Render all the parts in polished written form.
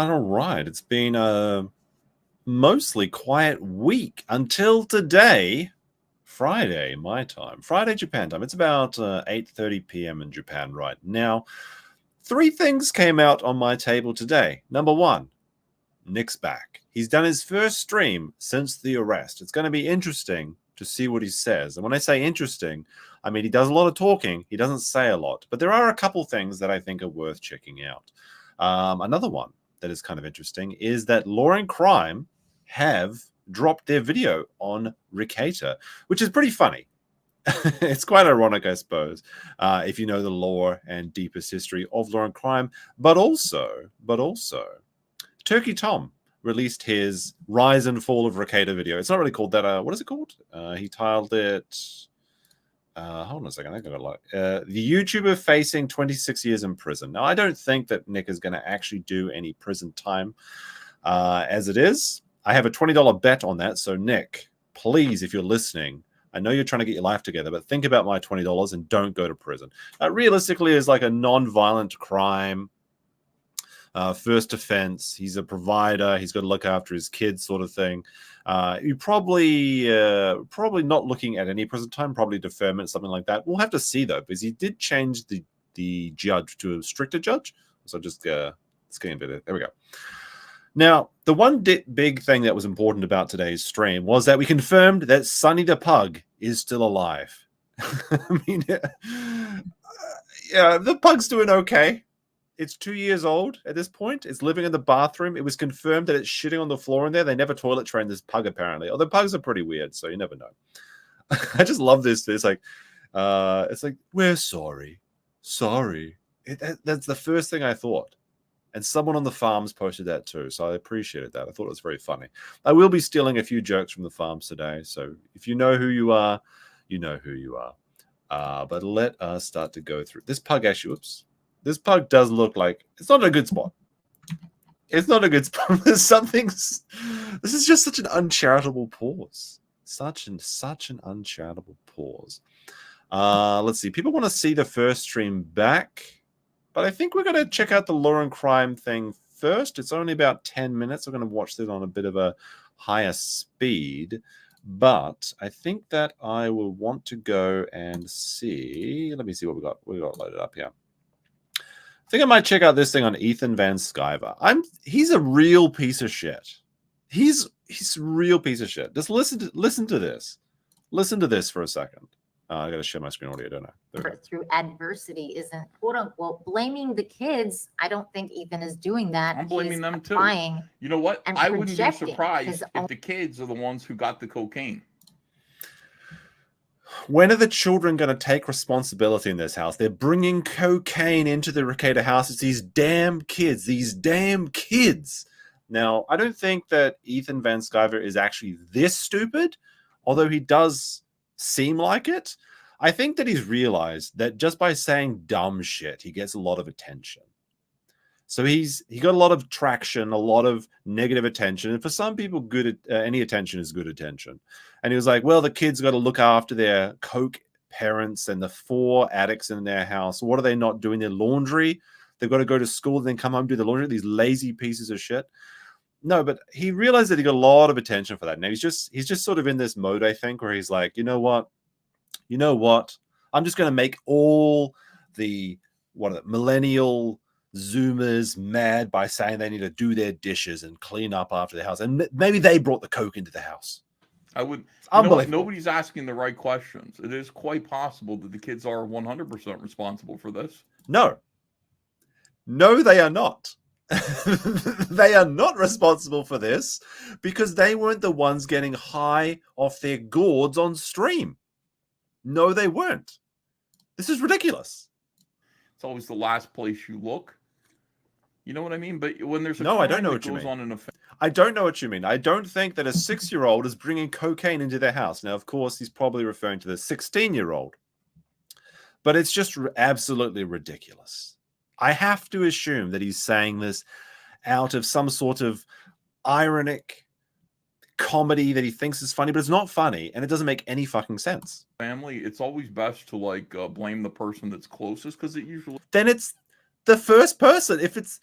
All right, it's been a mostly quiet week until today, Friday, my time. Friday, Japan time. It's about 8:30 p.m. in Japan right now. Three things came out on my table today. Number one, Nick's back. He's done his first stream since the arrest. It's going to be interesting to see what he says. And when I say interesting, I mean he does a lot of talking. He doesn't say a lot. But there are a couple things that I think are worth checking out. Another one that is kind of interesting is that Law and Crime have dropped their video on Rekieta, which is pretty funny. It's quite ironic, I suppose, if you know the lore and deepest history of Law and Crime. But also, Turkey Tom released his Rise and Fall of Rekieta video. It's not really called that. What is it called? He titled it. Hold on a second. I think I got a lot. The YouTuber facing 26 years in prison. Now, I don't think that Nick is going to actually do any prison time as it is. I have a $20 bet on that. So, Nick, please, if you're listening, I know you're trying to get your life together, but think about my $20 and don't go to prison. Realistically, it's like a non-violent crime. First offense. He's a provider. He's got to look after his kids, sort of thing. You probably not looking at any prison time, probably deferment, something like that. We'll have to see though, because he did change the judge to a stricter judge. So just let's get into it. There we go. Now, the one big thing that was important about today's stream was that we confirmed that Sonny the Pug is still alive. I mean, yeah, the pug's doing okay. It's 2 years old at this point. It's living in the bathroom. It was confirmed that it's shitting on the floor in there. They never toilet train this pug, apparently. Although pugs are pretty weird, so you never know. I just love this. It's like, we're sorry. Sorry. That's the first thing I thought. And someone on the farms posted that too, so I appreciated that. I thought it was very funny. I will be stealing a few jokes from the farms today, so if you know who you are, you know who you are. But let us start to go through. This pug actually, whoops. This pug does look like it's not a good spot. It's not a good spot. There's something's. This is just such an uncharitable pause. Such an uncharitable pause. Let's see. People want to see the first stream back, but I think we're going to check out the Law and Crime thing first. It's only about 10 minutes. We're going to watch this on a bit of a higher speed, but I think that I will want to go and see. Let me see what we got. We got loaded up here. I think I might check out this thing on Ethan Van Sciver. He's a real piece of shit. He's a real piece of shit. Just listen to this. Listen to this for a second. I got to share my screen audio, don't I? Through adversity isn't quote unquote blaming the kids. I don't think Ethan is doing that. I'm blaming them too. You know what? I wouldn't be surprised if the kids are the ones who got the cocaine. When are the children going to take responsibility in this house? They're bringing cocaine into the Rekieta house. It's these damn kids. These damn kids. Now, I don't think that Ethan Van Sciver is actually this stupid, although he does seem like it. I think that he's realized that just by saying dumb shit, he gets a lot of attention. So he got a lot of traction, a lot of negative attention. And for some people, any attention is good attention. And he was like, well, the kids got to look after their coke parents and the 4 addicts in their house. What are they not doing? Their laundry. They've got to go to school and then come home, do the laundry. These lazy pieces of shit. No, but he realized that he got a lot of attention for that. Now he's just sort of in this mode, I think, where he's like, you know what? I'm just going to make all the millennial Zoomers mad by saying they need to do their dishes and clean up after their house. And maybe they brought the coke into the house. I would. Nobody's asking the right questions. It is quite possible that the kids are 100% responsible for this. No, they are not. They are not responsible for this because they weren't the ones getting high off their gourds on stream. No, they weren't. This is ridiculous. It's always the last place you look. You know what I mean? But when there's I don't know what you mean. I don't know what you mean. I don't think that a 6-year-old is bringing cocaine into their house. Now, of course, he's probably referring to the 16-year-old. But it's just absolutely ridiculous. I have to assume that he's saying this out of some sort of ironic comedy that he thinks is funny, but it's not funny, and it doesn't make any fucking sense. Family, it's always best to blame the person that's closest, because it usually... Then it's the first person. If it's...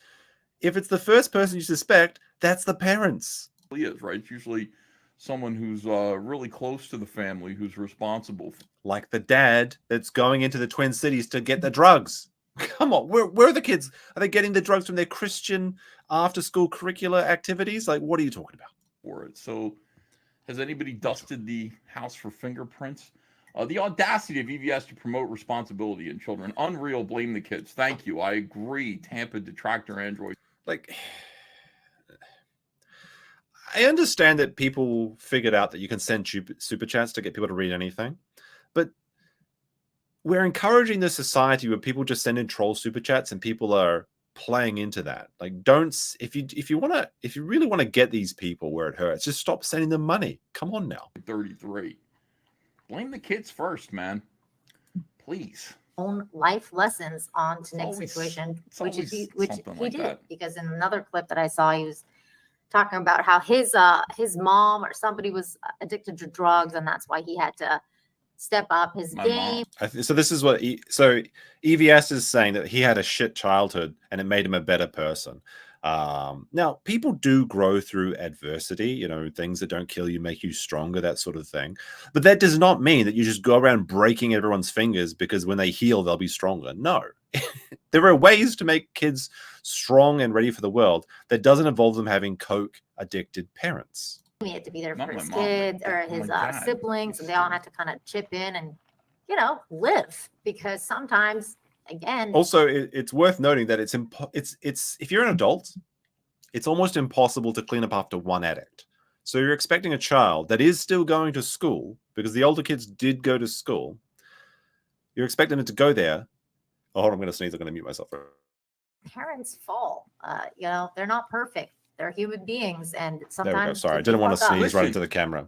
if it's the first person you suspect, that's the parents. It is, right? It's usually someone who's really close to the family who's responsible. Like the dad that's going into the Twin Cities to get the drugs. Come on, where are the kids? Are they getting the drugs from their Christian after-school curricular activities? Like, what are you talking about? For it. So, has anybody dusted the house for fingerprints? The audacity of EVS to promote responsibility in children. Unreal, blame the kids. Thank you. I agree. Tampa detractor Android. Like, I understand that people figured out that you can send super chats to get people to read anything, but we're encouraging this society where people just send in troll super chats and people are playing into that. Like, don't, if you really want to get these people where it hurts, just stop sending them money. Come on now. 33. Blame the kids first, man. Please. Own life lessons on to Nick's situation, which he did. Because in another clip that I saw, he was talking about how his mom or somebody was addicted to drugs, and that's why he had to step up his game. So this is what EVS is saying, that he had a shit childhood and it made him a better person. Now, people do grow through adversity, you know, things that don't kill you make you stronger, that sort of thing. But that does not mean that you just go around breaking everyone's fingers because when they heal, they'll be stronger. No. There are ways to make kids strong and ready for the world that doesn't involve them having coke-addicted parents. He had to be there for his kids or his siblings, and they all had to kind of chip in and, you know, live, because sometimes, again. Also, it's worth noting that it's if you're an adult, it's almost impossible to clean up after one addict. So you're expecting a child that is still going to school, because the older kids did go to school. You're expecting them to go there. Oh, hold on, I'm going to sneeze. I'm going to mute myself. Parents fall. You know, they're not perfect. They're human beings, and sometimes. There we go. Sorry, I didn't want to sneeze right into the camera.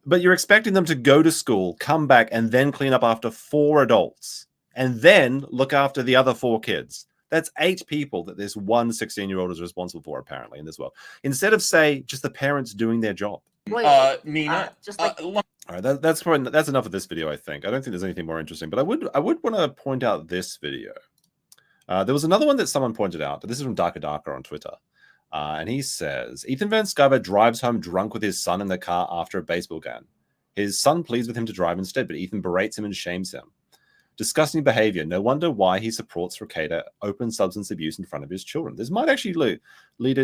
But you're expecting them to go to school, come back, and then clean up after 4 adults, and then look after the other 4 kids. That's 8 people that this one 16-year-old is responsible for, apparently, in this world. Instead of, say, just the parents doing their job. Nina, just like. All right, that's enough of this video, I think. I don't think there's anything more interesting, but I would want to point out this video. There was another one that someone pointed out. This is from Darker Darker on Twitter. And he says, Ethan Van Sciver drives home drunk with his son in the car after a baseball game. His son pleads with him to drive instead, but Ethan berates him and shames him. Disgusting behavior. No wonder why he supports Rekieta open substance abuse in front of his children. This might actually lead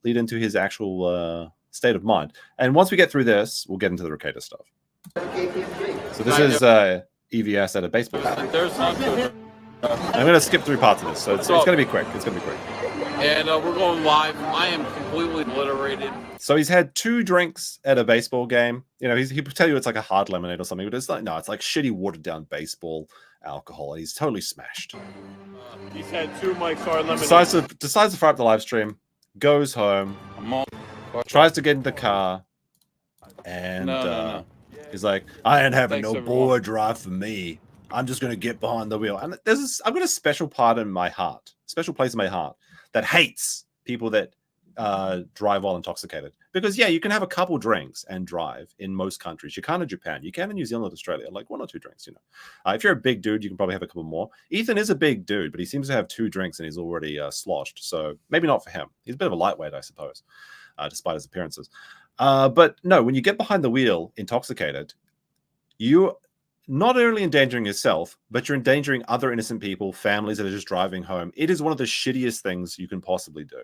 into his actual state of mind. And once we get through this, we'll get into the Rekieta stuff. So this is EVS at a baseball game. I'm going to skip through parts of this, so it's going to be quick. It's going to be quick. And we're going live. I am completely obliterated. So he's had 2 drinks at a baseball game. You know, he would tell you it's like a hard lemonade or something, but it's like, no, it's like shitty watered down baseball alcohol. And he's totally smashed. He's had 2 Mike's Hard Lemonade. Decides to fire up the live stream, goes home, tries to get in the car, and he's like, I ain't having no boy drive for me. I'm just going to get behind the wheel. And I've got a special part in my heart, special place in my heart, that hates people that drive while intoxicated. Because, yeah, you can have a couple drinks and drive in most countries. You can't in Japan. You can in New Zealand, Australia, like 1 or 2 drinks, you know. If you're a big dude, you can probably have a couple more. Ethan is a big dude, but he seems to have 2 drinks and he's already sloshed. So maybe not for him. He's a bit of a lightweight, I suppose, despite his appearances. But no, when you get behind the wheel intoxicated, you not only endangering yourself, but you're endangering other innocent people, families that are just driving home. It is one of the shittiest things you can possibly do.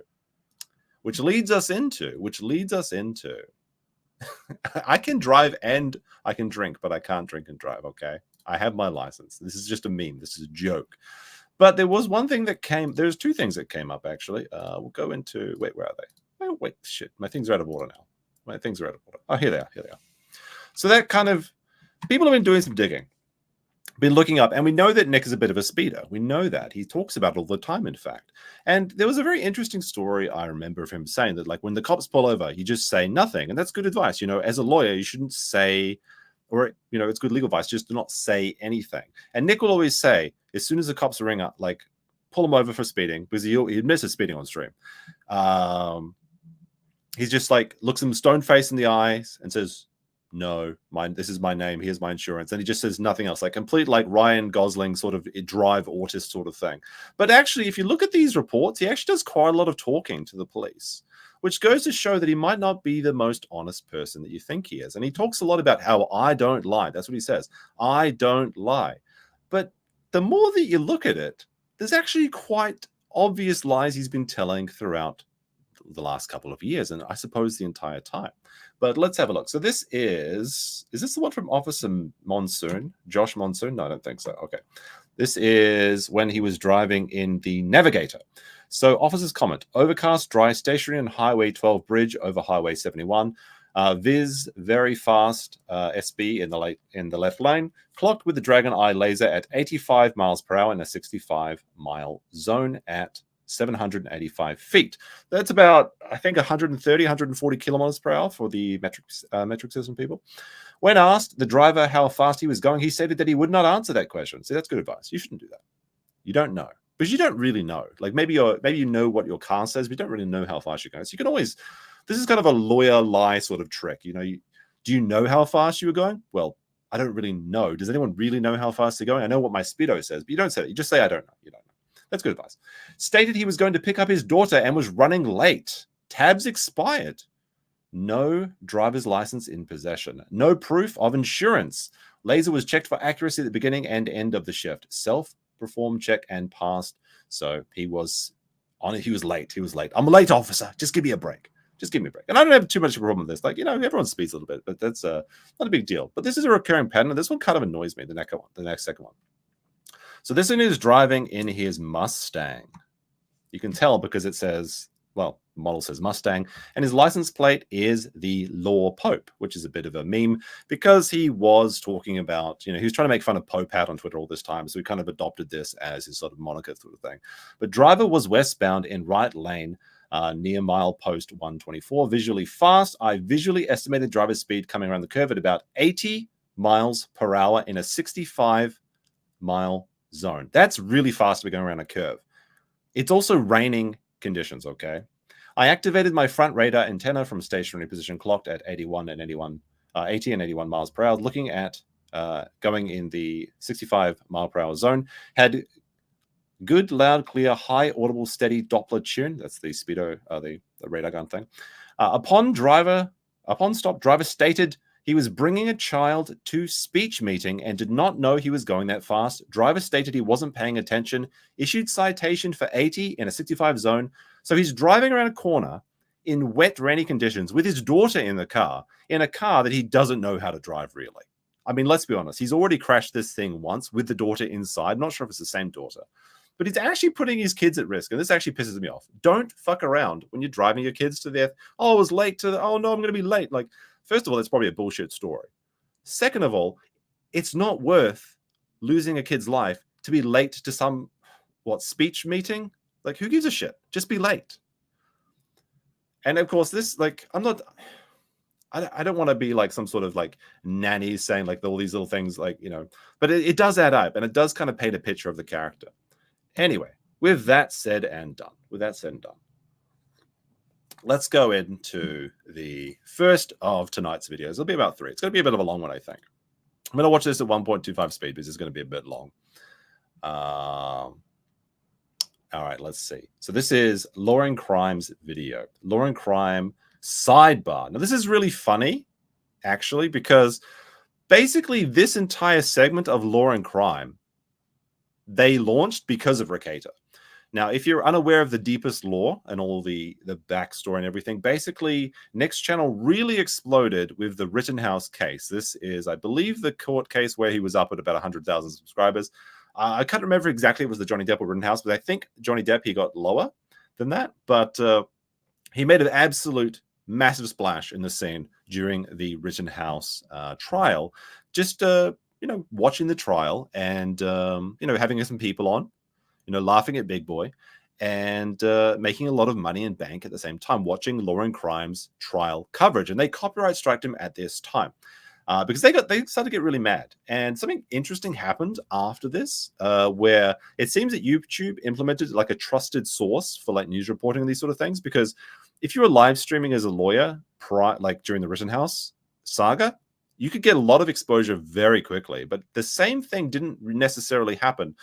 Which leads us into, I can drive and I can drink, but I can't drink and drive, okay? I have my license. This is just a meme. This is a joke. But there was one thing that there's 2 things that came up, actually. We'll go into, wait, where are they? Oh, wait, shit. My things are out of order now. Oh, here they are. So that kind of, people have been doing some digging, been looking up, and we know that Nick is a bit of a speeder. We know that. He talks about it all the time, in fact. And there was a very interesting story I remember of him saying that, like, when the cops pull over, you just say nothing. And that's good advice. You know, as a lawyer, you shouldn't say, or, you know, it's good legal advice, just do not say anything. And Nick will always say, as soon as the cops ring up, like, pull him over for speeding, because he admits to speeding on stream. He's just like, looks him stone face in the eyes and says, no, this is my name. Here's my insurance. And he just says nothing else, like complete like Ryan Gosling sort of drive autist sort of thing. But actually, if you look at these reports, he actually does quite a lot of talking to the police, which goes to show that he might not be the most honest person that you think he is. And he talks a lot about how I don't lie. That's what he says. I don't lie. But the more that you look at it, there's actually quite obvious lies he's been telling throughout the last couple of years, and I suppose the entire time. But let's have a look. So this is this the one from Officer Monsoon? Josh Monsoon? No, I don't think so. Okay. This is when he was driving in the Navigator. So officers comment, overcast, dry, stationary on Highway 12 bridge over Highway 71. Viz, very fast, SB in the left lane, clocked with the Dragon Eye laser at 85 miles per hour in a 65-mile zone at 785 feet. That's about, I think, 130, 140 kilometers per hour for the metric system people. When asked the driver how fast he was going, he stated that he would not answer that question. See, that's good advice. You shouldn't do that. You don't know. Because you don't really know. Like maybe you know what your car says, but you don't really know how fast you're going. So you can always, this is kind of a lawyer lie sort of trick. You know, do you know how fast you were going? Well, I don't really know. Does anyone really know how fast they're going? I know what my speedo says, but you don't say that. You just say, I don't know. You don't know. That's good advice. Stated he was going to pick up his daughter and was running late. Tabs expired. No driver's license in possession. No proof of insurance. Laser was checked for accuracy at the beginning and end of the shift. Self-performed check and passed. So he was on it. He was late. He was late. I'm a late officer. Just give me a break. Just give me a break. And I don't have too much of a problem with this. Like, you know, everyone speeds a little bit, but that's not a big deal. But this is a recurring pattern. And this one kind of annoys me, the second one. So this one is driving in his Mustang. You can tell because it says, well, model says Mustang, and his license plate is the Law Pope, which is a bit of a meme because he was talking about, you know, he was trying to make fun of Pope out on Twitter all this time. So he kind of adopted this as his sort of moniker sort of thing. But driver was westbound in right lane near milepost 124, visually fast. I visually estimated driver's speed coming around the curve at about 80 miles per hour in a 65-mile zone. That's really fast to be going around a curve. It's also raining conditions, okay? I activated my front radar antenna from stationary position, clocked at 80 and 81 miles per hour, looking at going in the 65 mile per hour zone. Had good, loud, clear, high, audible, steady Doppler tune. That's the speedo, the radar gun thing. Upon stop, driver stated he was bringing a child to speech meeting and did not know he was going that fast. Driver stated he wasn't paying attention. Issued citation for 80 in a 65 zone. So he's driving around a corner in wet, rainy conditions with his daughter in the car, in a car that he doesn't know how to drive really. I mean, let's be honest. He's already crashed this thing once with the daughter inside. I'm not sure if it's the same daughter. But he's actually putting his kids at risk. And this actually pisses me off. Don't fuck around when you're driving your kids to their, oh, I was late to, oh no, I'm going to be late. Like, first of all, that's probably a bullshit story. Second of all, it's not worth losing a kid's life to be late to some, speech meeting? Like, who gives a shit? Just be late. And of course, this, like, I don't want to be like some sort of like nanny saying like all these little things, like, you know, but it does add up and it does kind of paint a picture of the character. Anyway, with that said and done, let's go into the first of tonight's videos. It'll be about 3. It's going to be a bit of a long one, I think. I'm going to watch this at 1.25 speed because it's going to be a bit long. All right, let's see. So this is Law and Crime's video. Law and Crime sidebar. Now, this is really funny, actually, because basically this entire segment of Law and Crime, they launched because of Rekieta. Now, if you're unaware of the deepest lore and all the backstory and everything, basically, Next Channel really exploded with the Rittenhouse case. This is, I believe, the court case where he was up at about 100,000 subscribers. I can't remember exactly if it was the Johnny Depp or Rittenhouse, but I think Johnny Depp, he got lower than that. But he made an absolute massive splash in the scene during the Rittenhouse trial. Just, you know, watching the trial and, you know, having some people on, you know, laughing at Big Boy and making a lot of money and bank at the same time, watching Law and Crime's trial coverage. And they copyright striked him at this time. Because they started to get really mad. And something interesting happened after this, where it seems that YouTube implemented like a trusted source for like news reporting and these sort of things. Because if you were live streaming as a lawyer, like during the Rittenhouse saga, you could get a lot of exposure very quickly. But the same thing didn't necessarily happen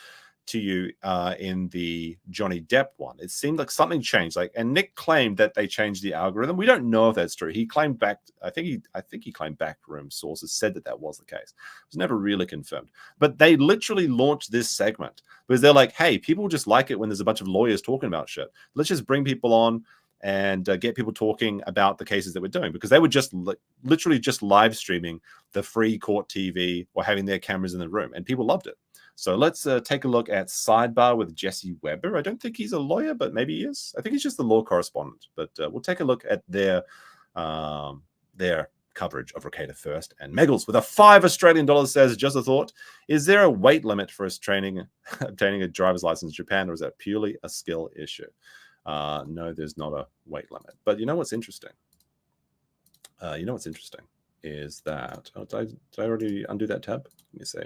to you in the Johnny Depp one. It seemed like something changed. And Nick claimed that they changed the algorithm. We don't know if that's true. He claimed back. I think he claimed backroom sources said that was the case. It was never really confirmed. But they literally launched this segment because they're like, hey, people just like it when there's a bunch of lawyers talking about shit. Let's just bring people on and get people talking about the cases that we're doing, because they were just literally just live streaming the free court TV or having their cameras in the room, and people loved it. So let's take a look at Sidebar with Jesse Weber. I don't think he's a lawyer, but maybe he is. I think he's just the law correspondent. But we'll take a look at their coverage of Rekieta first. And Meggles with a $5 Australian says, just a thought, is there a weight limit for us obtaining a driver's license in Japan, or is that purely a skill issue? No, there's not a weight limit. But you know what's interesting? Is that... Oh, did I already undo that tab? Let me see.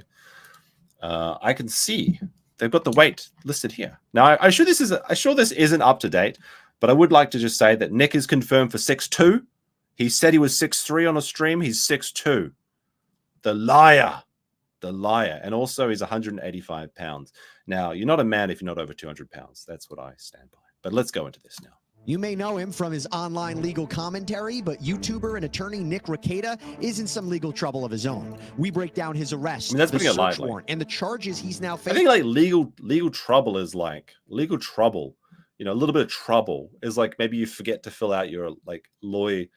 I can see they've got the weight listed here. Now, I'm sure this isn't up to date, but I would like to just say that Nick is confirmed for 6'2". He said he was 6'3" on a stream. He's 6'2". The liar. And also he's 185 pounds. Now, you're not a man if you're not over 200 pounds. That's what I stand by. But let's go into this now. You may know him from his online legal commentary, but YouTuber and attorney Nick Rekieta is in some legal trouble of his own. We break down his arrest, that's the putting it search lightly, warrant, and the charges he's now I facing. think legal trouble is legal trouble. A little bit of trouble is maybe you forget to fill out your lawyer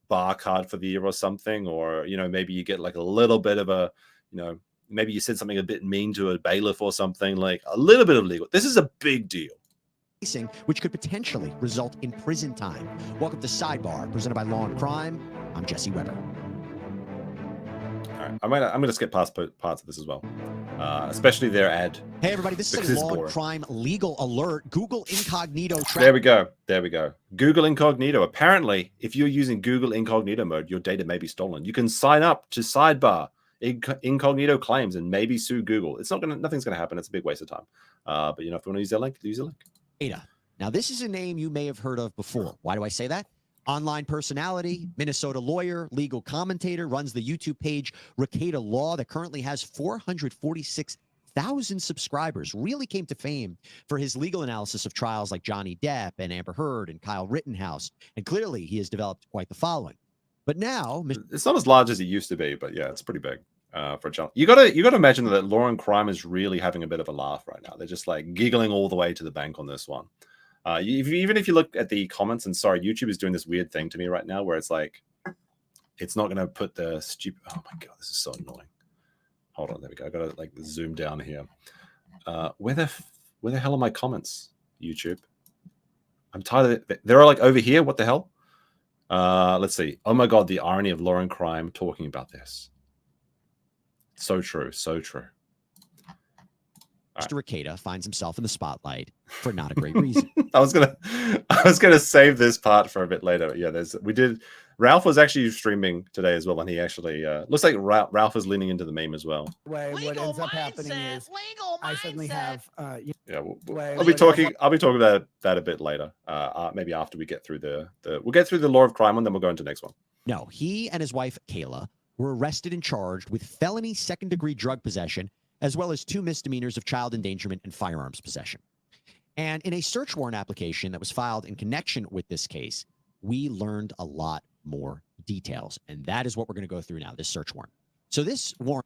bar card for the year or something, or maybe you get a little bit of a maybe you said something a bit mean to a bailiff or something, a little bit of legal. This is a big deal. Which could potentially result in prison time. Welcome to Sidebar, presented by Law and Crime. I'm Jesse Weber. All right, I'm gonna skip past parts of this as well, especially their ad. Hey everybody, this is a Law and Crime legal alert. Google Incognito. There we go. Google Incognito. Apparently, if you're using Google Incognito mode, your data may be stolen. You can sign up to Sidebar Incognito claims and maybe sue Google. Nothing's gonna happen. It's a big waste of time. But if you want to use their link, use the link. Now, this is a name you may have heard of before. Why do I say that? Online personality, Minnesota lawyer, legal commentator, runs the YouTube page Rekieta Law that currently has 446,000 subscribers. Really came to fame for his legal analysis of trials like Johnny Depp and Amber Heard and Kyle Rittenhouse. And clearly, he has developed quite the following. But now... It's not as large as it used to be, but yeah, it's pretty big. For a channel. You gotta imagine that Law and Crime is really having a bit of a laugh right now. They're just giggling all the way to the bank on this one. Even if you look at the comments, and sorry, YouTube is doing this weird thing to me right now where it's it's not gonna put the stupid. Oh my god, this is so annoying. Hold on, there we go. I gotta zoom down here. Where the hell are my comments, YouTube? I'm tired of it. They're over here. What the hell? Let's see. Oh my god, the irony of Law and Crime talking about this. So true. Mr. Rekieta finds himself in the spotlight for not a great reason. I was gonna save this part for a bit later. Yeah, Ralph was actually streaming today as well, and he actually looks like Ralph is leaning into the meme as well. What ends up happening is I suddenly have I'll be talking about that a bit later. Maybe after we get through we'll get through the Law of Crime one, then we'll go into the next one. No, he and his wife Kayla were arrested and charged with felony second-degree drug possession, as well as 2 misdemeanors of child endangerment and firearms possession. And in a search warrant application that was filed in connection with this case, we learned a lot more details. And that is what we're going to go through now, this search warrant. So this warrant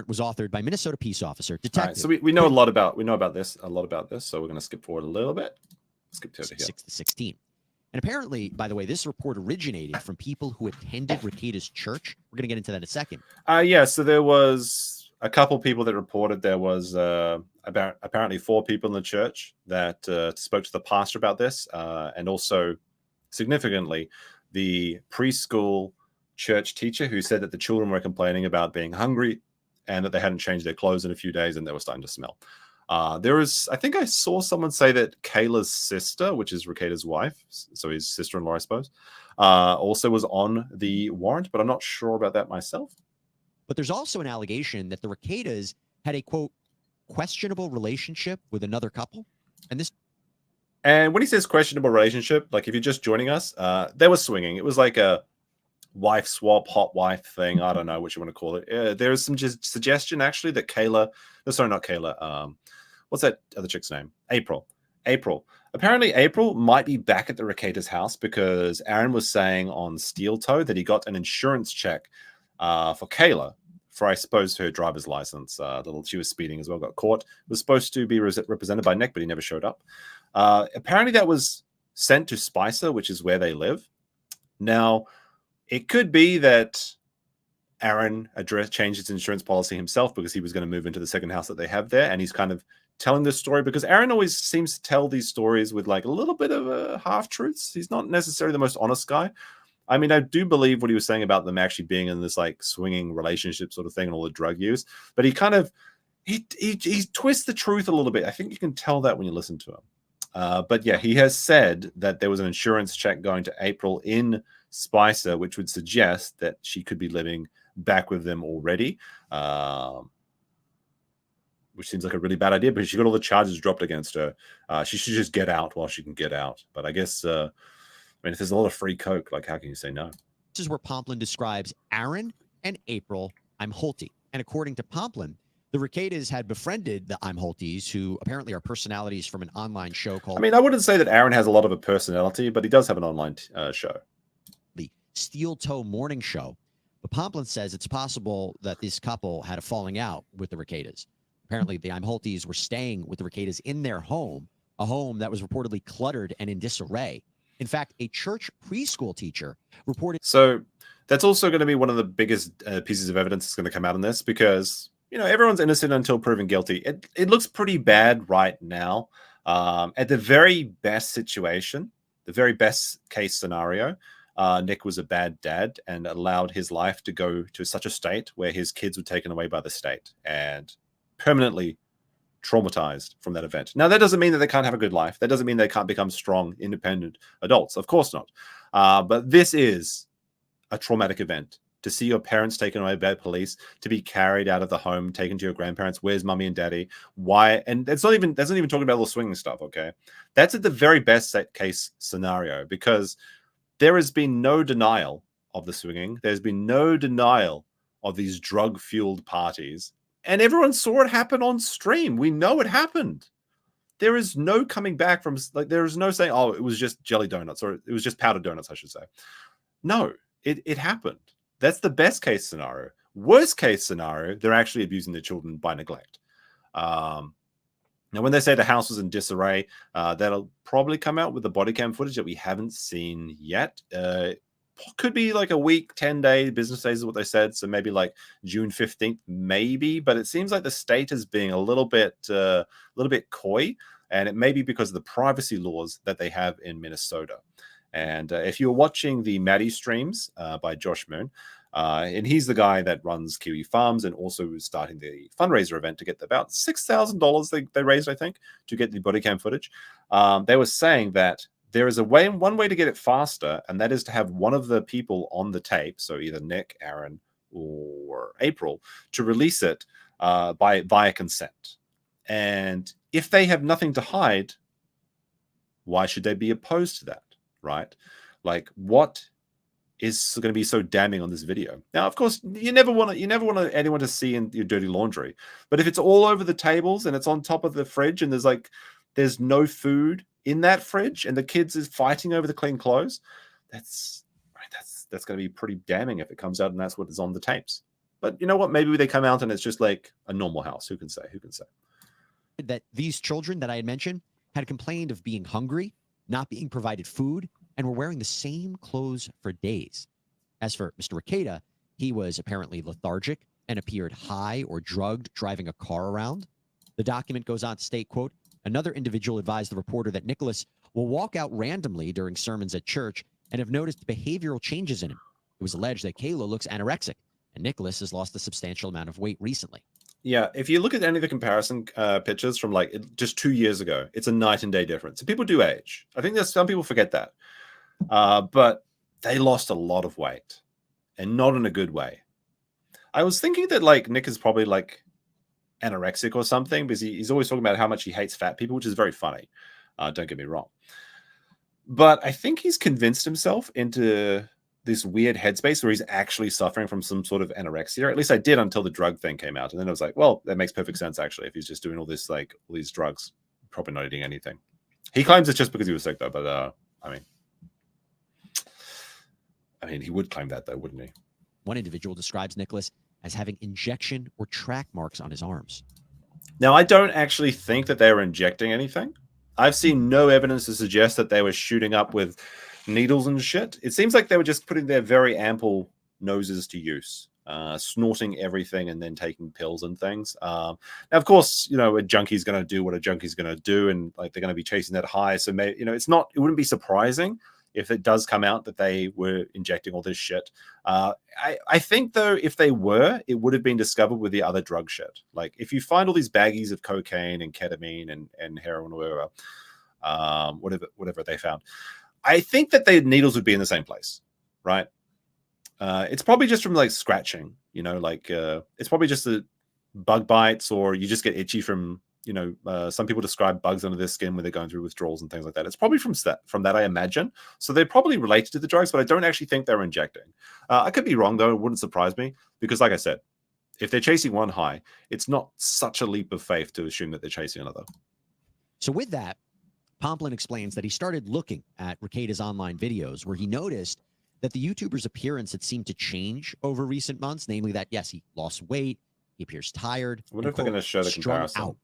was authored by Minnesota peace officer, detective. Right, so we know a lot about this. So we're going to skip forward a little bit. Skip to here. 6 to 16. And apparently, by the way, this report originated from people who attended Rekieta's church. We're going to get into that in a second. Yeah, so there was a couple people that reported there was apparently 4 people in the church that spoke to the pastor about this, and also significantly the preschool church teacher who said that the children were complaining about being hungry and that they hadn't changed their clothes in a few days and they were starting to smell. I think I saw someone say that Kayla's sister, which is Rekieta's wife, so his sister-in-law, I suppose, also was on the warrant, but I'm not sure about that myself. But there's also an allegation that the Rekietas had a, quote, questionable relationship with another couple. And when he says questionable relationship, if you're just joining us, they were swinging. It was like a wife swap, hot wife thing. I don't know what you want to call it. There is some suggestion actually that Kayla, no, sorry, not Kayla. What's that other chick's name? April. Apparently, April might be back at the Rekieta's house because Aaron was saying on Steel Toe that he got an insurance check for Kayla for, I suppose, her driver's license. She was speeding as well, got caught. Was supposed to be represented by Nick, but he never showed up. Apparently, that was sent to Spicer, which is where they live. Now, it could be that Aaron changed his insurance policy himself because he was going to move into the second house that they have there, and he's kind of telling this story because Aaron always seems to tell these stories with like a little bit of half-truths. He's not necessarily the most honest guy. I mean, I do believe what he was saying about them actually being in this like swinging relationship sort of thing and all the drug use, but he kind of he twists the truth a little bit. I think you can tell that when you listen to him. But yeah, he has said that there was an insurance check going to April in Spicer, which would suggest that she could be living back with them already, which seems like a really bad idea because she got all the charges dropped against her. She should just get out while she can get out. But I guess, I mean, if there's a lot of free coke, like how can you say no? This is where Pomplin describes Aaron and April Imholte. And according to Pomplin, the Rekietas had befriended the Imholtes, who apparently are personalities from an online show called... I mean, I wouldn't say that Aaron has a lot of a personality, but he does have an online show. The Steel Toe Morning Show. But Pomplin says it's possible that this couple had a falling out with the Rekietas. Apparently, the Imholtes were staying with the Rekietas in their home, a home that was reportedly cluttered and in disarray. In fact, a church preschool teacher reported... So that's also going to be one of the biggest pieces of evidence that's going to come out in this because... You know, everyone's innocent until proven guilty. It looks pretty bad right now. At the very best situation, the very best case scenario, Nick was a bad dad and allowed his life to go to such a state where his kids were taken away by the state and permanently traumatized from that event. Now, that doesn't mean that they can't have a good life. That doesn't mean they can't become strong, independent adults. Of course not. But this is a traumatic event. To see your parents taken away by police, to be carried out of the home, taken to your grandparents. Where's mommy and daddy? Why? And that's not even talking about all the swinging stuff. Okay, that's at the very best case scenario because there has been no denial of the swinging. There's been no denial of these drug-fueled parties, and everyone saw it happen on stream. We know it happened. There is no coming back from like there is no saying, oh, it was just jelly donuts or it was just powdered donuts, I should say. No, it happened. That's the best case scenario. Worst case scenario, they're actually abusing their children by neglect. Now, when they say the house was in disarray, that'll probably come out with the body cam footage that we haven't seen yet. Could be like a week, 10-day business days is what they said. So maybe like June 15th, maybe. But it seems like the state is being a little bit coy, and it may be because of the privacy laws that they have in Minnesota. And if you're watching the Maddie streams by Josh Moon, and he's the guy that runs Kiwi Farms and also is starting the fundraiser event to get about $6,000 they raised, I think, to get the body cam footage. They were saying that there is one way to get it faster, and that is to have one of the people on the tape, so either Nick, Aaron, or April, to release it via consent. And if they have nothing to hide, why should they be opposed to that? Right? Like, what is going to be so damning on this video? Now, of course, you never want anyone to see in your dirty laundry. But if it's all over the tables and it's on top of the fridge and there's no food in that fridge and the kids is fighting over the clean clothes, that's going to be pretty damning if it comes out and that's what is on the tapes. But you know what? Maybe they come out and it's just like a normal house. Who can say? That these children that I had mentioned had complained of being hungry, not being provided food, and were wearing the same clothes for days. As for Mr. Rekieta, he was apparently lethargic and appeared high or drugged driving a car around. The document goes on to state, quote, another individual advised the reporter that Nicholas will walk out randomly during sermons at church and have noticed behavioral changes in him. It was alleged that Kayla looks anorexic, and Nicholas has lost a substantial amount of weight recently. Yeah, if you look at any of the comparison pictures from like just 2 years ago, it's a night and day difference. So people do age. I think there's some people forget that. But they lost a lot of weight and not in a good way. I was thinking that like Nick is probably like anorexic or something because he's always talking about how much he hates fat people, which is very funny. Don't get me wrong. But I think he's convinced himself into this weird headspace where he's actually suffering from some sort of anorexia. At least I did until the drug thing came out. And then I was like, well, that makes perfect sense, actually. If he's just doing all this, like, all these drugs, probably not eating anything. He claims it's just because he was sick, though. But, I mean, he would claim that, though, wouldn't he? One individual describes Nicholas as having injection or track marks on his arms. Now, I don't actually think that they were injecting anything. I've seen no evidence to suggest that they were shooting up with needles and shit. It seems like they were just putting their very ample noses to use, snorting everything and then taking pills and things. Now, of course, you know, a junkie's going to do what a junkie's going to do, and like they're going to be chasing that high. So, maybe, you know, it wouldn't be surprising if it does come out that they were injecting all this shit. I think, though, if they were, it would have been discovered with the other drug shit. Like, if you find all these baggies of cocaine and ketamine and heroin or whatever they found, I think that the needles would be in the same place, right? It's probably just from, like, scratching, you know, like, it's probably just the bug bites, or you just get itchy from, you know, some people describe bugs under their skin when they're going through withdrawals and things like that. It's probably from that, I imagine. So they're probably related to the drugs, but I don't actually think they're injecting. I could be wrong, though. It wouldn't surprise me because, like I said, if they're chasing one high, it's not such a leap of faith to assume that they're chasing another. So with that, Pomplin explains that he started looking at Rekieta's online videos where he noticed that the YouTuber's appearance had seemed to change over recent months, namely that, yes, he lost weight, he appears tired. I wonder if they're going to show the comparison. Out.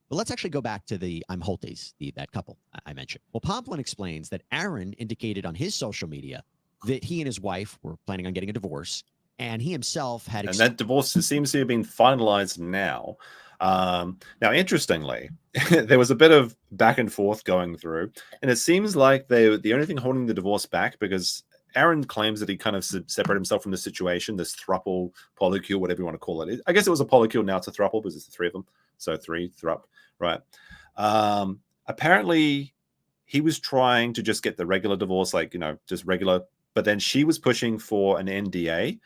But let's actually go back to the I'm Holtes, that couple I mentioned. Well, Pomplin explains that Aaron indicated on his social media that he and his wife were planning on getting a divorce, and he himself had... And that divorce seems to have been finalized now. Now, interestingly, there was a bit of back and forth going through, and it seems like the only thing holding the divorce back, because Aaron claims that he kind of separated himself from the situation, this thruple, polycule, whatever you want to call it. I guess it was a polycule, now it's a thruple because it's the three of them. So 3 thrup, right? Apparently, he was trying to just get the regular divorce, like, you know, just regular. But then she was pushing for an NDA.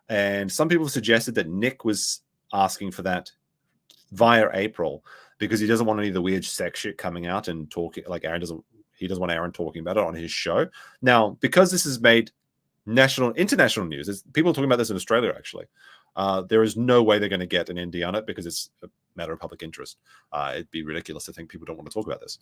And some people suggested that Nick was asking for that via April because he doesn't want any of the weird sex shit coming out and talking. Like, he doesn't want Aaron talking about it on his show. Now, because this has made international news, people are talking about this in Australia, actually. There is no way they're going to get an ND on it because it's a matter of public interest. It'd be ridiculous to think people don't want to talk about this.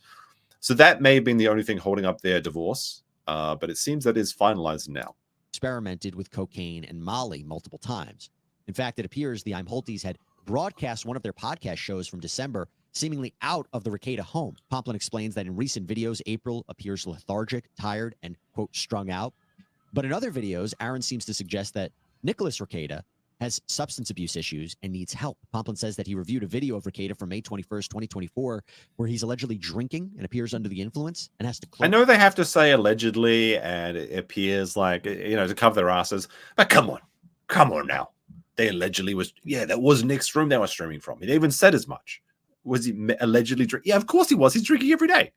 So that may have been the only thing holding up their divorce, but it seems that is finalized now. Experimented with cocaine and Molly multiple times. In fact, it appears the I'm Holtes had broadcast one of their podcast shows from December, seemingly out of the Rekieta home. Pomplin explains that in recent videos, April appears lethargic, tired, and, quote, strung out. But in other videos, Aaron seems to suggest that Nicholas Rekieta has substance abuse issues and needs help. Pomplin says that he reviewed a video of Rekieta from May 21st, 2024, where he's allegedly drinking and appears under the influence and has to close. I know they have to say allegedly, and it appears like, you know, to cover their asses. But come on now. They allegedly was, yeah, that was Nick's room they were streaming from. He even said as much. Was he allegedly drinking? Yeah, of course he was. He's drinking every day.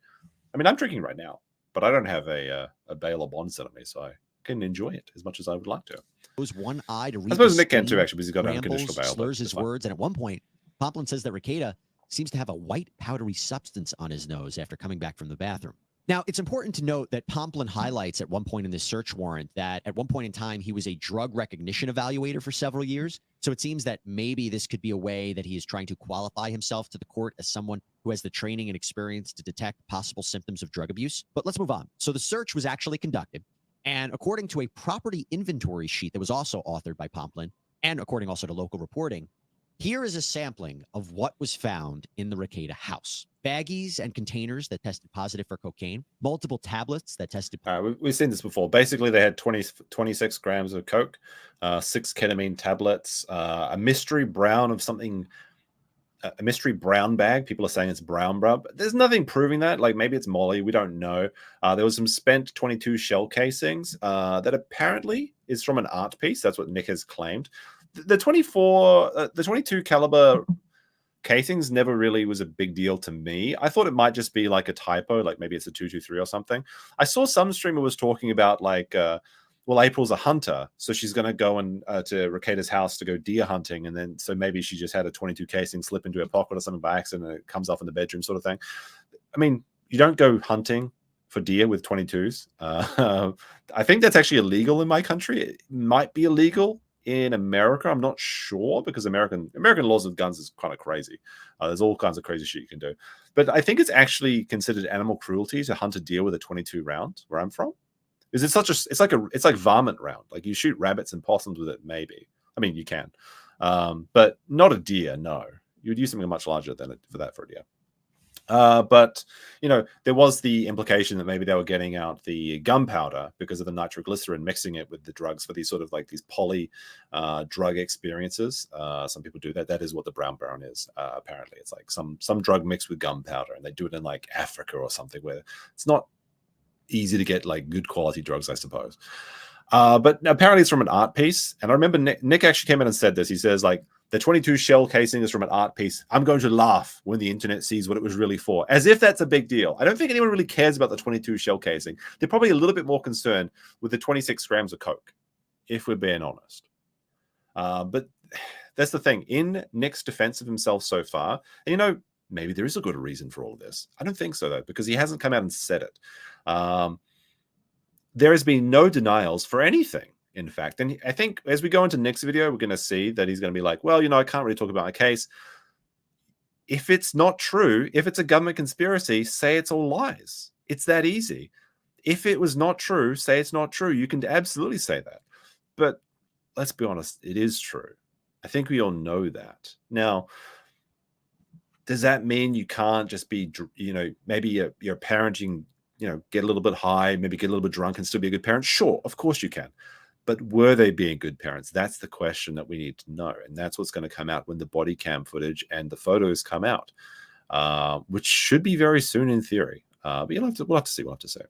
I mean, I'm drinking right now, but I don't have a bail of bond set on me, so I can enjoy it as much as I would like to. Close one eye to read. I suppose Nick can too, actually, because he's got unconditional bail. Slurs his words, and at one point, Pomplin says that Rekieta seems to have a white powdery substance on his nose after coming back from the bathroom. Now, it's important to note that Pomplin highlights at one point in this search warrant that at one point in time, he was a drug recognition evaluator for several years. So it seems that maybe this could be a way that he is trying to qualify himself to the court as someone who has the training and experience to detect possible symptoms of drug abuse. But let's move on. So the search was actually conducted. And according to a property inventory sheet that was also authored by Pomplin, and according also to local reporting, here is a sampling of what was found in the Rekieta house. Baggies and containers that tested positive for cocaine, multiple tablets that tested. We've seen this before. Basically, they had 26 grams of coke, 6 ketamine tablets, a mystery brown of something, a mystery brown bag. People are saying it's brown rub. There's nothing proving that. Like, maybe it's Molly. We don't know. There was some spent 22 shell casings that apparently is from an art piece. That's what Nick has claimed. The 22 caliber casings never really was a big deal to me. I thought it might just be like a typo, like maybe it's a 223 or something. I saw some streamer was talking about like, well, April's a hunter, so she's going to go to Rekieta's house to go deer hunting, and then so maybe she just had a 22 casing slip into her pocket or something by accident, and it comes off in the bedroom, sort of thing. I mean, you don't go hunting for deer with 22s. I think that's actually illegal in my country. It might be illegal in America. I'm not sure, because American laws with guns is kind of crazy. There's all kinds of crazy shit you can do. But I think it's actually considered animal cruelty to hunt a deer with a 22 round where I'm from. Is it it's like varmint round. Like you shoot rabbits and possums with it, maybe. I mean, you can. But not a deer, no. You would use something much larger than it for a deer. But, you know, there was the implication that maybe they were getting out the gunpowder because of the nitroglycerin, mixing it with the drugs for these sort of like these poly drug experiences. Some people do that. That is what the brown brown is, apparently. It's like some drug mixed with gunpowder, and they do it in like Africa or something where it's not easy to get like good quality drugs, I suppose. But apparently it's from an art piece. And I remember Nick actually came in and said this. He says, like, the 22 shell casing is from an art piece. I'm going to laugh when the internet sees what it was really for, as if that's a big deal. I don't think anyone really cares about the 22 shell casing. They're probably a little bit more concerned with the 26 grams of coke, if we're being honest. But that's the thing. In Nick's defense of himself so far, and, you know, maybe there is a good reason for all of this. I don't think so, though, because he hasn't come out and said it. There has been no denials for anything, in fact. And I think as we go into Nick's video, we're going to see that he's going to be like, well, you know, I can't really talk about my case. If it's not true, if it's a government conspiracy, say it's all lies. It's that easy. If it was not true, say it's not true. You can absolutely say that. But let's be honest, it is true. I think we all know that. Now, does that mean you can't just be, you know, maybe you're parenting, you know, get a little bit high, maybe get a little bit drunk and still be a good parent? Sure, of course you can. But were they being good parents? That's the question that we need to know. And that's what's going to come out when the body cam footage and the photos come out, which should be very soon in theory. But we'll have to see. We'll have to say.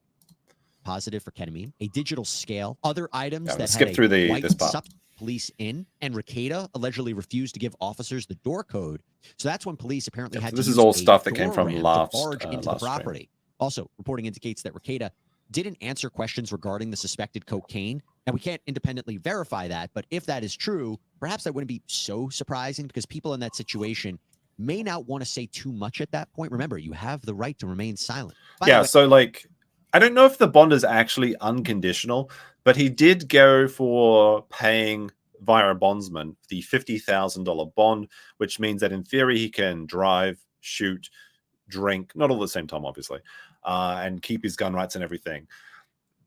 Positive for ketamine, a digital scale, other items that skip had through a white this part. police in, and Rekieta allegedly refused to give officers the door code. So that's when police apparently had to this use is all a stuff that came door from ramp last to barge into the last stream. property. Also, reporting indicates that Rekieta didn't answer questions regarding the suspected cocaine. And we can't independently verify that, but if that is true, perhaps that wouldn't be so surprising, because people in that situation may not want to say too much at that point. Remember, you have the right to remain silent. Yeah, so like, I don't know if the bond is actually unconditional, but he did go for paying via a bondsman the $50,000 bond, which means that in theory he can drive, shoot, drink, not all at the same time, obviously, and keep his gun rights and everything.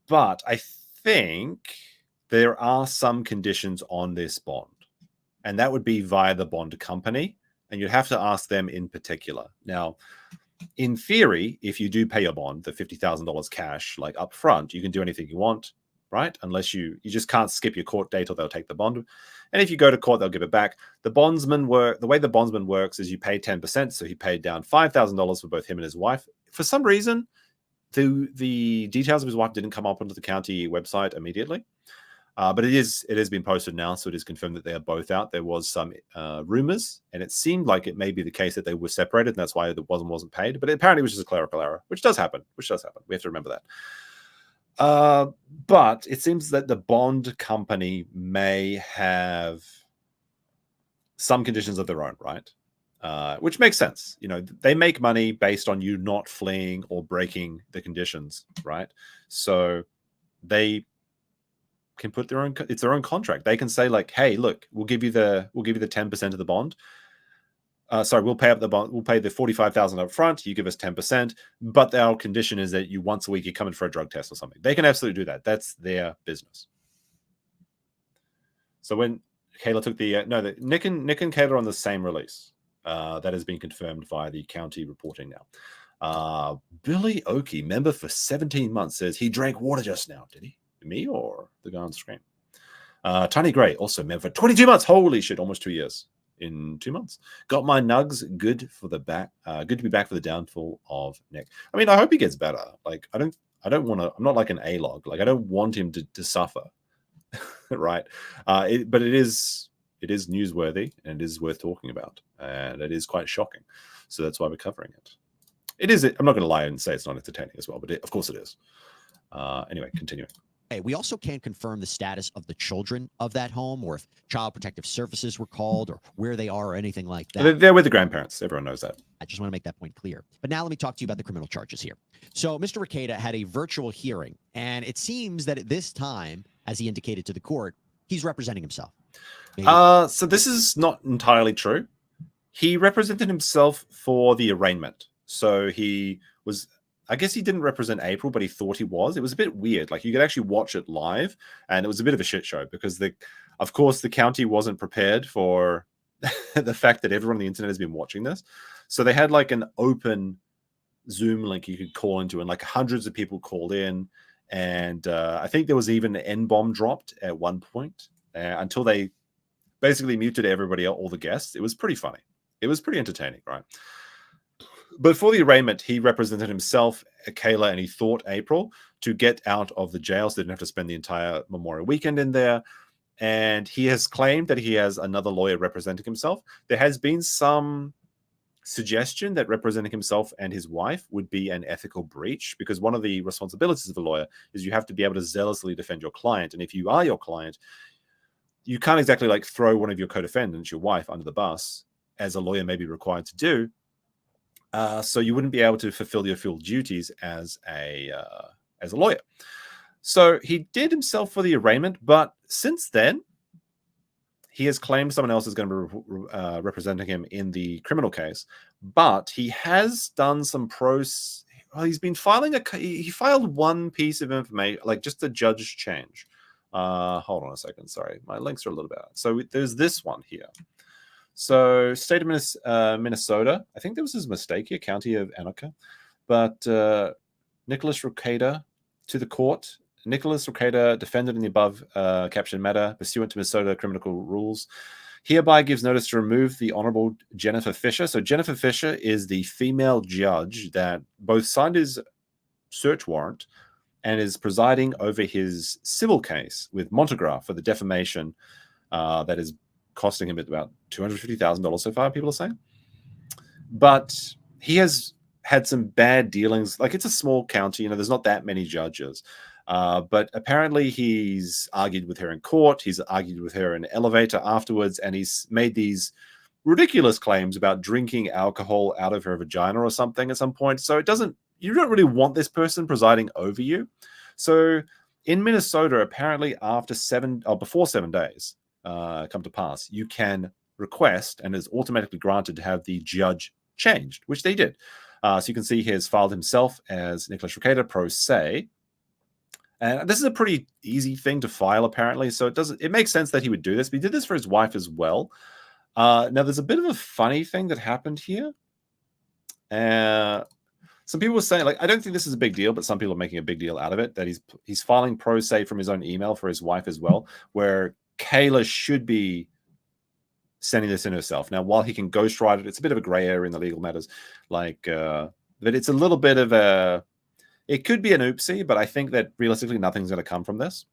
But I think there are some conditions on this bond, and that would be via the bond company, and you'd have to ask them in particular. Now, in theory, if you do pay your bond, the $50,000 cash, like up front, you can do anything you want, right? Unless you just can't skip your court date, or they'll take the bond. And if you go to court, they'll give it back. The way the bondsman works is you pay 10%. So he paid down $5,000 for both him and his wife. For some reason, the details of his wife didn't come up onto the county website immediately. But it has been posted now, so it is confirmed that they are both out. There was some rumors, and it seemed like it may be the case that they were separated, and that's why the wasn't paid. But apparently it was just a clerical error, which does happen. We have to remember that. But it seems that the bond company may have some conditions of their own, right? Which makes sense. You know, they make money based on you not fleeing or breaking the conditions, right? So they can put it's their own contract. They can say like, hey, look, we'll give you the 10% of the bond. We'll pay up the bond. We'll pay the $45,000 up front. You give us 10%, but our condition is that you once a week you come in for a drug test or something. They can absolutely do that. That's their business. So when Kayla took Nick and Kayla are on the same release. That has been confirmed via the county reporting now. Billy Oakey, member for 17 months, says he drank water just now. Did he? Me or the guy on the screen? Tiny Gray, also member for 22 months. Holy shit, almost 2 years in 2 months. Got my nugs. Good for the back. Good to be back for the downfall of Nick. I mean, I hope he gets better. Like, I don't want to. I'm not like an A-log. Like, I don't want him to suffer. Right? But it is newsworthy, and it is worth talking about, and it is quite shocking. So that's why we're covering it. It is. I'm not going to lie and say it's not entertaining as well, but of course it is. Anyway, continuing. We also can't confirm the status of the children of that home, or if Child Protective Services were called, or where they are, or anything like that. They're with the grandparents. Everyone knows that. I just want to make that point clear. But now let me talk to you about the criminal charges here. So Mr. Rekieta had a virtual hearing, and it seems that at this time, as he indicated to the court, he's representing himself. So this is not entirely true. He represented himself for the arraignment. So he was, I guess he didn't represent April, but he thought he was. It was a bit weird. Like, you could actually watch it live, and it was a bit of a shit show because of course, the county wasn't prepared for the fact that everyone on the internet has been watching this. So they had like an open Zoom link you could call into, and like hundreds of people called in. And I think there was even an N-bomb dropped at one point until they basically muted everybody, all the guests. It was pretty funny. It was pretty entertaining, right? But for the arraignment, he represented himself, Kayla, and he thought April to get out of the jail, so they didn't have to spend the entire Memorial weekend in there. And he has claimed that he has another lawyer representing himself. There has been some suggestion that representing himself and his wife would be an ethical breach, because one of the responsibilities of a lawyer is you have to be able to zealously defend your client. And if you are your client, you can't exactly like throw one of your co-defendants, your wife, under the bus, as a lawyer may be required to do. So you wouldn't be able to fulfill your full duties as a lawyer. So he did himself for the arraignment, but since then, he has claimed someone else is going to be representing him in the criminal case. But he has done some he's been filing he filed one piece of information, like just a judge change. Hold on a second. Sorry, my links are a little bit out. So there's this one here. So state of Minnesota, I think there was a mistake here, county of Anoka, but Nicholas Rekieta to the court. Nicholas Rekieta, defendant in the above captioned matter, pursuant to Minnesota criminal rules, hereby gives notice to remove the Honorable Jennifer Fisher. So Jennifer Fisher is the female judge that both signed his search warrant and is presiding over his civil case with Montegraph for the defamation that is costing him about $250,000 so far, people are saying. But he has had some bad dealings. Like, it's a small county, there's not that many judges. But apparently he's argued with her in court. He's argued with her in an elevator afterwards, and he's made these ridiculous claims about drinking alcohol out of her vagina or something at some point. So you don't really want this person presiding over you. So in Minnesota, apparently before 7 days come to pass, you can request and is automatically granted to have the judge changed, which they did. So you can see he has filed himself as Nicholas Rekieta pro se. And this is a pretty easy thing to file, apparently. So it makes sense that he would do this. But he did this for his wife as well. Now, there's a bit of a funny thing that happened here. Some people were saying, like, I don't think this is a big deal, but some people are making a big deal out of it, that he's filing pro se from his own email for his wife as well, where Kayla should be sending this in herself. Now, while he can ghostwrite it, it's a bit of a gray area in the legal matters. But it's a little bit of it could be an oopsie, but I think that realistically nothing's going to come from this.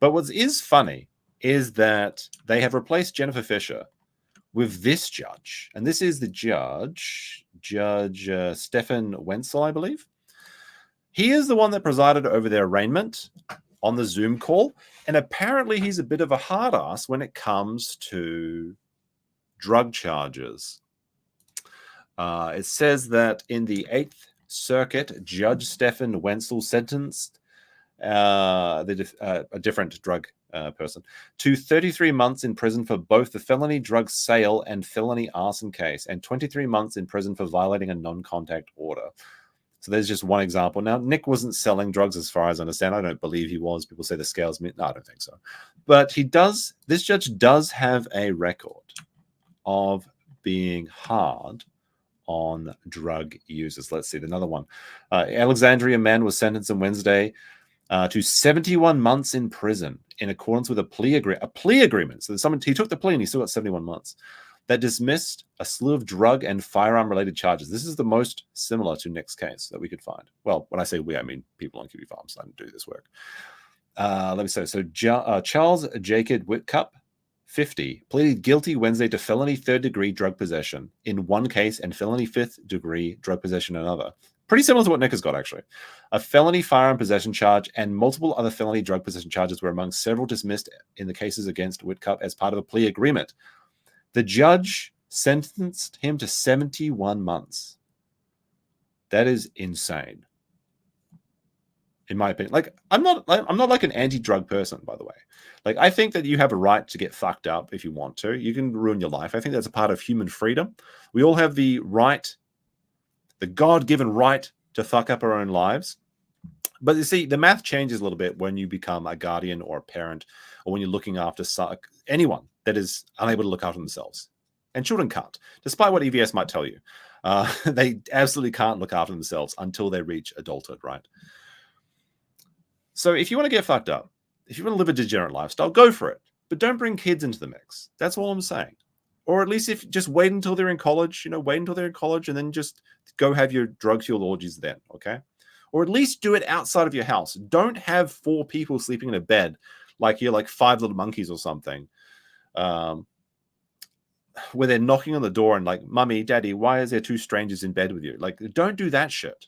But what is funny is that they have replaced Jennifer Fisher with this judge. And this is the Judge Stefan Wenzel, I believe. He is the one that presided over their arraignment on the Zoom call. And apparently he's a bit of a hard ass when it comes to drug charges. It says that in the 8th Circuit, Judge Stefan Wenzel sentenced a different drug person to 33 months in prison for both the felony drug sale and felony arson case, and 23 months in prison for violating a non-contact order. So there's just one example. Now, Nick wasn't selling drugs as far as I understand. I don't believe he was. People say the scales. No, I don't think so. But this judge does have a record of being hard on drug users. Let's see another one. Alexandria man was sentenced on Wednesday to 71 months in prison in accordance with a plea agreement. So he took the plea and he still got 71 months. That dismissed a slew of drug and firearm-related charges. This is the most similar to Nick's case that we could find. Well, when I say we, I mean people on QB Farms. I didn't do this work. Let me say. So Charles Jacob Whitcup, 50, pleaded guilty Wednesday to felony third-degree drug possession in one case and felony fifth-degree drug possession in another. Pretty similar to what Nick has got, actually. A felony firearm possession charge and multiple other felony drug possession charges were among several dismissed in the cases against Whitcup as part of a plea agreement. The judge sentenced him to 71 months. That is insane, in my opinion. Like, I'm not like an anti-drug person, by the way. Like, I think that you have a right to get fucked up if you want to. You can ruin your life. I think that's a part of human freedom. We all have the right, the God-given right to fuck up our own lives. But you see, the math changes a little bit when you become a guardian or a parent, or when you're looking after anyone that is unable to look after themselves. And children can't, despite what EVS might tell you. They absolutely can't look after themselves until they reach adulthood, right? So if you want to get fucked up, if you want to live a degenerate lifestyle, go for it. But don't bring kids into the mix. That's all I'm saying. Or at least if just wait until they're in college, wait until they're in college and then just go have your drug-fueled orgies then, okay? Or at least do it outside of your house. Don't have 4 people sleeping in a bed like you're like 5 little monkeys or something, where they're knocking on the door and like, Mummy, Daddy, why is there 2 strangers in bed with you? Like, don't do that shit.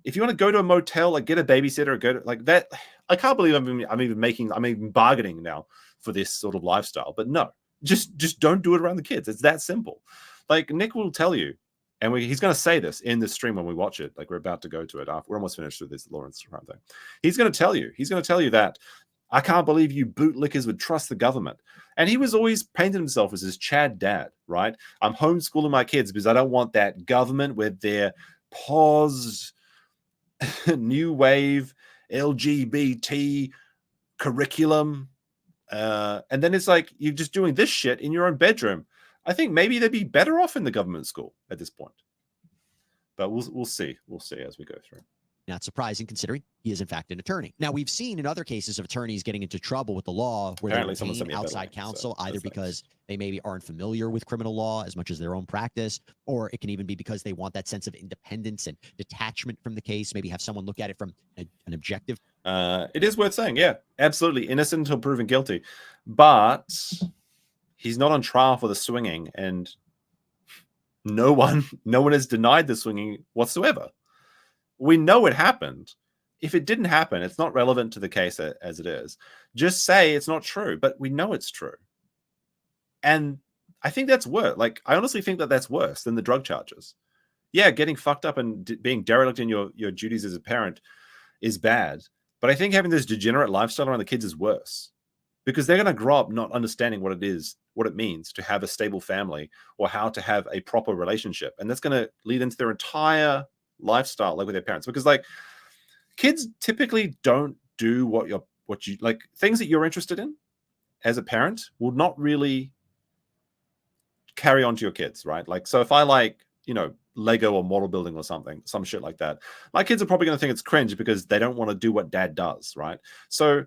If you want to go to a motel, like get a babysitter, or go to like that. I can't believe I'm even bargaining now for this sort of lifestyle. But no, just don't do it around the kids. It's that simple. Like Nick will tell you, and he's going to say this in the stream when we watch it. Like we're about to go to it. We're almost finished with this Lawrence Brown thing. He's going to tell you that I can't believe you bootlickers would trust the government. And he was always painted himself as his Chad dad, right? I'm homeschooling my kids because I don't want that government with their paused new wave LGBT curriculum. And then it's like you're just doing this shit in your own bedroom. I think maybe they'd be better off in the government school at this point. But we'll see. We'll see as we go through. Not surprising, considering he is, in fact, an attorney. Now, we've seen in other cases of attorneys getting into trouble with the law where they retain outside counsel, either because they maybe aren't familiar with criminal law as much as their own practice, or it can even be because they want that sense of independence and detachment from the case, maybe have someone look at it from an objective. It is worth saying, yeah, absolutely. Innocent until proven guilty. But he's not on trial for the swinging, and no one has denied the swinging whatsoever. We know it happened. If it didn't happen, it's not relevant to the case as it is. Just say it's not true, but we know it's true. And I think that's worse. Like, I honestly think that that's worse than the drug charges. Yeah, getting fucked up and being derelict in your duties as a parent is bad. But I think having this degenerate lifestyle around the kids is worse, because they're going to grow up not understanding what it means to have a stable family or how to have a proper relationship. And that's going to lead into their entire lifestyle, like with their parents, because like kids typically don't do what you like. Things that you're interested in as a parent will not really carry on to your kids, right? Like, so if I like, Lego or model building or something, some shit like that, my kids are probably going to think it's cringe because they don't want to do what dad does, right? So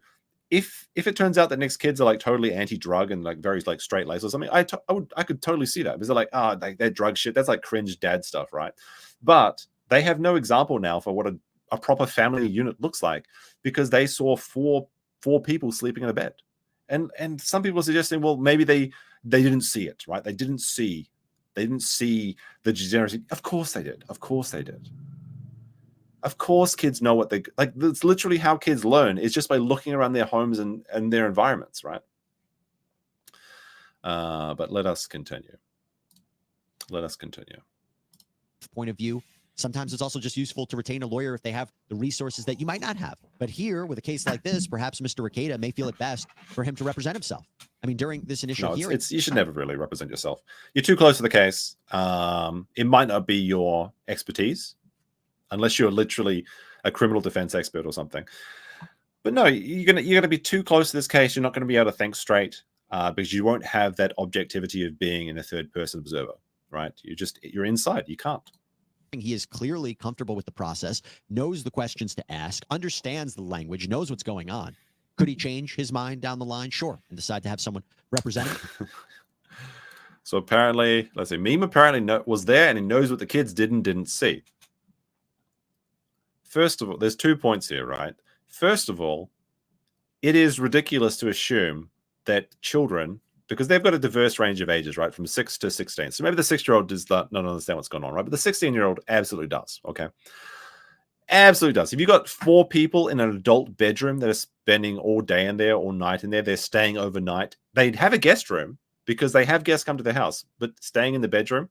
if it turns out that Nick's kids are like totally anti-drug and like very like straight laced or something, I could totally see that, because they're like, they're drug shit. That's like cringe dad stuff, right? But they have no example now for what a proper family unit looks like, because they saw four people sleeping in a bed. And some people are suggesting, well, maybe they didn't see it, right? They didn't see the degeneracy. Of course they did. Of course they did. Of course kids know what they like. That's literally how kids learn, is just by looking around their homes and their environments, right? But let us continue. Point of view. Sometimes it's also just useful to retain a lawyer if they have the resources that you might not have. But here, with a case like this, perhaps Mr. Rekieta may feel it best for him to represent himself. I mean, during this initial hearing, you should never really represent yourself. You're too close to the case. It might not be your expertise, unless you're literally a criminal defense expert or something. But no, you're gonna be too close to this case. You're not going to be able to think straight, because you won't have that objectivity of being in a third-person observer, right? You're inside. You can't. He is clearly comfortable with the process, knows the questions to ask, understands the language, knows what's going on. Could he change his mind down the line? Sure, and decide to have someone represent him. So apparently, let's see, Meme apparently was there, and he knows what the kids didn't see. First of all, there's 2 points here, right? First of all, it is ridiculous to assume that children, because they've got a diverse range of ages, right? From 6 to 16. So maybe the 6-year-old does not understand what's going on, right? But the 16-year-old absolutely does, okay? Absolutely does. If you've got 4 people in an adult bedroom that are spending all day in there, all night in there, they're staying overnight. They'd have a guest room because they have guests come to their house, but staying in the bedroom,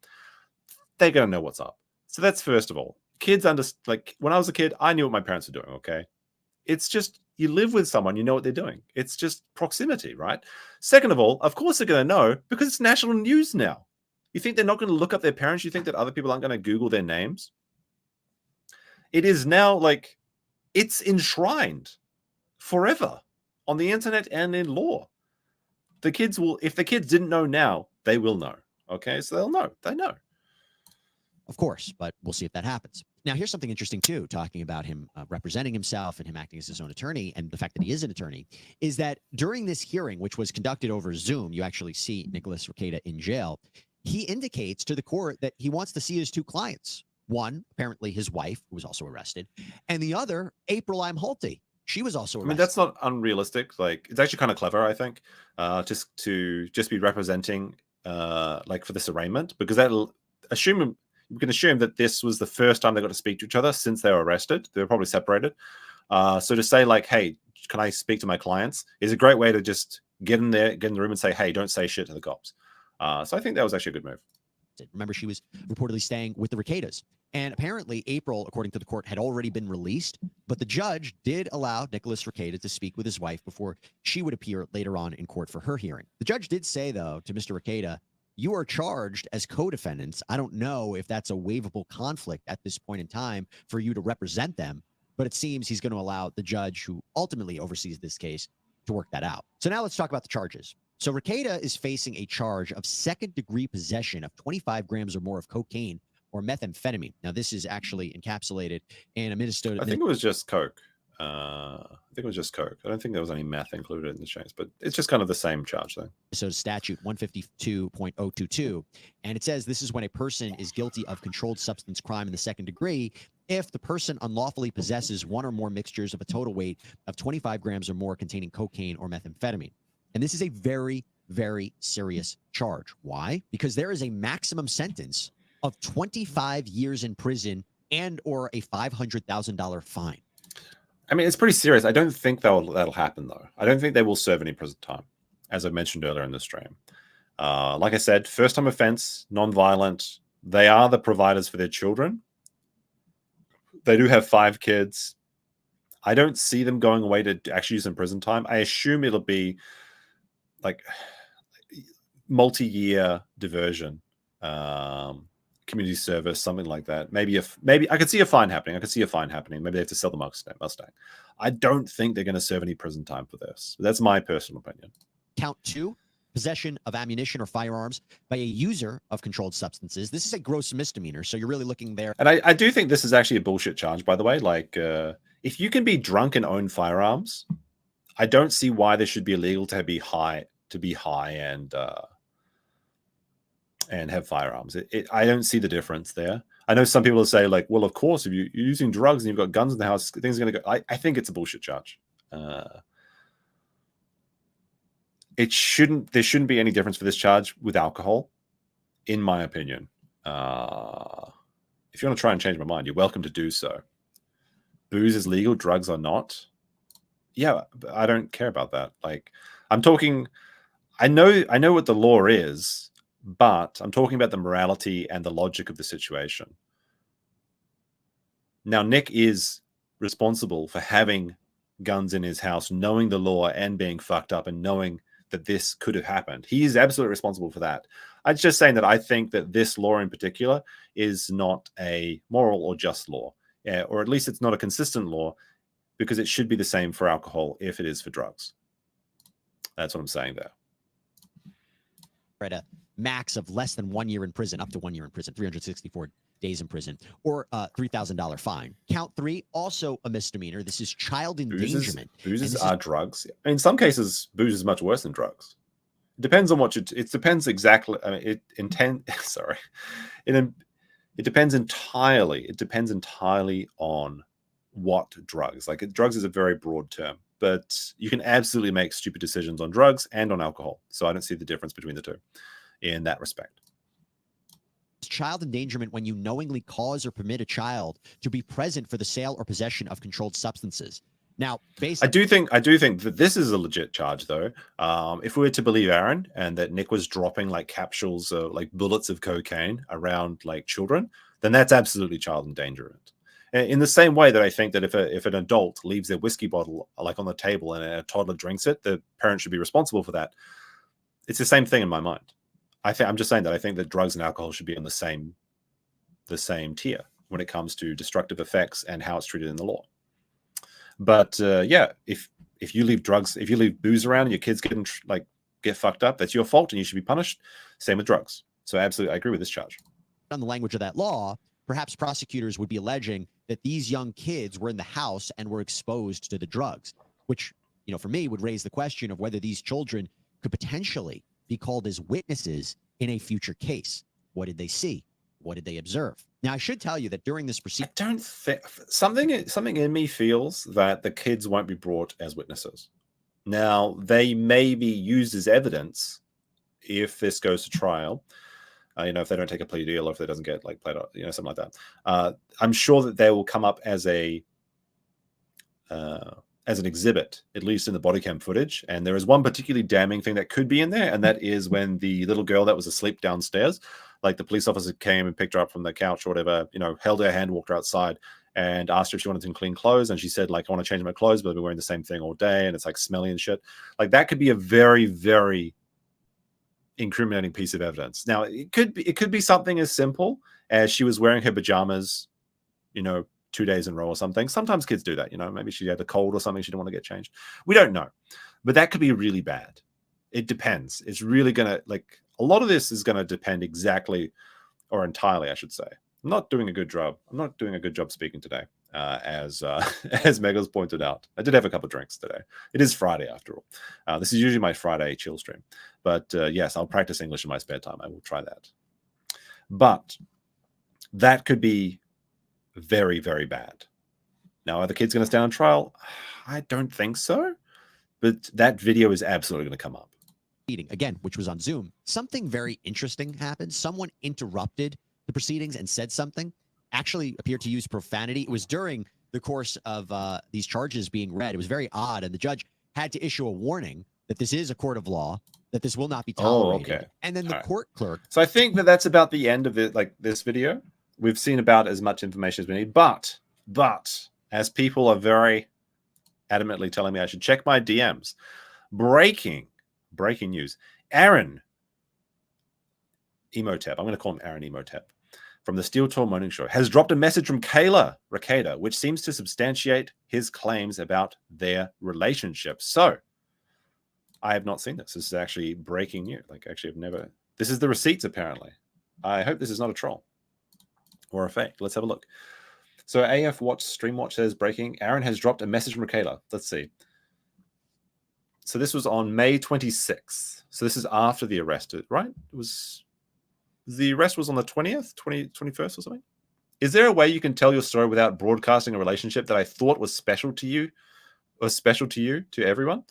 they're going to know what's up. So that's first of all. Kids like when I was a kid, I knew what my parents were doing, okay? It's just you live with someone, you know what they're doing. It's just proximity, right? Second of all, of course they're going to know because it's national news now. You think they're not going to look up their parents? You think that other people aren't going to Google their names? It is now like it's enshrined forever on the internet and in law. The kids will, if the kids didn't know now, they will know. Okay, so they'll know. They know. Of course, but we'll see if that happens. Now, here's something interesting, too, talking about him representing himself and him acting as his own attorney and the fact that he is an attorney, is that during this hearing, which was conducted over Zoom, you actually see Nicholas Rekieta in jail. He indicates to the court that he wants to see his 2 clients. One, apparently his wife, who was also arrested, and the other, April Imholte. She was also arrested. I mean, that's not unrealistic. Like, it's actually kind of clever, I think, just to be representing, like, for this arraignment, because that'll assume you can assume that this was the first time they got to speak to each other since they were arrested. They were probably separated. So to say like, hey, can I speak to my clients is a great way to just get in there, get in the room and say, hey, don't say shit to the cops. So I think that was actually a good move. Remember, she was reportedly staying with the Rekietas. And apparently April, according to the court, had already been released. But the judge did allow Nicholas Rekieta to speak with his wife before she would appear later on in court for her hearing. The judge did say, though, to Mr. Rekieta, you are charged as co-defendants. I don't know if that's a waivable conflict at this point in time for you to represent them, but it seems he's going to allow the judge who ultimately oversees this case to work that out. So now let's talk about the charges. So Rekieta is facing a charge of second-degree possession of 25 grams or more of cocaine or methamphetamine. Now, this is actually encapsulated in a Minnesota... I think it was just coke. I think it was just coke. I don't think there was any meth included in the chase, but it's just kind of the same charge, though. So statute 152.022, and it says this is when a person is guilty of controlled substance crime in the second degree if the person unlawfully possesses one or more mixtures of a total weight of 25 grams or more containing cocaine or methamphetamine. And this is a very, very serious charge. Why? Because there is a maximum sentence of 25 years in prison and or a $500,000 fine. I mean, it's pretty serious. I don't think that'll happen, though. I don't think they will serve any prison time, as I mentioned earlier in the stream. Like I said, first-time offense, non-violent. They are the providers for their children. They do have 5 kids. I don't see them going away to actually use some prison time. I assume it'll be like multi-year diversion, community service, something like that. Maybe I could see a fine happening. Maybe they have to sell the Mustang. I don't think they're going to serve any prison time for this. That's my personal opinion. Count 2, possession of ammunition or firearms by a user of controlled substances. This is a gross misdemeanor, so you're really looking there. And I do think this is actually a bullshit charge, by the way. Like, if you can be drunk and own firearms, I don't see why this should be illegal to be high and have firearms. I don't see the difference there. I know some people will say, like, well, of course, if you're using drugs and you've got guns in the house, things are going to go. I think it's a bullshit charge. There shouldn't be any difference for this charge with alcohol, in my opinion. If you want to try and change my mind, you're welcome to do so. Booze is legal, drugs are not. Yeah, I don't care about that. Like, I'm talking, I know what the law is, but I'm talking about the morality and the logic of the situation. Now, Nick is responsible for having guns in his house, knowing the law and being fucked up and knowing that this could have happened. He is absolutely responsible for that. I'm just saying that I think that this law in particular is not a moral or just law, or at least it's not a consistent law, because it should be the same for alcohol if it is for drugs. That's what I'm saying there. At a max of less than 1 year in prison, up to 1 year in prison, 364 days in prison, or a $3,000 fine. Count 3, also a misdemeanor. This is child endangerment. Booze are drugs. In some cases, booze is much worse than drugs. It depends on what it depends exactly. I mean, it depends entirely. It depends entirely on what drugs. Like, drugs is a very broad term, but you can absolutely make stupid decisions on drugs and on alcohol. So I don't see the difference between the two in that respect. child endangerment when you knowingly cause or permit a child to be present for the sale or possession of controlled substances. Now, I do think that this is a legit charge, though. If we were to believe Aaron and that Nick was dropping like capsules, like bullets of cocaine around like children, then that's absolutely child endangerment. In the same way that I think that if an adult leaves their whiskey bottle like on the table and a toddler drinks it, the parent should be responsible for that. It's the same thing in my mind. I'm just saying that I think that drugs and alcohol should be on the same tier when it comes to destructive effects and how it's treated in the law. But yeah, if you leave booze around and your kids get fucked up, that's your fault and you should be punished. Same with drugs. So absolutely, I agree with this charge. On the language of that law, perhaps prosecutors would be alleging that these young kids were in the house and were exposed to the drugs, which, for me would raise the question of whether these children could potentially be called as witnesses in a future case. What did they see? What did they observe? Now, I should tell you that during this proceeding, I don't think something in me feels that the kids won't be brought as witnesses. Now, they may be used as evidence if this goes to trial. If they don't take a plea deal or if it doesn't get like played out, something like that. I'm sure that they will come up as an exhibit, at least in the body cam footage. And there is one particularly damning thing that could be in there, and that is when the little girl that was asleep downstairs, like the police officer came and picked her up from the couch or whatever, held her hand, walked her outside, and asked her if she wanted some clean clothes. And she said, like, I want to change my clothes, but I've been wearing the same thing all day, and it's like smelly and shit. Like that could be a very, very incriminating piece of evidence. Now, it could be something as simple as she was wearing her pajamas, 2 days in a row or something. Sometimes kids do that, maybe she had a cold or something, she didn't want to get changed. We don't know. But that could be really bad. It depends. It's really going to, a lot of this is going to depend exactly, or entirely, I should say. I'm not doing a good job speaking today, as Megas pointed out. I did have a couple of drinks today. It is Friday after all. This is usually my Friday chill stream. But yes, I'll practice English in my spare time. I will try that. But that could be very, very bad. Now, are the kids going to stand on trial? I don't think so. But that video is absolutely going to come up. Again, which was on Zoom, something very interesting happened. Someone interrupted the proceedings and said something, actually appeared to use profanity. It was during the course of these charges being read. It was very odd, and the judge had to issue a warning that this is a court of law, that this will not be tolerated. Oh, okay. And then the court clerk. So I think that's about the end of it, this video. We've seen about as much information as we need, but as people are very adamantly telling me I should check my DMs, breaking news. Aaron Emotep, I'm going to call him Aaron Emotep, from the Steel Tour Morning Show, has dropped a message from Rekieta, which seems to substantiate his claims about their relationship. So I have not seen this. This is actually breaking news. This is the receipts, apparently. I hope this is not a troll or a fake. Let's have a look. So AF Watch Stream Watch says breaking. Aaron has dropped a message from Rekieta. Let's see. So this was on May 26th. So this is after the arrest, right? The arrest was on the 20th, 21st or something. Is there a way you can tell your story without broadcasting a relationship that I thought was special to you, to everyone?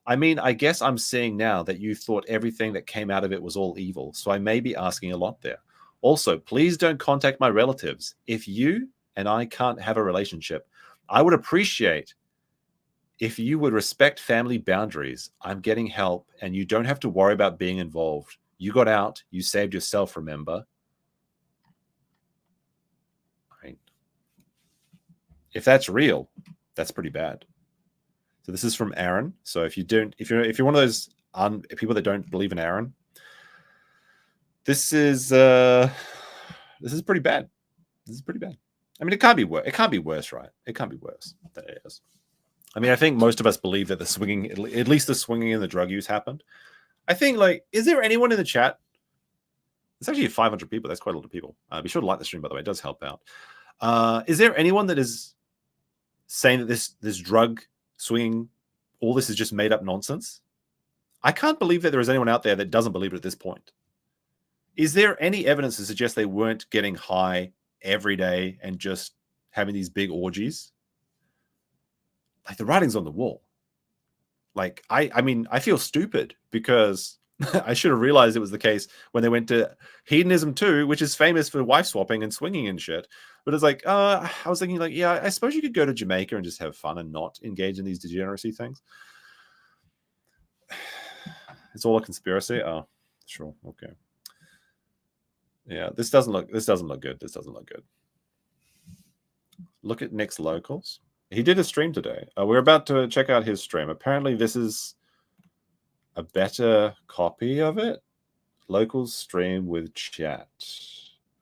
I mean, I guess I'm seeing now that you thought everything that came out of it was all evil. So I may be asking a lot there. Also, please don't contact my relatives. If you and I can't have a relationship, I would appreciate if you would respect family boundaries. I'm getting help and you don't have to worry about being involved. You got out, you saved yourself, remember? Right. If that's real, that's pretty bad. So this is from Aaron. So if you're one of those people that don't believe in Aaron, this is pretty bad. This is pretty bad. I mean, it can't be worse. It can't be worse, right? It can't be worse than it is. I mean, I think most of us believe that at least the swinging and the drug use happened. I think, is there anyone in the chat? It's actually 500 people. That's quite a lot of people. Be sure to like the stream, by the way. It does help out. Is there anyone that is saying that this drug swinging, all this is just made up nonsense? I can't believe that there is anyone out there that doesn't believe it at this point. Is there any evidence to suggest they weren't getting high every day and just having these big orgies? The writing's on the wall. I mean, I feel stupid because I should have realized it was the case when they went to Hedonism 2, which is famous for wife swapping and swinging and shit. But it's like, I was thinking, like, yeah, I suppose you could go to Jamaica and just have fun and not engage in these degeneracy things. It's all a conspiracy. Oh, sure, okay. Yeah, this doesn't look good. This doesn't look good. Look at Nick's locals. He did a stream today. We're about to check out his stream. Apparently, this is a better copy of it. Locals stream with chat.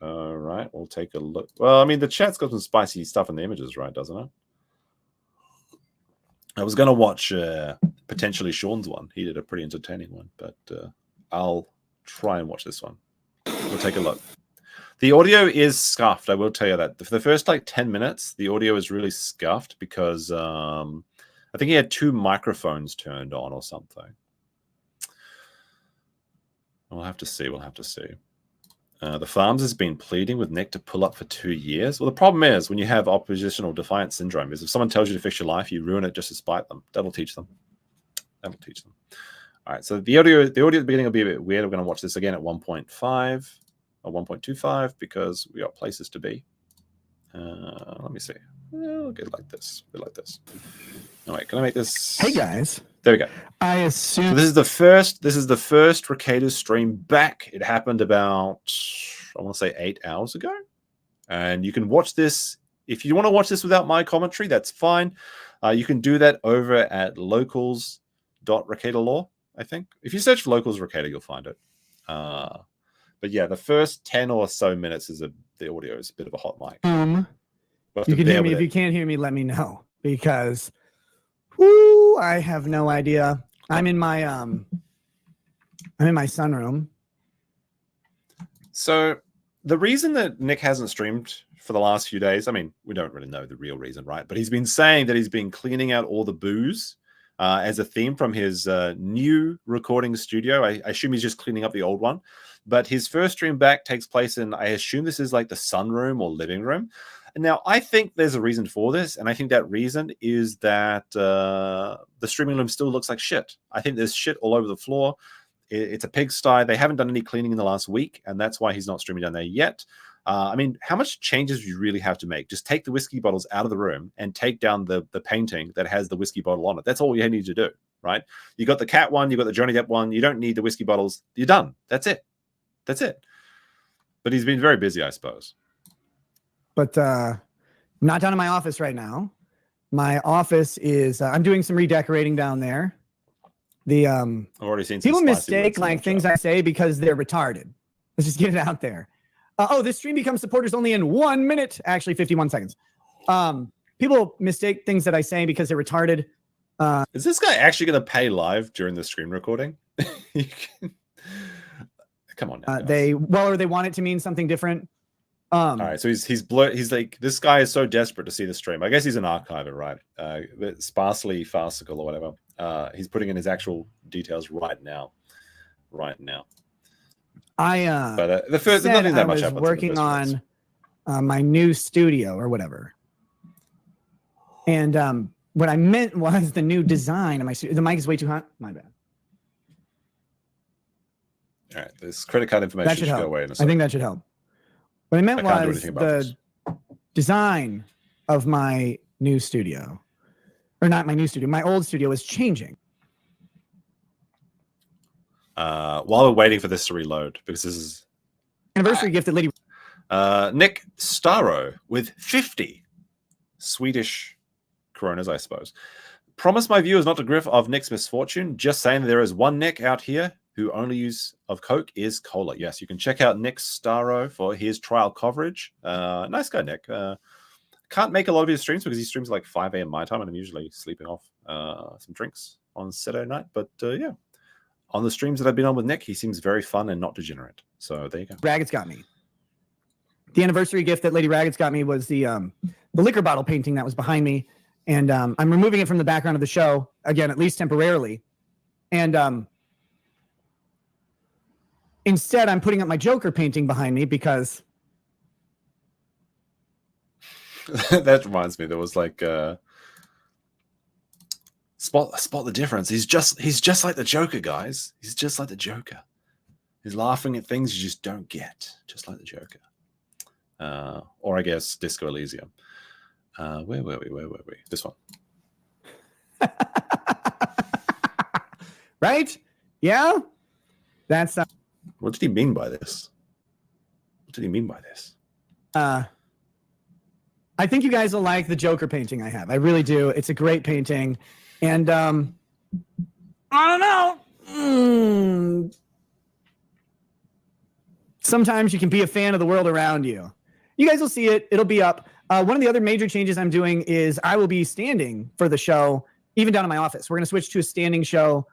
All right, we'll take a look. Well, I mean, the chat's got some spicy stuff in the images, right? Doesn't it? I was going to watch potentially Sean's one. He did a pretty entertaining one, but I'll try and watch this one. We'll take a look. The audio is scuffed. I will tell you that. For the first like 10 minutes, the audio is really scuffed because I think he had 2 microphones turned on or something. We'll have to see. We'll have to see. The Farms has been pleading with Nick to pull up for 2 years. Well, the problem is when you have oppositional defiance syndrome is if someone tells you to fix your life, you ruin it just to spite them. That'll teach them. That'll teach them. All right. So the audio at the beginning will be a bit weird. We're going to watch this again at 1.5 or 1.25 because we got places to be. Let me see. We'll get like this. Get like this. All right. Can I make this? Hey guys. There we go. I assume so this is the first Rekieta stream back. It happened about, I want to say 8 hours ago. And you can watch this. If you want to watch this without my commentary, that's fine. You can do that over at locals.rekietalaw, I think. If you search for locals Rekieta, you'll find it. But yeah, the first 10 or so minutes is the audio is a bit of a hot mic. You can hear me. If you can't hear me, let me know because whoo, I have no idea. I'm in my sunroom. So the reason that Nick hasn't streamed for the last few days, I mean, we don't really know the real reason, right? But he's been saying that he's been cleaning out all the booze as a theme from his new recording studio. I assume he's just cleaning up the old one. But his first stream back takes place in, I assume this is like the sunroom or living room. Now, I think there's a reason for this, and I think that reason is that the streaming room still looks like shit. I think there's shit all over the floor. It's a pigsty. They haven't done any cleaning in the last week, and that's why he's not streaming down there yet. I mean, how much changes do you really have to make? Just take the whiskey bottles out of the room and take down the painting that has the whiskey bottle on it. That's all you need to do, right? You got the cat one, you got the Johnny Depp one. You don't need the whiskey bottles. You're done. That's it. That's it. But he's been very busy, I suppose. But I'm not down in my office right now. My office is I'm doing some redecorating down there. I've already seen some people mistake like things I say because they're retarded. Let's just get it out there. This stream becomes supporters only in 1 minute, actually 51 seconds. People mistake things that I say because they're retarded. Is this guy actually going to pay live during the screen recording? Come on now. Or they want it to mean something different. All right, so he's like, this guy is so desperate to see the stream. I guess he's an archiver, right? Sparsely farcical or whatever. He's putting in his actual details right now. But the first, said nothing that I much was working on my new studio or whatever. And what I meant was the new design of my studio. The mic is way too hot. My bad. All right, this credit card information should go away in a second. I think that should help. What I meant was the design of my new studio, or not my new studio, my old studio is changing. While we're waiting for this to reload, because this is anniversary gift that lady Nick Starro with 50 Swedish coronas, I suppose. Promise my viewers not to griff of Nick's misfortune. Just saying there is one Nick out here who only use of Coke is cola. Yes, you can check out Nick Starro for his trial coverage. Nice guy, Nick. Can't make a lot of his streams because he streams like 5 a.m. my time, and I'm usually sleeping off some drinks on Saturday night. But yeah, on the streams that I've been on with Nick, he seems very fun and not degenerate. So there you go. Ragged's got me. The anniversary gift that Lady Ragged's got me was the liquor bottle painting that was behind me. And I'm removing it from the background of the show, again, at least temporarily. And instead, I'm putting up my Joker painting behind me because... That reminds me, there was like Spot the difference. He's just like the Joker, guys. He's just like the Joker. He's laughing at things you just don't get, just like the Joker. Or I guess Disco Elysium. Where were we? This one. Right? Yeah. That's What did he mean by this? What did he mean by this? I think you guys will like the Joker painting I have. I really do. It's a great painting. And I don't know. Sometimes you can be a fan of the world around you. You guys will see it. It'll be up. One of the other major changes I'm doing is I will be standing for the show, even down in my office. We're going to switch to a standing show.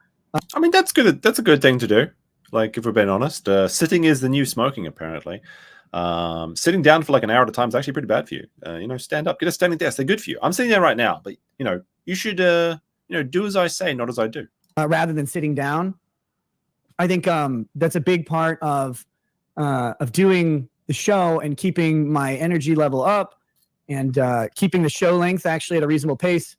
I mean, that's good. That's a good thing to do. Like, if we're being honest, sitting is the new smoking, apparently. Sitting down for like an hour at a time is actually pretty bad for you. Stand up, get a standing desk. They're good for you. I'm sitting there right now, but you should, do as I say, not as I do. Rather than sitting down. I think that's a big part of doing the show and keeping my energy level up and keeping the show length actually at a reasonable pace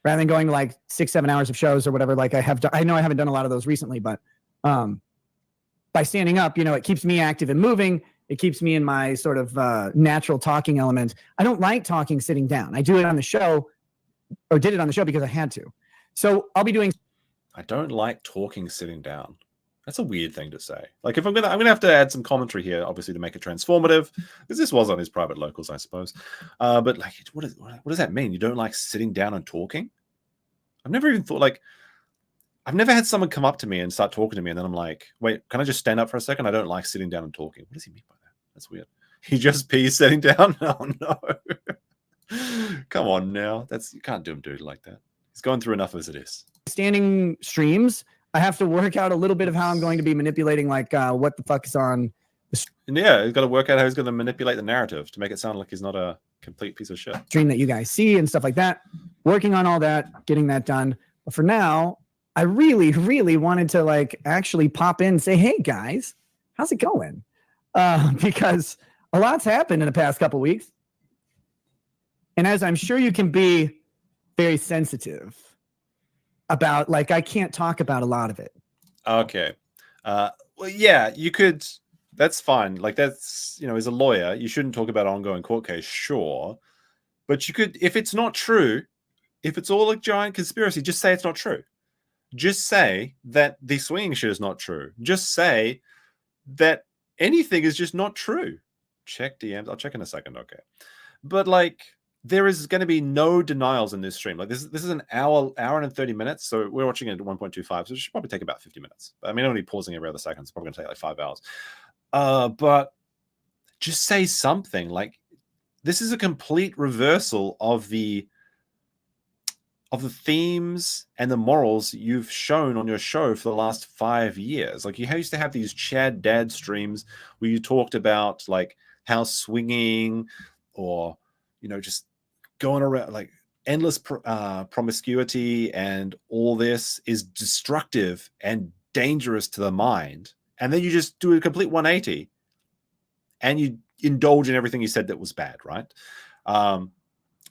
rather than going to like 6-7 hours of shows or whatever. Like I have done. I know I haven't done a lot of those recently, but by standing up, it keeps me active and moving. It keeps me in my sort of natural talking element. I don't like talking sitting down. I do it on the show, or did it on the show because I had to. So I'll be doing. I don't like talking sitting down. That's a weird thing to say. Like, if I'm gonna have to add some commentary here, obviously, to make it transformative, because this was on his private locals, I suppose. But like, what does that mean? You don't like sitting down and talking? I've never even thought like. I've never had someone come up to me and start talking to me, and then I'm like, wait, can I just stand up for a second? I don't like sitting down and talking. What does he mean by that? That's weird. He just pees sitting down? Oh, no. Come on now. You can't do him dirty like that. He's going through enough as it is. Standing streams, I have to work out a little bit of how I'm going to be manipulating, like, what the fuck is on. And yeah, he's got to work out how he's going to manipulate the narrative to make it sound like he's not a complete piece of shit. Stream that you guys see and stuff like that. Working on all that, getting that done. But for now, I really, really wanted to like actually pop in and say, hey guys, how's it going? Because a lot's happened in the past couple of weeks. And as I'm sure you can be very sensitive about, like, I can't talk about a lot of it. Okay. Well, yeah, you could, that's fine. Like, that's, as a lawyer, you shouldn't talk about ongoing court case, sure. But you could, if it's not true, if it's all a giant conspiracy, just say it's not true. Just say that the swinging shit is not true. Just say that anything is just not true. Check DMs. I'll check in a second. Okay. But like, there is going to be no denials in this stream. Like, this is an hour and 30 minutes. So we're watching it at 1.25. So it should probably take about 50 minutes. I mean, only pausing every other second. It's probably going to take like 5 hours. But just say something. Like, this is a complete reversal of the themes and the morals you've shown on your show for the last 5 years. Like, you used to have these Chad Dad streams where you talked about like how swinging or, just going around like endless promiscuity and all this is destructive and dangerous to the mind. And then you just do a complete 180 and you indulge in everything you said that was bad, right?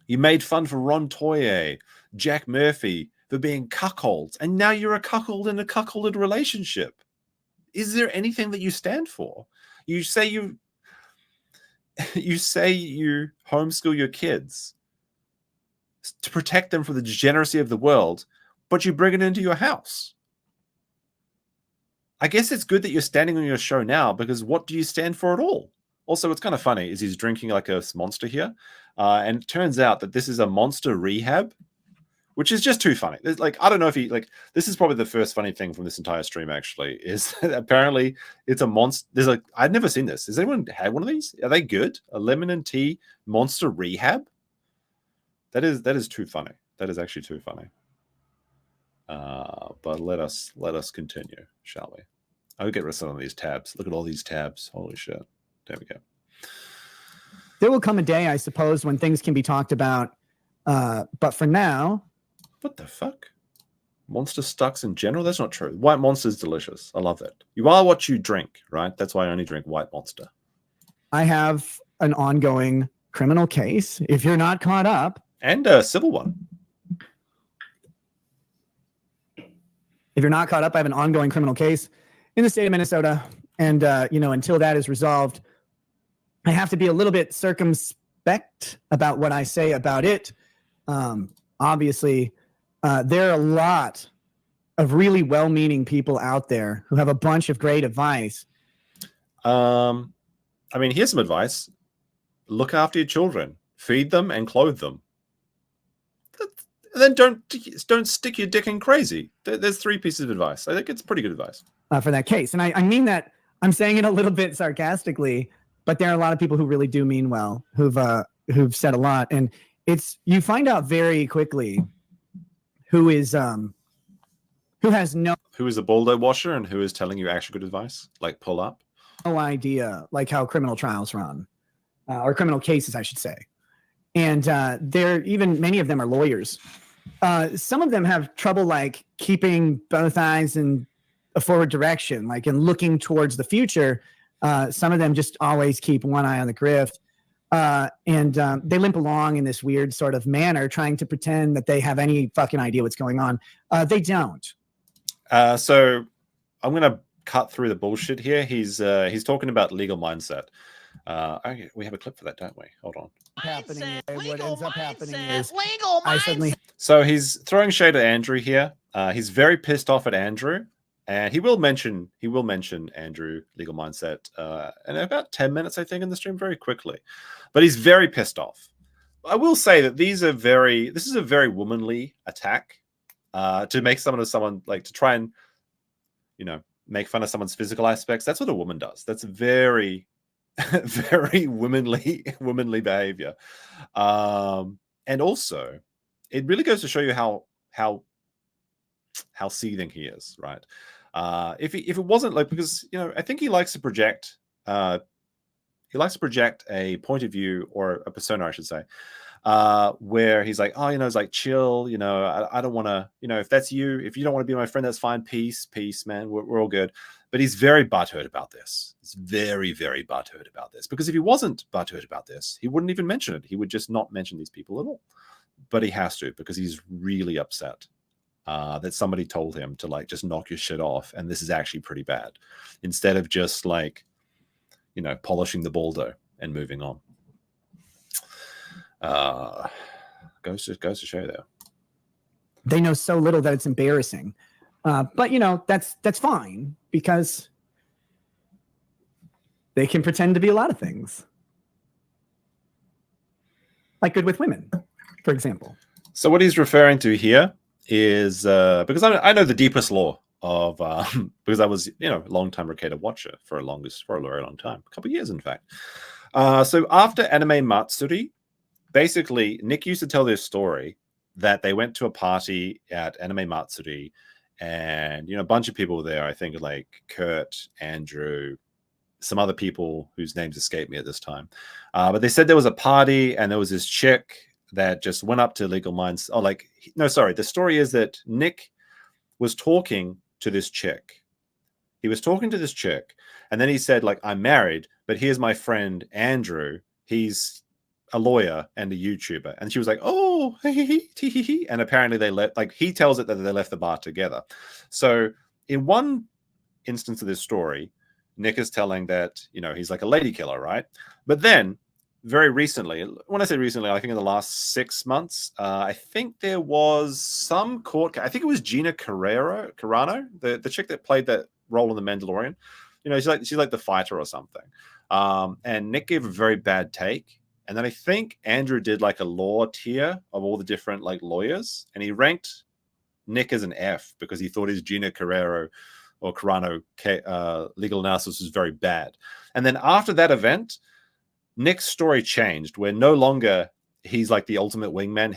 You made fun for Ron Toye, Jack Murphy for being cuckolds, and now you're a cuckold in a cuckolded relationship. Is there anything that you stand for? You say you homeschool your kids to protect them from the degeneracy of the world, but you bring it into your house. I guess it's good that you're standing on your show now, because what do you stand for at all? Also, what's kind of funny is he's drinking like a monster here. And it turns out that this is a monster rehab, which is just too funny. Like, I don't know if this is probably the first funny thing from this entire stream, actually, is that apparently it's a monster. I've never seen this. Has anyone had one of these? Are they good? A lemon and tea monster rehab? That is too funny. That is actually too funny. But let us continue, shall we? I'll get rid of some of these tabs. Look at all these tabs. Holy shit. There we go. There will come a day, I suppose, when things can be talked about. But for now. What the fuck? Monster Stucks in general? That's not true. White Monster is delicious. I love it. You are what you drink, right? That's why I only drink White Monster. I have an ongoing criminal case. If you're not caught up. And a civil one. If you're not caught up, I have an ongoing criminal case in the state of Minnesota. And, until that is resolved, I have to be a little bit circumspect about what I say about it. Obviously, there are a lot of really well-meaning people out there who have a bunch of great advice. Here's some advice. Look after your children. Feed them and clothe them. And then don't stick your dick in crazy. There's 3 pieces of advice. I think it's pretty good advice. For that case. And I mean that, I'm saying it a little bit sarcastically, but there are a lot of people who really do mean well, who've said a lot. And you find out very quickly who is a bulldozer washer and who is telling you actually good advice, like pull up. No idea, like how criminal trials run, or criminal cases, I should say. And many of them are lawyers. Some of them have trouble like keeping both eyes in a forward direction, like in looking towards the future. Some of them just always keep one eye on the grift. And they limp along in this weird sort of manner, trying to pretend that they have any fucking idea what's going on. They don't. So I'm going to cut through the bullshit here. He's talking about legal mindset. We have a clip for that, don't we? Hold on. What ends up happening is legal mindset. So he's throwing shade at Andrew here. He's very pissed off at Andrew, and he will mention Andrew legal mindset in about 10 minutes, I think, in the stream, very quickly. But he's very pissed off. I will say that this is a very womanly attack to make someone like to try and make fun of someone's physical aspects. That's what a woman does. That's very very womanly behavior. And also it really goes to show you how seething he is, right? If it wasn't like, because I think he likes to project a point of view, or a persona, I should say, where he's like, oh, it's like chill, I don't want to, if that's you, if you don't want to be my friend, that's fine. Peace, man. We're all good. But he's very butthurt about this. He's very, very butthurt about this, because if he wasn't butthurt about this, he wouldn't even mention it. He would just not mention these people at all. But he has to, because he's really upset that somebody told him to like just knock your shit off, and this is actually pretty bad, instead of just like polishing the baldo and moving on. Goes to show there. They know so little that it's embarrassing. But that's fine, because they can pretend to be a lot of things. Like Good with Women, for example. So what he's referring to here is because I know the deepest lore of because I was a long-time Rekieta watcher for a very long time, a couple of years in fact. So after Anime Matsuri, basically Nick used to tell this story that they went to a party at Anime Matsuri, and a bunch of people were there. I think like Kurt, Andrew, some other people whose names escape me at this time. But they said there was a party, and there was this chick that just went up to Legal Minds. The story is that Nick was talking to this chick. He was talking to this chick, and then he said, like, I'm married, but here's my friend Andrew. He's a lawyer and a YouTuber. And she was like, oh, and apparently they left, like, he tells it that they left the bar together. So in one instance of this story, Nick is telling that, he's like a lady killer, right? But then very recently, when I say recently, I think in the last 6 months, I think there was some court, I think it was Gina Carano, the chick that played that role in The Mandalorian. She's like the fighter or something. And Nick gave a very bad take. And then I think Andrew did like a law tier of all the different like lawyers, and he ranked Nick as an F because he thought his Gina Carano legal analysis was very bad. And then after that event, Nick's story changed, where no longer he's like the ultimate wingman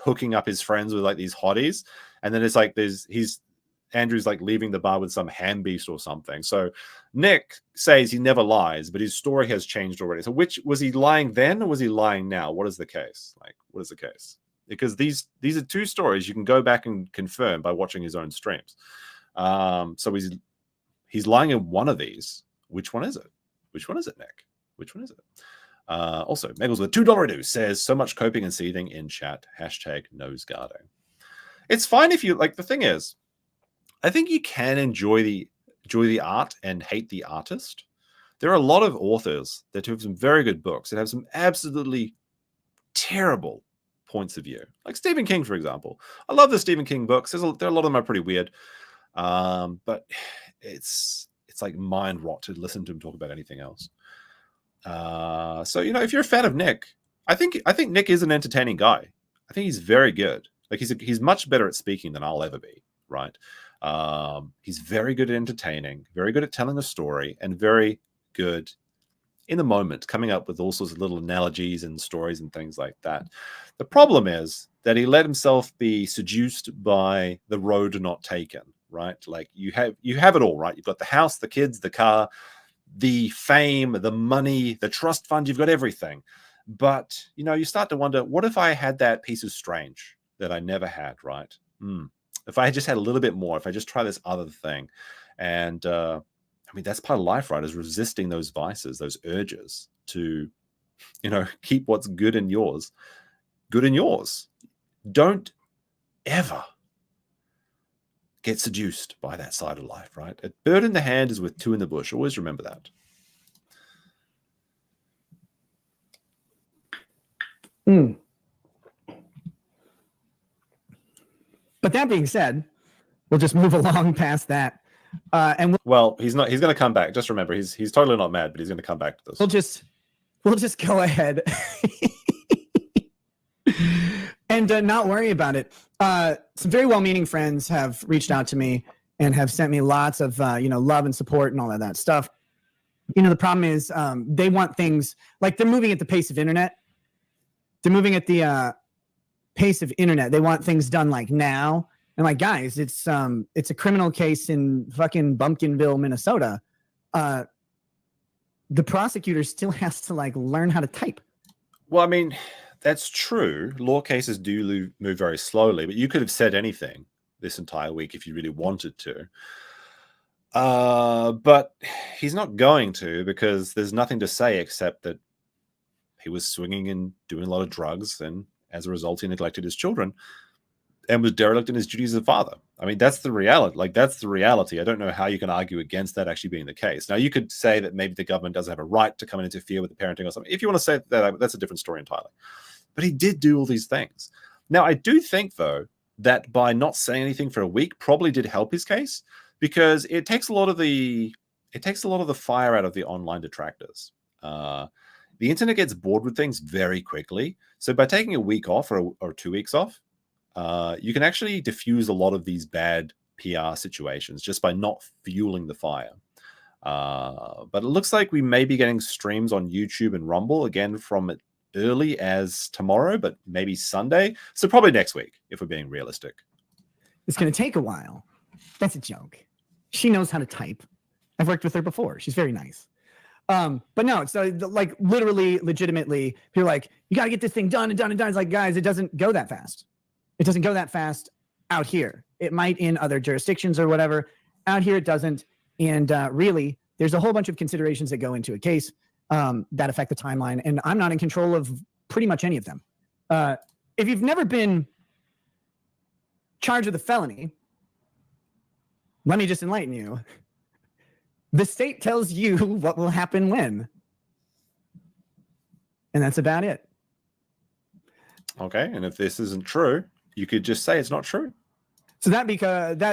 hooking up his friends with like these hotties. And then it's like Andrew's like leaving the bar with some ham beast or something. So Nick says he never lies, but his story has changed already. So was he lying then, or was he lying now? What is the case? Like, what is the case? Because these are two stories you can go back and confirm by watching his own streams. So he's lying in one of these. Which one is it? Which one is it, Nick? Which one is it? Also, Megals with $2 dues says, so much coping and seething in chat. #nose guarding. It's fine if you like. The thing is, I think you can enjoy the art and hate the artist. There are a lot of authors that have some very good books that have some absolutely terrible points of view, like Stephen King, for example. I love the Stephen King books. There are a lot of them are pretty weird, but it's like mind rot to listen to him talk about anything else. So if you're a fan of Nick, I think Nick is an entertaining guy. I think he's very good. Like he's much better at speaking than I'll ever be. Right? He's very good at entertaining, very good at telling a story, and very good in the moment, coming up with all sorts of little analogies and stories and things like that. The problem is that he let himself be seduced by the road not taken, right? Like you have it all, right? You've got the house, the kids, the car, the fame, the money, the trust fund, you've got everything. But, you start to wonder, what if I had that piece of strange that I never had, right? If I just had a little bit more, if I just try this other thing. And, that's part of life, right? Is resisting those vices, those urges to, keep what's good in yours. Don't ever get seduced by that side of life, right? A bird in the hand is worth two in the bush. Always remember that. But that being said, we'll just move along past that. Well, he's not. He's going to come back. Just remember, he's totally not mad, but he's going to come back to this. We'll just go ahead and not worry about it. Some very well-meaning friends have reached out to me and have sent me lots of love and support and all of that stuff. The problem is they want things like they're moving at the pace of internet. They're moving at the pace of internet. They want things done like now. And like, guys, it's a criminal case in fucking Bumpkinville, Minnesota. The prosecutor still has to learn how to type. Well, that's true. Law cases do move very slowly, but you could have said anything this entire week if you really wanted to. But he's not going to, because there's nothing to say except that he was swinging and doing a lot of drugs, and as a result, he neglected his children and was derelict in his duties as a father. That's the reality. That's the reality. I don't know how you can argue against that actually being the case. Now, you could say that maybe the government doesn't have a right to come and interfere with the parenting or something. If you want to say that, that's a different story entirely. But he did do all these things. Now, I do think, though, that by not saying anything for a week probably did help his case, because it takes a lot of the fire out of the online detractors. The internet gets bored with things very quickly. So by taking a week off or 2 weeks off, you can actually diffuse a lot of these bad PR situations just by not fueling the fire. But it looks like we may be getting streams on YouTube and Rumble again from early as tomorrow, but maybe Sunday. So probably next week, if we're being realistic. It's going to take a while. That's a joke. She knows how to type. I've worked with her before. She's very nice. But no, it's literally, legitimately, you're like, you got to get this thing done and done and done. It's like, guys, it doesn't go that fast. It doesn't go that fast out here. It might in other jurisdictions or whatever. Out here, it doesn't. And really, there's a whole bunch of considerations that go into a case that affect the timeline. And I'm not in control of pretty much any of them. If you've never been charged with a felony, let me just enlighten you. The state tells you what will happen when. And that's about it. Okay. And if this isn't true, you could just say it's not true. So that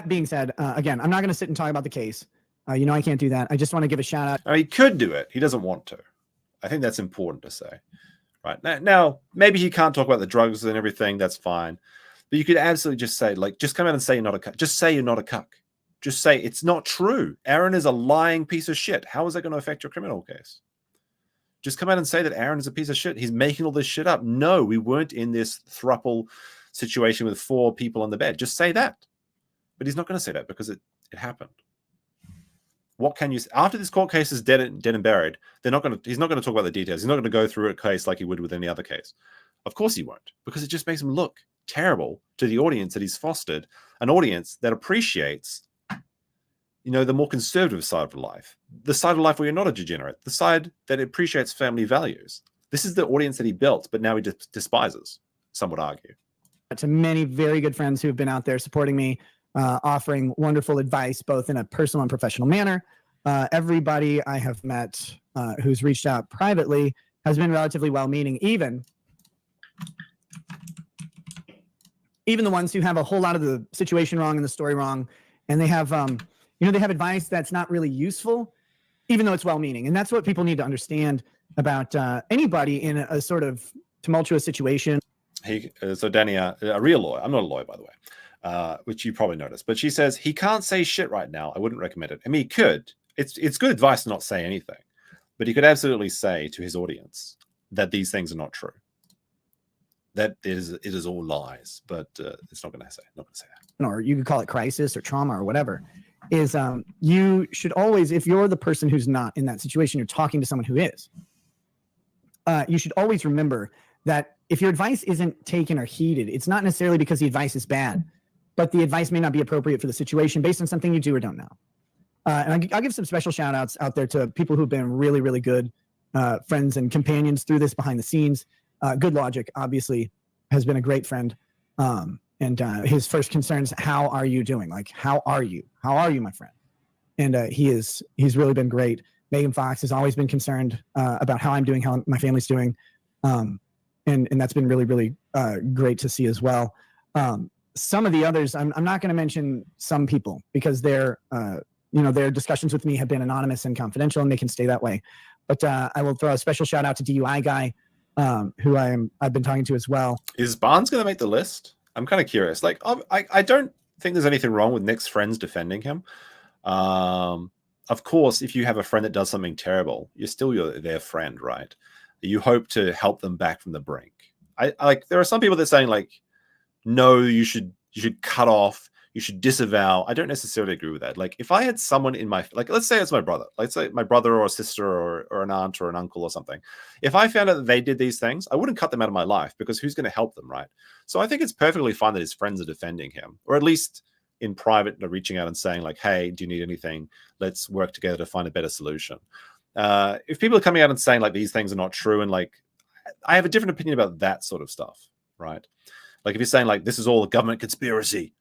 being said, again, I'm not going to sit and talk about the case. I can't do that. I just want to give a shout out. He could do it. He doesn't want to. I think that's important to say. Right. Now, maybe he can't talk about the drugs and everything. That's fine. But you could absolutely just say, just come out and say you're not a cuck. Just say you're not a cuck. Just say it's not true. Aaron is a lying piece of shit. How is that going to affect your criminal case? Just come out and say that Aaron is a piece of shit. He's making all this shit up. No, we weren't in this throuple situation with 4 people on the bed. Just say that. But he's not going to say that because it happened. What can you say? After this court case is dead and buried, he's not going to talk about the details. He's not going to go through a case like he would with any other case. Of course he won't, because it just makes him look terrible to the audience that he's fostered, an audience that appreciates the more conservative side of life, the side of life where you're not a degenerate, the side that appreciates family values. This is the audience that he built, but now he despises, some would argue. To many very good friends who have been out there supporting me, offering wonderful advice, both in a personal and professional manner. Everybody I have met who's reached out privately has been relatively well-meaning, even the ones who have a whole lot of the situation wrong and the story wrong, and they have they have advice that's not really useful, even though it's well-meaning. And that's what people need to understand about anybody in a sort of tumultuous situation. So Danny, a real lawyer, I'm not a lawyer, by the way, which you probably noticed, but she says he can't say shit right now. I wouldn't recommend it. I mean, he could. It's good advice to not say anything, but he could absolutely say to his audience that these things are not true. That it is all lies, but it's not going to say that. Or you could call it crisis or trauma or whatever. Is you should always, if you're the person who's not in that situation, you're talking to someone who is. You should always remember that if your advice isn't taken or heeded, it's not necessarily because the advice is bad, but the advice may not be appropriate for the situation based on something you do or don't know. And I'll give some special shout outs out there to people who've been really, really good friends and companions through this behind the scenes. Good Logic, obviously, has been a great friend. And his first concern is, how are you doing? Like, how are you? How are you, my friend? And he's really been great. Megan Fox has always been concerned about how I'm doing, how my family's doing. And that's been really, really great to see as well. Some of the others, I'm not going to mention some people because their discussions with me have been anonymous and confidential, and they can stay that way. But I will throw a special shout out to DUI guy, who I've been talking to as well. Is Barnes going to make the list? I'm kind of curious. Like, I don't think there's anything wrong with Nick's friends defending him. Of course, if you have a friend that does something terrible, you're still their friend, right? You hope to help them back from the brink. I like, there are some people that are saying like, no, you should cut off, you should disavow. I don't necessarily agree with that. Like, if I had someone in my, like, let's say it's my brother, let's say my brother or a sister or an aunt or an uncle or something. If I found out that they did these things, I wouldn't cut them out of my life, because who's going to help them, right? So I think it's perfectly fine that his friends are defending him, or at least in private, reaching out and saying like, hey, do you need anything? Let's work together to find a better solution. If people are coming out and saying like these things are not true, and like, I have a different opinion about that sort of stuff, right? Like, if you're saying like this is all a government conspiracy,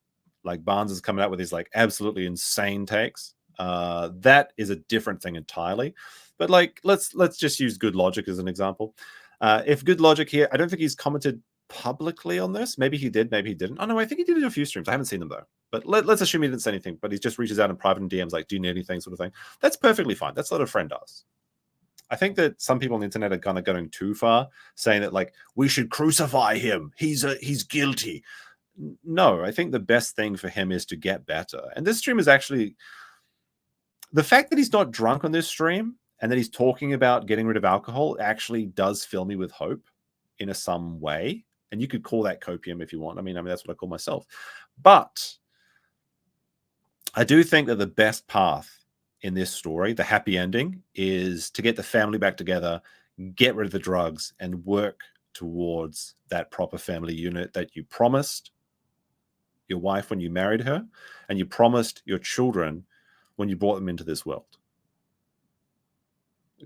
like Barnes is coming out with these like absolutely insane takes, that is a different thing entirely. But like, let's just use Good Logic as an example. If Good Logic here, I don't think he's commented publicly on this. Maybe he did, maybe he didn't. Oh no, I think he did a few streams. I haven't seen them though. But let's assume he didn't say anything, but he just reaches out in private and DMs like, do you need anything, sort of thing. That's perfectly fine. That's what a friend does. I think that some people on the internet are kind of going too far, saying that like, we should crucify him. He's guilty. No, I think the best thing for him is to get better. And this stream is actually, the fact that he's not drunk on this stream and that he's talking about getting rid of alcohol actually does fill me with hope in some way. And you could call that copium if you want. I mean, that's what I call myself. But I do think that the best path in this story, the happy ending, is to get the family back together, get rid of the drugs, and work towards that proper family unit that you promised your wife when you married her, and you promised your children when you brought them into this world.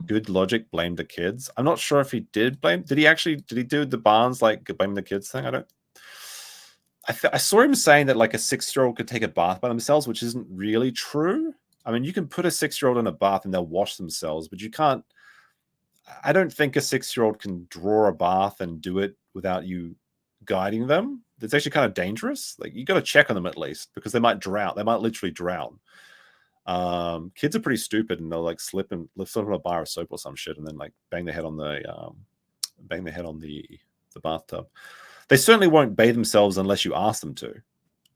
Good Logic blamed the kids. I'm not sure if he did blame. Did he do the Barnes like blame the kids thing? I saw him saying that like a 6-year-old could take a bath by themselves, which isn't really true. I mean, you can put a 6-year-old in a bath and they'll wash themselves, but you can't. I don't think a 6-year-old can draw a bath and do it without you guiding them. It's actually kind of dangerous. Like, you got to check on them at least, because they might drown. They might literally drown. Kids are pretty stupid, and they'll like slip on a bar of soap or some shit, and then like bang their head on the bathtub. They certainly won't bathe themselves unless you ask them to.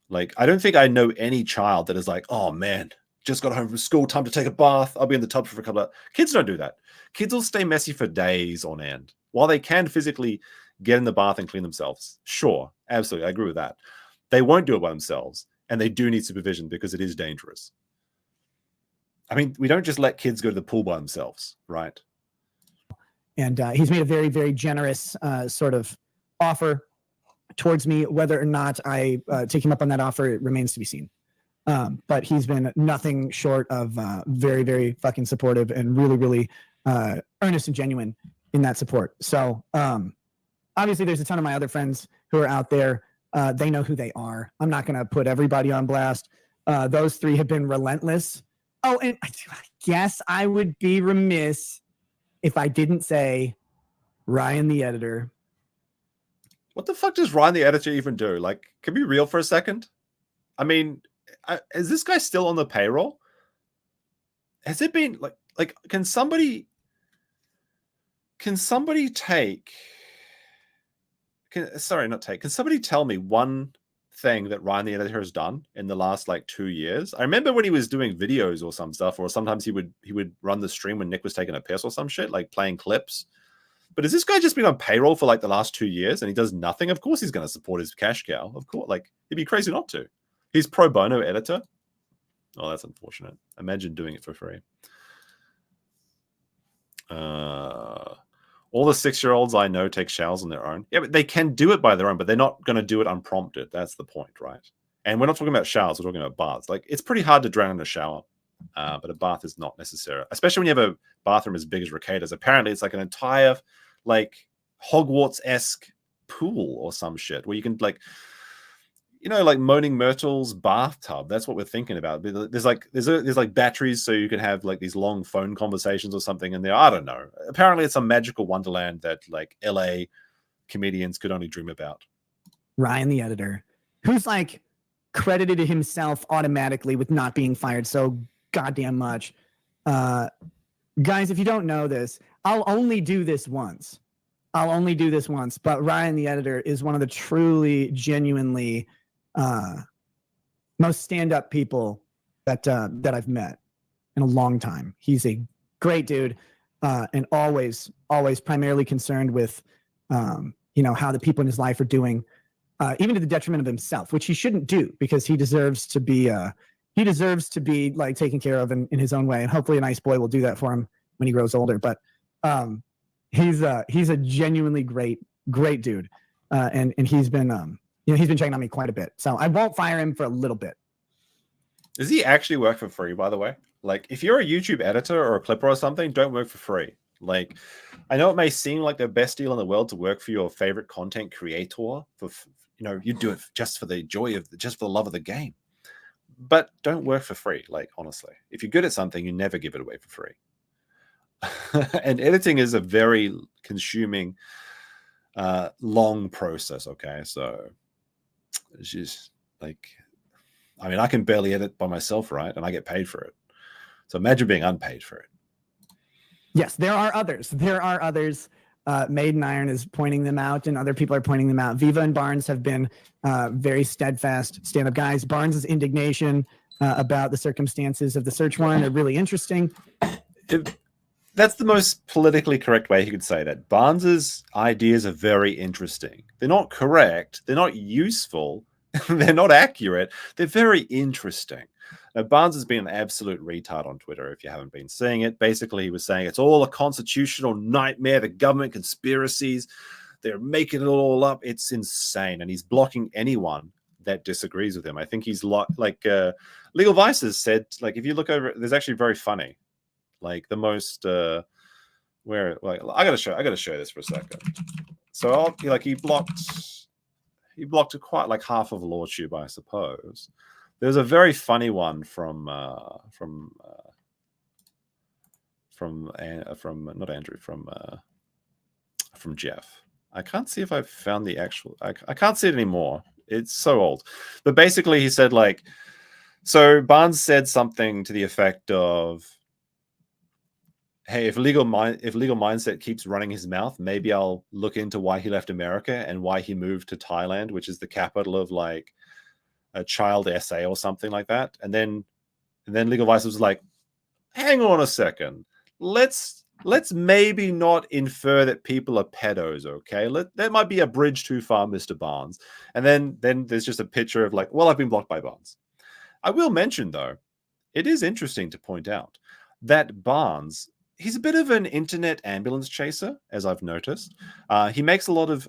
Like, I don't think I know any child that is like, oh man, just got home from school, time to take a bath, I'll be in the tub for a couple of. Kids don't do that. Kids will stay messy for days on end. While they can physically get in the bath and clean themselves, sure, absolutely, I agree with that. They won't do it by themselves, and they do need supervision because it is dangerous. I mean, we don't just let kids go to the pool by themselves, right? And he's made a very, very generous sort of offer towards me. Whether or not I take him up on that offer, it remains to be seen. But he's been nothing short of very, very fucking supportive and really, really earnest and genuine in that support. So obviously there's a ton of my other friends who are out there They know who they are. I'm not going to put everybody on blast. Those three have been relentless. Oh, and I guess I would be remiss if I didn't say Ryan, the editor. What the fuck does Ryan, the editor, even do? Like, can we be real for a second? I mean, is this guy still on the payroll? Has it been like? Can somebody take? Can somebody tell me one thing that Ryan, the editor, has done in the last like 2 years? I remember when he was doing videos or some stuff, or sometimes he would run the stream when Nick was taking a piss or some shit, like playing clips. But has this guy just been on payroll for like the last 2 years and he does nothing? Of course he's going to support his cash cow. Of course, like he'd be crazy not to. He's pro bono editor. Oh, that's unfortunate. Imagine doing it for free. All the 6-year-olds I know take showers on their own. Yeah, but they can do it by their own, but they're not going to do it unprompted. That's the point, right? And we're not talking about showers. We're talking about baths. Like, it's pretty hard to drown in a shower, but a bath is not necessary, especially when you have a bathroom as big as Rekieta's. Apparently, it's like an entire, like, Hogwarts-esque pool or some shit where you can, like, you know, like Moaning Myrtle's bathtub. That's what we're thinking about. There's like batteries, so you can have like these long phone conversations or something in there. I don't know. Apparently, it's a magical wonderland that like LA comedians could only dream about. Ryan, the editor, who's like credited himself automatically with not being fired so goddamn much. Guys, if you don't know this, I'll only do this once. But Ryan, the editor, is one of the truly, genuinely most stand-up people that I've met in a long time. He's a great dude, and always primarily concerned with you know, how the people in his life are doing, even to the detriment of himself, which he shouldn't do, because he deserves to be like taken care of in his own way, and hopefully a nice boy will do that for him when he grows older. But he's a genuinely great dude, and he's been you know, he's been checking on me quite a bit, so I won't fire him for a little bit. Does he actually work for free, by the way? Like, if you're a YouTube editor or a clipper or something, don't work for free. Like, I know it may seem like the best deal in the world to work for your favorite content creator, for, you know, you do it just for the joy of just for the love of the game, but don't work for free. Like, honestly, if you're good at something, you never give it away for free. And editing is a very consuming, long process. Okay, so it's just like, I mean, I can barely edit by myself, right? And I get paid for it. So imagine being unpaid for it. Yes, there are others. Maiden Iron is pointing them out, and other people are pointing them out. Viva and Barnes have been very steadfast stand-up guys. Barnes' indignation about the circumstances of the search warrant are really interesting. That's the most politically correct way you could say that. Barnes's ideas are very interesting. They're not correct. They're not useful. They're not accurate. They're very interesting. Now, Barnes has been an absolute retard on Twitter, if you haven't been seeing it. Basically, he was saying it's all a constitutional nightmare, the government conspiracies. They're making it all up. It's insane. And he's blocking anyone that disagrees with him. I think he's like Legal Vices said, like, if you look over, there's actually very funny. Like the most where, like, I gotta show this for a second. So he blocked quite like half of LawTube, I suppose. There's a very funny one from not Andrew, from Jeff. I can't see if I've found the actual. I can't see it anymore. It's so old. But basically, he said, like, so Barnes said something to the effect of, hey, if legal mindset keeps running his mouth, maybe I'll look into why he left America and why he moved to Thailand, which is the capital of like a child SA or something like that. And then Legal Vice was like, hang on a second. Let's maybe not infer that people are pedos, okay? That might be a bridge too far, Mr. Barnes. And then there's just a picture of like, well, I've been blocked by Barnes. I will mention, though, it is interesting to point out that Barnes, he's a bit of an internet ambulance chaser, as I've noticed. He makes a lot of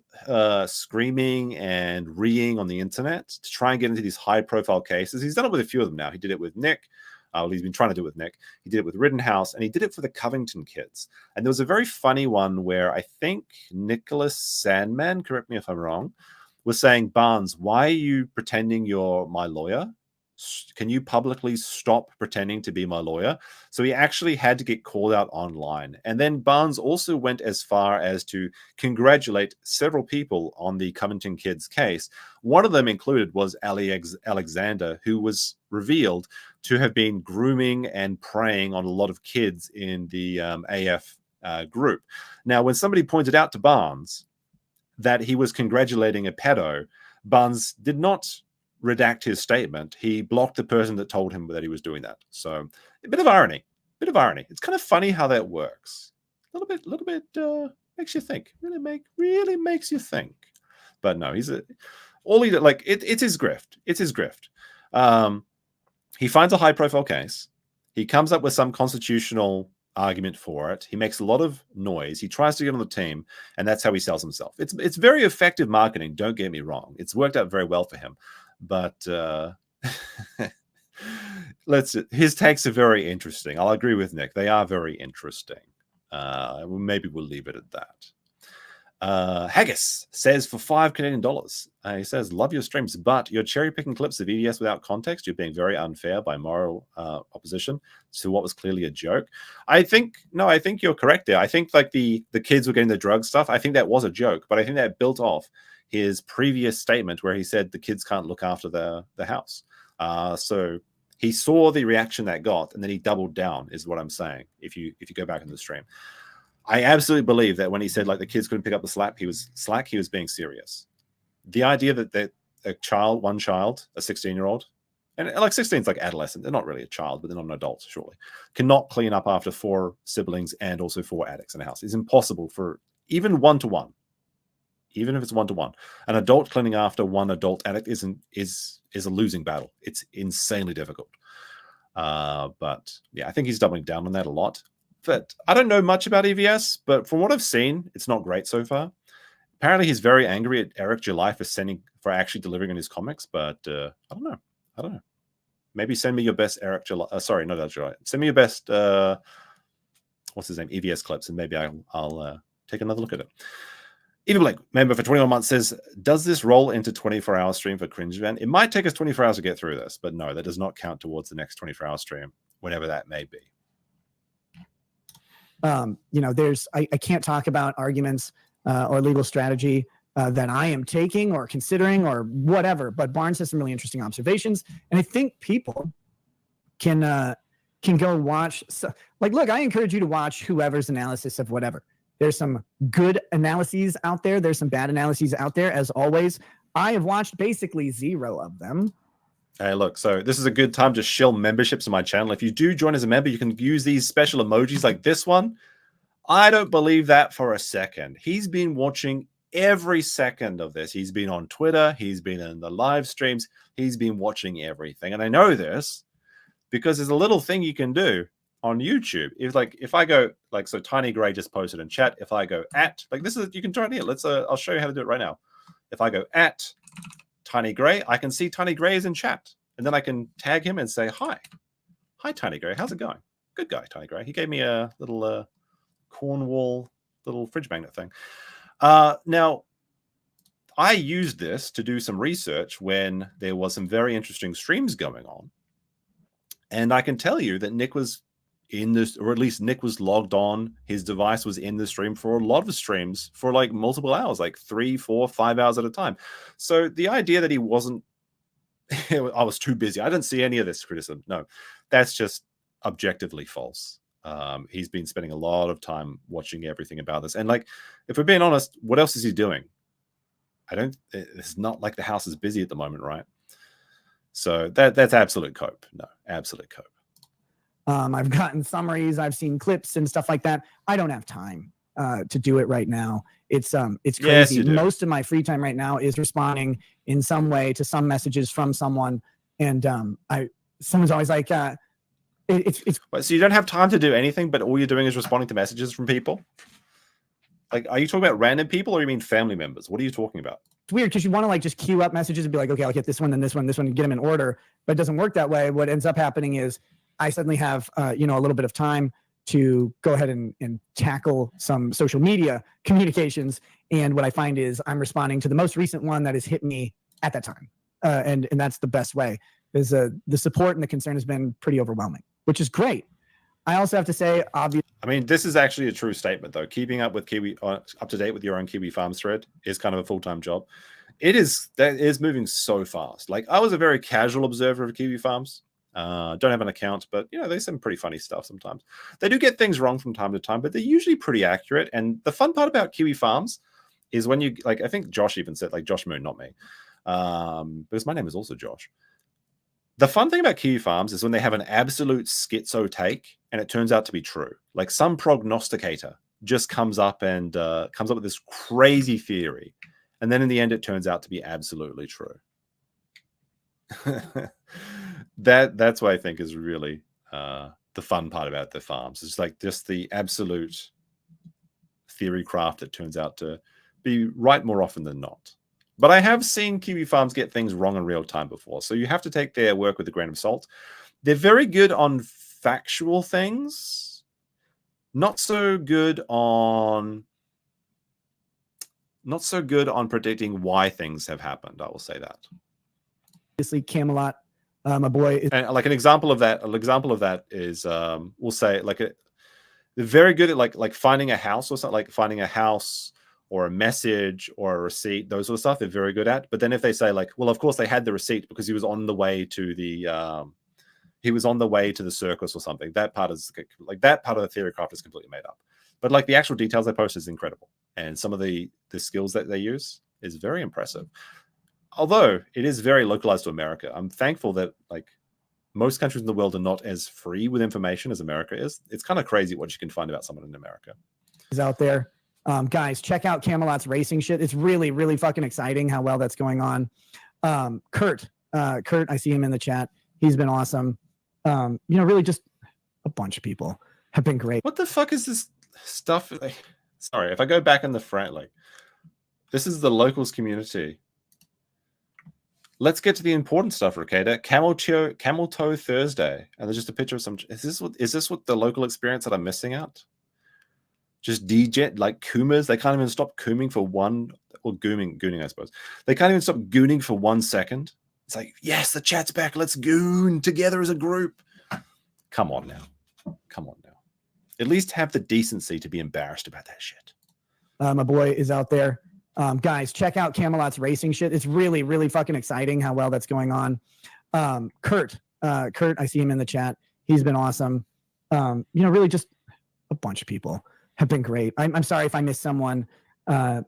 screaming and reeing on the internet to try and get into these high-profile cases. He's done it with a few of them now. He did it with Nick. Well, he's been trying to do it with Nick. He did it with Rittenhouse, and he did it for the Covington kids. And there was a very funny one where I think Nicholas Sandman, correct me if I'm wrong, was saying, Barnes, why are you pretending you're my lawyer? Can you publicly stop pretending to be my lawyer? So he actually had to get called out online. And then Barnes also went as far as to congratulate several people on the Covington kids case. One of them included was Alexander, who was revealed to have been grooming and preying on a lot of kids in the AF group. Now, when somebody pointed out to Barnes that he was congratulating a pedo, Barnes did not redact his statement. He blocked the person that told him that he was doing that. So a bit of irony. It's kind of funny how that works. A little bit makes you think. Really makes you think. But no, it's his grift. It's his grift. He finds a high profile case. He comes up with some constitutional argument for it. He makes a lot of noise. He tries to get on the team, and that's how he sells himself. It's very effective marketing. Don't get me wrong. It's worked out very well for him. But his takes are very interesting. I'll agree with Nick. They are very interesting. Maybe we'll leave it at that. Haggis says for $5 Canadian, he says, love your streams, but you're cherry picking clips of EVS without context. You're being very unfair by moral opposition to what was clearly a joke. I think you're correct there. I think like the kids were getting the drug stuff. I think that was a joke, but I think that built off his previous statement where he said the kids can't look after the house. So he saw the reaction that got, and then he doubled down, is what I'm saying. If you go back in the stream, I absolutely believe that when he said like the kids couldn't pick up the slack, he was being serious. The idea that one child, a 16-year-old, and like 16 is like adolescent, they're not really a child, but they're not an adult, surely, cannot clean up after 4 siblings and also 4 addicts in a house. It's impossible for even one-to-one. Even if it's one-to-one, an adult cleaning after one adult addict is a losing battle. It's insanely difficult. But yeah, I think he's doubling down on that a lot. But I don't know much about EVS, but from what I've seen, it's not great so far. Apparently, he's very angry at Eric July for actually delivering on his comics. But I don't know. Maybe send me your best Eric July. Sorry, not Eric July. Send me your best what's his name? EVS clips, and maybe I'll take another look at it. Even Blake, member for 21 months, says, does this roll into 24-hour stream for Cringe Event? It might take us 24 hours to get through this, but no, that does not count towards the next 24-hour stream, whenever that may be. I can't talk about arguments or legal strategy that I am taking or considering or whatever, but Barnes has some really interesting observations, and I think people can go watch. Look, I encourage you to watch whoever's analysis of whatever. There's some good analyses out there. There's some bad analyses out there. As always, I have watched basically 0 of them. Hey, look, so this is a good time to shill memberships to my channel. If you do join as a member, you can use these special emojis like this one. I don't believe that for a second. He's been watching every second of this. He's been on Twitter. He's been in the live streams. He's been watching everything. And I know this because there's a little thing you can do on YouTube. If I go so Tiny Gray just posted in chat. If I go this is, you can try it here. I'll show you how to do it right now. If I go at Tiny Gray, I can see Tiny Gray is in chat, and then I can tag him and say hi Tiny Gray, how's it going? Good guy, Tiny Gray. He gave me a little Cornwall little fridge magnet thing. Now I used this to do some research when there was some very interesting streams going on, and I can tell you that Nick was in this, or at least Nick was logged on. His device was in the stream for a lot of streams for like multiple hours, like 3, 4, 5 hours at a time. So the idea that he wasn't, I was too busy, I didn't see any of this criticism. No, that's just objectively false. He's been spending a lot of time watching everything about this. And like, if we're being honest, what else is he doing? It's not like the house is busy at the moment, right? So that's absolute cope. No, absolute cope. I've gotten summaries, I've seen clips and stuff like that. I don't have time to do it right now. It's crazy. Yes, most of my free time right now is responding in some way to some messages from someone, and someone's always like, it's. So you don't have time to do anything, but all you're doing is responding to messages from people. Like, are you talking about random people, or you mean family members? What are you talking about? It's weird because you want to like just queue up messages and be like, okay, I'll get this one, then this one, and get them in order. But it doesn't work that way. What ends up happening is I suddenly have, a little bit of time to go ahead and tackle some social media communications. And what I find is I'm responding to the most recent one that has hit me at that time. And that's the best way, is the support and the concern has been pretty overwhelming, which is great. I also have to say, obviously, I mean, this is actually a true statement, though. Keeping up with up to date with your own Kiwi Farms thread is kind of a full-time job. That is moving so fast. Like, I was a very casual observer of Kiwi Farms. Don't have an account, but there's some pretty funny stuff sometimes. They do get things wrong from time to time, but they're usually pretty accurate. And the fun part about Kiwi Farms is when you, like, I think Josh even said, like, Josh Moon, not me, because my name is also Josh. The fun thing about Kiwi Farms is when they have an absolute schizo take and it turns out to be true. Like, some prognosticator just comes up with this crazy theory, and then in the end it turns out to be absolutely true. That's what I think is really the fun part about the farms. It's like just the absolute theory craft that turns out to be right more often than not. But I have seen Kiwi Farms get things wrong in real time before, so you have to take their work with a grain of salt. They're very good on factual things, not so good on predicting why things have happened. I will say that. obviously Camelot, my boy is And like an example of that is we'll say like they're very good at like finding a house or something, like finding a house or a message or a receipt, those sort of stuff they're very good at. But then if they say like, well, of course they had the receipt because he was on the way to the circus or something, that part of the theory craft is completely made up. But like the actual details they post is incredible, and some of the skills that they use is very impressive. Although it is very localized to America. I'm thankful that like most countries in the world are not as free with information as America is. It's kind of crazy what you can find about someone in America. Is out there. Guys, check out Camelot's racing shit. It's really, really fucking exciting how well that's going on. Kurt, I see him in the chat. He's been awesome. Really just a bunch of people have been great. What the fuck is this stuff? Sorry, if I go back in the front, like this is the locals community. Let's get to the important stuff, Rekieta. Camel Toe Thursday. And there's just a picture of some. Is this what the local experience that I'm missing out? Just DJ, like Coomers. They can't even stop cooming for one, or gooning, I suppose. They can't even stop gooning for 1 second. It's like, yes, the chat's back. Let's goon together as a group. Come on now. At least have the decency to be embarrassed about that shit. My boy is out there. Guys, check out Camelot's racing shit. It's really, really fucking exciting how well that's going on. Kurt, I see him in the chat. He's been awesome. Really just a bunch of people have been great. I'm sorry if I missed someone. The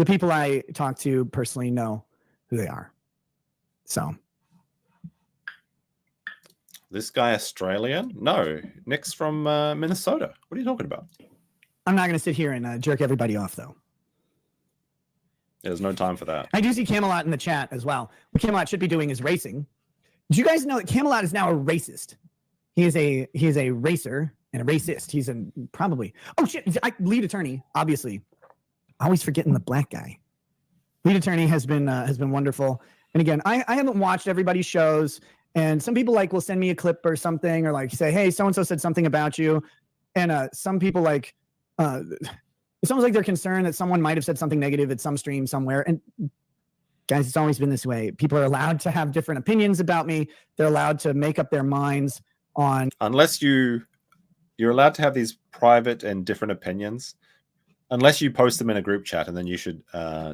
people I talk to personally know who they are. So. This guy Australian? No, Nick's from Minnesota. What are you talking about? I'm not going to sit here and jerk everybody off, though. There's no time for that. I do see Camelot in the chat as well. What Camelot should be doing is racing. Did you guys know that Camelot is now a racist? He is a racer and a racist. He's probably. Oh shit! Lead attorney, obviously. Always forgetting the black guy. Lead attorney has been wonderful. And again, I haven't watched everybody's shows, and some people will send me a clip or something, or like say, hey, so and so said something about you, and some people it's almost like they're concerned that someone might have said something negative at some stream somewhere. And guys, it's always been this way. People are allowed to have different opinions about me. They're allowed to make up their minds on. Unless you're allowed to have these private and different opinions, unless you post them in a group chat, and then you should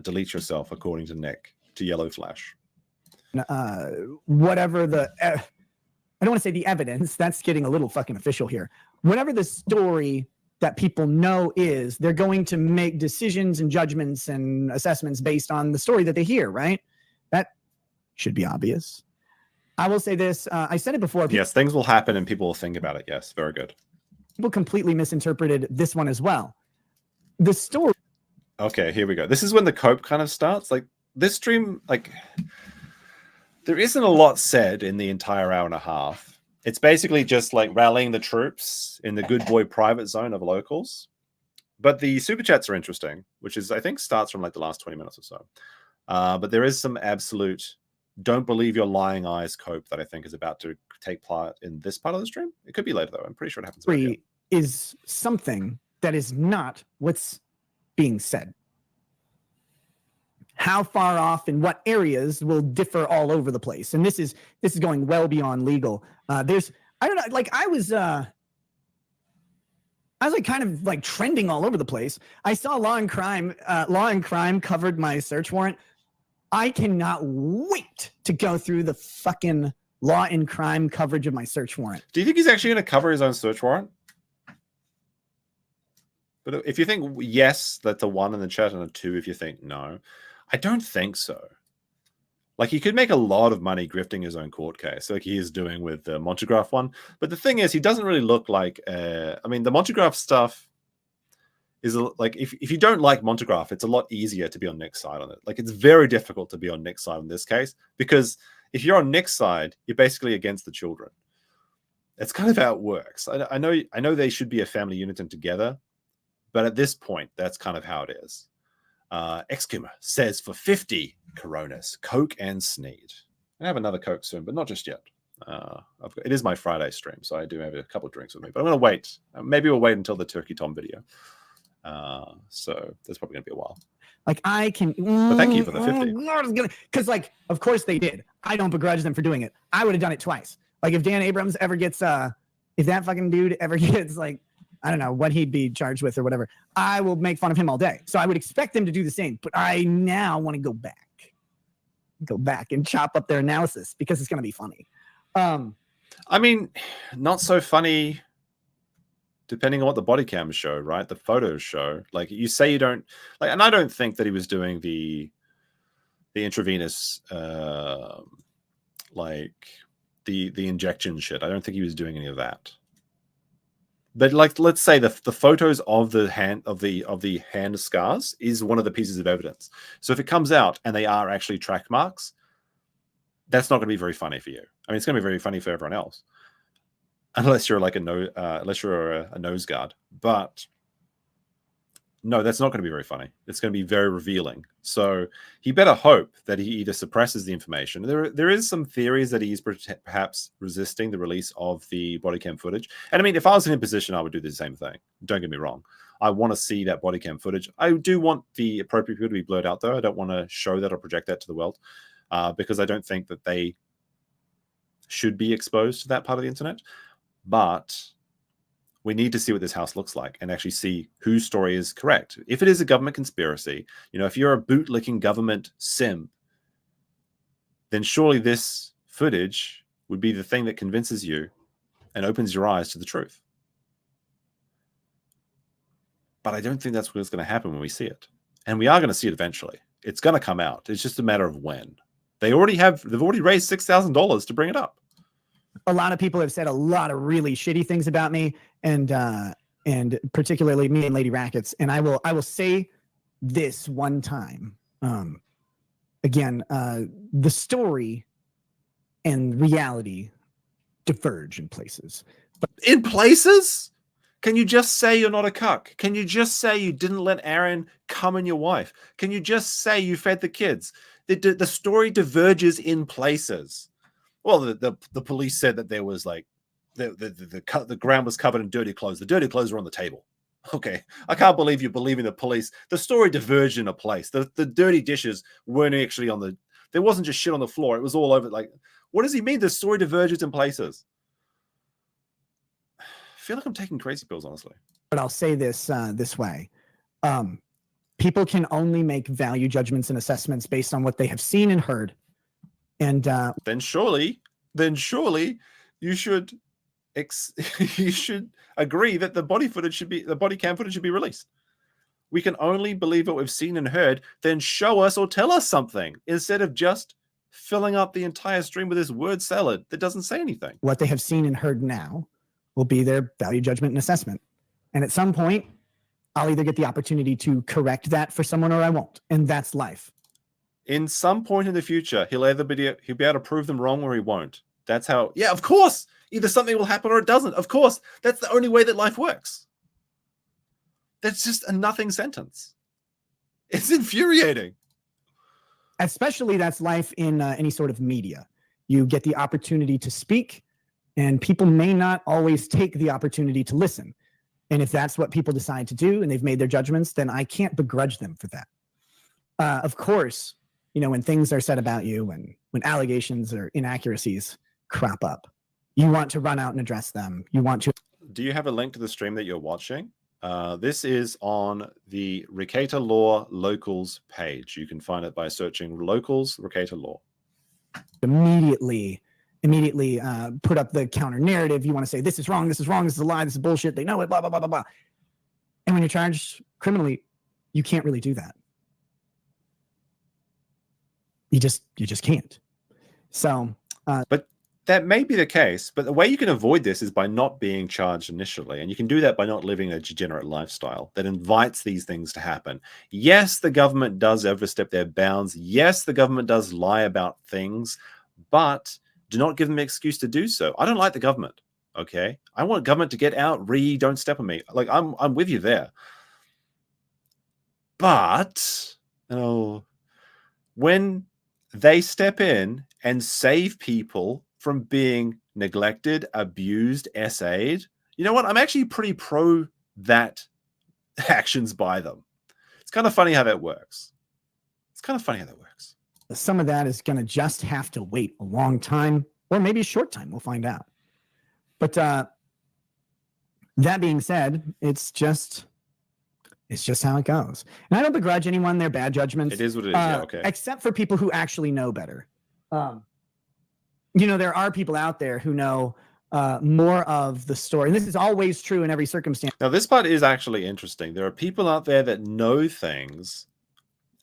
delete yourself, according to Nick, to Yellow Flash. Whatever I don't want to say the evidence. That's getting a little fucking official here. Whatever the story that people know is, they're going to make decisions and judgments and assessments based on the story that they hear, right? That should be obvious. I will say this. I said it before. Yes, things will happen and people will think about it. Yes, very good. People completely misinterpreted this one as well. The story. Okay, here we go. This is when the cope kind of starts. Like this stream, there isn't a lot said in the entire hour and a half. It's basically just like rallying the troops in the good boy private zone of locals. But the super chats are interesting, which is, I think, starts from like the last 20 minutes or so. But there is some absolute don't believe your lying eyes cope that I think is about to take part in this part of the stream. It could be later, though. I'm pretty sure it happens. Is something that is not what's being said. How far off and what areas will differ all over the place. And this is going well beyond legal. I don't know, like I was like kind of like trending all over the place. I saw Law and Crime covered my search warrant. I cannot wait to go through the fucking Law and Crime coverage of my search warrant. Do you think he's actually going to cover his own search warrant? But if you think yes, that's a 1 in the chat, and a 2 if you think no. I don't think so. Like, he could make a lot of money grifting his own court case, like he is doing with the Montegraph one. But the thing is, he doesn't really look like... I mean, the Montegraph stuff is... like, if you don't like Montegraph, it's a lot easier to be on Nick's side on it. Like, it's very difficult to be on Nick's side in this case, because if you're on Nick's side, you're basically against the children. That's kind of how it works. I know they should be a family unit and together, but at this point, that's kind of how it is. Excumer says for 50 Coronas, Coke and Sneed. I have another Coke soon, but not just yet. It is my Friday stream, so I do have a couple of drinks with me. But I'm going to wait. Maybe we'll wait until the Turkey Tom video. So that's probably going to be a while. Like, I can... But thank you for the 50. Because, like, of course they did. I don't begrudge them for doing it. I would have done it twice. Like, if Dan Abrams ever gets... if that fucking dude ever gets, like... I don't know what he'd be charged with or whatever. I will make fun of him all day. So I would expect them to do the same. But I now want to go back and chop up their analysis because it's going to be funny. I mean, not so funny depending on what the body cams show, right? The photos show. Like, you say you don't... like, and I don't think that he was doing the intravenous, like, the injection shit. I don't think he was doing any of that. But, like, let's say the photos of the hand scars is one of the pieces of evidence. So if it comes out and they are actually track marks, that's not going to be very funny for you. I mean, it's going to be very funny for everyone else, unless you're like unless you're a nose guard. But no, that's not going to be very funny. It's going to be very revealing. So he better hope that he either suppresses the information. There is some theories that he's perhaps resisting the release of the body cam footage. And I mean, if I was in a position, I would do the same thing. Don't get me wrong. I want to see that body cam footage. I do want the appropriate people to be blurred out, though. I don't want to show that or project that to the world because I don't think that they should be exposed to that part of the internet. But we need to see what this house looks like and actually see whose story is correct. If it is a government conspiracy, you know, if you're a bootlicking government sim, then surely this footage would be the thing that convinces you and opens your eyes to the truth. But I don't think that's what's going to happen when we see it. And we are going to see it eventually. It's going to come out. It's just a matter of when. They've already raised $6,000 to bring it up. A lot of people have said a lot of really shitty things about me, and particularly me and Lady Rackets. And I will say this one time. Again, the story and reality diverge in places. But in places? Can you just say you're not a cuck? Can you just say you didn't let Aaron come in your wife? Can you just say you fed the kids? The story diverges in places. Well, the police said that there was like the ground was covered in dirty clothes. The dirty clothes were on the table. Okay, I can't believe you're believing the police. The story diverged in a place. The dirty dishes weren't actually on the. There wasn't just shit on the floor. It was all over. Like, what does he mean? The story diverges in places. I feel like I'm taking crazy pills, honestly. But I'll say this this way. People can only make value judgments and assessments based on what they have seen and heard. And then surely you should agree that the body cam footage should be released. We can only believe what we've seen and heard. Then show us or tell us something instead of just filling up the entire stream with this word salad that doesn't say anything. What they have seen and heard now will be their value judgment and assessment. And at some point, I'll either get the opportunity to correct that for someone or I won't. And that's life. In some point in the future, he'll be able to prove them wrong or he won't. That's how, yeah, of course. Either something will happen or it doesn't. Of course. That's the only way that life works. That's just a nothing sentence. It's infuriating. especially that's life in any sort of media. You get the opportunity to speak, and people may not always take the opportunity to listen. And if that's what people decide to do and they've made their judgments, then I can't begrudge them for that. Of course, when things are said about you, when allegations or inaccuracies crop up, you want to run out and address them. You want to. Do you have a link to the stream that you're watching? This is on the Rekieta Law Locals page. You can find it by searching Locals Rekieta Law. Immediately put up the counter narrative. You want to say, this is wrong, this is wrong, this is a lie, this is bullshit, they know it, blah, blah, blah, blah, blah. And when you're charged criminally, you can't really do that. You just can't. So, but that may be the case, but the way you can avoid this is by not being charged initially. And you can do that by not living a degenerate lifestyle that invites these things to happen. Yes, the government does overstep their bounds. Yes, the government does lie about things, but do not give them an excuse to do so. I don't like the government. Okay. I want government to get out. Don't step on me. Like I'm with you there. But, when they step in and save people from being neglected, abused, SA'd, you know what? I'm actually pretty pro that actions by them. It's kind of funny how that works. Some of that is going to just have to wait a long time, or maybe a short time. We'll find out. But that being said, it's just how it goes. And I don't begrudge anyone their bad judgments. It is what it is. Yeah, okay. Except for people who actually know better. There are people out there who know more of the story. And this is always true in every circumstance. Now, this part is actually interesting. There are people out there that know things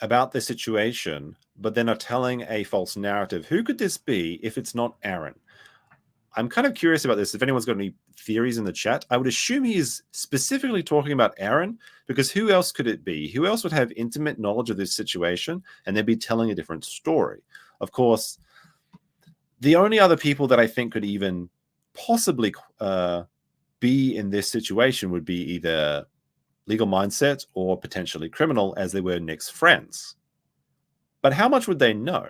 about the situation, but then are telling a false narrative. Who could this be if it's not Aaron? I'm kind of curious about this. If anyone's got any theories in the chat, I would assume he's specifically talking about Aaron, because who else could it be? Who else would have intimate knowledge of this situation and they'd be telling a different story? Of course, the only other people that I think could even possibly be in this situation would be either legal mindset or potentially criminal, as they were Nick's friends. But how much would they know?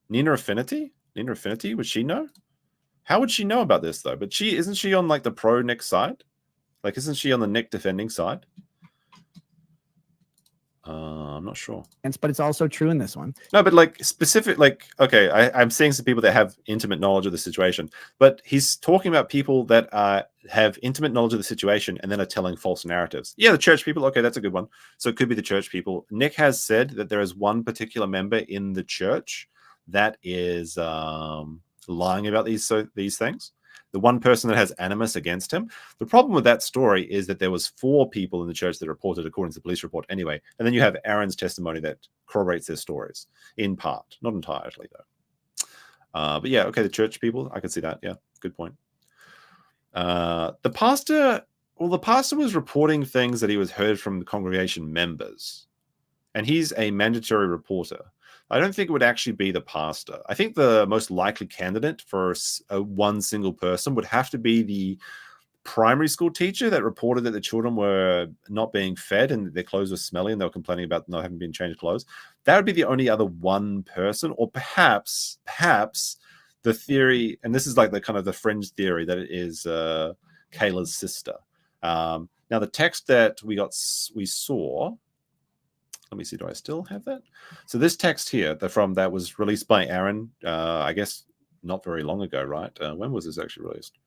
Nina Affinity? Would she know? How would she know about this, though? But isn't she on like the pro Nick side? Like, isn't she on the Nick defending side? I'm not sure. But it's also true in this one. No, but like specific, like, okay, I'm seeing some people that have intimate knowledge of the situation, but he's talking about people that have intimate knowledge of the situation and then are telling false narratives. Yeah, the church people. Okay, that's a good one. So it could be the church people. Nick has said that there is one particular member in the church that is lying about these things. The one person that has animus against him. The problem with that story is that there was 4 people in the church that reported, according to the police report anyway. And then you have Aaron's testimony that corroborates their stories in part, not entirely though. But yeah, okay, the church people, I could see that. Yeah, good point. The pastor was reporting things that he was heard from the congregation members, and he's a mandatory reporter. I don't think it would actually be the pastor. I think the most likely candidate for one single person would have to be the primary school teacher that reported that the children were not being fed and their clothes were smelly and they were complaining about not having been changed clothes. That would be the only other one person, or perhaps the theory, and this is like the kind of the fringe theory, that it is Kayla's sister. Now the text that we saw. Let me see, do I still have that? So this text here, that was released by Aaron, I guess not very long ago, right? When was this actually released?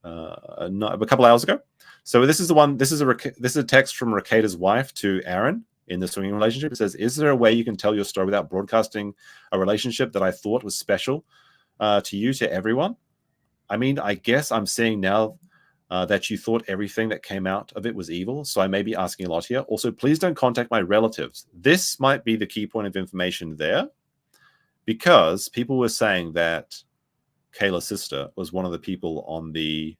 Not a couple hours ago. So this is the one. This is a text from Rekieta's wife to Aaron in the swinging relationship. It says, "Is there a way you can tell your story without broadcasting a relationship that I thought was special to everyone? I mean, I guess I'm seeing now that you thought everything that came out of it was evil, so I may be asking a lot here. Also, please don't contact my relatives." This might be the key point of information there, because people were saying that Kayla's sister was one of the people on the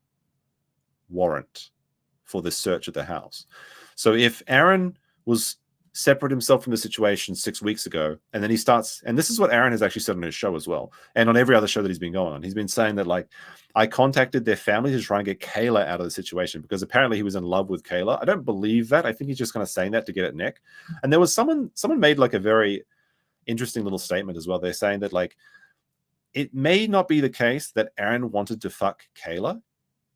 warrant for the search of the house. So if Aaron was separate himself from the situation 6 weeks ago, and then he starts, and this is what Aaron has actually said on his show as well, and on every other show that he's been going on, he's been saying that, like, I contacted their family to try and get Kayla out of the situation because apparently he was in love with Kayla. I don't believe that. I think he's just kind of saying that to get at Nick. And there was someone made like a very interesting little statement as well. They're saying that like it may not be the case that Aaron wanted to fuck Kayla,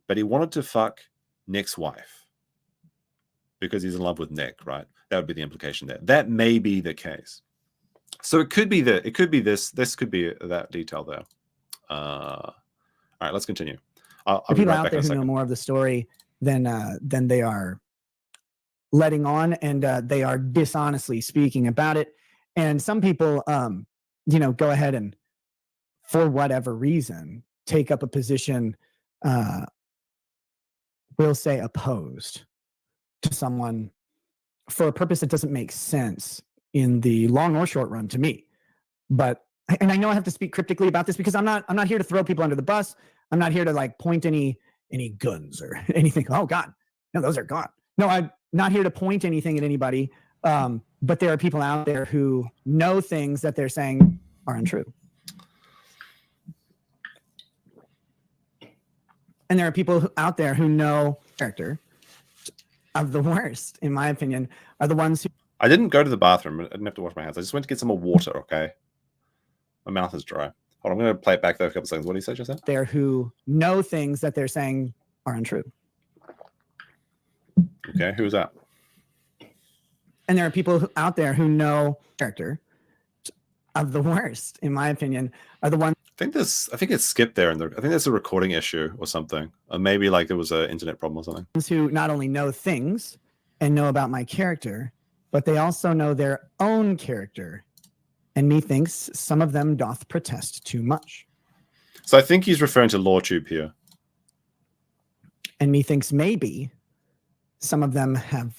but he wanted to fuck Nick's wife because he's in love with Nick, right? That would be the implication there. That may be the case. So it could be that it could be this. This could be that detail there. All right, let's continue. I'll be people right out back there in a who know second. more of the story than they are letting on, and they are dishonestly speaking about it. And some people, go ahead and, for whatever reason, take up a position, we'll say opposed to someone for a purpose that doesn't make sense in the long or short run to me. But, and I know I have to speak cryptically about this because I'm not here to throw people under the bus. I'm not here to like point any guns or anything. Oh God, no, those are gone. No, I'm not here to point anything at anybody. But there are people out there who know things that they're saying are untrue. And there are people out there who know character of the worst, in my opinion, are the ones who. I didn't go to the bathroom. I didn't have to wash my hands. I just went to get some more water, okay? My mouth is dry. Hold on, I'm going to play it back there for a couple seconds. What did you say just then? There who know things that they're saying are untrue. Okay, who's that? And there are people out there who know character of the worst, in my opinion, are the ones. I think it's skipped there, and I think there's a recording issue or something, or maybe like there was an internet problem or something. Who not only know things and know about my character, but they also know their own character. And methinks some of them doth protest too much. So I think he's referring to LawTube here. And methinks maybe some of them have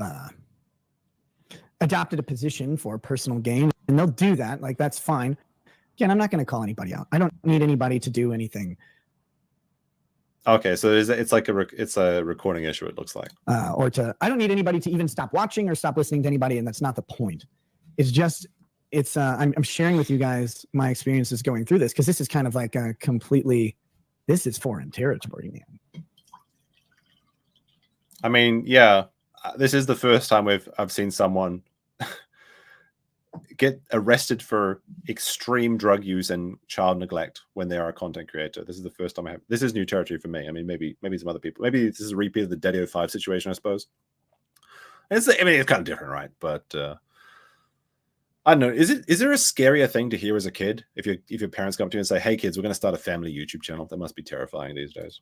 adopted a position for personal gain, and they'll do that. Like, that's fine. Again, I'm not going to call anybody out. I don't need anybody to do anything. Okay, so it's like it's a recording issue, it looks like. I don't need anybody to even stop watching or stop listening to anybody, and that's not the point. It's just, I'm sharing with you guys my experiences going through this, because this is kind of like a completely, this is foreign territory, man. I mean, yeah, this is the first time I've seen someone get arrested for extreme drug use and child neglect when they are a content creator. This is the first time I have. This is new territory for me. I mean, maybe some other people. Maybe this is a repeat of the Daddy 05 situation, I suppose. It's kind of different, right? But I don't know. Is there a scarier thing to hear as a kid if your parents come to you and say, "Hey, kids, we're going to start a family YouTube channel"? That must be terrifying these days.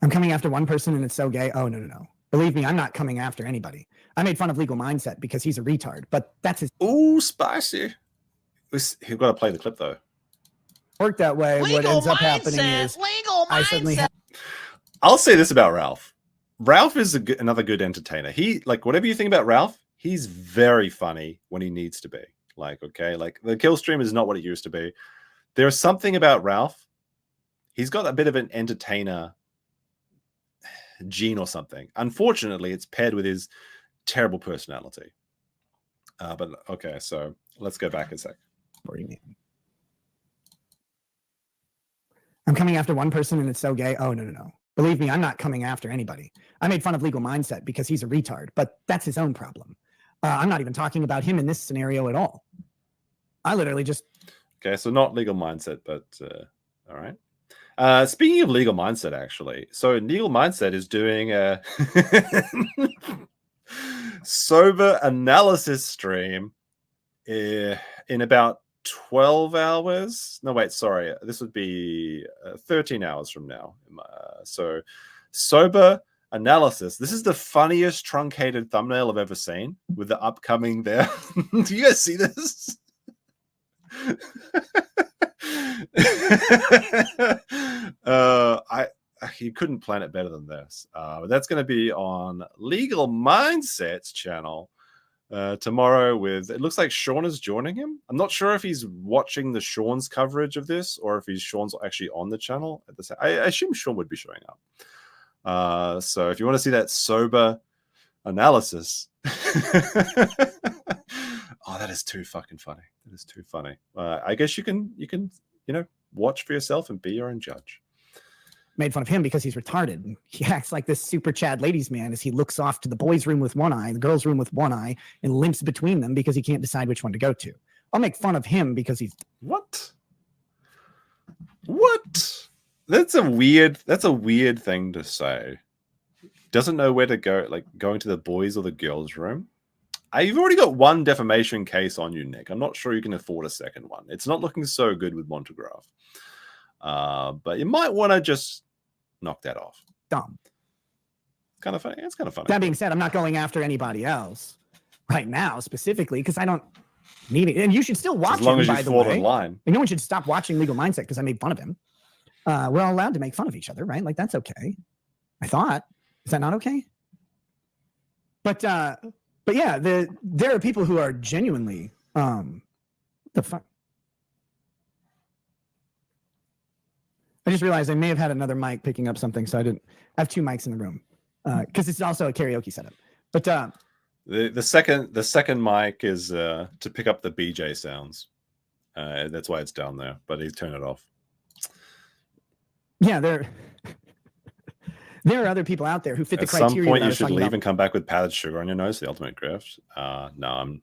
I'm coming after one person and it's so gay. Oh, no. Believe me, I'm not coming after anybody. I made fun of Legal Mindset because he's a retard, but that's his. Ooh, spicy. You've got to play the clip, though. Work that way. What ends up happening is I suddenly I'll say this about Ralph. Ralph is another good entertainer. He, like, whatever you think about Ralph, he's very funny when he needs to be. Like, okay, like the kill stream is not what it used to be. There's something about Ralph. He's got a bit of an entertainer gene or something. Unfortunately, it's paired with his terrible personality. But okay, so let's go back a sec. What do you mean? I'm coming after one person and it's so gay. Oh, no. Believe me, I'm not coming after anybody. I made fun of Legal Mindset because he's a retard, but that's his own problem. I'm not even talking about him in this scenario at all. I literally just. Okay, so not Legal Mindset, but all right. Speaking of Legal Mindset, actually, so Legal Mindset is doing a sober analysis stream in about 12 hours. No, wait, sorry. This would be 13 hours from now. So sober analysis. This is the funniest truncated thumbnail I've ever seen with the upcoming there. Do you guys see this? You couldn't plan it better than this. That's going to be on Legal Mindset's channel tomorrow. With it looks like Sean is joining him. I'm not sure if he's watching the Sean's coverage of this or if Sean's actually on the channel at the same. I assume Sean would be showing up. So if you want to see that sober analysis. Oh, that is too fucking funny. That is too funny. I guess you can watch for yourself and be your own judge. Made fun of him because he's retarded. He acts like this super Chad ladies man as he looks off to the boys' room with one eye, the girls' room with one eye, and limps between them because he can't decide which one to go to. I'll make fun of him because he's What? That's a weird thing to say. Doesn't know where to go, like going to the boys or the girls' room. You've already got one defamation case on you, Nick. I'm not sure you can afford a second one. It's not looking so good with Montegraph. But you might want to just knock that off. dumb. It's kind of funny. It's kind of funny. That being said, I'm not going after anybody else right now specifically because I don't need it. And you should still watch as long him, as you by the fall way. in line. And no one should stop watching Legal Mindset because I made fun of him. We're all allowed to make fun of each other, right? Like that's okay. I thought. Is that not okay? But yeah, there are people who are genuinely what the fuck? I just realized I may have had another mic picking up something, so I have two mics in the room because it's also a karaoke setup. But the second mic is to pick up the BJ sounds. That's why it's down there. But he's turned it off. Yeah, there are other people out there who fit the At criteria. some point, that I you was should talking leave about. and come back with powdered sugar on your nose. The ultimate grift. No,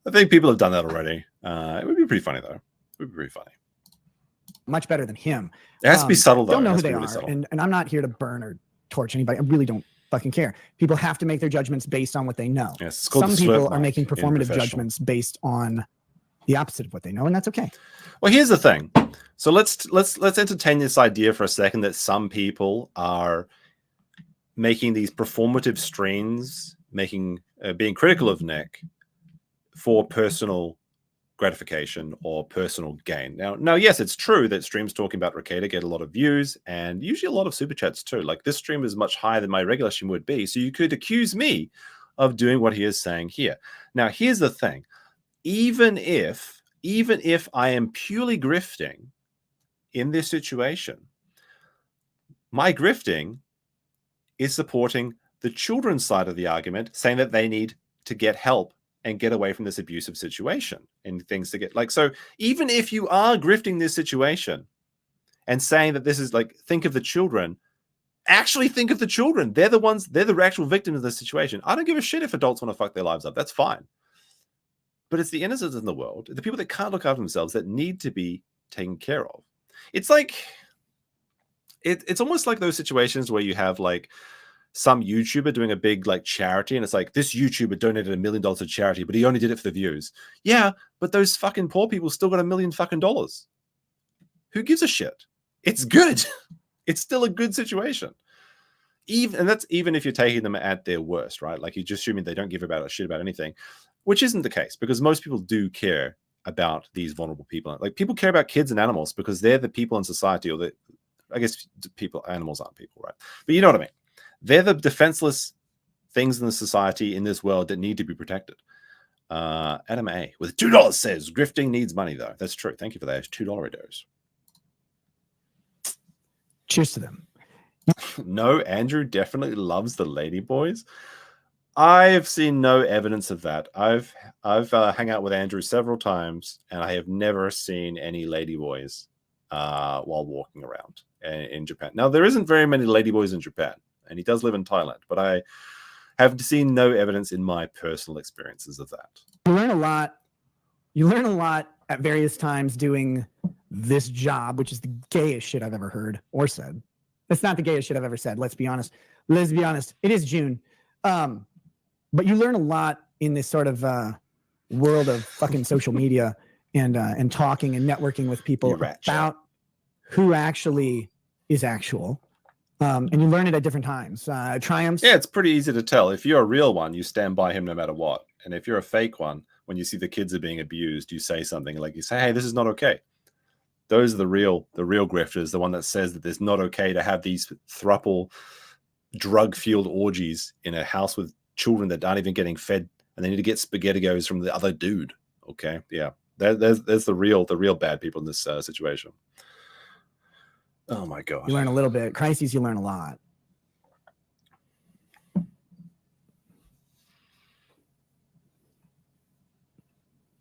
I think people have done that already. It would be pretty funny though. It would be pretty funny. Much better than him. It has to be subtle though. Don't know It who has to they be really are, subtle. and I'm not here to burn or torch anybody. I really don't fucking care. People have to make their judgments based on what they know. Yes, it's called Some the people slurp are making mic in performative professional. judgments based on the opposite of what they know, and that's okay. Well, here's the thing. So let's entertain this idea for a second that some people are making these performative streams, being critical of Nick for personal gratification or personal gain. Now, yes, it's true that streams talking about Rekieta get a lot of views and usually a lot of super chats too. Like this stream is much higher than my regular stream would be. So you could accuse me of doing what he is saying here. Now, here's the thing. Even if I am purely grifting in this situation, my grifting is supporting the children's side of the argument, saying that they need to get help and get away from this abusive situation and things to get like. So even if you are grifting this situation and saying that this is like, think of the children, actually think of the children. They're the actual victims of the situation. I don't give a shit if adults want to fuck their lives up. That's fine. But it's the innocents in the world, the people that can't look after themselves that need to be taken care of. It's like, it's almost like those situations where you have like some YouTuber doing a big like charity, and it's like this YouTuber donated $1 million to charity, but he only did it for the views. Yeah, but those fucking poor people still got $1 million fucking dollars. Who gives a shit? It's good. It's still a good situation. And that's even if you're taking them at their worst, right? Like you're just assuming they don't give a shit about anything, which isn't the case because most people do care about these vulnerable people. Like people care about kids and animals because they're the people in society, or I guess animals aren't people, right? But you know what I mean? They're the defenseless things in the society in this world that need to be protected. Adam A with $2 says grifting needs money though. That's true. Thank you for that. $2 dose. Cheers to them. No, Andrew definitely loves the ladyboys. I've seen no evidence of that. I've hung out with Andrew several times, and I have never seen any ladyboys while walking around in Japan. Now, there isn't very many ladyboys in Japan, and he does live in Thailand, but I have seen no evidence in my personal experiences of that. You learn a lot. You learn a lot at various times doing this job, which is the gayest shit I've ever heard or said. It's not the gayest shit I've ever said. Let's be honest. It is June. But you learn a lot in this sort of world of fucking social media and talking and networking with people about who actually is actual. And you learn it at different times. Triumphs. Yeah, it's pretty easy to tell. If you're a real one, you stand by him no matter what. And if you're a fake one, when you see the kids are being abused, you say something like you say, hey, this is not okay. Those are the real grifters, the one that says that it's not okay to have these thruple drug-fueled orgies in a house with children that aren't even getting fed, and they need to get SpaghettiOs from the other dude. Okay, yeah, there's the real bad people in this situation. Oh my god, you learn a little bit. Crises, you learn a lot.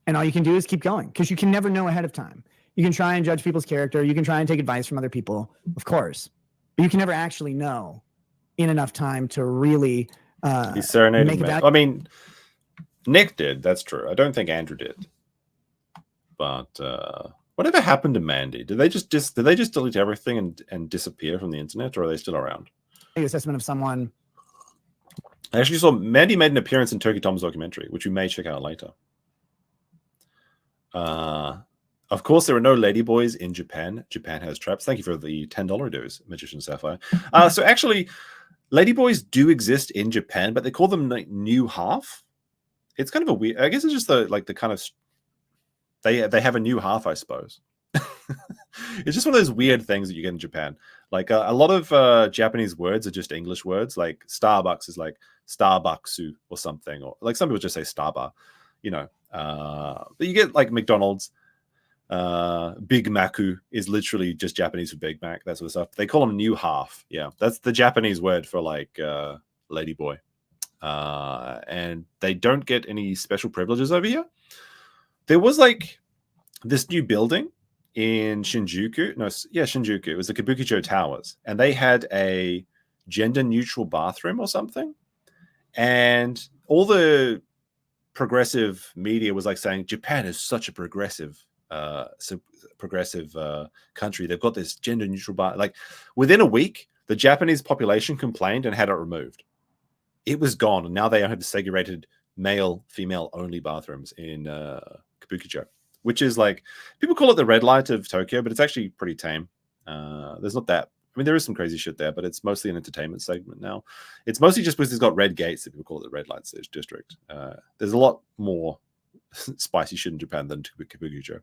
And all you can do is keep going because you can never know ahead of time. You can try and judge people's character. You can try and take advice from other people, of course, but you can never actually know in enough time to really he serenaded me. I mean, Nick did. That's true. I don't think Andrew did. But whatever happened to Mandy? Did they just delete everything and disappear from the internet, or are they still around? Assessment of someone. I actually saw Mandy made an appearance in Turkey Tom's documentary, which we may check out later. Of course, there are no ladyboys in Japan. Japan has traps. Thank you for the $10 dues, Magician Sapphire. So actually, ladyboys do exist in Japan, but they call them like new half. It's kind of a weird. I guess it's just the kind of they have a new half, I suppose. It's just one of those weird things that you get in Japan. Like a lot of Japanese words are just English words. Like Starbucks is like Starbucksu or something, or like some people just say Starbucks. You know, but you get like McDonald's. Big Macu is literally just Japanese for Big Mac, that sort of stuff. They call them new half. Yeah, that's the Japanese word for like ladyboy. And they don't get any special privileges over here. There was like this new building in Shinjuku. Shinjuku. It was the Kabukicho Towers, and they had a gender-neutral bathroom or something. And all the progressive media was like saying Japan is such a progressive country. They've got this gender-neutral bath. Like within a week, the Japanese population complained and had it removed. It was gone, and now they have segregated male, female only bathrooms in Kabukicho, which is like, people call it the red light of Tokyo, but it's actually pretty tame. There's not that. I mean, there is some crazy shit there, but it's mostly an entertainment segment now. It's mostly just because it's got red gates that people call it the red light district. There's a lot more spicy shit in Japan than Kabukicho,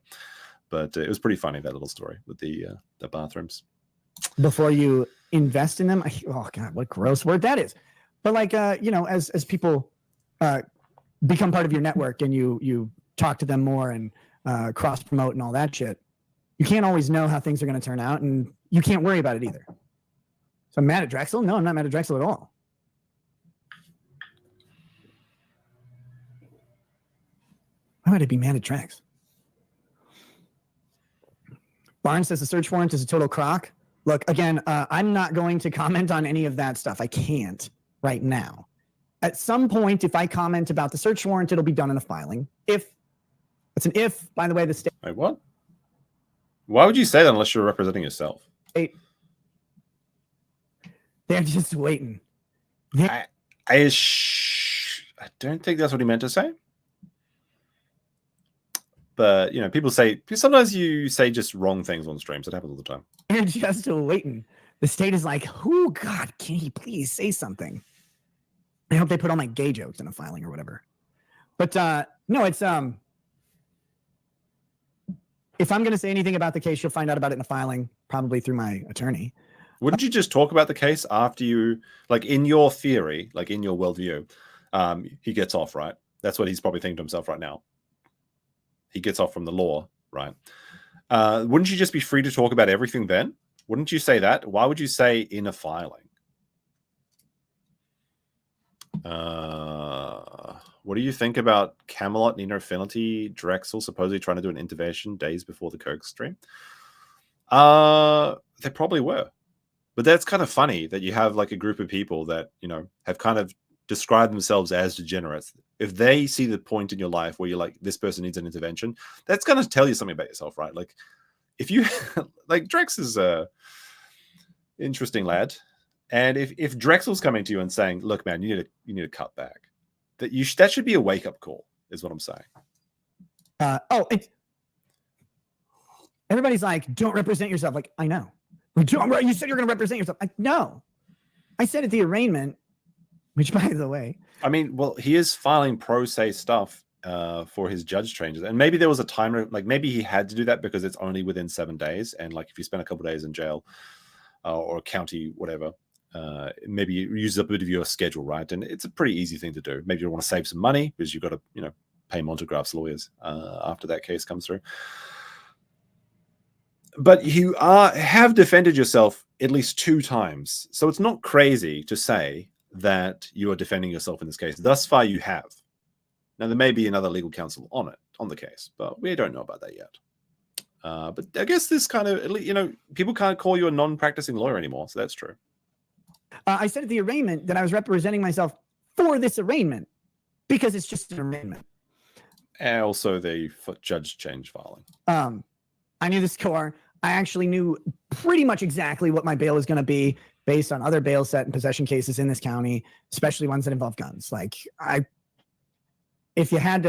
but it was pretty funny, that little story with the bathrooms. Before you invest in them, oh god, what gross word that is. But like as people become part of your network and you talk to them more and cross promote and all that shit, you can't always know how things are going to turn out, and you can't worry about it either. So I'm mad at Drexel? No, I'm not mad at Drexel at all. Why would I be mad at Drex? Barnes says the search warrant is a total crock. Look, again, I'm not going to comment on any of that stuff. I can't right now. At some point, if I comment about the search warrant, it'll be done in a filing. If it's an if, by the way, the state. Wait, what? Why would you say that unless you're representing yourself? They're just waiting. I don't think that's what he meant to say. But, people say, sometimes you say just wrong things on streams. It happens all the time. They're just waiting. The state is like, oh, God, can he please say something? I hope they put all my gay jokes in a filing or whatever. But no, it's if I'm going to say anything about the case, you'll find out about it in a filing, probably through my attorney. Wouldn't you just talk about the case after you, like in your theory, like in your worldview, he gets off, right? That's what he's probably thinking to himself right now. He gets off from the law, right? Wouldn't you just be free to talk about everything then? Wouldn't you say that? Why would you say in a filing? What do you think about Camelot, Nino Affinity, Drexel supposedly trying to do an intervention days before the Kirk stream? They probably were. But that's kind of funny that you have like a group of people that, have kind of described themselves as degenerates. If they see the point in your life where you're like, this person needs an intervention, that's going to tell you something about yourself, right? Like if you like Drex is a interesting lad. And if Drexel's coming to you and saying, look, man, you need to cut back, that should be a wake-up call, is what I'm saying. Everybody's like, don't represent yourself. Like, I know. You said you're going to represent yourself. No. I said at the arraignment, which, by the way. I mean, well, he is filing pro se stuff for his judge changes. And maybe there was a time, like maybe he had to do that because it's only within 7 days. And like if you spend a couple of days in jail or county, whatever, maybe you use up a bit of your schedule, right? And it's a pretty easy thing to do. Maybe you want to save some money because you've got to, pay Montegraff's lawyers after that case comes through. But you have defended yourself at least 2 times. So it's not crazy to say that you are defending yourself in this case. Thus far, you have. Now, there may be another legal counsel on the case, but we don't know about that yet. But I guess this kind of, people can't call you a non-practicing lawyer anymore. So that's true. I said at the arraignment that I was representing myself for this arraignment because it's just an arraignment. And also the judge change filing. I knew the score. I actually knew pretty much exactly what my bail was going to be based on other bail set and possession cases in this county, especially ones that involve guns. Like if I had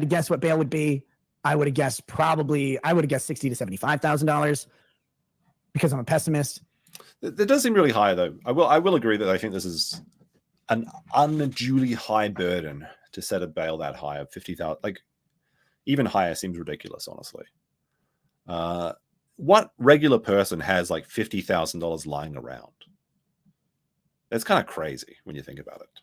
to guess what bail would be, I would have guessed $60,000 to $75,000 because I'm a pessimist. That does seem really high, though. I will agree that I think this is an unduly high burden to set a bail that high of 50,000. Like even higher seems ridiculous, honestly. What regular person has like $50,000 lying around? That's kind of crazy when you think about it.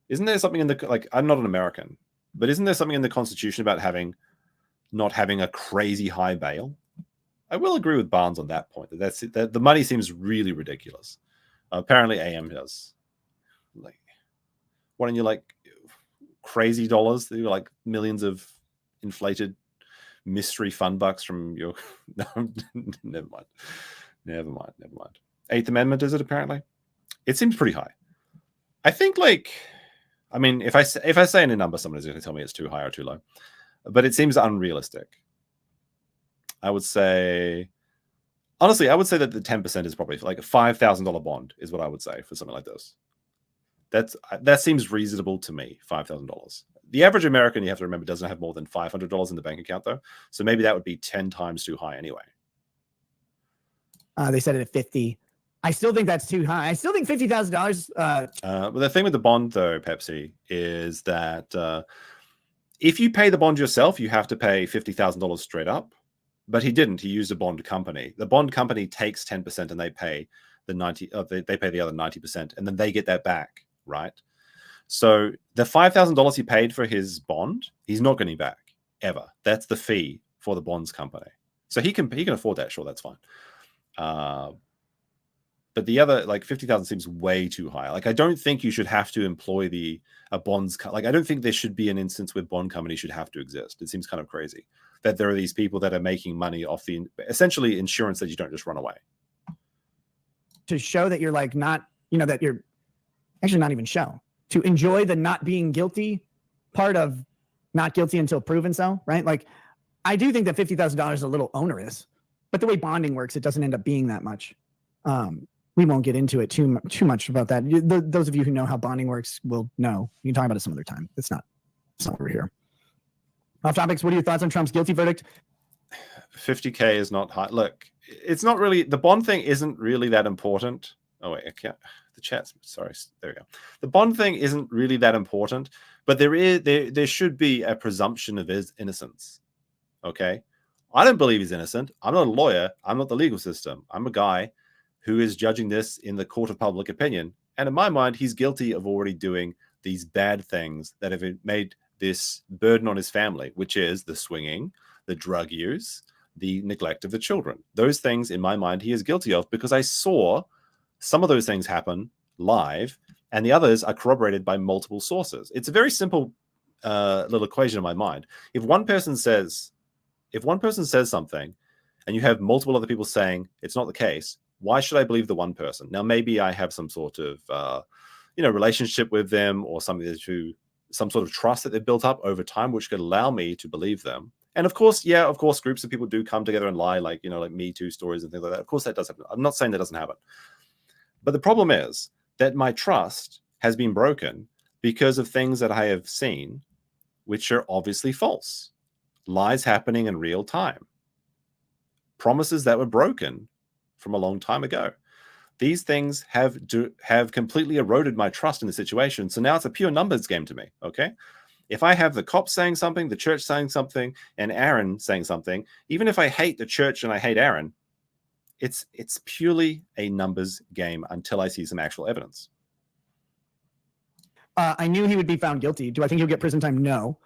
Isn't there something in the, like, I'm not an American, but isn't there something in the Constitution about not having a crazy high bail? I will agree with Barnes on that point. That the money seems really ridiculous. Apparently, AM does. Like, why don't you like crazy dollars? They were like millions of inflated mystery fund bucks from your. No, never mind. Eighth Amendment, is it? Apparently, it seems pretty high. I think, like, I mean, if I say any number, someone is going to tell me it's too high or too low, but it seems unrealistic. I would say, honestly, I would say that the 10% is probably like a $5,000 bond is what I would say for something like this. That seems reasonable to me, $5,000. The average American, you have to remember, doesn't have more than $500 in the bank account, though. So maybe that would be 10 times too high anyway. They set it at 50. I still think that's too high. I still think $50,000. But the thing with the bond, though, Pepsi, is that if you pay the bond yourself, you have to pay $50,000 straight up. But he didn't. He used a bond company. The bond company takes 10% and they pay the 90. They pay the other 90%, and then they get that back, right? So the $5,000 he paid for his bond, he's not getting back ever. That's the fee for the bonds company. So he can afford that. Sure, that's fine. But the other, like, 50,000 seems way too high. Like, I don't think you should have to employ a bonds. Like, I don't think there should be an instance where bond companies should have to exist. It seems kind of crazy that there are these people that are making money off the essentially insurance that you don't just run away. To show that you're like not, that you're actually not even show. To enjoy the not being guilty part of not guilty until proven so, right? Like, I do think that $50,000 is a little onerous, but the way bonding works, it doesn't end up being that much. We won't get into it too much about that. Those of you who know how bonding works will know. You can talk about it some other time. It's not over here. Off topics. What are your thoughts on Trump's guilty verdict? 50K is not high. Look, it's not really, the bond thing isn't really that important. Oh wait, I can't. The chat's, sorry. There we go. The bond thing isn't really that important, but there should be a presumption of his innocence. Okay, I don't believe he's innocent. I'm not a lawyer. I'm not the legal system. I'm a guy who is judging this in the court of public opinion, and in my mind, he's guilty of already doing these bad things that have made this burden on his family, which is the swinging, the drug use, the neglect of the children. Those things, in my mind, he is guilty of because I saw some of those things happen live, and the others are corroborated by multiple sources. It's a very simple little equation in my mind. If one person says something, and you have multiple other people saying it's not the case, why should I believe the one person? Now, maybe I have some sort of relationship with them, or some sort of trust that they've built up over time, which could allow me to believe them. And of course, groups of people do come together and lie, like Me Too stories and things like that. Of course, that does happen. I'm not saying that doesn't happen. But the problem is that my trust has been broken because of things that I have seen, which are obviously false. Lies happening in real time. Promises that were broken from a long time ago. These things have completely eroded my trust in the situation. So now it's a pure numbers game to me, okay? If I have the cops saying something, the church saying something, and Aaron saying something, even if I hate the church and I hate Aaron, it's purely a numbers game until I see some actual evidence. I knew he would be found guilty. Do I think he'll get prison time? No.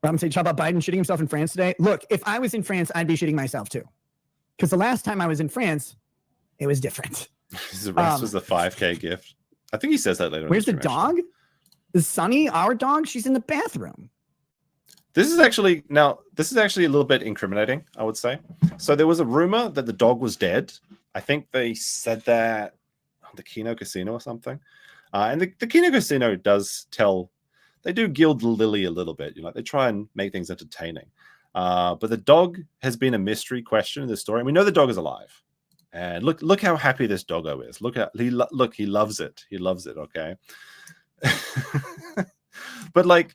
But I'm saying, talk about Biden shitting himself in France today. Look, if I was in France, I'd be shitting myself too. Because the last time I was in France, it was different. The rest was the 5K gift. I think he says that later. Where's the dog? Is Sunny, our dog? She's in the bathroom. This is actually a little bit incriminating, I would say. So there was a rumor that the dog was dead. I think they said that on the Kino Casino or something. And the Kino Casino does tell they do gild the lily a little bit. You know, they try and make things entertaining. But the dog has been a mystery question in this story. And we know the dog is alive. And look how happy this doggo is. Look, he loves it. He loves it, okay? But like,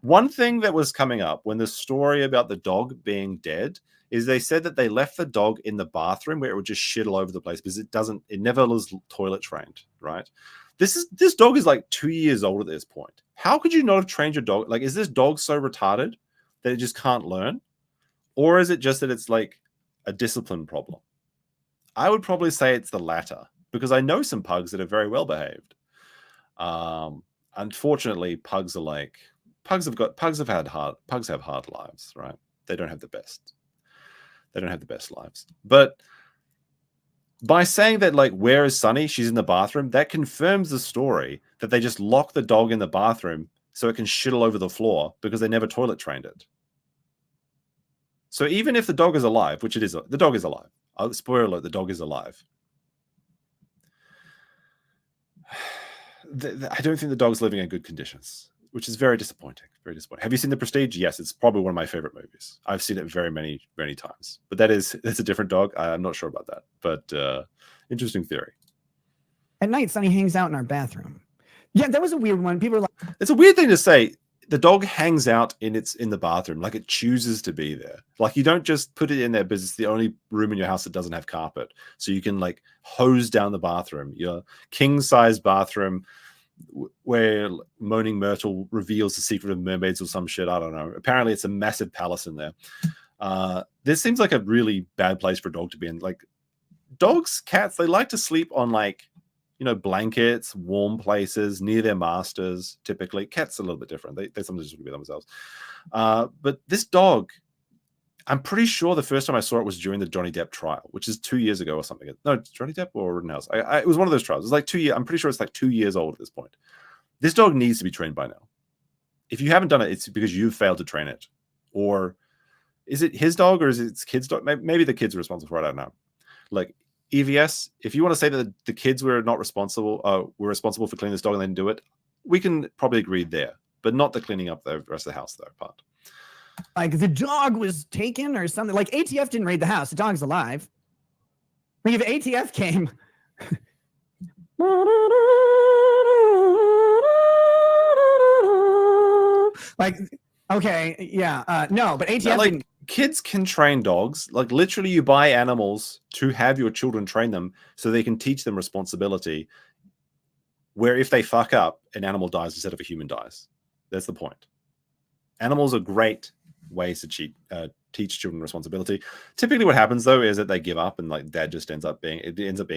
one thing that was coming up when the story about the dog being dead is they said that they left the dog in the bathroom where it would just shit all over the place because it never was toilet trained, right? This dog is like 2 years old at this point. How could you not have trained your dog? Like, is this dog so retarded that it just can't learn? Or is it just that it's like a discipline problem? I would probably say it's the latter, because I know some pugs that are very well behaved. Unfortunately, pugs have hard lives, right? They don't have the best lives. But by saying that, like, where is Sunny? She's in the bathroom. That confirms the story that they just lock the dog in the bathroom so it can shit all over the floor because they never toilet trained it. So even if the dog is alive, which it is, the dog is alive. Spoiler alert, the dog is alive. I don't think the dog's living in good conditions, which is very disappointing. Very disappointing. Have you seen The Prestige? Yes, it's probably one of my favorite movies. I've seen it very many times. But that's a different dog. I'm not sure about that. But interesting theory. At night, Sunny hangs out in our bathroom. Yeah, that was a weird one. People are like, it's a weird thing to say. The dog hangs out in the bathroom, like it chooses to be there. Like, you don't just put it in there because it's the only room in your house that doesn't have carpet. So you can like hose down the bathroom. Your king size bathroom where Moaning Myrtle reveals the secret of mermaids or some shit. I don't know. Apparently it's a massive palace in there. This seems like a really bad place for a dog to be in. Like, dogs, cats, they like to sleep on, like, you know, blankets, warm places near their masters. Typically, cats are a little bit different. They sometimes just want to be themselves. But this dog, I'm pretty sure the first time I saw it was during the Johnny Depp trial, which is 2 years ago or something. No, Johnny Depp or Rittenhouse. It was one of those trials. It was like 2 years. I'm pretty sure it's like 2 years old at this point. This dog needs to be trained by now. If you haven't done it, it's because you've failed to train it. Or is it his dog or is it its kid's dog? Maybe the kids are responsible for it. I don't know. Like, EVS, if you want to say that the kids were not responsible, were responsible for cleaning this dog and they didn't do it, we can probably agree there, but not the cleaning up the rest of the house, though, part. Like, the dog was taken or something. Like, ATF didn't raid the house. The dog's alive. Like, if ATF came. Like, okay, yeah, no, but ATF like, didn't. Kids can train dogs. Like, literally, you buy animals to have your children train them so they can teach them responsibility, where if they fuck up, an animal dies instead of a human dies. That's the point. Animals are great ways to teach children responsibility. Typically what happens, though, is that they give up and, like, dad just ends up being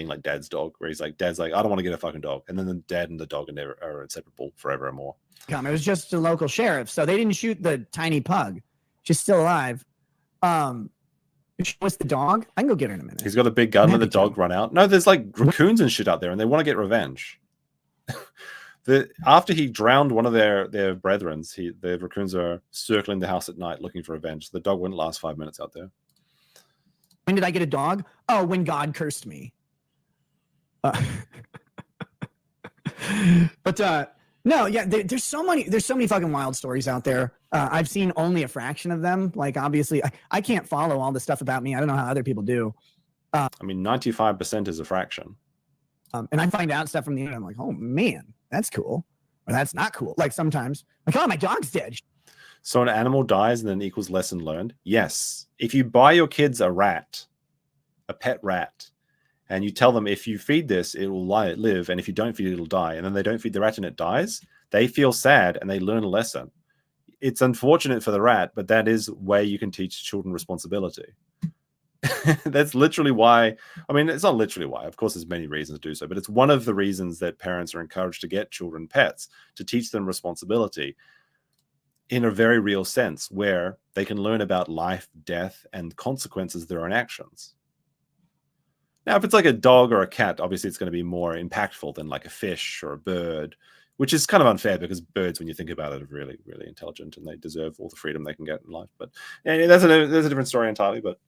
like dad's dog, where he's like, dad's like, I don't want to get a fucking dog. And then the dad and the dog are inseparable forever and more. It was just a local sheriff, so they didn't shoot the tiny pug. She's still alive. What's the dog? I can go get her in a minute. He's got a big gun and the dog run out. No, there's like raccoons and shit out there, and they want to get revenge. After he drowned one of their brethren, the raccoons are circling the house at night looking for revenge. The dog wouldn't last 5 minutes out there. When did I get a dog? Oh, when God cursed me. But no, yeah, there's so many fucking wild stories out there. I've seen only a fraction of them. Like, obviously, I can't follow all the stuff about me. I don't know how other people do. I mean, 95% is a fraction. And I find out stuff from the internet. I'm like, oh man, that's cool, or that's not cool. Like, sometimes, like, oh, my dog's dead. So an animal dies and then equals lesson learned. Yes, if you buy your kids a pet rat, and you tell them if you feed this, it will live, and if you don't feed it, it'll die, and then they don't feed the rat and it dies, they feel sad and they learn a lesson. It's unfortunate for the rat, but that is where you can teach children responsibility. That's literally why. I mean, it's not literally why. Of course, there's many reasons to do so, but it's one of the reasons that parents are encouraged to get children pets, to teach them responsibility in a very real sense, where they can learn about life, death, and consequences of their own actions. Now, if it's like a dog or a cat, obviously it's going to be more impactful than like a fish or a bird, which is kind of unfair because birds, when you think about it, are really, really intelligent and they deserve all the freedom they can get in life. But yeah, that's a different story entirely. But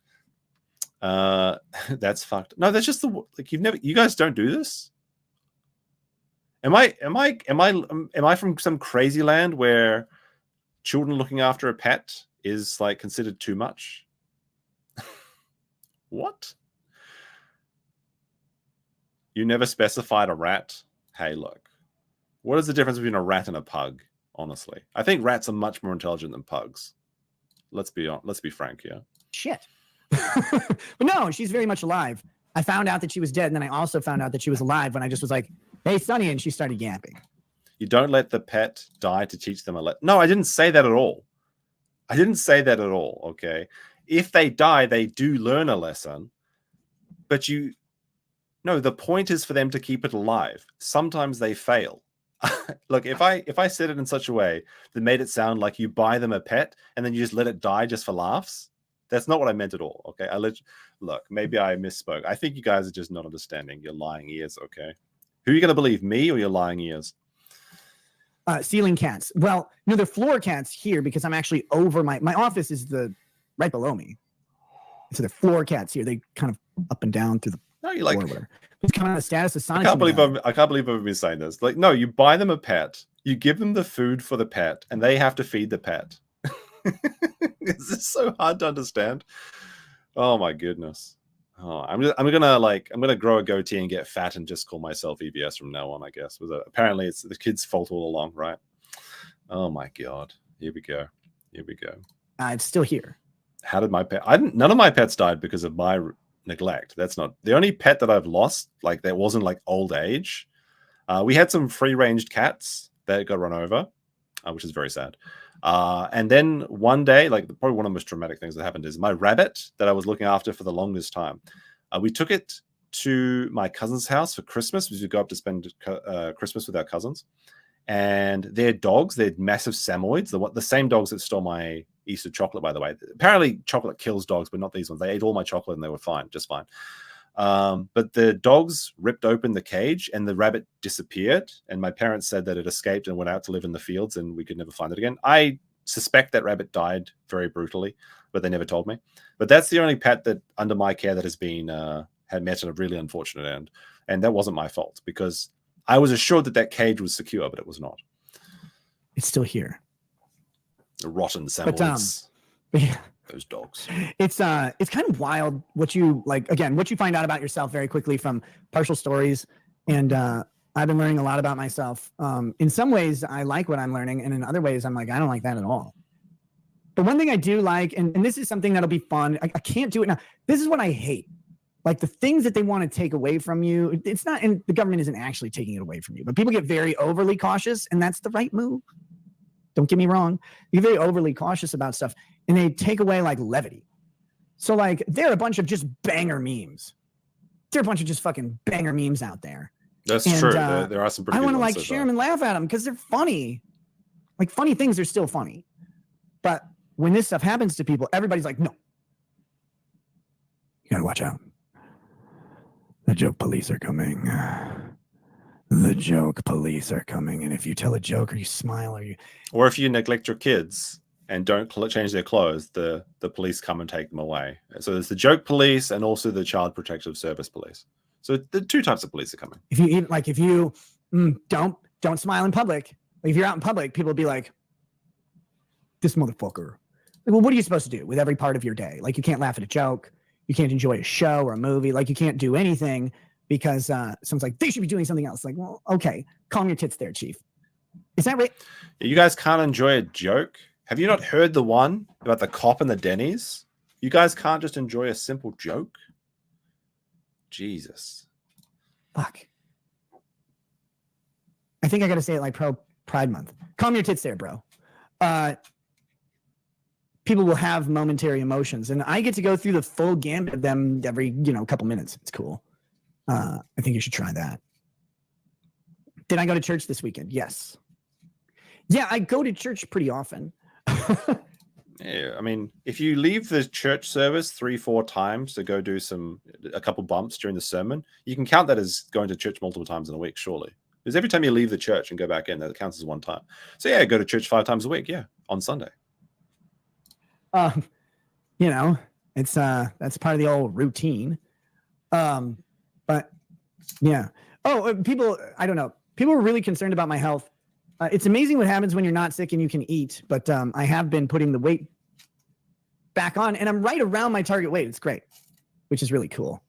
that's fucked. No, that's just you guys don't do this. Am I from some crazy land where children looking after a pet is like considered too much? What? You never specified a rat? Hey, look. What is the difference between a rat and a pug? Honestly, I think rats are much more intelligent than pugs. Let's be frank here. Shit. But no, she's very much alive. I found out that she was dead, and then I also found out that she was alive when I just was like, "Hey, Sonny," and she started yapping. You don't let the pet die to teach them a lesson. No, I didn't say that at all. I didn't say that at all. Okay, if they die, they do learn a lesson, but no. The point is for them to keep it alive. Sometimes they fail. Look, if I said it in such a way that made it sound like you buy them a pet and then you just let it die just for laughs, that's not what I meant at all. Okay, look, maybe I misspoke. I think you guys are just not understanding. Your lying ears. Okay, who are you going to believe, me or your lying ears? Ceiling cats. Well, no, they're floor cats here because I'm actually over my office is right below me. So they're floor cats here. They kind of up and down through the floor. Whatever. It's kind of the status of Sonic. I can't believe I've been saying this. Like, no, you buy them a pet, you give them the food for the pet, and they have to feed the pet. Is this so hard to understand? Oh my goodness. Oh, I'm gonna grow a goatee and get fat and just call myself EVS from now on, I guess. Apparently it's the kid's fault all along, right? Oh my god. Here we go. It's still here. How did my pet? None of my pets died because of my neglect. That's not the only pet that I've lost. Like, that wasn't like old age. We had some free-ranged cats that got run over, which is very sad. And then one day, like probably one of the most traumatic things that happened is my rabbit that I was looking after for the longest time. We took it to my cousin's house for Christmas because we go up to spend Christmas with our cousins. And their dogs, they're massive Samoyeds, the same dogs that stole my Easter chocolate, by the way. Apparently chocolate kills dogs, but not these ones. They ate all my chocolate and they were fine, just fine. But the dogs ripped open the cage and the rabbit disappeared. And my parents said that it escaped and went out to live in the fields and we could never find it again. I suspect that rabbit died very brutally, but they never told me. But that's the only pet that under my care that has been had met a really unfortunate end. And that wasn't my fault because I was assured that cage was secure, but it was not. It's still here. The rotten Samoyeds. Yeah. Those dogs. It's kind of wild what you find out about yourself very quickly from partial stories. And I've been learning a lot about myself. In some ways, I like what I'm learning. And in other ways, I'm like, I don't like that at all. But one thing I do like, and this is something that'll be fun. I can't do it now. This is what I hate. Like the things that they want to take away from you. It's not, and the government isn't actually taking it away from you, but people get very overly cautious, and that's the right move. Don't get me wrong. You get very overly cautious about stuff, and they take away like levity. So like there are a bunch of just banger memes. There are a bunch of just fucking banger memes out there. That's true. There are some pretty good ones. I want to like share them and laugh at them because they're funny. Like funny things are still funny. But when this stuff happens to people, everybody's like, no. You gotta watch out. The joke police are coming. The joke police are coming. And if you tell a joke or you smile or if you neglect your kids and don't change their clothes, the police come and take them away. So there's the joke police and also the child protective service police. So the two types of police are coming. If you don't smile in public, like if you're out in public, people will be like, this motherfucker. Like, well, what are you supposed to do with every part of your day? Like you can't laugh at a joke. You can't enjoy a show or a movie. Like you can't do anything because someone's like, they should be doing something else. Like, well, okay, calm your tits there, chief. Is that right? You guys can't enjoy a joke? Have you not heard the one about the cop and the Denny's? You guys can't just enjoy a simple joke? Jesus. Fuck. I think I got to say it like Pro Pride Month. Calm your tits there, bro. People will have momentary emotions, and I get to go through the full gambit of them every, couple minutes. It's cool. I think you should try that. Did I go to church this weekend? Yes. Yeah, I go to church pretty often. Yeah, I mean, if you leave the church service 3-4 times to go do a couple bumps during the sermon, you can count that as going to church multiple times in a week, surely. Because every time you leave the church and go back in, that counts as one time. So yeah, go to church 5 times a week, yeah, on Sunday. It's that's part of the old routine. But yeah. Oh, people, I don't know. people were really concerned about my health. It's amazing what happens when you're not sick and you can eat, but I have been putting the weight back on, and I'm right around my target weight. It's great, which is really cool.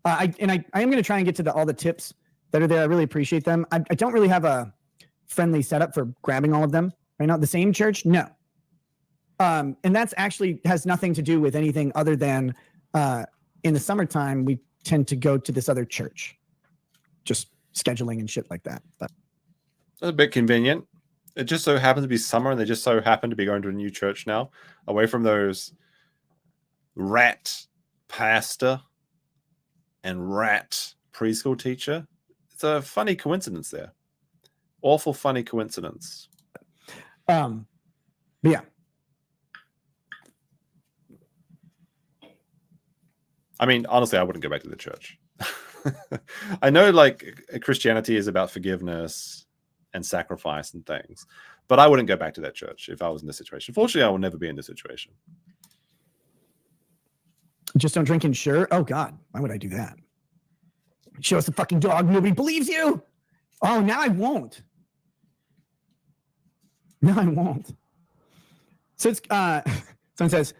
I am going to try and get to all the tips that are there. I really appreciate them. I don't really have a friendly setup for grabbing all of them right now. The same church, no. And that's actually has nothing to do with anything other than in the summertime we tend to go to this other church, just scheduling and shit like that. But that's a bit convenient. It just so happens to be summer, and they just so happen to be going to a new church now, away from those rat pastor and rat preschool teacher. It's a funny coincidence there. Awful funny coincidence. But yeah. I mean, honestly, I wouldn't go back to the church. I know, like, Christianity is about forgiveness and sacrifice and things, but I wouldn't go back to that church if I was in this situation. Fortunately, I will never be in this situation. Just don't drink and sure. Oh God, why would I do that? Show us the fucking dog. Nobody believes you. Oh, now I won't. No, I won't. So it's someone says,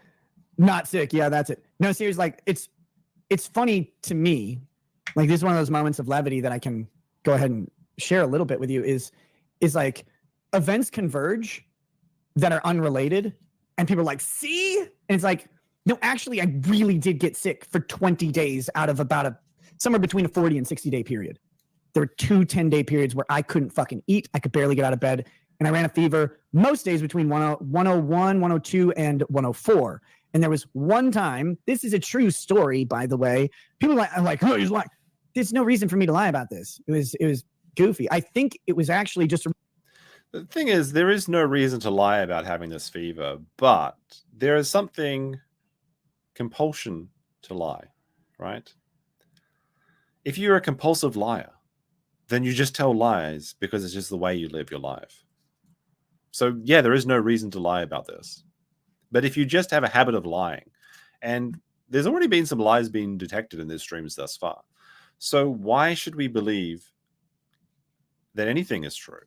not sick. Yeah, that's it. No, seriously, like it's funny to me. Like, this is one of those moments of levity that I can go ahead and share a little bit with you is like events converge that are unrelated, and people are like, see? And it's like, no, actually, I really did get sick for 20 days out of about somewhere between a 40 and 60-day period. There were 2 10-day periods where I couldn't fucking eat. I could barely get out of bed. And I ran a fever most days between 101, 102, and 104. And there was one time, this is a true story, by the way. People are like, oh, he's lying. There's no reason for me to lie about this. It was goofy. I think it was actually just the thing is, there is no reason to lie about having this fever, but there is something compulsion to lie, right? If you're a compulsive liar, then you just tell lies because it's just the way you live your life. So yeah, there is no reason to lie about this. But if you just have a habit of lying, and there's already been some lies being detected in these streams thus far, so why should we believe that anything is true?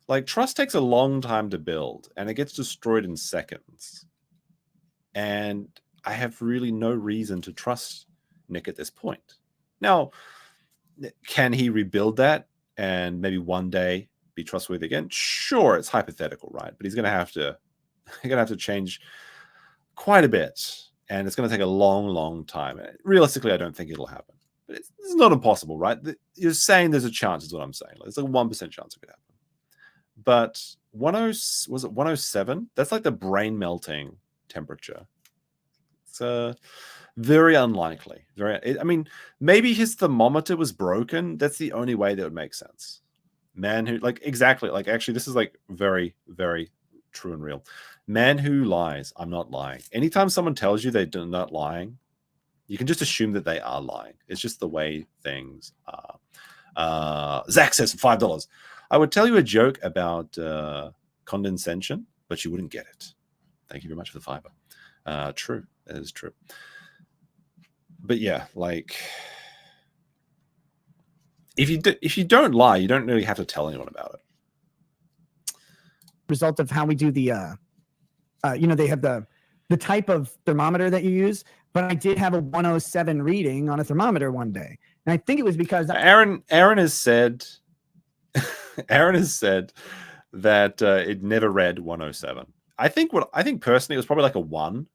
Like, trust takes a long time to build, and it gets destroyed in seconds. And I have really no reason to trust Nick at this point. Now, can he rebuild that and maybe one day be trustworthy again? Sure, it's hypothetical, right? But he's going to have to change quite a bit, and it's going to take a long, long time. And realistically, I don't think it'll happen. But it's not impossible, right? You're saying there's a chance, is what I'm saying. Like, it's like a 1% chance it could happen. But 107? That's like the brain melting temperature. It's very unlikely. I mean, maybe his thermometer was broken. That's the only way that would make sense. Man who, like, exactly, like, actually, this is like very, very true and real. Man who lies, I'm not lying. Anytime someone tells you they're not lying, you can just assume that they are lying. It's just the way things are. Zach says $5. I would tell you a joke about condescension, but you wouldn't get it. Thank you very much for the fiber. True. That is true. But yeah, like, if you don't lie, you don't really have to tell anyone about it. Result of how we do the they have the type of thermometer that you use, but I did have a 107 reading on a thermometer one day, and I think it was because Aaron has said that it never read 107. I think personally it was probably like a 1,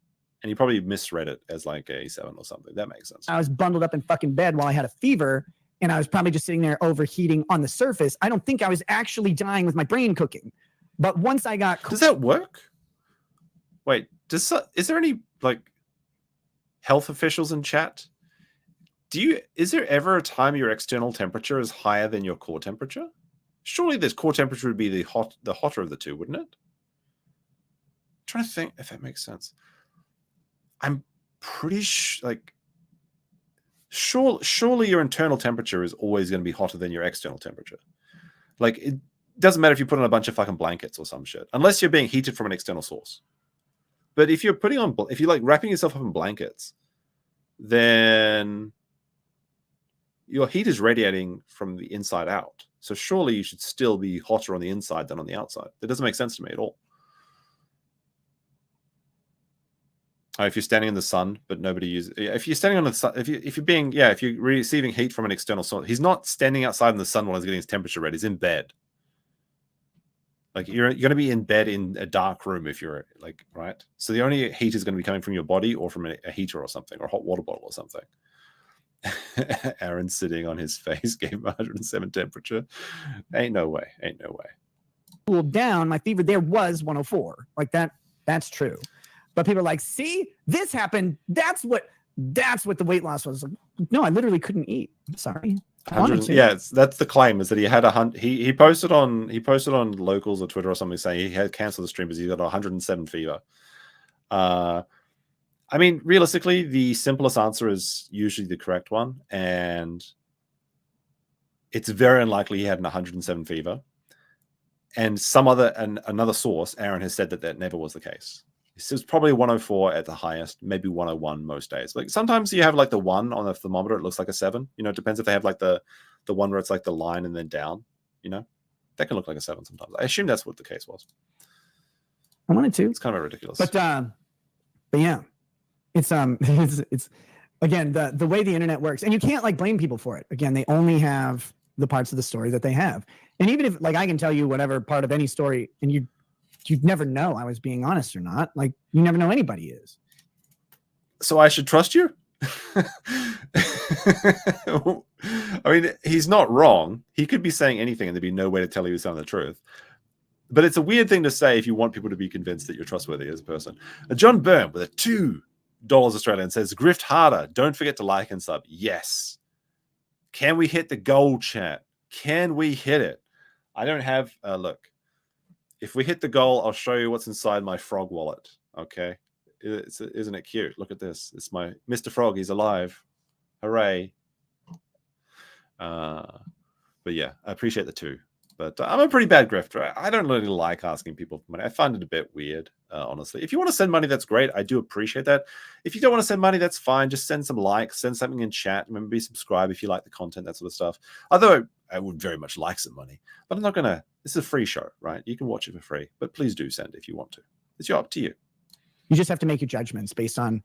and you probably misread it as like a 7 or something. That makes sense. I was bundled up in fucking bed while I had a fever, and I was probably just sitting there overheating on the surface. I don't think I was actually dying with my brain cooking. But once I got... Does that work? Wait, is there any, like, health officials in chat? Is there ever a time your external temperature is higher than your core temperature? Surely this core temperature would be the hotter of the two, wouldn't it? I'm trying to think if that makes sense. I'm pretty surely your internal temperature is always going to be hotter than your external temperature. Like, it doesn't matter if you put on a bunch of fucking blankets or some shit, unless you're being heated from an external source. But if you're like wrapping yourself up in blankets, then your heat is radiating from the inside out. So surely you should still be hotter on the inside than on the outside. That doesn't make sense to me at all. If you're standing in the sun, but nobody uses. If you're standing on the sun, if you're receiving heat from an external source, he's not standing outside in the sun while he's getting his temperature read. He's in bed. Like you're going to be in bed in a dark room if you're like, right. So the only heat is going to be coming from your body or from a heater or something, or a hot water bottle or something. Aaron sitting on his face gave him 107 temperature. Ain't no way. Ain't no way. Cooled down. My fever there was 104. Like that. That's true. But people are like, see, this happened. That's what the weight loss was. No, I literally couldn't eat. I'm sorry. Yeah, that's the claim, is that he had he posted on Locals or Twitter or something saying he had canceled the stream because he got 107 fever. I mean, realistically, the simplest answer is usually the correct one, and it's very unlikely he had an 107 fever. And another source, Aaron, has said that never was the case. It was probably 104 at the highest, maybe 101 most days. Like sometimes you have like the 1 on the thermometer, it looks like a 7. You know, it depends if they have like the one where it's like the line and then down. You know, that can look like a 7 sometimes. I assume that's what the case was. I wanted to. It's kind of ridiculous. But yeah, it's again the way the internet works, and you can't like blame people for it. Again, they only have the parts of the story that they have, and even if like I can tell you whatever part of any story, and you'd never know I was being honest or not. Like you never know anybody is. So I should trust you? I mean, he's not wrong. He could be saying anything and there'd be no way to tell he was telling the truth. But it's a weird thing to say if you want people to be convinced that you're trustworthy as a person. John Byrne with a $2 Australian says, grift harder. Don't forget to like and sub. Yes. Can we hit the goal, chat? Can we hit it? I don't have, look. If we hit the goal, I'll show you what's inside my frog wallet. Okay. Isn't it cute? Look at this. It's my Mr. Frog. He's alive. Hooray. But yeah, I appreciate the 2. But I'm a pretty bad grifter. I don't really like asking people for money. I find it a bit weird, honestly. If you want to send money, that's great. I do appreciate that. If you don't want to send money, that's fine. Just send some likes, send something in chat. Maybe subscribe if you like the content, that sort of stuff. Although I would very much like some money. But I'm not going to. This is a free show, right? You can watch it for free. But please do send if you want to. It's up to you. You just have to make your judgments based on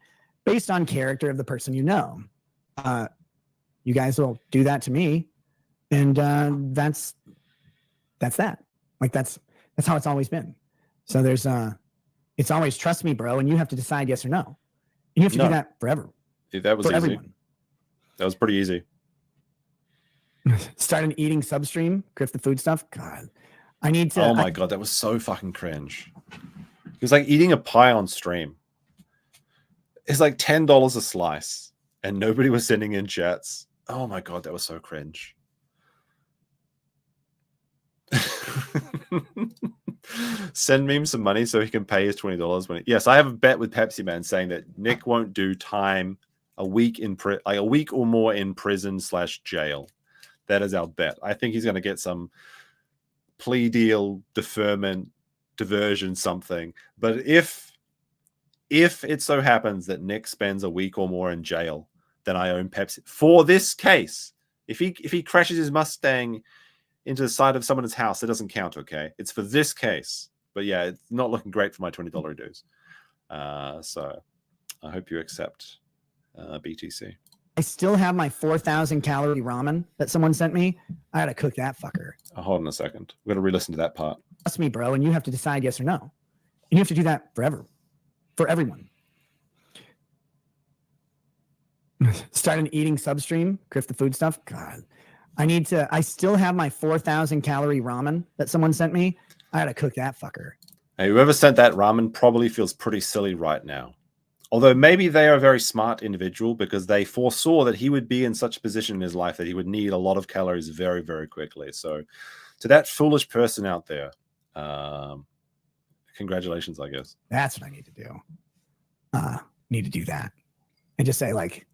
character of the person you know. You guys will do that to me. And that's that. Like that's how it's always been. So there's it's always trust me, bro, and you have to decide yes or no. And you have to do that forever. Yeah, that was for easy. Everyone. That was pretty easy. Start an eating substream, grift the food stuff. God, I need to. Oh my God, that was so fucking cringe. It was like eating a pie on stream. It's like $10 a slice, and nobody was sending in chats. Oh my God, that was so cringe. Send me some money so he can pay his $20 when yes, I have a bet with Pepsi Man saying that Nick won't do time a week a week or more in prison / jail. That is our bet. I think he's going to get some plea deal, deferment, diversion, something. But if it so happens that Nick spends a week or more in jail, then I own Pepsi for this case. If he crashes his Mustang into the side of someone's house, it doesn't count, okay? It's for this case. But yeah, it's not looking great for my $20 dues. So I hope you accept BTC. I still have my 4,000 calorie ramen that someone sent me. I gotta cook that fucker. Hold on a second. We're gonna re-listen to that part. Trust me, bro, and you have to decide yes or no. And you have to do that forever, for everyone. Start an eating substream, grift the food stuff. God, I still have my 4,000 calorie ramen that someone sent me. I gotta cook that fucker. Hey, whoever sent that ramen probably feels pretty silly right now. Although maybe they are a very smart individual because they foresaw that he would be in such a position in his life that he would need a lot of calories very, very quickly. So to that foolish person out there, congratulations, I guess. That's what I need to do. Need to do that. And just say, like,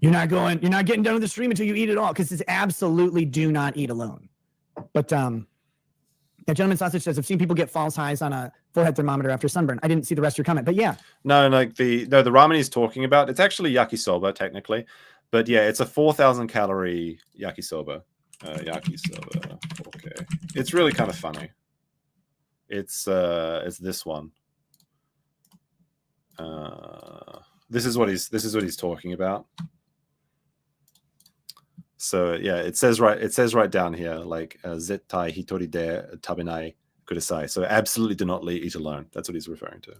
you're not getting done with the stream until you eat it all, because it's absolutely do not eat alone. But yeah, Gentleman Sausage says, I've seen people get false highs on a forehead thermometer after sunburn. I didn't see the rest of your comment, but yeah. No, like the ramen he's talking about, it's actually yakisoba, technically. But yeah, it's a 4,000 calorie yakisoba. Yakisoba. Okay, it's really kind of funny. It's this one. This is what he's talking about. So yeah, it says right down here, like zettai hitori de tabenai kudasai. So absolutely do not eat alone. That's what he's referring to.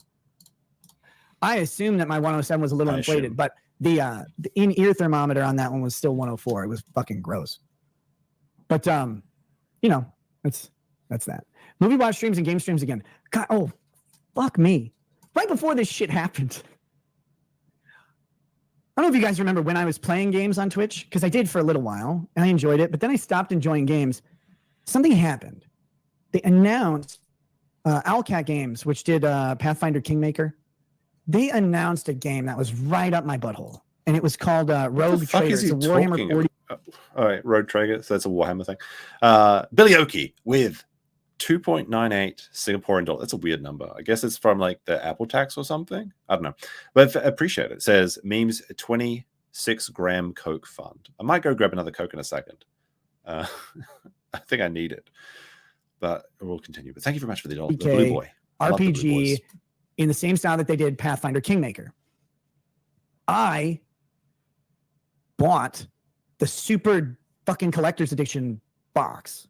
I assume that my 107 was a little inflated, but the in-ear thermometer on that one was still 104. It was fucking gross. But you know, that's that. Movie watch streams and game streams again. God, oh, fuck me. Right before this shit happened. I don't know if you guys remember when I was playing games on Twitch, because I did for a little while, and I enjoyed it, but then I stopped enjoying games. Something happened. They announced Owlcat Games, which did Pathfinder Kingmaker. They announced a game that was right up my butthole, and it was called Rogue Trader. It's a Warhammer 40. All right, Rogue Trader. So that's a Warhammer thing. Billy Oki with 2.98 Singaporean dollars. That's a weird number. I guess it's from like the Apple tax or something. I don't know, but appreciate it. It says memes 26-gram Coke fund. I might go grab another Coke in a second. I think I need it, but we'll continue. But thank you very much for the Blue Boy RPG in the same style that they did Pathfinder Kingmaker. I bought the super fucking collector's edition box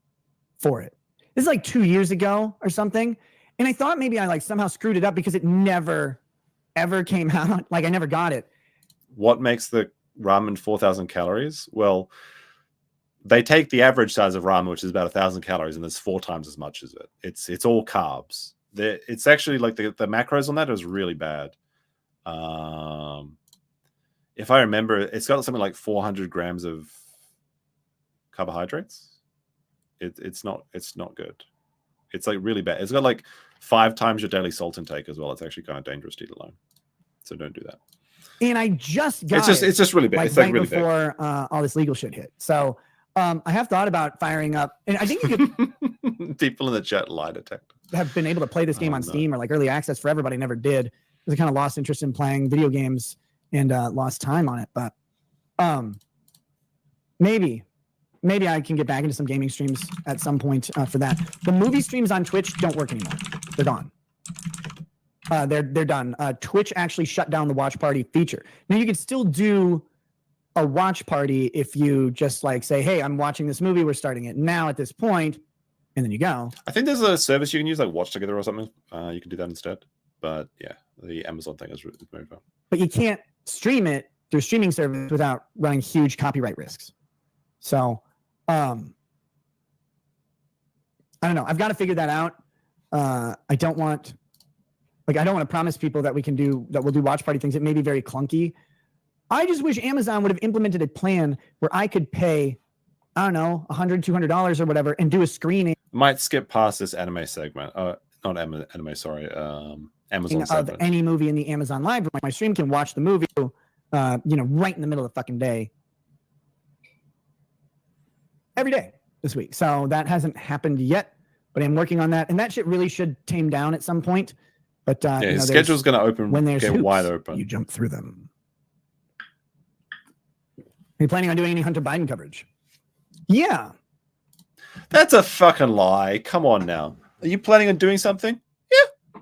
for it. This is like 2 years ago or something. And I thought maybe I like somehow screwed it up because it never, ever came out. Like I never got it. What makes the ramen 4,000 calories? Well, they take the average size of ramen, which is about 1,000 calories, and there's 4 times as much as it. It's all carbs. It's actually like the macros on that is really bad. If I remember, it's got something like 400 grams of carbohydrates. It's not good. It's like really bad. It's got like 5 times your daily salt intake as well. It's actually kind of dangerous to eat alone. So don't do that. And I just got it's just really bad. Like it's like right really before all this legal shit hit. So I have thought about firing up, and I think you could people in the chat lie detector have been able to play this game on Steam or like early access forever, but I never did because I kind of lost interest in playing video games and lost time on it. But maybe I can get back into some gaming streams at some point for that. The movie streams on Twitch don't work anymore. They're gone. They're done. Twitch actually shut down the watch party feature. Now you can still do a watch party if you just like say, hey, I'm watching this movie. We're starting it now at this point, and then you go. I think there's a service you can use like Watch Together or something. You can do that instead. But yeah, the Amazon thing is very fun. But you can't stream it through streaming service without running huge copyright risks. So I don't know. I've got to figure that out. I don't want to promise people that we'll do watch party things. It may be very clunky. I just wish Amazon would have implemented a plan where I could pay, I don't know, $100, $200 or whatever, and do a screening. Might skip past this anime segment. Not anime, sorry. Amazon segment. Of any movie in the Amazon library. My stream can watch the movie, right in the middle of the fucking day. Every day this week. So that hasn't happened yet, but I'm working on that. And that shit really should tame down at some point. But his schedule's going to open when there's hoops, wide open. You jump through them. Are you planning on doing any Hunter Biden coverage? Yeah. That's a fucking lie. Come on now. Are you planning on doing something? Yeah.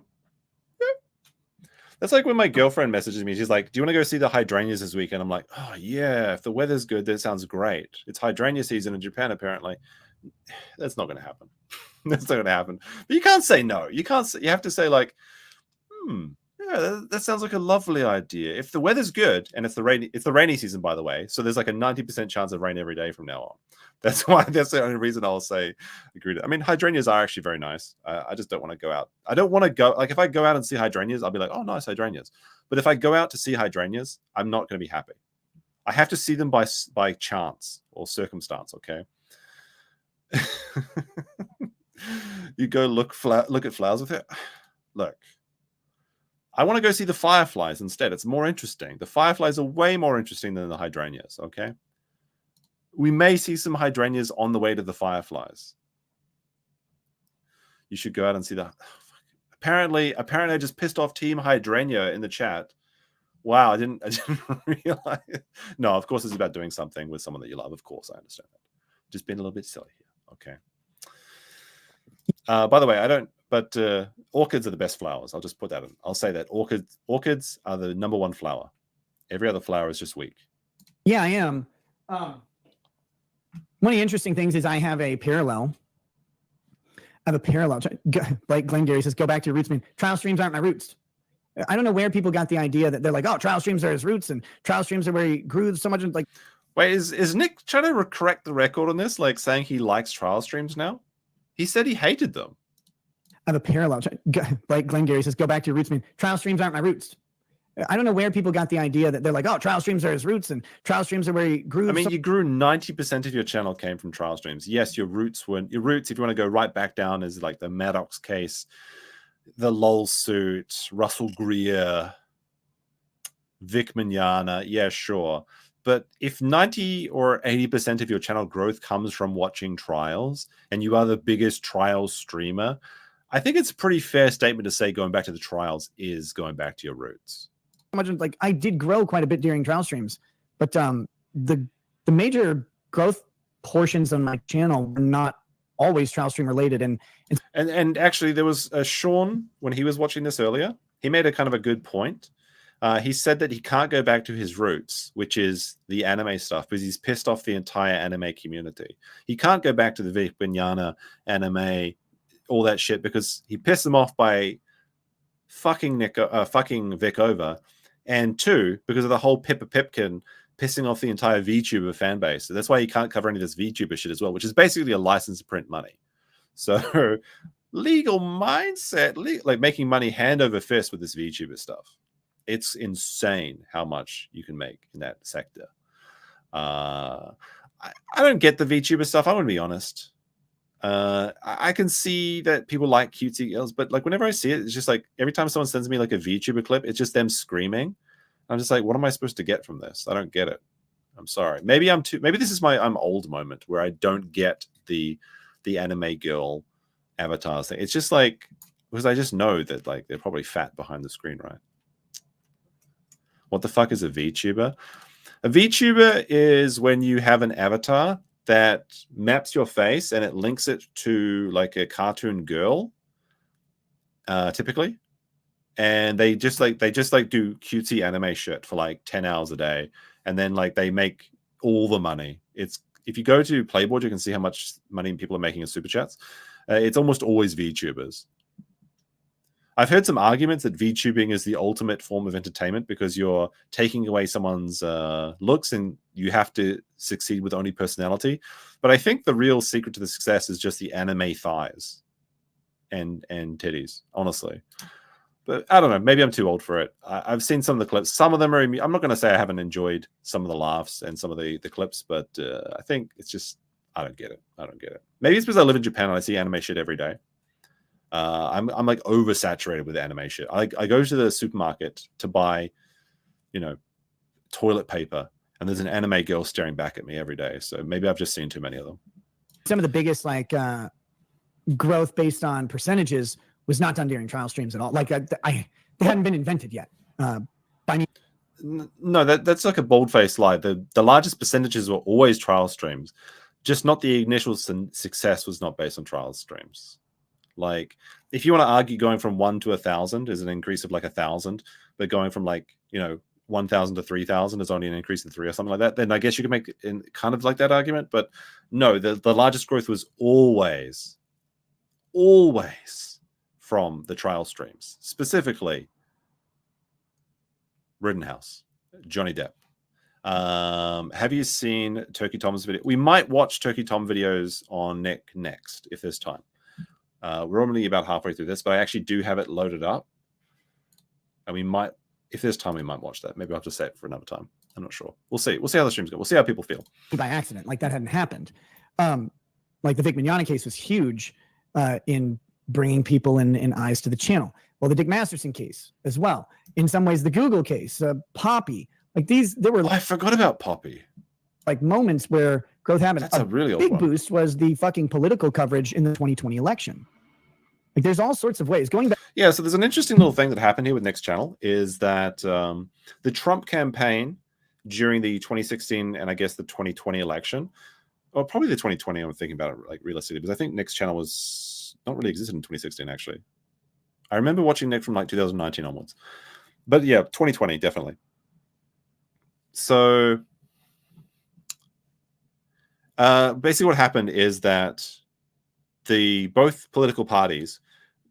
That's like when my girlfriend messages me. She's like, do you want to go see the hydrangeas this weekend? I'm like, oh, yeah. If the weather's good, that sounds great. It's hydrangea season in Japan, apparently. That's not going to happen. That's not going to happen. But you can't say no. You have to say like, yeah, that sounds like a lovely idea. If the weather's good, and it's the rainy season, by the way, so there's like a 90% chance of rain every day from now on. That's the only reason I'll say agree to. I mean, hydrangeas are actually very nice. I just don't want to go out. I don't want to go, like if I go out and see hydrangeas, I'll be like, oh, nice hydrangeas. But if I go out to see hydrangeas, I'm not going to be happy. I have to see them by chance or circumstance, okay? You go look at flowers with it. Look. I want to go see the fireflies instead. It's more interesting. The fireflies are way more interesting than the hydrangeas, okay? We may see some hydrangeas on the way to the fireflies. You should go out and see the... Apparently I just pissed off Team Hydrangea in the chat. Wow, I didn't realize. No, of course it's about doing something with someone that you love. Of course, I understand that. Just being a little bit silly here. Okay. By the way, I don't. But orchids are the best flowers. I'll just put that in. I'll say that orchids are the #1 flower. Every other flower is just weak. Yeah, I am. One of the interesting things is I have a parallel. Like Glenn Gary says, go back to your roots. I mean, trial streams aren't my roots. I don't know where people got the idea that they're like, oh, trial streams are his roots and trial streams are where he grew so much. And like, wait, is Nick trying to correct the record on this? Like saying he likes trial streams now? He said he hated them. I have a parallel. Like Glenn Gary says, go back to your roots. I mean, trial streams aren't my roots. I don't know where people got the idea that they're like, oh, trial streams are his roots and trial streams are where he grew. I mean, you grew 90% of your channel came from trial streams. Yes, your roots, if you want to go right back down, is like the Maddox case, the LOL suit, Russell Greer, Vic Mignogna. Yeah, sure. But if 90 or 80% of your channel growth comes from watching trials and you are the biggest trials streamer, I think it's a pretty fair statement to say going back to the trials is going back to your roots. Like I did grow quite a bit during trial streams, but the major growth portions on my channel were not always trial stream related. And actually there was Sean, when he was watching this earlier, he made a kind of a good point. He said that he can't go back to his roots, which is the anime stuff, because he's pissed off the entire anime community. He can't go back to the Vic Mignogna anime, all that shit, because he pissed them off by fucking Vic over. And 2, because of the whole Pippa Pipkin pissing off the entire VTuber fan base. So that's why he can't cover any of this VTuber shit as well, which is basically a license to print money. So legal mindset, like making money hand over fist with this VTuber stuff. It's insane how much you can make in that sector. I don't get the VTuber stuff. I'm going to be honest. I can see that people like cutesy girls, but like whenever I see it, it's just like every time someone sends me like a VTuber clip, it's just them screaming. I'm just like, what am I supposed to get from this? I don't get it. I'm sorry. Maybe this is my I'm old moment where I don't get the anime girl avatars thing. It's just like, because I just know that like they're probably fat behind the screen, right? What the fuck is a VTuber? A VTuber is when you have an avatar that maps your face and it links it to like a cartoon girl, typically, and they just do cutesy anime shit for like 10 hours a day, and then like they make all the money. It's, if you go to Playboard, you can see how much money people are making in super chats. It's almost always VTubers. I've heard some arguments that VTubing is the ultimate form of entertainment because you're taking away someone's looks and you have to succeed with only personality. But I think the real secret to the success is just the anime thighs and titties, honestly. But I don't know. Maybe I'm too old for it. I've seen some of the clips. Some of them are... I'm not going to say I haven't enjoyed some of the laughs and some of the clips, but I think it's just... I don't get it. Maybe it's because I live in Japan and I see anime shit every day. I'm like oversaturated with anime shit. I go to the supermarket to buy, toilet paper, and there's an anime girl staring back at me every day. So maybe I've just seen too many of them. Some of the biggest growth based on percentages was not done during trial streams at all. Like they hadn't been invented yet. No, that's like a bold-faced lie. The largest percentages were always trial streams, just not the initial success was not based on trial streams. Like, if you want to argue going from 1 to 1,000 is an increase of like 1,000, but going from 1,000 to 3,000 is only an increase of 3 or something like that, then I guess you can make kind of like that argument. But no, the largest growth was always from the trial streams, specifically Rittenhouse, Johnny Depp. Have you seen Turkey Tom's video? We might watch Turkey Tom videos on Nick next if there's time. We're only about halfway through this, but I actually do have it loaded up. And we might, if there's time, we might watch that. Maybe I'll have to say it for another time. I'm not sure. We'll see. We'll see how the streams go. We'll see how people feel. By accident, like that hadn't happened. Like the Vic Mignogna case was huge in bringing people in eyes to the channel. Well, the Dick Masterson case as well. In some ways, the Google case, Poppy. Like there were... I forgot about Poppy. Like moments where growth happened. That's a really big old one. Boost was the fucking political coverage in the 2020 election. Like there's all sorts of ways. Going back. Yeah, so there's an interesting little thing that happened here with Nick's channel is that the Trump campaign during the 2016 and I guess the 2020 election, or probably the 2020, I'm thinking about it like realistically, because I think Nick's channel was not really existed in 2016 actually. I remember watching Nick from like 2019 onwards, but yeah, 2020 definitely. So basically what happened is that both political parties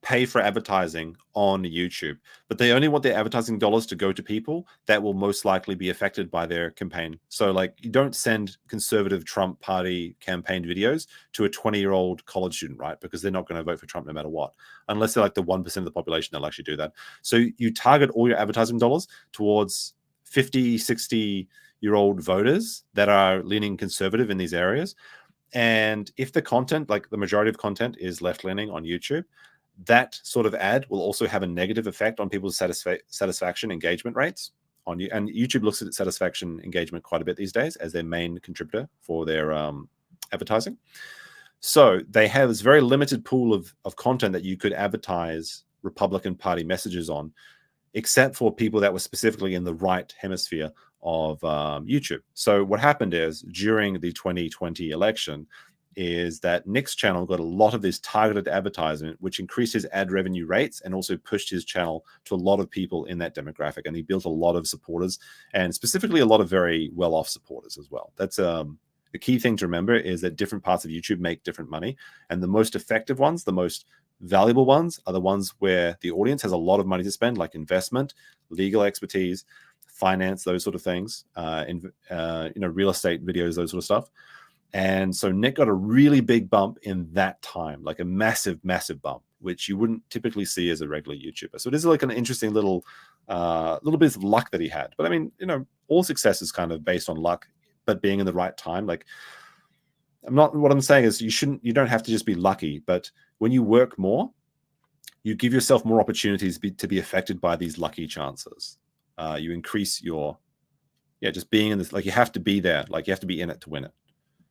pay for advertising on YouTube, but they only want their advertising dollars to go to people that will most likely be affected by their campaign. So like you don't send conservative Trump party campaign videos to a 20-year-old college student, right? Because they're not going to vote for Trump no matter what, unless they're like the 1% of the population that'll actually do that. So you target all your advertising dollars towards 50, 60-year-old voters that are leaning conservative in these areas. And if the content, like the majority of content is left-leaning on YouTube, that sort of ad will also have a negative effect on people's satisfaction engagement rates on you. And YouTube looks at satisfaction engagement quite a bit these days as their main contributor for their advertising. So they have this very limited pool of content that you could advertise Republican Party messages on, except for people that were specifically in the right hemisphere of YouTube. So what happened is during the 2020 election is that Nick's channel got a lot of this targeted advertisement, which increased his ad revenue rates and also pushed his channel to a lot of people in that demographic. And he built a lot of supporters and specifically a lot of very well-off supporters as well. That's the key thing to remember is that different parts of YouTube make different money. And the most effective ones, the most valuable ones are the ones where the audience has a lot of money to spend, like investment, legal expertise, finance, those sort of things, real estate videos, those sort of stuff. And so Nick got a really big bump in that time, like a massive, massive bump, which you wouldn't typically see as a regular YouTuber. So it is like an interesting little bit of luck that he had. But I mean, all success is kind of based on luck, but being in the right time. Like what I'm saying is you don't have to just be lucky, but when you work more, you give yourself more opportunities to be affected by these lucky chances. You increase your, just being in this, like you have to be there, like you have to be in it to win it.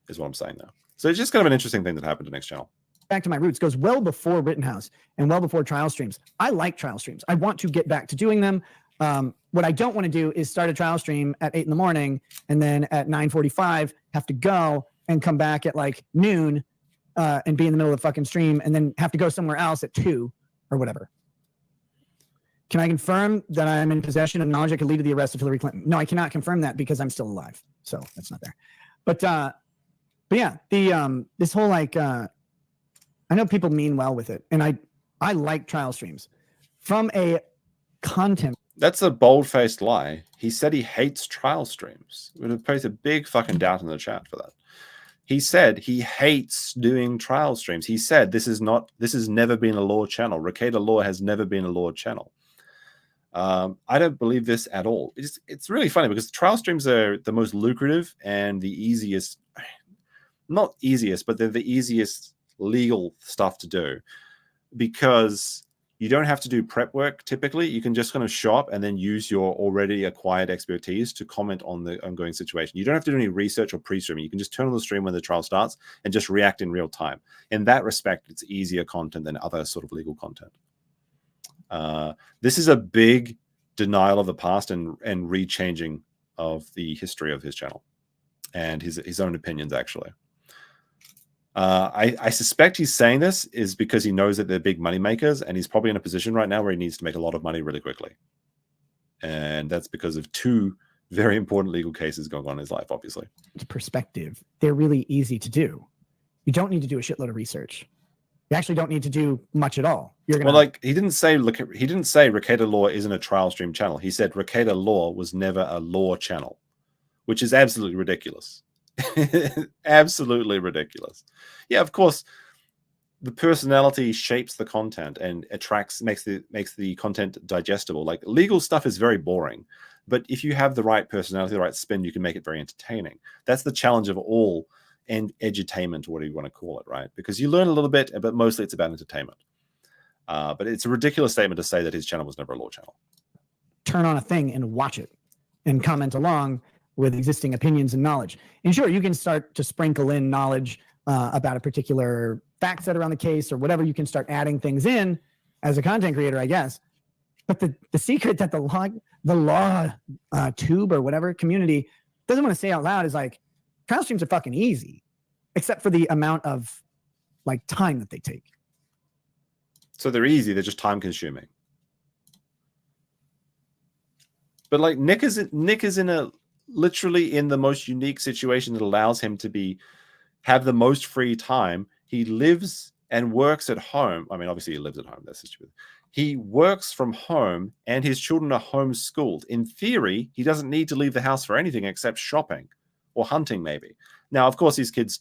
Is what I'm saying now. So it's just kind of an interesting thing that happened to Nick's channel. Back to my roots goes well before Rittenhouse and well before trial streams. I like trial streams. I want to get back to doing them. What I don't want to do is start a trial stream at 8 a.m. and then at 9:45 have to go and come back at like noon and be in the middle of the fucking stream and then have to go somewhere else at 2 or whatever. Can I confirm that I am in possession of knowledge that could lead to the arrest of Hillary Clinton? No, I cannot confirm that because I'm still alive. So that's not there. But yeah, this whole like I know people mean well with it, and I like trial streams from a content. That's a bold-faced lie. He said he hates trial streams. We would have placed a big fucking doubt in the chat for that. He said he hates doing trial streams. He said this has never been a law channel. Rekieta Law has never been a law channel. I don't believe this at all. It's really funny because trial streams are the most lucrative and the easiest. Not easiest, but they're the easiest legal stuff to do because you don't have to do prep work. Typically, you can just kind of show up and then use your already acquired expertise to comment on the ongoing situation. You don't have to do any research or pre-streaming. You can just turn on the stream when the trial starts and just react in real time. In that respect, it's easier content than other sort of legal content. This is a big denial of the past and rechanging of the history of his channel and his own opinions, actually. I suspect he's saying this is because he knows that they're big money makers, and he's probably in a position right now where he needs to make a lot of money really quickly. And that's because of 2 very important legal cases going on in his life, obviously. Perspective, they're really easy to do. You don't need to do a shitload of research. You actually don't need to do much at all. He didn't say Rekieta Law isn't a trial stream channel. He said Rekieta Law was never a law channel, which is absolutely ridiculous. Absolutely ridiculous. Yeah, of course, the personality shapes the content and makes the content digestible. Like legal stuff is very boring, but if you have the right personality, the right spin, you can make it very entertaining. That's the challenge of all edutainment, or whatever you want to call it, right? Because you learn a little bit, but mostly it's about entertainment. But it's a ridiculous statement to say that his channel was never a law channel. Turn on a thing and watch it and comment along with existing opinions and knowledge. And sure, you can start to sprinkle in knowledge about a particular fact set around the case or whatever. You can start adding things in as a content creator, I guess. But the secret that the law tube or whatever community doesn't want to say out loud is like, trial streams are fucking easy, except for the amount of like time that they take. So they're easy. They're just time consuming. But like Nick is literally in the most unique situation that allows him to have the most free time. He lives and works at home. I mean, obviously he lives at home. That's stupid. He works from home and his children are homeschooled. In theory, he doesn't need to leave the house for anything except shopping or hunting, maybe. Now, of course, these kids,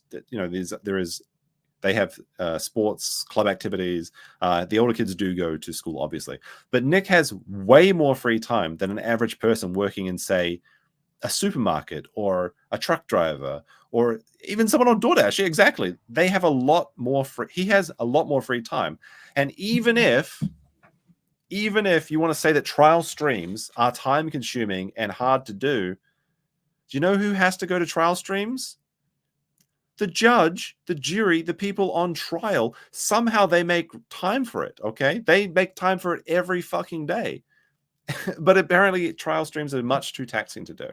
they have sports, club activities. The older kids do go to school, obviously. But Nick has way more free time than an average person working in, say, a supermarket or a truck driver or even someone on DoorDash. Yeah, exactly. They have a lot more he has a lot more free time. And even if you want to say that trial streams are time consuming and hard to do you know who has to go to trial streams? The judge, the jury, the people on trial. Somehow they make time for it, okay? They make time for it every fucking day. But apparently trial streams are much too taxing to do.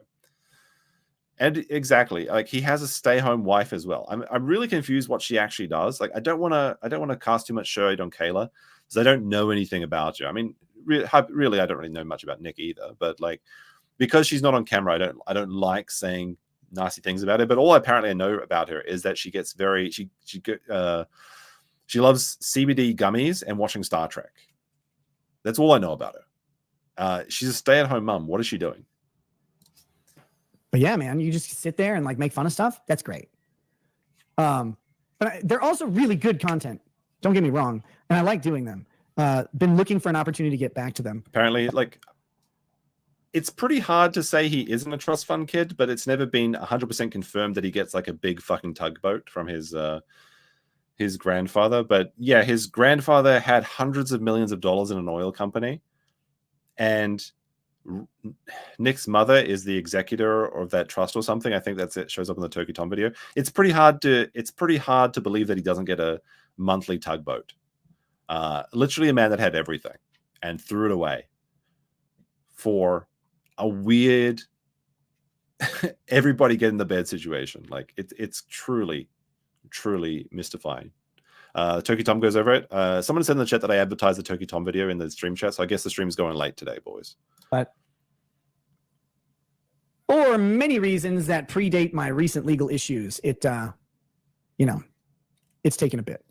And exactly, like he has a stay-home wife as well. I'm really confused what she actually does. Like I don't want to cast too much shade on Kayla because I don't know anything about her. I mean, really, I don't really know much about Nick either. But like, because she's not on camera, I don't like saying nasty things about her. But all apparently I know about her is that she gets she loves CBD gummies and watching Star Trek. That's all I know about her. She's a stay-at-home mom. What is she doing? But yeah, man, you just sit there and like make fun of stuff. That's great. But they're also really good content. Don't get me wrong. And I like doing them. Been looking for an opportunity to get back to them. Apparently, like, it's pretty hard to say he isn't a trust fund kid, but it's never been 100% confirmed that he gets like a big fucking tugboat from his grandfather. But yeah, his grandfather had hundreds of millions of dollars in an oil company. And Nick's mother is the executor of that trust or something. I think that's it. Shows up in the Turkey Tom video. It's pretty hard to believe that he doesn't get a monthly tugboat. Literally a man that had everything and threw it away for a weird everybody get in the bed situation. Like it's truly mystifying. Turkey Tom goes over it. Someone said in the chat that I advertised the Turkey Tom video in the stream chat, so I guess the stream's going late today, boys. But for many reasons that predate my recent legal issues, it's taken a bit.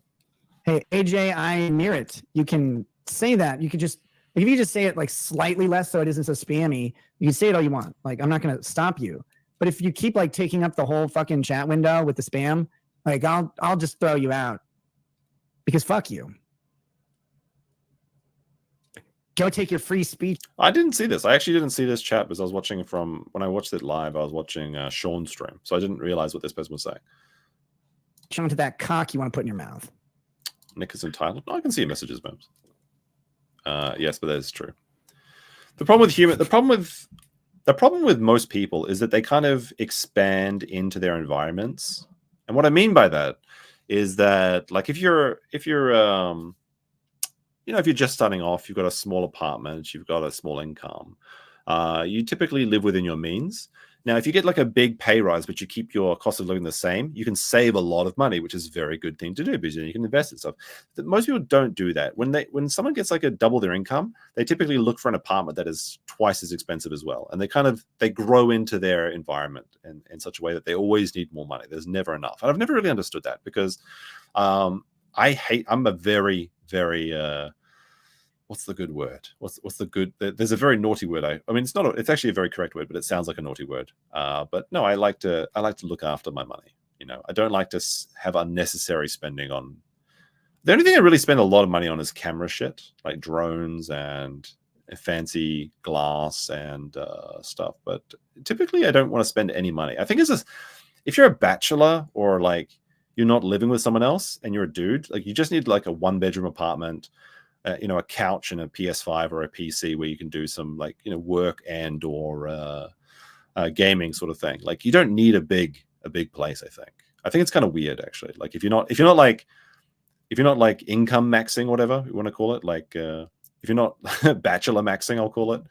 Hey, AJ, I near it. You can say that. You could just, if you just say it like slightly less so it isn't so spammy, you can say it all you want. Like, I'm not going to stop you. But if you keep like taking up the whole fucking chat window with the spam, like I'll just throw you out. Because fuck you. Go take your free speech. I didn't see this. I actually didn't see this chat because I was watching when I watched it live, I was watching Sean's stream. So I didn't realize what this person was saying. Show to that cock you want to put in your mouth. Nick is entitled. No, I can see your messages, Mims. Yes, but that is true. The problem with most people is that they kind of expand into their environments. And what I mean by that is that, like, if you're just starting off, you've got a small apartment, you've got a small income, you typically live within your means. Now, if you get like a big pay rise, but you keep your cost of living the same, you can save a lot of money, which is a very good thing to do because you can invest in stuff. But most people don't do that. When someone gets like a double their income, they typically look for an apartment that is twice as expensive as well. And they grow into their environment in such a way that they always need more money. There's never enough. And I've never really understood that because I'm a very, very, what's the good word? What's the good? There's a very naughty word. I mean, it's actually a very correct word, but it sounds like a naughty word. But no, I like to look after my money. You know, I don't like to have unnecessary spending on. The only thing I really spend a lot of money on is camera shit, like drones and fancy glass and stuff. But typically, I don't want to spend any money. I think if you're a bachelor or like you're not living with someone else and you're a dude, like you just need like a 1-bedroom apartment. A couch and a PS5 or a PC where you can do some like, work or gaming sort of thing. Like you don't need a big place, I think. I think it's kind of weird, actually. Like if you're not like income maxing, whatever you want to call it, like if you're not bachelor maxing, I'll call it,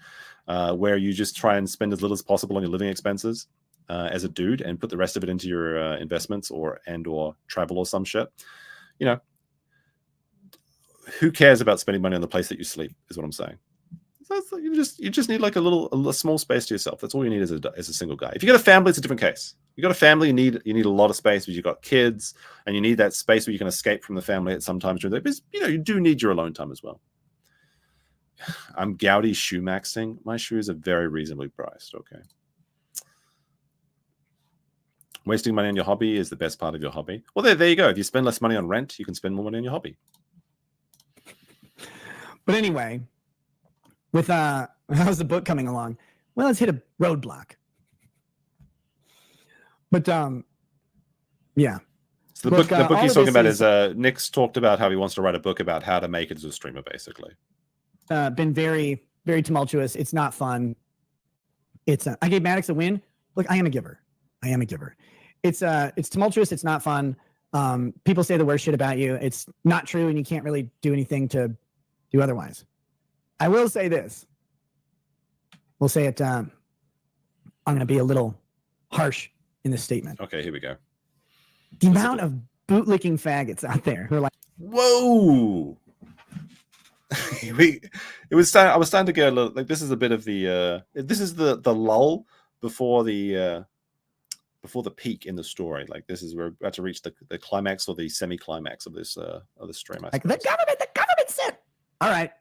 where you just try and spend as little as possible on your living expenses as a dude and put the rest of it into your investments or travel or some shit. You know, who cares about spending money on the place that you sleep is what I'm saying. So you just need like a small space to yourself. That's all you need as a single guy. If you got a family, it's a different case. You got a family, you need a lot of space because you've got kids, and you need that space where you can escape from the family at some times during the day. Because you do need your alone time as well. I'm Gaudy shoe maxing. My shoes are very reasonably priced. Okay. Wasting money on your hobby is the best part of your hobby. Well, there you go. If you spend less money on rent, you can spend more money on your hobby. But anyway, with how's the book coming along? Well, it's hit a roadblock. But yeah. So the book he's talking about is Nick's talked about how he wants to write a book about how to make it as a streamer, basically. Been very, very tumultuous. It's not fun. It's I gave Maddox a win. Look, I am a giver. It's tumultuous. It's not fun. People say the worst shit about you. It's not true, and you can't really do anything to do otherwise. I will say this. We'll say it. I'm going to be a little harsh in this statement. Okay, here we go. The amount of bootlicking faggots out there who are like, whoa. I was starting to get a little like this is a bit of the this is the lull before the peak in the story. Like this is we're about to reach the climax or the semi-climax of this stream. Like the government said. All right.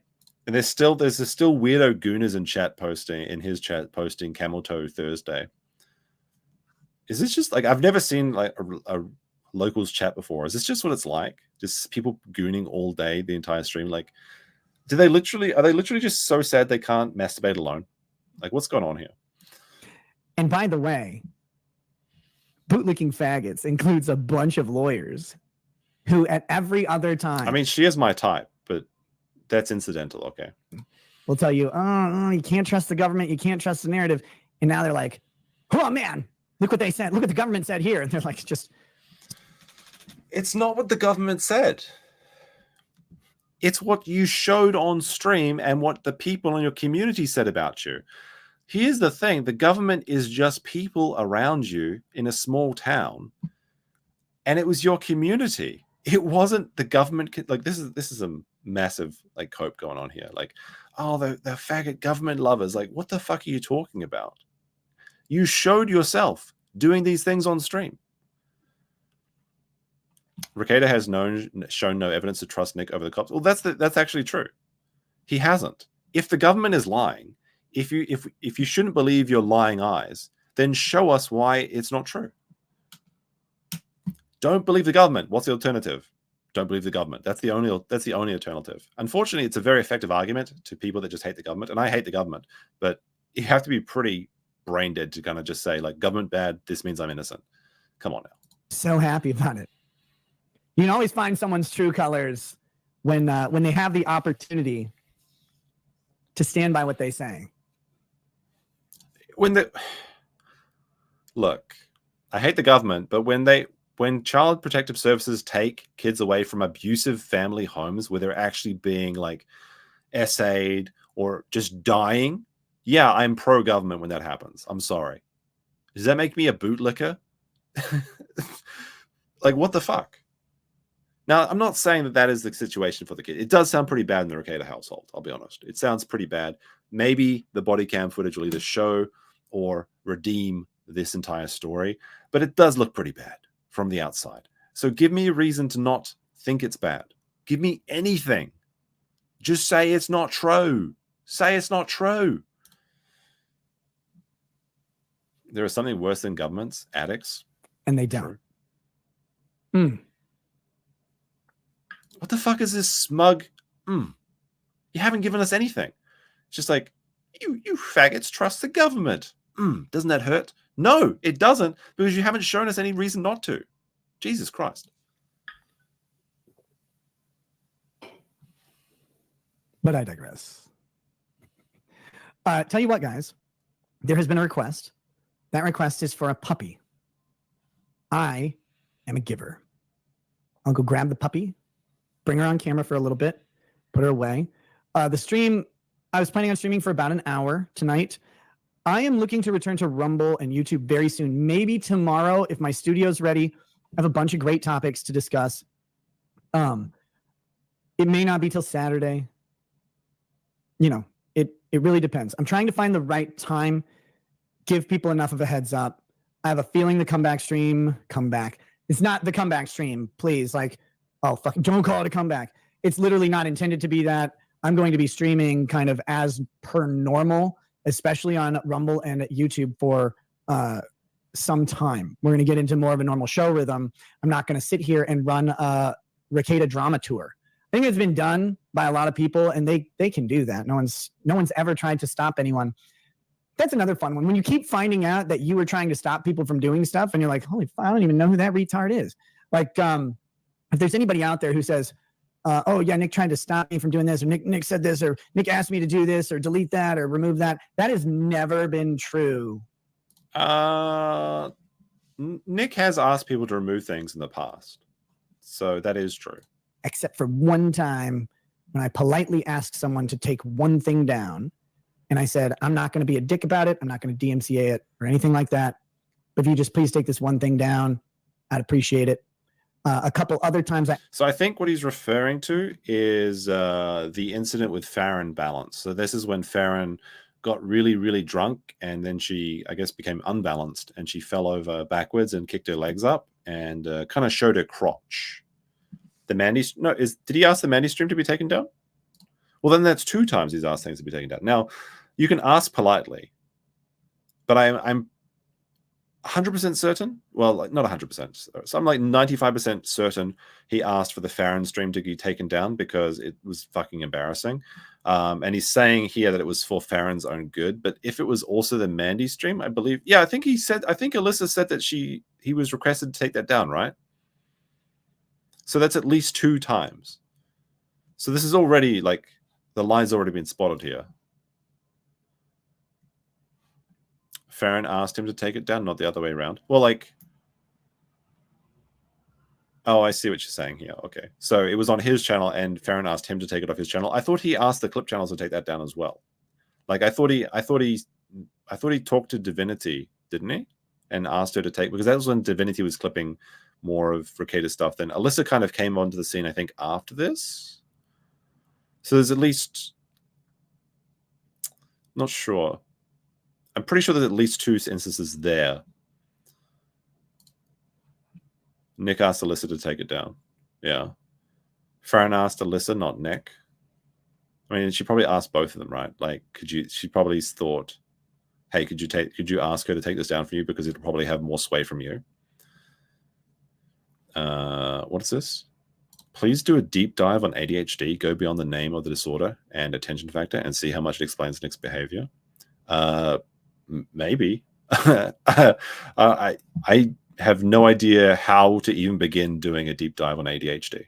And there's still weirdo gooners in his chat posting Camel Toe Thursday. Is this just like I've never seen like a locals chat before? Is this just what it's like? Just people gooning all day, the entire stream? Like, are they literally just so sad they can't masturbate alone? Like, what's going on here? And by the way, bootlicking faggots includes a bunch of lawyers who at every other time. I mean, she is my type, but that's incidental. Okay. Will tell you, oh, you can't trust the government. You can't trust the narrative. And now they're like, oh man, look what they said. Look what the government said here. And they're like, it's not what the government said. It's what you showed on stream and what the people in your community said about you. Here's the thing. The government is just people around you in a small town. And it was your community. It wasn't the government. Like this is a massive like cope going on here. Like, oh, the faggot government lovers. Like, what the fuck are you talking about? You showed yourself doing these things on stream. Rekieta has shown no evidence to trust Nick over the cops. Well, that's actually true. He hasn't. If the government is lying, if you shouldn't believe your lying eyes, then show us why it's not true. Don't believe the government. What's the alternative? Don't believe the government. That's the only alternative. Unfortunately, it's a very effective argument to people that just hate the government, and I hate the government. But you have to be pretty brain dead to kind of just say like government bad. This means I'm innocent. Come on now. So happy about it. You can always find someone's true colors when they have the opportunity to stand by what they say. Look, I hate the government, but when Child Protective Services take kids away from abusive family homes where they're actually being like essayed or just dying, yeah, I'm pro-government when that happens. I'm sorry. Does that make me a bootlicker? Like, what the fuck? Now, I'm not saying that is the situation for the kid. It does sound pretty bad in the Rekieta household, I'll be honest. It sounds pretty bad. Maybe the body cam footage will either show or redeem this entire story, but it does look pretty bad from the outside. So give me a reason to not think it's bad. Give me anything. Just say it's not true. Say it's not true. There is something worse than governments, addicts. And they don't. What the fuck is this smug? You haven't given us anything. It's just like, you faggots trust the government. Doesn't that hurt? No, it doesn't, because you haven't shown us any reason not to. Jesus Christ. But I digress. Tell you what, guys. There has been a request. That request is for a puppy. I am a giver. I'll go grab the puppy, bring her on camera for a little bit, put her away. The stream, I was planning on streaming for about an hour tonight. I am looking to return to Rumble and YouTube very soon. Maybe tomorrow, if my studio's ready. I have a bunch of great topics to discuss. It may not be till Saturday. You know, it really depends. I'm trying to find the right time, give people enough of a heads up. I have a feeling the comeback stream, it's not the comeback stream, please. Like, oh, fuck, don't call it a comeback. It's literally not intended to be that. I'm going to be streaming kind of as per normal, especially on Rumble and YouTube for some time. We're going to get into more of a normal show rhythm. I'm not going to sit here and run a Rekieta drama tour. I think it's been done by a lot of people, and they can do that. No one's ever tried to stop anyone. That's another fun one. When you keep finding out that you were trying to stop people from doing stuff, and you're like, holy fuck, I don't even know who that retard is. Like, if there's anybody out there who says, oh yeah, Nick tried to stop me from doing this, or Nick said this, or Nick asked me to do this, or delete that, or remove that, that has never been true. Nick has asked people to remove things in the past, so that is true. Except for one time when I politely asked someone to take one thing down, and I said, I'm not going to be a dick about it. I'm not going to DMCA it or anything like that. But if you just please take this one thing down, I'd appreciate it. A couple other times. So I think what he's referring to is the incident with Farron Balance. So this is when Farron got really, really drunk, and then she, I guess, became unbalanced, and she fell over backwards and kicked her legs up and kind of showed her crotch. Did he ask the Mandy stream to be taken down? Well, then that's 2 times he's asked things to be taken down. Now, you can ask politely, but I'm 100% certain. Well, not 100%. So I'm like 95% certain he asked for the Farron stream to be taken down because it was fucking embarrassing. And he's saying here that it was for Farron's own good. But if it was also the Mandy stream, I believe. Yeah, I think Alyssa said that he was requested to take that down, right? So that's at least 2 times. So this is already like the line's already been spotted here. Farron asked him to take it down, not the other way around. Well, like, oh, I see what you're saying here. Okay, so it was on his channel, and Farron asked him to take it off his channel. I thought he asked the clip channels to take that down as well. Like, I thought he talked to Divinity, didn't he? And asked her to take, because that was when Divinity was clipping more of Rekieta stuff. Then Alyssa kind of came onto the scene, I think, after this. So there's at least, not sure. I'm pretty sure there's at least 2 instances there. Nick asked Alyssa to take it down. Yeah. Farron asked Alyssa, not Nick. I mean, she probably asked both of them, right? Like, she probably thought, hey, could you ask her to take this down for you, because it'll probably have more sway from you. What is this? Please do a deep dive on ADHD, go beyond the name of the disorder and attention factor, and see how much it explains Nick's behavior. Maybe. I have no idea how to even begin doing a deep dive on ADHD.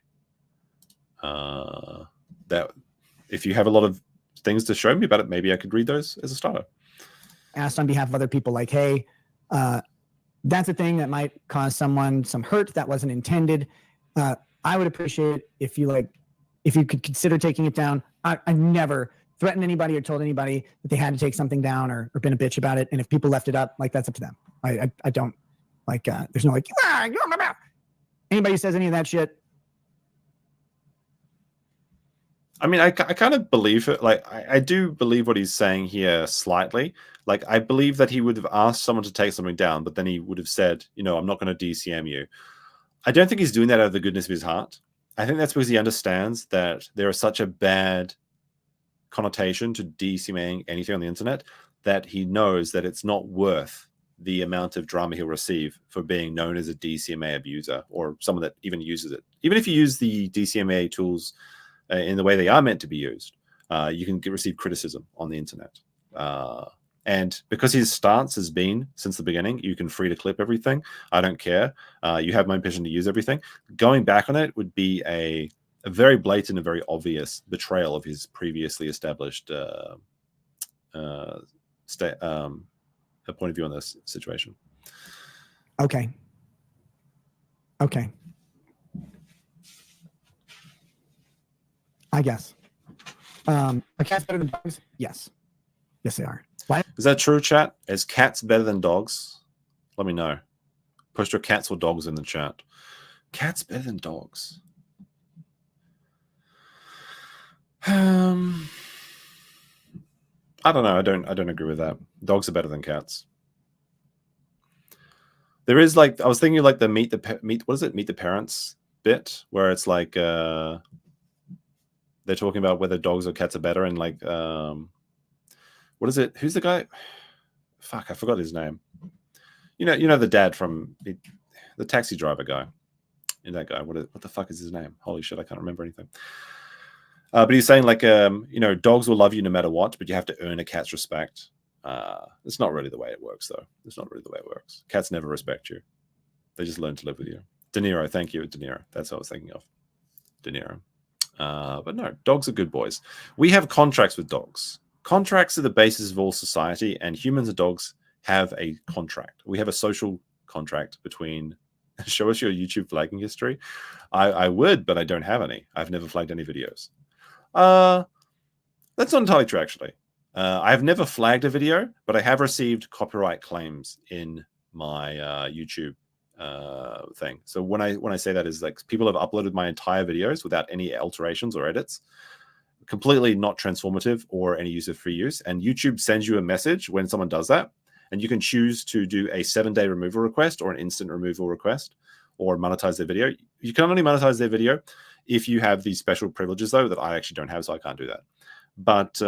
That if you have a lot of things to show me about it, maybe I could read those as a starter. Asked on behalf of other people, like, hey, that's a thing that might cause someone some hurt that wasn't intended. I would appreciate if you could consider taking it down. I never threatened anybody or told anybody that they had to take something down or been a bitch about it. And if people left it up, like, that's up to them. I don't like, there's no like, anybody who says any of that shit. I mean, I kind of believe it. Like, I do believe what he's saying here slightly. Like, I believe that he would have asked someone to take something down, but then he would have said, I'm not going to DCM you. I don't think he's doing that out of the goodness of his heart. I think that's because he understands that there is such a bad connotation to DCMing anything on the internet that he knows that it's not worth the amount of drama he'll receive for being known as a DCMA abuser or someone that even uses it. Even if you use the DCMA tools in the way they are meant to be used, you can receive criticism on the internet. And because his stance has been since the beginning, you can free to clip everything. I don't care. You have my permission to use everything. Going back on it would be a very blatant and very obvious betrayal of his previously established point of view on this situation. Okay. Okay. I guess. Are cats better than dogs? Yes. Yes, they are. Why? Is that true, chat? Is cats better than dogs? Let me know. Post your cats or dogs in the chat. Cats better than dogs. I don't know. I don't agree with that. Dogs are better than cats. There is like, I was thinking like the meet the parents bit where it's like they're talking about whether dogs or cats are better, and like what is it? Who's the guy? Fuck, I forgot his name. You know the dad from the taxi driver guy. That guy. What the fuck is his name? Holy shit, I can't remember anything. But he's saying like dogs will love you no matter what, but you have to earn a cat's respect. It's not really the way it works, though. It's not really the way it works. Cats never respect you. They just learn to live with you. De Niro, thank you, De Niro. That's what I was thinking of. De Niro. But no, dogs are good boys. We have contracts with dogs. Contracts are the basis of all society, and humans and dogs have a contract. We have a social contract between... Show us your YouTube flagging history. I would, but I don't have any. I've never flagged any videos. That's not entirely true, actually. I've never flagged a video, but I have received copyright claims in my YouTube thing. So when I say that is like people have uploaded my entire videos without any alterations or edits, completely not transformative or any use of free use. And YouTube sends you a message when someone does that, and you can choose to do a 7-day removal request or an instant removal request or monetize their video. You can only monetize their video if you have these special privileges, though, that I actually don't have, so I can't do that. But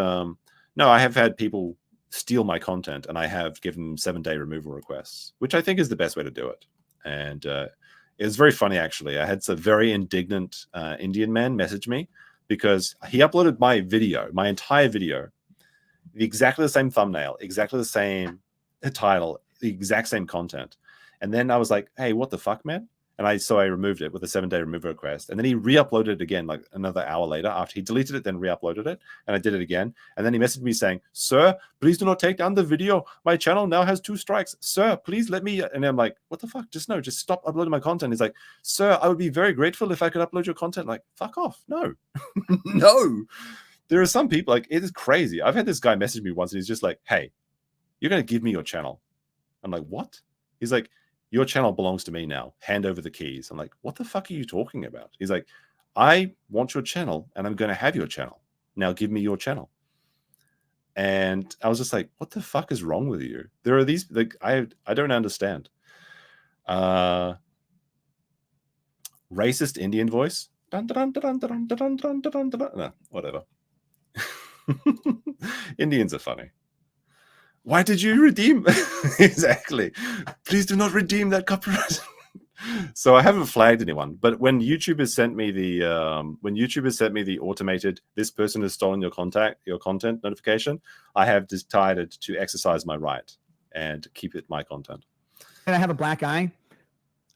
no, I have had people steal my content, and I have given them 7-day removal requests, which I think is the best way to do it. And it was very funny, actually. I had some very indignant Indian man message me because he uploaded my video, my entire video, exactly the same thumbnail, exactly the same title, the exact same content. And then I was like, hey, what the fuck, man? And I removed it with a 7-day removal request. And then he re-uploaded it again, like another hour later after he deleted it, then re-uploaded it. And I did it again. And then he messaged me saying, sir, please do not take down the video. My channel now has 2 strikes. Sir, please let me. And I'm like, what the fuck? Just stop uploading my content. He's like, sir, I would be very grateful if I could upload your content. Like, fuck off. No, no. There are some people, like, it is crazy. I've had this guy message me once and he's just like, hey, you're going to give me your channel. I'm like, what? He's like, your channel belongs to me now. Hand over the keys. I'm like, what the fuck are you talking about? He's like, I want your channel and I'm going to have your channel. Now give me your channel. And I was just like, what the fuck is wrong with you? There are these, like, I don't understand. Racist Indian voice. Dun, dun, dun, dun, dun, dun, dun, dun, dun, dun. No, whatever. Indians are funny. Why did you redeem? Exactly. Please do not redeem that copyright. So I haven't flagged anyone, but when YouTube has sent me the automated "this person has stolen your content" notification, I have decided to exercise my right and keep it my content. And I have a black eye.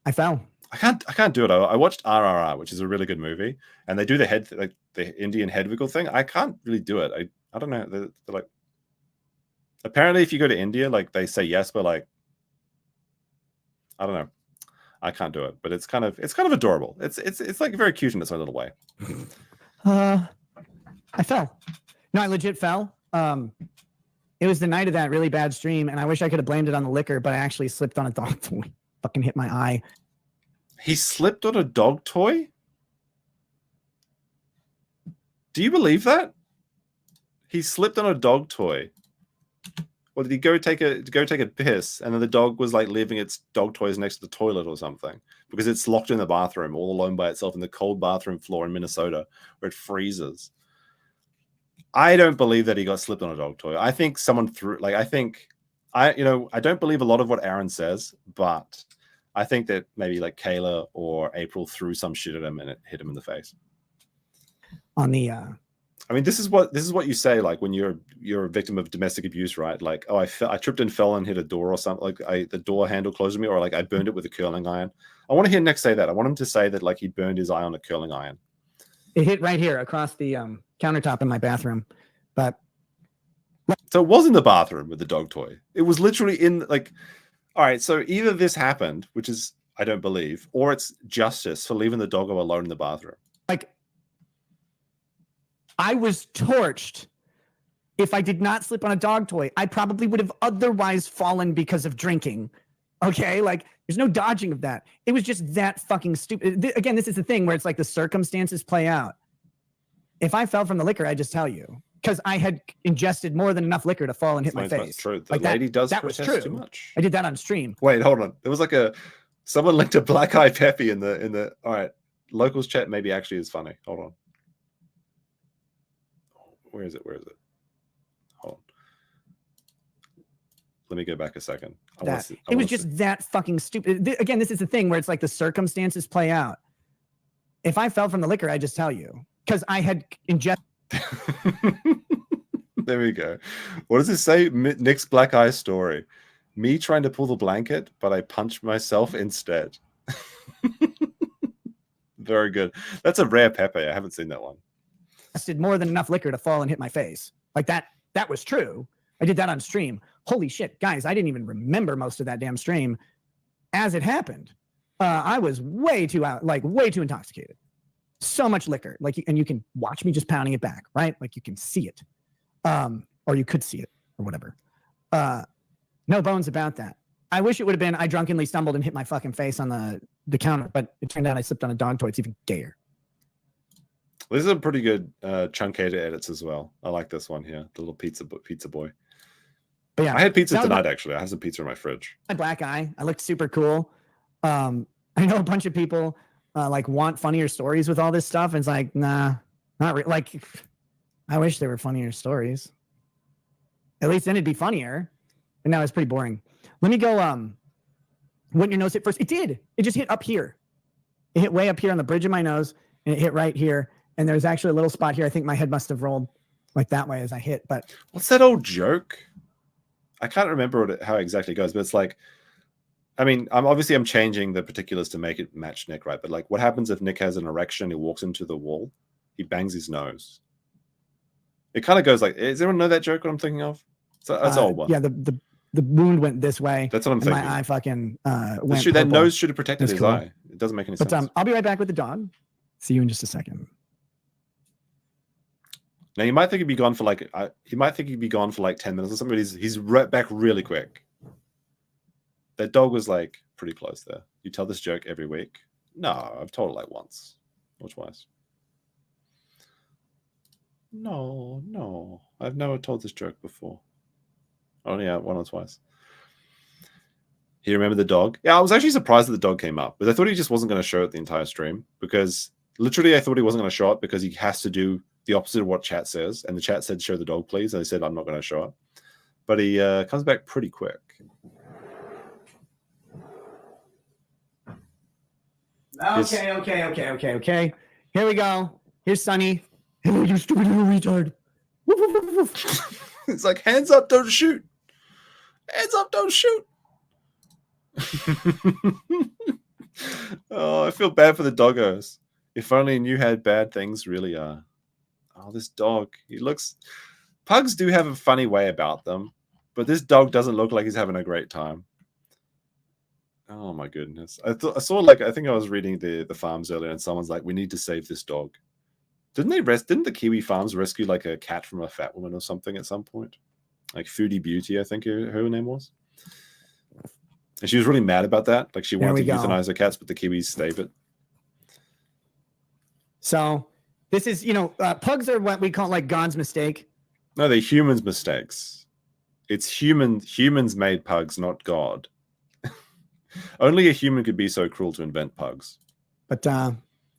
I fell. I can't do it. I watched RRR, which is a really good movie, and they do the head, like the Indian head wiggle thing. I can't really do it. I don't know. They're like, apparently, if you go to India, like they say yes, but like, I don't know. I can't do it, but it's kind of adorable. It's like very cute in its own little way. I fell. No, I legit fell. It was the night of that really bad stream, and I wish I could have blamed it on the liquor, but I actually slipped on a dog toy. Fucking hit my eye. He slipped on a dog toy? Do you believe that? He slipped on a dog toy. Or did he go take a piss, and then the dog was like leaving its dog toys next to the toilet or something because it's locked in the bathroom all alone by itself in the cold bathroom floor in Minnesota where it freezes. I don't believe that he got slipped on a dog toy. I think someone threw, like, I don't believe a lot of what Aaron says, but I think that maybe like Kayla or April threw some shit at him and it hit him in the face. On the I mean, this is what you say, like when you're a victim of domestic abuse, right? Like, oh, I tripped and fell and hit a door or something. Like the door handle closed on me, or like I burned it with a curling iron. I want to hear Nick say that. I want him to say that like he burned his eye on a curling iron. It hit right here across the countertop in my bathroom, but so it was in the bathroom with the dog toy. It was literally in like. All right, so either this happened, which is I don't believe, or it's justice for leaving the doggo alone in the bathroom. Like, I was torched. If I did not slip on a dog toy, I probably would have otherwise fallen because of drinking. Okay, like there's no dodging of that. It was just that fucking stupid. Again, this is the thing where it's like the circumstances play out. If I fell from the liquor, I just tell you, because I had ingested more than enough liquor to fall and hit my face. True. The like lady does that was protest true. too much. I did that on stream. Wait, hold on. There was like someone linked a black eye Peppy in the. All right, locals chat maybe actually is funny. Hold on. Where is it? Hold on. Let me go back a second. It was just that fucking stupid. Again, this is the thing where it's like the circumstances play out. If I fell from the liquor, I just tell you, because I had ingested. There we go. What does it say? Nick's black eye story. Me trying to pull the blanket, but I punched myself instead. Very good. That's a rare Pepe. I haven't seen that one. Ingested more than enough liquor to fall and hit my face. Like that was true. I did that on stream. Holy shit, guys, I didn't even remember most of that damn stream as it happened. I was way too intoxicated. So much liquor. And you can watch me just pounding it back, right? Like you can see it. Or you could see it or whatever. No bones about that. I wish it would have been I drunkenly stumbled and hit my fucking face on the counter, but it turned out I slipped on a dog toy. It's even gayer. This is a pretty good truncated edits as well. I like this one here. The little pizza boy. But yeah, I had pizza tonight, actually. I have some pizza in my fridge. My black eye. I looked super cool. I know a bunch of people like want funnier stories with all this stuff. And it's like, nah, not really. Like, I wish there were funnier stories. At least then it'd be funnier. And now it's pretty boring. Let me go. Wouldn't your nose hit first? It did. It just hit up here. It hit way up here on the bridge of my nose, and it hit right here. And there's actually a little spot here. I think my head must have rolled like that way as I hit. But what's that old joke? I can't remember how it exactly goes, but it's like, I mean, I'm changing the particulars to make it match Nick, right? But like, what happens if Nick has an erection? He walks into the wall, he bangs his nose. It kind of goes like, does everyone know that joke? What I'm thinking of? That's an old one. Yeah, the wound went this way. That's what I'm thinking. My eye fucking went. That nose should have protected his eye. It doesn't make any sense. But I'll be right back with the dog. See you in just a second. Now you might think he'd be gone for like 10 minutes or something. But he's right back really quick. That dog was like pretty close there. You tell this joke every week? No, I've told it like once or twice. No, I've never told this joke before. Only one or twice. You remember the dog? Yeah, I was actually surprised that the dog came up, but I thought he just wasn't going to show it the entire stream because literally I thought he wasn't going to show it because he has to do the opposite of what chat says, and the chat said show the dog please, and I said I'm not going to show it, but he comes back pretty quick. Okay. Here we go. Here's Sonny. Hello, you stupid little retard. It's like hands up, don't shoot. Hands up, don't shoot. Oh, I feel bad for the doggos. If only knew how bad things really are. Oh, this dog. Pugs do have a funny way about them, but this dog doesn't look like he's having a great time. Oh my goodness. I think I was reading the farms earlier and someone's like, we need to save this dog. Didn't the Kiwi farms rescue like a cat from a fat woman or something at some point? Like Foodie Beauty, I think her name was. And she was really mad about that. Like she wanted to euthanize her cats, but the Kiwis saved it. So this is, pugs are what we call like God's mistake. No, they're humans' mistakes. It's humans made pugs, not God. Only a human could be so cruel to invent pugs. But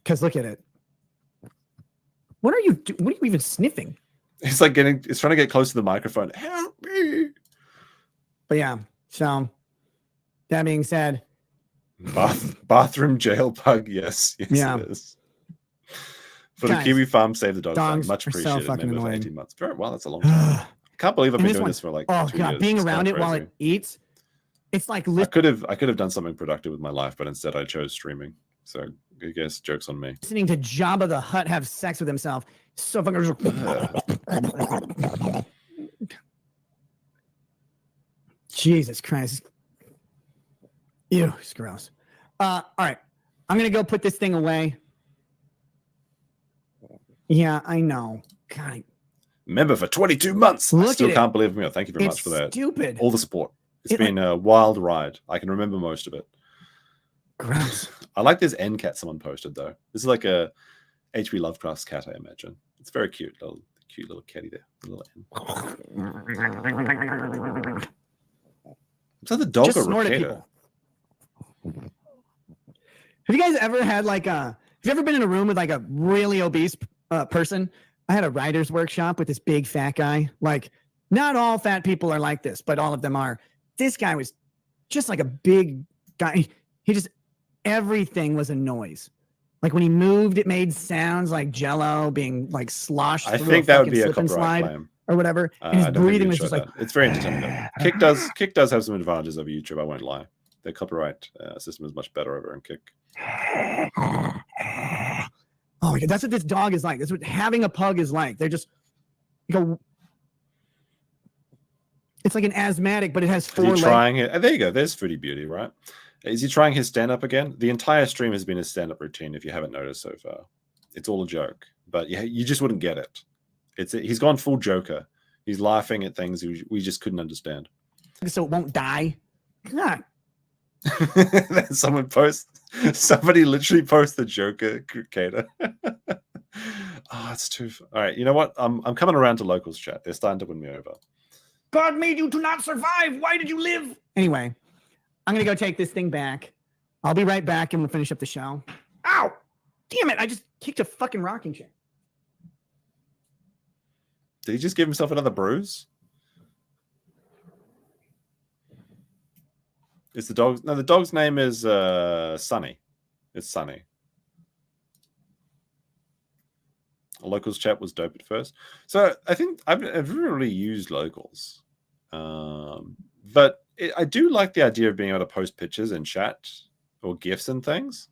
because look at it. What are you even sniffing? It's like it's trying to get close to the microphone. Help me. But yeah, so that being said. Bathroom jail pug, yes, it is. For the Kiwi farm, save the dog. Much appreciated. So fucking annoying. 18 months. Very well, that's a long time. I can't believe I've been doing this for like 2 years. God, being around it while it eats. It's like I could have done something productive with my life, but instead I chose streaming. So I guess joke's on me. Listening to Jabba the Hutt have sex with himself. So fucking. Jesus Christ. Ew, it's gross. All right. I'm going to go put this thing away. Yeah, I know. God. Member for 22 months. I Look still at can't believe it. Thank you very much for that. Stupid. All the support. It's been a wild ride. I can remember most of it. Gross. I like this end cat someone posted, though. This is like a H.P. Lovecraft's cat, I imagine. It's very cute. Cute little kitty there. Little end. Is that the dog Just or snort at Rekieta? people. Have you guys ever had like have you ever been in a room with like a really obese person? I had a writer's workshop with this big fat guy. Like, not all fat people are like this, but all of them are. This guy was just like a big guy. He just, everything was a noise. Like when he moved, it made sounds like Jello being like sloshed. I through think a that would fucking be a slip and copyright slide claim. or whatever. And his I don't think breathing we'd was show just like, that. It's very entertaining though. Kick does have some advantages over YouTube, I won't lie. Their copyright system is much better over in Kick. oh my God, that's what this dog is like. That's what having a pug is like. They're just, you go, it's like an asthmatic, but it has four legs. Trying it? There you go. There's Foodie Beauty, right? Is he trying his stand-up again? The entire stream has been his stand-up routine, if you haven't noticed so far. It's all a joke, but you just wouldn't get it. He's gone full Joker. He's laughing at things we just couldn't understand. So it won't die. God. Then somebody literally posts the Joker Rekieta. Oh, it's too. All right, you know what? I'm coming around to locals chat. They're starting to win me over. God made you to not survive. Why did you live? Anyway, I'm going to go take this thing back. I'll be right back and we'll finish up the show. Ow! Damn it. I just kicked a fucking rocking chair. Did he just give himself another bruise? Is the dog? No, the dog's name is Sunny. It's Sunny. A locals chat was dope at first. So I think I've never really used locals. But I do like the idea of being able to post pictures in chat or GIFs and things.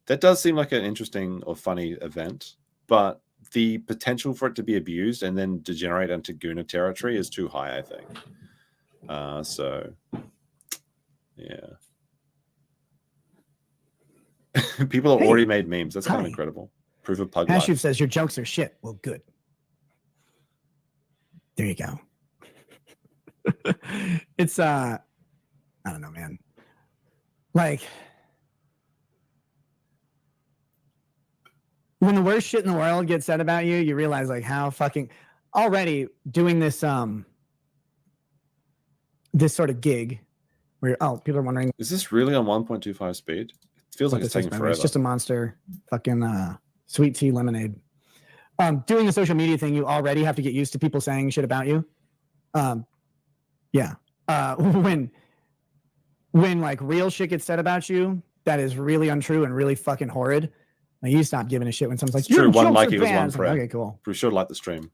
That does seem like an interesting or funny event, but the potential for it to be abused and then degenerate into Guna territory is too high, I think. So, yeah. People have already made memes. That's kind of incredible. Proof of pug life. Ashu says your jokes are shit. Well, good. There you go. It's I don't know, man. Like when the worst shit in the world gets said about you, you realize like how fucking already doing this this sort of gig where people are wondering, is this really on 1.25 speed? It feels like it's taking forever. It's just a monster fucking sweet tea lemonade. Doing the social media thing, you already have to get used to people saying shit about you. Yeah. When like real shit gets said about you, that is really untrue and really fucking horrid. Like, you stop giving a shit when someone's like, "True, one like equals one friend." Okay, cool. We should like the stream.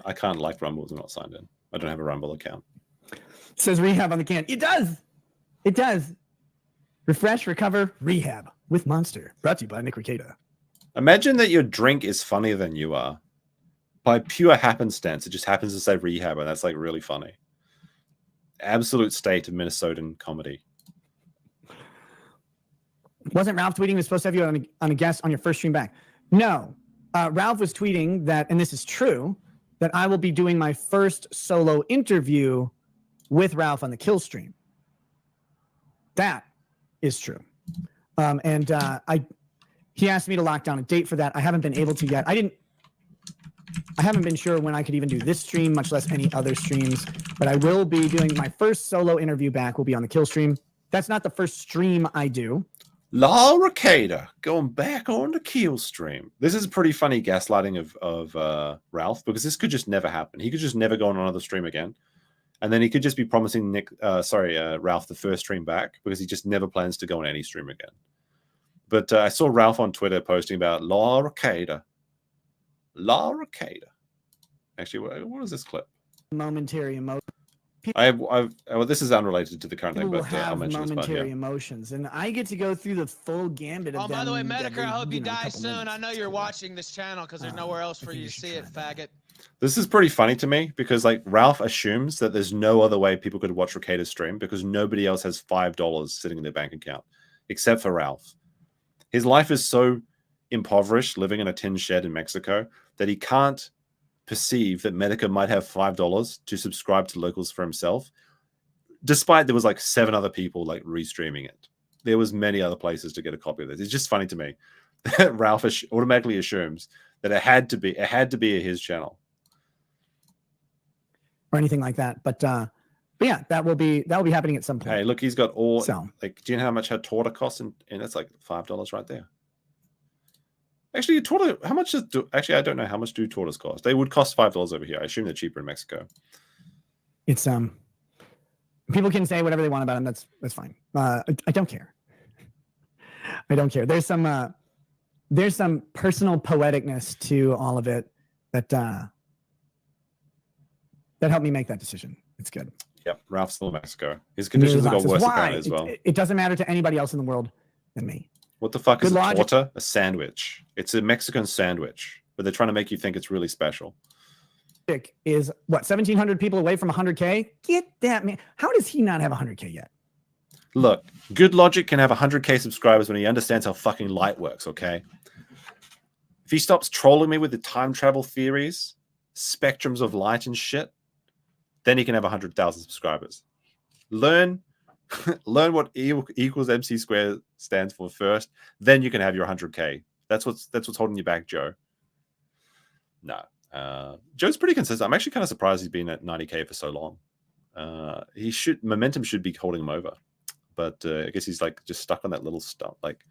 I can't like Rumble if I'm not signed in. I don't have a Rumble account. It says rehab on the can. It does. It does. Refresh, recover, rehab with Monster. Brought to you by Nick Rekieta. Imagine that your drink is funnier than you are. By pure happenstance, it just happens to say rehab, and that's like really funny. Absolute state of Minnesotan comedy. Wasn't Ralph tweeting he was supposed to have you on a guest on your first stream back? No. Ralph was tweeting that, and this is true, that I will be doing my first solo interview with Ralph on the Kill stream. That is true. He asked me to lock down a date for that. I haven't been able to yet. I haven't been sure when I could even do this stream, much less any other streams, but I will be doing my first solo interview back will be on the Kill stream. That's not the first stream I do. La Rekieta going back on the Kill stream. This is a pretty funny gaslighting of Ralph, because this could just never happen. He could just never go on another stream again. And then he could just be promising Ralph the first stream back, because he just never plans to go on any stream again. But I saw Ralph on Twitter posting about La Rekieta. La Rekieta. Actually, what is this clip? Momentary emotion. Well, this is unrelated to the current People thing, will but I'll have mention this part momentary here. emotions, and I get to go through the full gambit of Oh, by the way, them Medicare, I hope you die couple soon. minutes. I know It's you're cool. watching this channel because there's nowhere else I for think you you to should see it, try that. faggot. This is pretty funny to me because like Ralph assumes that there's no other way people could watch Rekieta's stream because nobody else has $5 sitting in their bank account except for Ralph. His life is so impoverished, living in a tin shed in Mexico, that he can't perceive that Medica might have $5 to subscribe to locals for himself, despite there was like 7 other people like restreaming it. There was many other places to get a copy of this. It's just funny to me that Ralph automatically assumes that it had to be his channel or anything like that. But yeah, that will be happening at some point. Hey, look, he's got all. So, like, do you know how much her torta costs? And it's like $5 right there. Actually, torta. How much does? Actually, I don't know how much do tortas cost. They would cost $5 over here. I assume they're cheaper in Mexico. it's people can say whatever they want about them. That's fine. I don't care. I don't care. There's some personal poeticness to all of it that helped me make that decision. It's good. Yep, Ralph's still in Mexico. His conditions have got worse apparently as well. It doesn't matter to anybody else in the world than me. What the fuck is Good a logic. torta? A sandwich. It's a Mexican sandwich, but they're trying to make you think it's really special. Is what 1,700 people away from 100K? Get that man. How does he not have 100K yet? Look, Good Logic can have 100K subscribers when he understands how fucking light works, okay? If he stops trolling me with the time travel theories, spectrums of light and shit, then he can have 100,000 subscribers. Learn what E equals MC squared stands for first, then you can have your 100K. That's what's holding you back, Joe. No. Joe's pretty consistent. I'm actually kind of surprised he's been at 90K for so long. Momentum should be holding him over. But I guess he's like just stuck on that little stuff. Like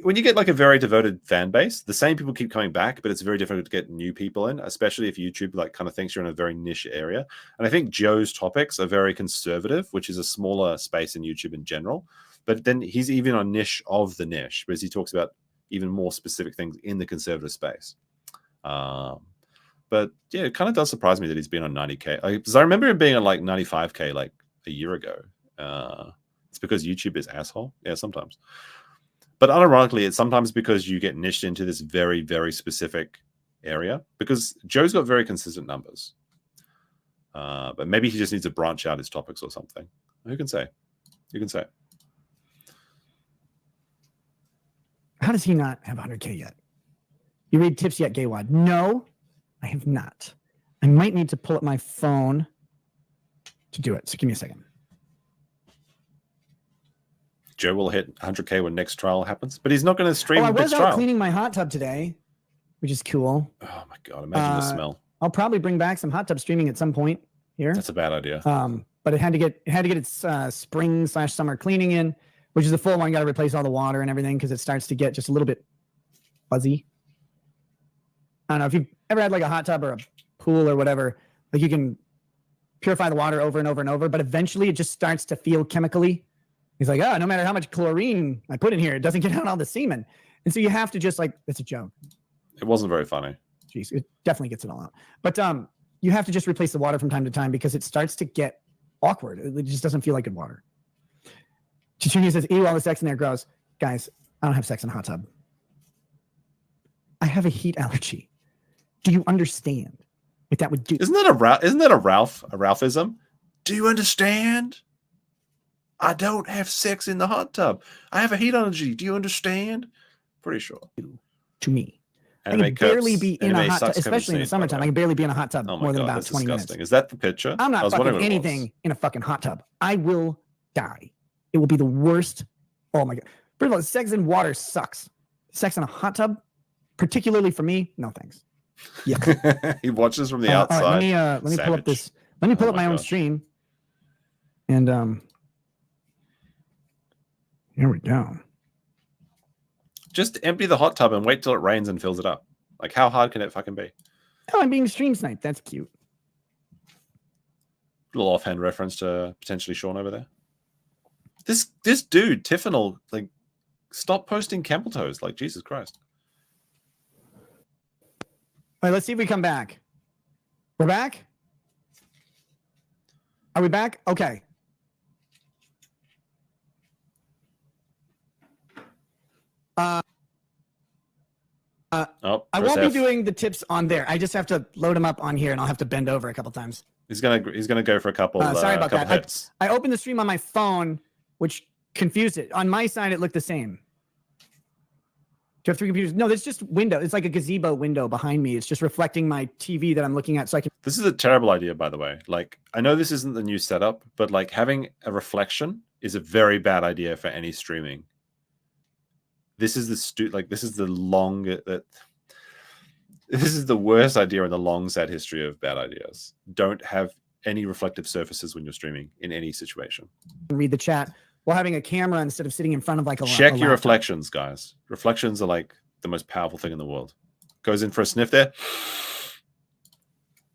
when you get like a very devoted fan base, the same people keep coming back, but it's very difficult to get new people in, especially if YouTube like kind of thinks you're in a very niche area. And I think Joe's topics are very conservative, which is a smaller space in YouTube in general. But then he's even on niche of the niche, because he talks about even more specific things in the conservative space. But yeah, it kind of does surprise me that he's been on 90K. Because I remember him being on like 95K like a year ago. It's because YouTube is asshole. Yeah, sometimes. But unironically, it's sometimes because you get niched into this very, very specific area. Because Joe's got very consistent numbers. But maybe he just needs to branch out his topics or something. Who can say? You can say. How does he not have 100K yet? You read Tips Yet Gay Wad? No, I have not. I might need to pull up my phone to do it. So give me a second. Joe will hit 100K when next trial happens, but he's not going to stream I next was out trial. cleaning my hot tub today, which is cool. Oh my god! Imagine the smell. I'll probably bring back some hot tub streaming at some point here. That's a bad idea. But it had to get its spring/summer cleaning in, which is a full one. Got to replace all the water and everything because it starts to get just a little bit fuzzy. I don't know if you've ever had like a hot tub or a pool or whatever. Like you can purify the water over and over and over, but eventually it just starts to feel chemically. He's like, no matter how much chlorine I put in here, it doesn't get out all the semen. And so you have to just like, that's a joke. It wasn't very funny. Jeez, it definitely gets it all out. But you have to just replace the water from time to time because it starts to get awkward. It just doesn't feel like good water. Chichunia says, ew, all the sex in there gross. Guys, I don't have sex in a hot tub. I have a heat allergy. Do you understand what that would do? Isn't that a Ralphism? Do you understand? I don't have sex in the hot tub. I have a heat allergy. Do you understand? Pretty sure. To me. Anime I can barely cuts. be in Anime a hot tub, sucks especially in the summertime. I can barely be in a hot tub more than about that's 20 disgusting. minutes. Is that the picture? I'm not fucking anything in a fucking hot tub. I will die. It will be the worst. Oh my God. First of all, sex in water sucks. Sex in a hot tub, particularly for me, no thanks. Yeah. He watches from the outside. All right, let me pull up this. Let me pull up my own stream. And here we go. Just empty the hot tub and wait till it rains and fills it up. Like, how hard can it fucking be? Oh, I'm being stream sniped. That's cute. Little offhand reference to potentially Sean over there. This dude, Tiffinal, like, stop posting camel toes. Like, Jesus Christ. All right, let's see if we come back. We're back? Are we back? Okay. Oh, I press won't F. be doing the tips on there. I just have to load them up on here, and I'll have to bend over a couple times. He's gonna go for a couple. Sorry about couple that. hits. I opened the stream on my phone, which confused it. On my side, it looked the same. Do you have 3 computers? No, there's just window. It's like a gazebo window behind me. It's just reflecting my TV that I'm looking at, so I can. This is a terrible idea, by the way. Like, I know this isn't the new setup, but like having a reflection is a very bad idea for any streaming. This is this is the this is the worst idea in the long, sad history of bad ideas. Don't have any reflective surfaces when you're streaming in any situation. Read the chat while having a camera instead of sitting in front of like a Check a your laptop. reflections, guys. Reflections are like the most powerful thing in the world. Goes in for a sniff there.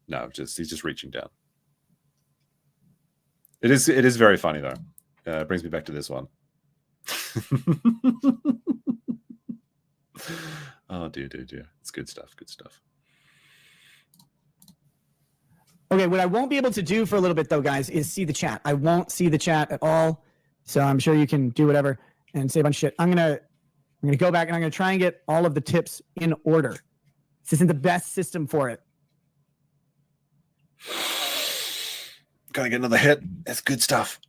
No, he's just reaching down. It is very funny though. It brings me back to this one. Oh dear. It's good stuff. Good stuff. Okay, what I won't be able to do for a little bit though, guys, is see the chat. I won't see the chat at all. So I'm sure you can do whatever and say a bunch of shit. I'm gonna go back and I'm gonna try and get all of the tips in order. This isn't the best system for it. Gotta get another hit. That's good stuff.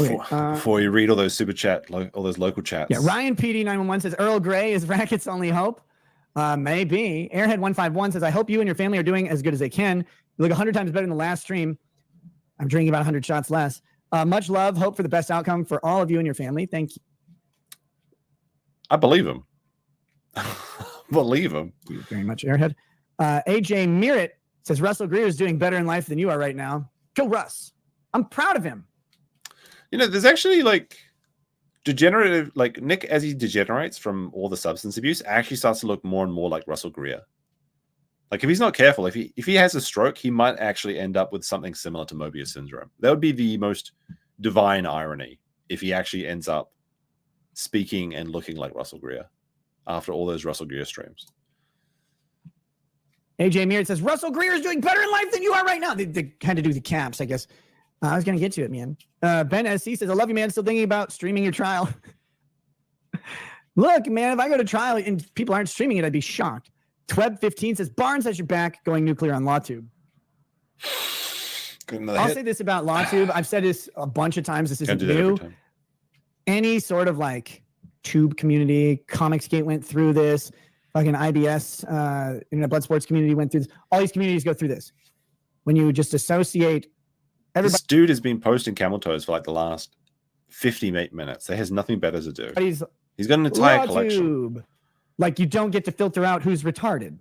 Okay, Before you read all those super chat, all those local chats. Yeah, Ryan PD911 says Earl Grey is Racket's only hope. Maybe. Airhead151 says, I hope you and your family are doing as good as they can. You look 100 times better than the last stream. I'm drinking about 100 shots less. Much love. Hope for the best outcome for all of you and your family. Thank you. I believe him. Believe him. Thank you very much, Airhead. AJ Merritt says, Russell Greer is doing better in life than you are right now. Go Russ. I'm proud of him. You know, there's actually like degenerative, like Nick, as he degenerates from all the substance abuse, actually starts to look more and more like Russell Greer. Like if he's not careful, if he has a stroke, he might actually end up with something similar to Mobius syndrome. That would be the most divine irony if he actually ends up speaking and looking like Russell Greer after all those Russell Greer streams. AJ Merritt says, Russell Greer is doing better in life than you are right now. They had to do the caps, I guess. I was going to get to it, man. Ben SC says, I love you, man. Still thinking about streaming your trial. Look, man, if I go to trial and people aren't streaming it, I'd be shocked. Tweb15 says, Barnes has your back going nuclear on LawTube. I'll say this about LawTube. I've said this a bunch of times. This isn't new. Any sort of like tube community, Comicsgate went through this. Fucking IBS, Internet Blood Sports community went through this. All these communities go through this. When you just associate everybody. This dude has been posting camel toes for like the last 58 minutes. He has nothing better to do. He's got an entire collection. Like you don't get to filter out who's retarded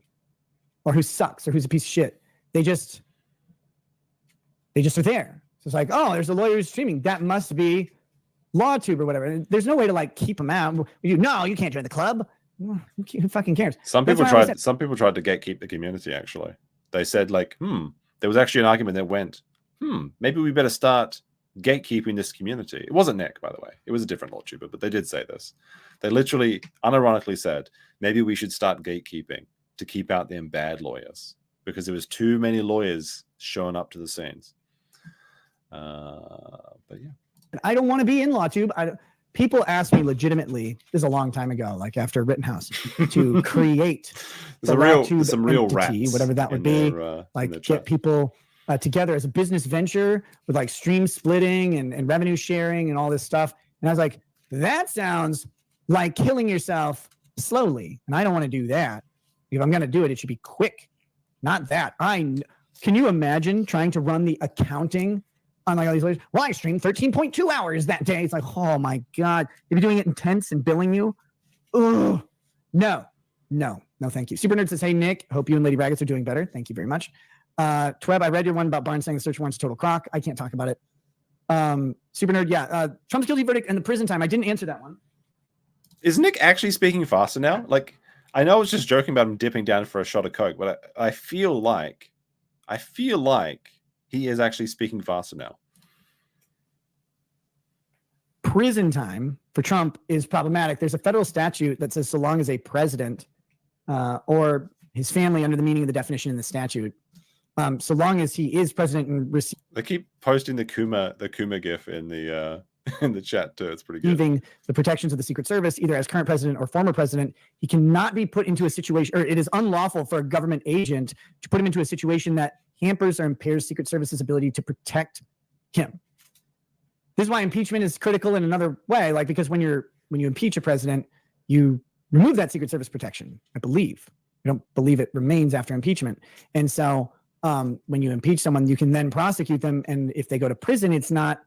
or who sucks or who's a piece of shit. They just are there. So it's like, oh, there's a lawyer who's streaming. That must be LawTube or whatever. And there's no way to like keep them out. No, you can't join the club. Who fucking cares? Some people tried to gatekeep the community, actually. They said like, there was actually an argument that went, maybe we better start gatekeeping this community. It wasn't Nick, by the way. It was a different LawTuber, but they did say this. They literally, unironically said, maybe we should start gatekeeping to keep out them bad lawyers because there was too many lawyers showing up to the scenes. But yeah. I don't want to be in LawTube. People ask me legitimately, this is a long time ago, like after Rittenhouse, to create some real rats, whatever that would be, like get people together as a business venture with like stream splitting and revenue sharing and all this stuff. And I was like, that sounds like killing yourself slowly. And I don't want to do that. If I'm going to do it, it should be quick. Not that. Can you imagine trying to run the accounting on like all these lawyers? Well, I streamed 13.2 hours that day. It's like, oh my God. You'd be doing it intense and billing you? Ugh. No, thank you. Super Nerd says, hey, Nick, hope you and Lady Raggets are doing better. Thank you very much. Tweb, I read your one about Barnes saying the search warrant's a total crock. I can't talk about it. Super Nerd, yeah. Trump's guilty verdict and the prison time. I didn't answer that one. Is Nick actually speaking faster now? Like, I know I was just joking about him dipping down for a shot of Coke, but I feel like he is actually speaking faster now. Prison time for Trump is problematic. There's a federal statute that says so long as a president or his family under the meaning of the definition in the statute So long as he is president and They keep posting the Kuma gif in the chat too. It's pretty good. receiving the protections of the Secret Service, either as current president or former president, he cannot be put into a situation, or it is unlawful for a government agent to put him into a situation that hampers or impairs Secret Service's ability to protect him. This is why impeachment is critical in another way, like because when you impeach a president, you remove that Secret Service protection, I believe. I don't believe it remains after impeachment. And so when you impeach someone, you can then prosecute them. And if they go to prison, it's not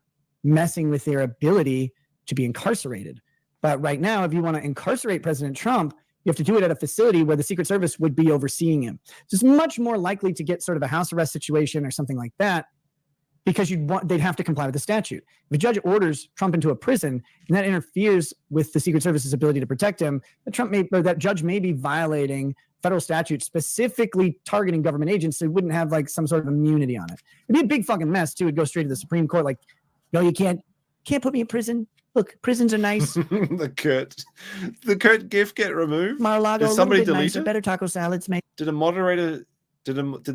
messing with their ability to be incarcerated. But right now, if you want to incarcerate President Trump, you have to do it at a facility where the Secret Service would be overseeing him. So it's much more likely to get sort of a house arrest situation or something like that, because they'd have to comply with the statute. If a judge orders Trump into a prison and that interferes with the Secret Service's ability to protect him, that judge may be violating federal statute specifically targeting government agents, so he wouldn't have like some sort of immunity on it. It'd be a big fucking mess too. It'd go straight to the Supreme Court. Like, no, you can't put me in prison. Look, prisons are nice. the Kurt GIF get removed? Mar-a-Lago, Did somebody delete nicer, it? better taco salads, mate. Did the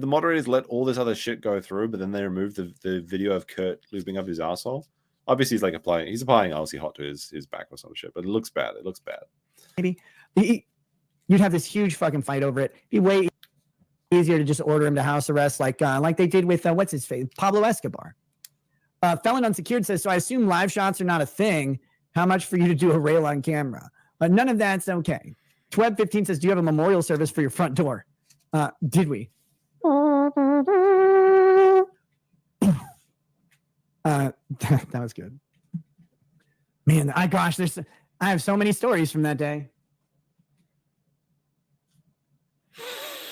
moderators let all this other shit go through, but then they removed the video of Kurt lubing up his asshole? Obviously, he's applying Aussie hot to his back or some shit, but it looks bad. It looks bad. Maybe you'd have this huge fucking fight over it. It'd be way easier to just order him to house arrest, like they did with what's his face, Pablo Escobar. Felon Unsecured says, so I assume live shots are not a thing. How much for you to do a rail on camera? But none of that's okay. Tweb15 says, do you have a memorial service for your front door? Did we? That was good. Man, I have so many stories from that day.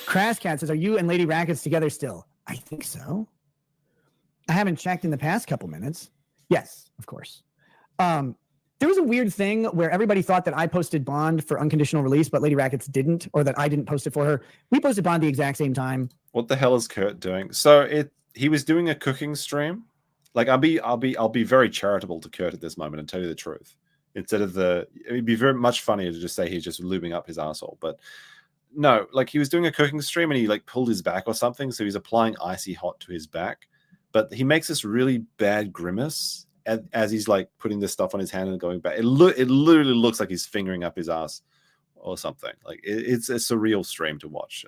Crash Cat says, are you and Lady Rackets together still? I think so. I haven't checked in the past couple minutes. Yes, of course. There was a weird thing where everybody thought that I posted Bond for unconditional release, but Lady Rackets didn't, or that I didn't post it for her. We posted Bond the exact same time. What the hell is Kurt doing? So he was doing a cooking stream. Like I'll be very charitable to Kurt at this moment and tell you the truth. Instead of it'd be very much funnier to just say he's just lubing up his asshole. But no, like he was doing a cooking stream and he like pulled his back or something, so he's applying icy hot to his back. But he makes this really bad grimace as he's like putting this stuff on his hand and going back. It literally looks like he's fingering up his ass or something. Like it's a surreal stream to watch.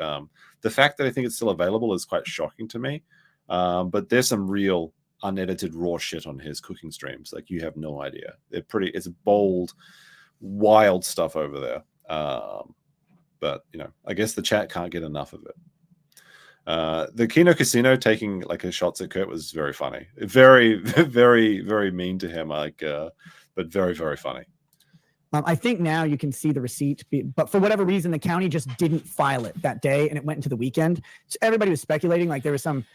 The fact that I think it's still available is quite shocking to me. But there's some real unedited raw shit on his cooking streams. Like you have no idea. It's bold, wild stuff over there. But I guess the chat can't get enough of it. The Kino Casino taking like a shots at Kurt was very funny. Very, very, very mean to him. But very, very funny. I think now you can see the receipt, but for whatever reason, the county just didn't file it that day, and it went into the weekend. So everybody was speculating like there was some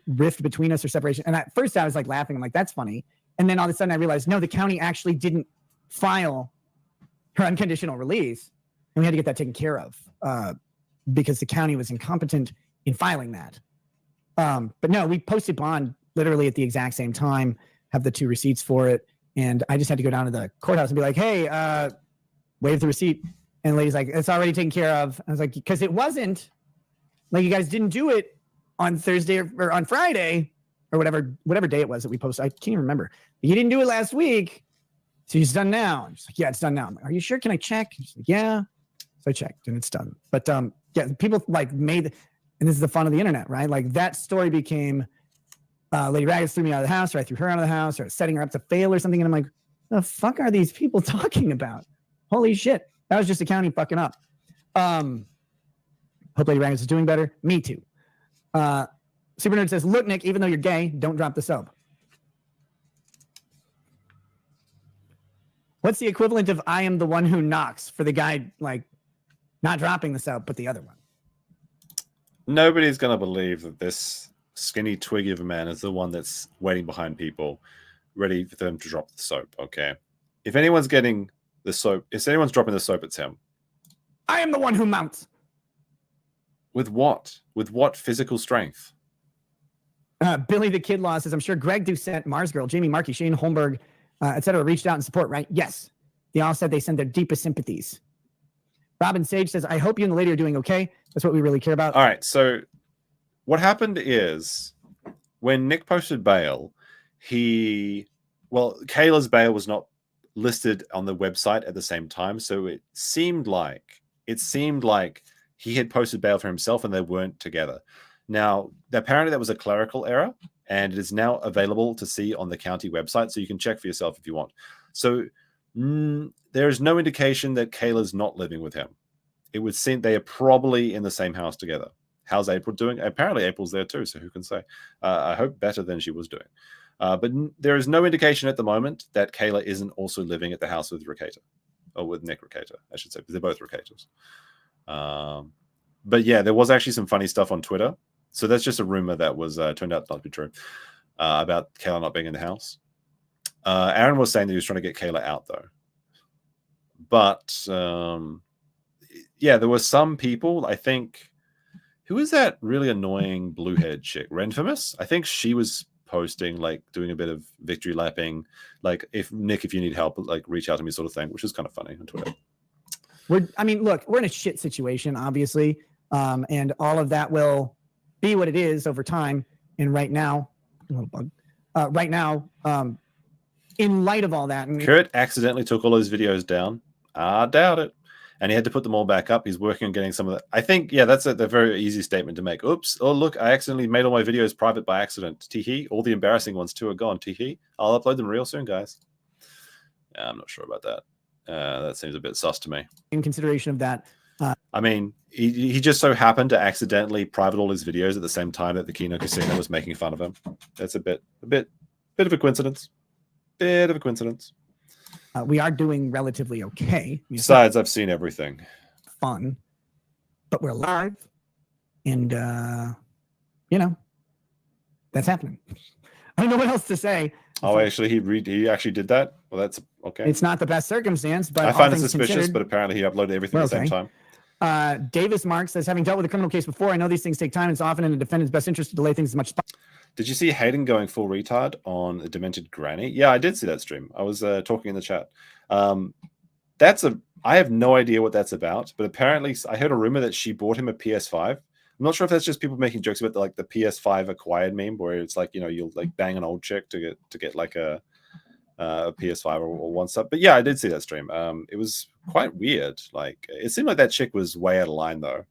rift between us or separation. And at first, I was like laughing. I'm like, that's funny. And then all of a sudden, I realized no, the county actually didn't file her unconditional release, and we had to get that taken care of because the county was incompetent in filing that. But no, we posted Bond literally at the exact same time, have the 2 receipts for it. And I just had to go down to the courthouse and be like, hey, waive the receipt. And the lady's like, it's already taken care of. I was like, because it wasn't like you guys didn't do it on Thursday or on Friday or whatever day it was that we posted. I can't even remember. You didn't do it last week. So it's done now. I'm just like, yeah, it's done now. I'm like, are you sure? Can I check? She's like, yeah. So I checked and it's done. But yeah, people like and this is the fun of the internet, right? Like that story became Lady Raggers threw me out of the house, or I threw her out of the house, or setting her up to fail or something. And I'm like, the fuck are these people talking about? Holy shit. That was just the county fucking up. Hope Lady Raggers is doing better. Me too. Super Nerd says, look, Nick, even though you're gay, don't drop the soap. What's the equivalent of I am the one who knocks for the guy like not dropping the soap, but the other one? Nobody's going to believe that this skinny twiggy of a man is the one that's waiting behind people, ready for them to drop the soap, okay? If anyone's getting the soap, if anyone's dropping the soap, it's him. I am the one who mounts. With what? With what physical strength? Billy the Kid Law says, I'm sure Greg Doucette, Mars Girl, Jamie Markey, Shane Holmberg, etc. reached out in support, right? Yes. They all said they send their deepest sympathies. Robin Sage says, I hope you and the lady are doing okay. That's what we really care about. All right. So what happened is when Nick posted bail, Kayla's bail was not listed on the website at the same time, so it seemed like he had posted bail for himself and they weren't together. Now, apparently that was a clerical error, and it is now available to see on the county website, so you can check for yourself if you want. So there is no indication that Kayla's not living with him. It would seem they are probably in the same house together. How's April doing? Apparently April's there too, so who can say? I hope better than she was doing. But there is no indication at the moment that Kayla isn't also living at the house with Rekieta, or with Nick Rekieta, I should say, because they're both Rekietas. But yeah, there was actually some funny stuff on Twitter. So that's just a rumor that was turned out not to be true about Kayla not being in the house. Aaron was saying that he was trying to get Kayla out, though. But yeah, there were some people, I think, who is that really annoying blue-haired chick? Renfamous? I think she was posting, like, doing a bit of victory lapping, like, if you need help, like, reach out to me sort of thing, which is kind of funny on Twitter. Look, we're in a shit situation, obviously, and all of that will be what it is over time. And right now, in light of all that, Kurt accidentally took all those videos down. I doubt it. And he had to put them all back up. He's working on getting some of that. I think, yeah, that's a very easy statement to make. Oops. Oh, look, I accidentally made all my videos private by accident. Tee-hee. All the embarrassing ones, too, are gone. Tee-hee. I'll upload them real soon, guys. Yeah, I'm not sure about that. That seems a bit sus to me. In consideration of that. I mean, he just so happened to accidentally private all his videos at the same time that the Kino Casino was making fun of him. That's a bit of a coincidence. Bit of a coincidence. We are doing relatively okay. Besides, I've seen everything. Fun, but we're live, and that's happening. I don't know what else to say. Oh, actually, he actually did that. Well, that's okay. It's not the best circumstance, but I find it suspicious. But apparently, he uploaded everything at the same time. Davis Mark says, having dealt with a criminal case before, I know these things take time. It's often in the defendant's best interest to delay things as much as possible. Did you see Hayden going full retard on a demented granny? Yeah, I did see that stream. I was talking in the chat. I have no idea what that's about, but apparently I heard a rumor that she bought him a PS5. I'm not sure if that's just people making jokes about the PS5 acquired meme, where it's like, you'll like bang an old chick to get like a PS5 or one stuff. But yeah, I did see that stream. It was quite weird. Like, it seemed like that chick was way out of line though.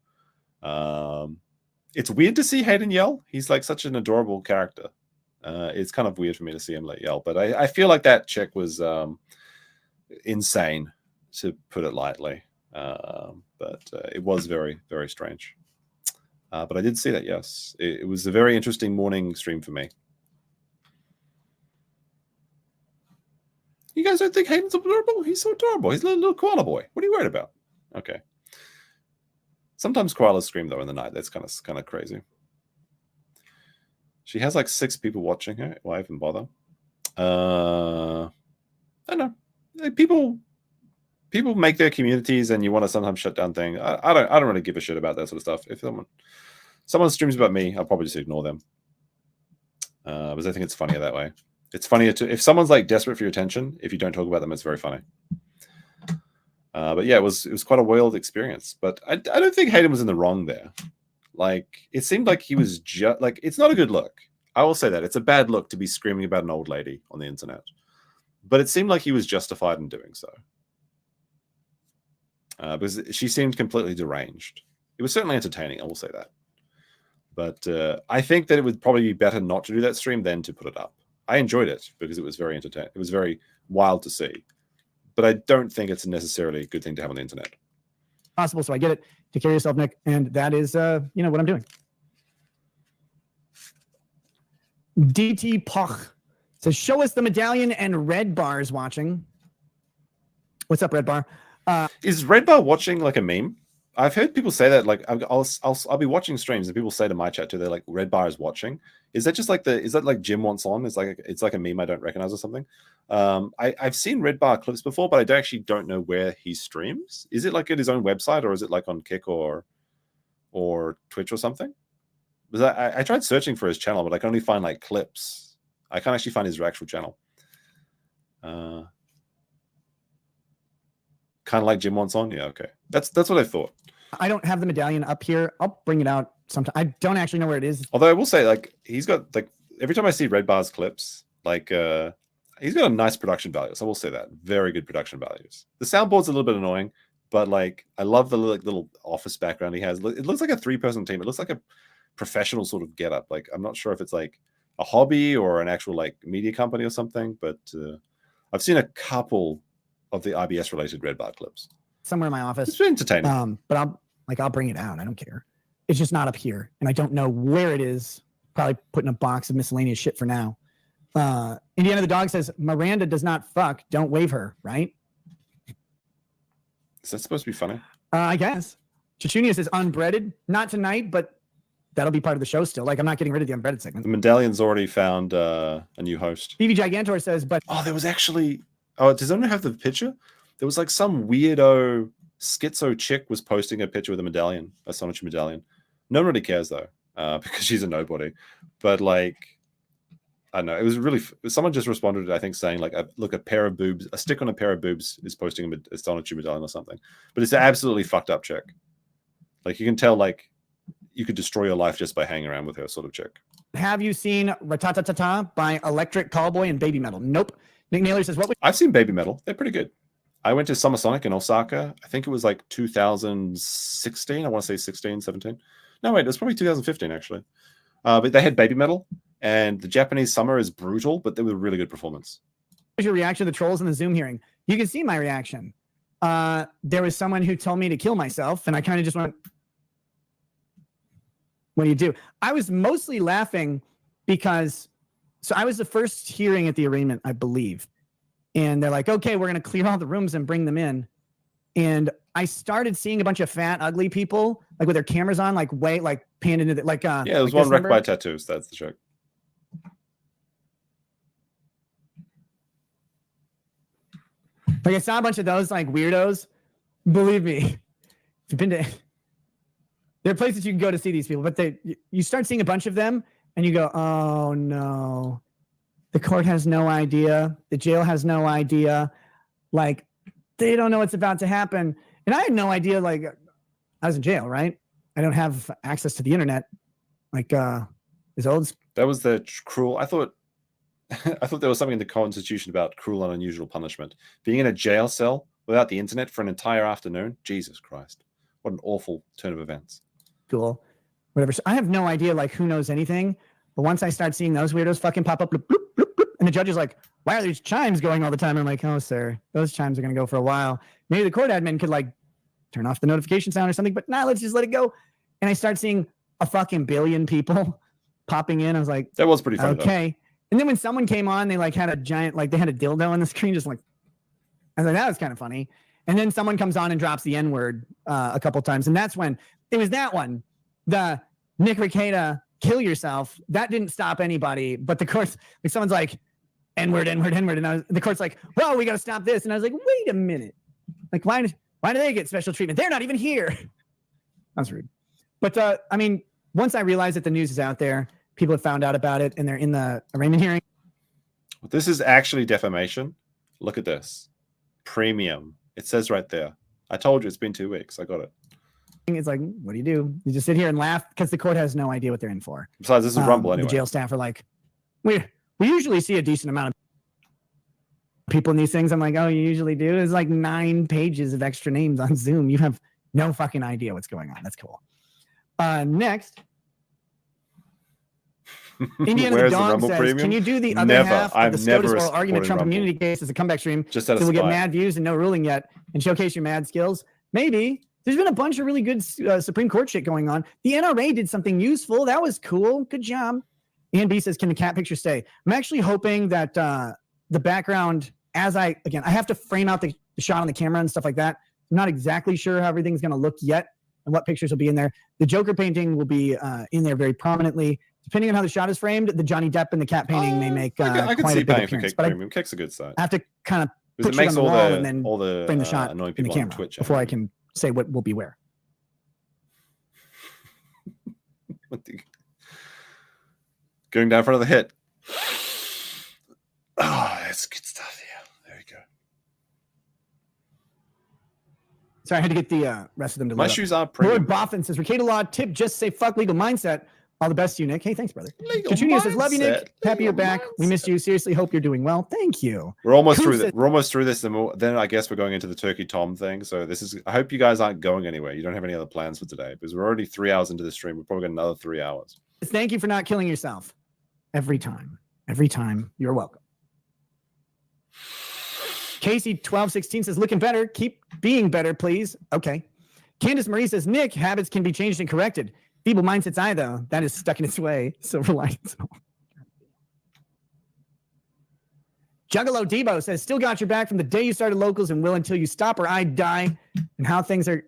It's weird to see Hayden yell. He's like such an adorable character. It's kind of weird for me to see him yell, but I feel like that chick was insane, to put it lightly. But it was very, very strange. But I did see that, yes. It was a very interesting morning stream for me. You guys don't think Hayden's adorable? He's so adorable. He's a little koala boy. What are you worried about? Okay. Sometimes koalas scream though in the night. That's kind of crazy. She has like 6 people watching her. Why even bother? I don't know. People make their communities, and you want to sometimes shut down things. I don't really give a shit about that sort of stuff. If someone streams about me, I'll probably just ignore them. Because I think it's funnier that way. It's funnier if someone's like desperate for your attention. If you don't talk about them, it's very funny. But yeah, it was quite a wild experience. But I don't think Hayden was in the wrong there. Like, it seemed like he was just like, it's not a good look. I will say that it's a bad look to be screaming about an old lady on the internet. But it seemed like he was justified in doing so. Because she seemed completely deranged. It was certainly entertaining, I will say that. But I think that it would probably be better not to do that stream than to put it up. I enjoyed it because it was very entertaining. It was very wild to see. But I don't think it's necessarily a good thing to have on the internet. Possible, so I get it. Take care of yourself, Nick. And that is, what I'm doing. DT Poch says, show us the medallion, and Red Bar is watching. What's up, Red Bar? Is Red Bar watching like a meme? I've heard people say that. Like, I'll be watching streams and people say to my chat too, they're like, Red Bar is watching. Is that just like is that like Jim wants on? It's like a meme I don't recognize or something. I've seen Red Bar clips before, but I actually don't know where he streams. Is it like at his own website, or is it like on Kick or Twitch or something? Because I tried searching for his channel, but I can only find like clips. I can't actually find his actual channel. Kind of like Jim wants on. Yeah, okay. That's what I thought. I don't have the medallion up here. I'll bring it out sometime. I don't actually know where it is. Although I will say, like, he's got like every time I see Red Bar's clips, like he's got a nice production value. So I will say that. Very good production values. The soundboard's a little bit annoying, but like I love the little office background he has. It looks like a 3-person team. It looks like a professional sort of getup. Like I'm not sure if it's like a hobby or an actual like media company or something, but I've seen a couple of the IBS related Red Bar clips. Somewhere in my office. It's entertaining. But I'll bring it out. I don't care. It's just not up here, and I don't know where it is. Probably put in a box of miscellaneous shit for now. Indiana the dog says Miranda does not fuck. Don't wave her. Right? Is that supposed to be funny? I guess. Chichunia says unbreaded. Not tonight, but that'll be part of the show still. Like I'm not getting rid of the unbreaded segment. The medallion's already found a new host. BB Gigantor says, but there was actually. Oh, does anyone have the picture? There was like some weirdo schizo chick was posting a picture with a medallion, a Sonichi medallion. No one really cares though, because she's a nobody. But like, I don't know. It was really. Someone just responded, I think, saying like, "Look, a pair of boobs, a stick on a pair of boobs is posting a Sonichi medallion or something." But it's an absolutely fucked up chick. Like you can tell, like you could destroy your life just by hanging around with her, sort of chick. Have you seen Ratatatata by Electric Callboy and Baby Metal? Nope. Nick Naylor says, I've seen Baby Metal. They're pretty good. I went to Summer Sonic in Osaka. I think it was like 2016. I want to say 16, 17. No, wait, it was probably 2015, actually. But they had Baby Metal, and the Japanese summer is brutal, but they were a really good performance. What's your reaction to the trolls in the Zoom hearing? You can see my reaction. There was someone who told me to kill myself, and I kind of just went, what do you do? I was mostly laughing because, so I was the first hearing at the arraignment, I believe. And they're like, okay, we're going to clear all the rooms and bring them in. And I started seeing a bunch of fat, ugly people, like with their cameras on, like way, like panned into the, like, yeah, there was one wrecked by tattoos. That's the joke. Like I saw a bunch of those like weirdos. Believe me, if you've been to, there are places you can go to see these people, but you start seeing a bunch of them and you go, oh no. The court has no idea. The jail has no idea. Like, they don't know what's about to happen. And I had no idea, like, I was in jail, right? I don't have access to the internet. Like, is old. That was the cruel. I thought there was something in the Constitution about cruel and unusual punishment. Being in a jail cell without the internet for an entire afternoon. Jesus Christ. What an awful turn of events. Cool. Whatever. So I have no idea, like, who knows anything. But once I start seeing those weirdos fucking pop up, bloop, bloop, bloop, bloop, and the judge is like, why are these chimes going all the time? I'm like, oh, sir, those chimes are going to go for a while. Maybe the court admin could like turn off the notification sound or something, but nah, let's just let it go. And I start seeing a fucking billion people popping in. I was like, that was pretty funny. Okay. Though. And then when someone came on, they like had a giant, like they had a dildo on the screen, just like, I was like, that was kind of funny. And then someone comes on and drops the N-word a couple times. And that's when it was that one, the Nick Rekieta, kill yourself. That didn't stop anybody, but the court's like, someone's like, N-word, N-word, N-word. And the court's like, well, we got to stop this. And I was like, wait a minute. Like, why do they get special treatment? They're not even here. That's rude. But I mean, once I realized that the news is out there, people have found out about it and they're in the arraignment hearing. This is actually defamation. Look at this. Premium. It says right there. I told you it's been 2 weeks. I got it. It's like, what do? You just sit here and laugh because the court has no idea what they're in for. Besides, this is Rumble anyway. The jail staff are like, we usually see a decent amount of people in these things. I'm like, oh, you usually do? There's like 9 pages of extra names on Zoom. You have no fucking idea what's going on. That's cool. Next. Indiana the Dog says, premium? Can you do the other half of the SCOTUS oral argument Trump immunity case as a comeback stream so we'll get mad views and no ruling yet and showcase your mad skills? Maybe. There's been a bunch of really good Supreme Court shit going on. The NRA did something useful. That was cool. Good job. Ian B says, can the cat picture stay? I'm actually hoping that the background, I have to frame out the shot on the camera and stuff like that. I'm not exactly sure how everything's going to look yet and what pictures will be in there. The Joker painting will be in there very prominently. Depending on how the shot is framed, the Johnny Depp and the cat painting may make I can quite see a big paying appearance. For Premium. Kick's a good side. I have to kind of put it on the wall and then frame the shot in the camera Twitch, before I can say what will be where. Going down for another hit. Oh, that's good stuff. Yeah, there you go. Sorry, I had to get the rest of them to My load up. shoes are premium. Lord Boffin says, Rekieta tip, just say fuck legal mindset. All the best to you, Nick. Hey, thanks, brother. Katrina says, love you, Nick. Happy you're back. We missed you. Seriously, hope you're doing well. Thank you. We're almost Coop through says- this. We're almost through this, and then I guess we're going into the Turkey Tom thing. So this is. I hope you guys aren't going anywhere. You don't have any other plans for today because we're already 3 hours into the stream. We've probably got another 3 hours. Thank you for not killing yourself. Every time. Every time. You're welcome. Casey1216 says, looking better. Keep being better, please. Okay. Candace Marie says, Nick, habits can be changed and corrected. Feeble mindset's eye, though. That is stuck in its way. Silver linings. Juggalo Debo says, still got your back from the day you started locals and will until you stop or I die. And how things are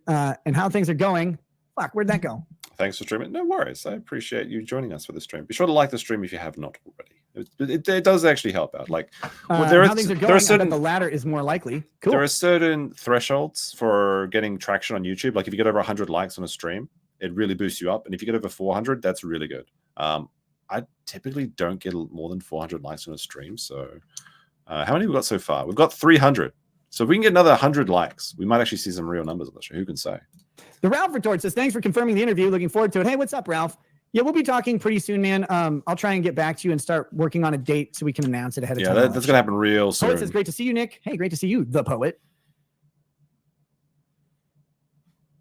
going. Fuck, where'd that go? Thanks for streaming. No worries. I appreciate you joining us for the stream. Be sure to like the stream if you have not already. It does actually help out. Like How things are going, there are certain, the latter is more likely. Cool. There are certain thresholds for getting traction on YouTube. Like if you get over 100 likes on a stream, it really boosts you up. And if you get over 400, that's really good. I typically don't get more than 400 likes on a stream. So how many have we got so far? We've got 300. So if we can get another 100 likes, we might actually see some real numbers on the show. Who can say? The Ralph retort says, thanks for confirming the interview. Looking forward to it. Hey, what's up, Ralph? Yeah, we'll be talking pretty soon, man. I'll try and get back to you and start working on a date so we can announce it ahead of time. Yeah, that's going to happen real soon. Poet says, great to see you, Nick. Hey, great to see you, the poet.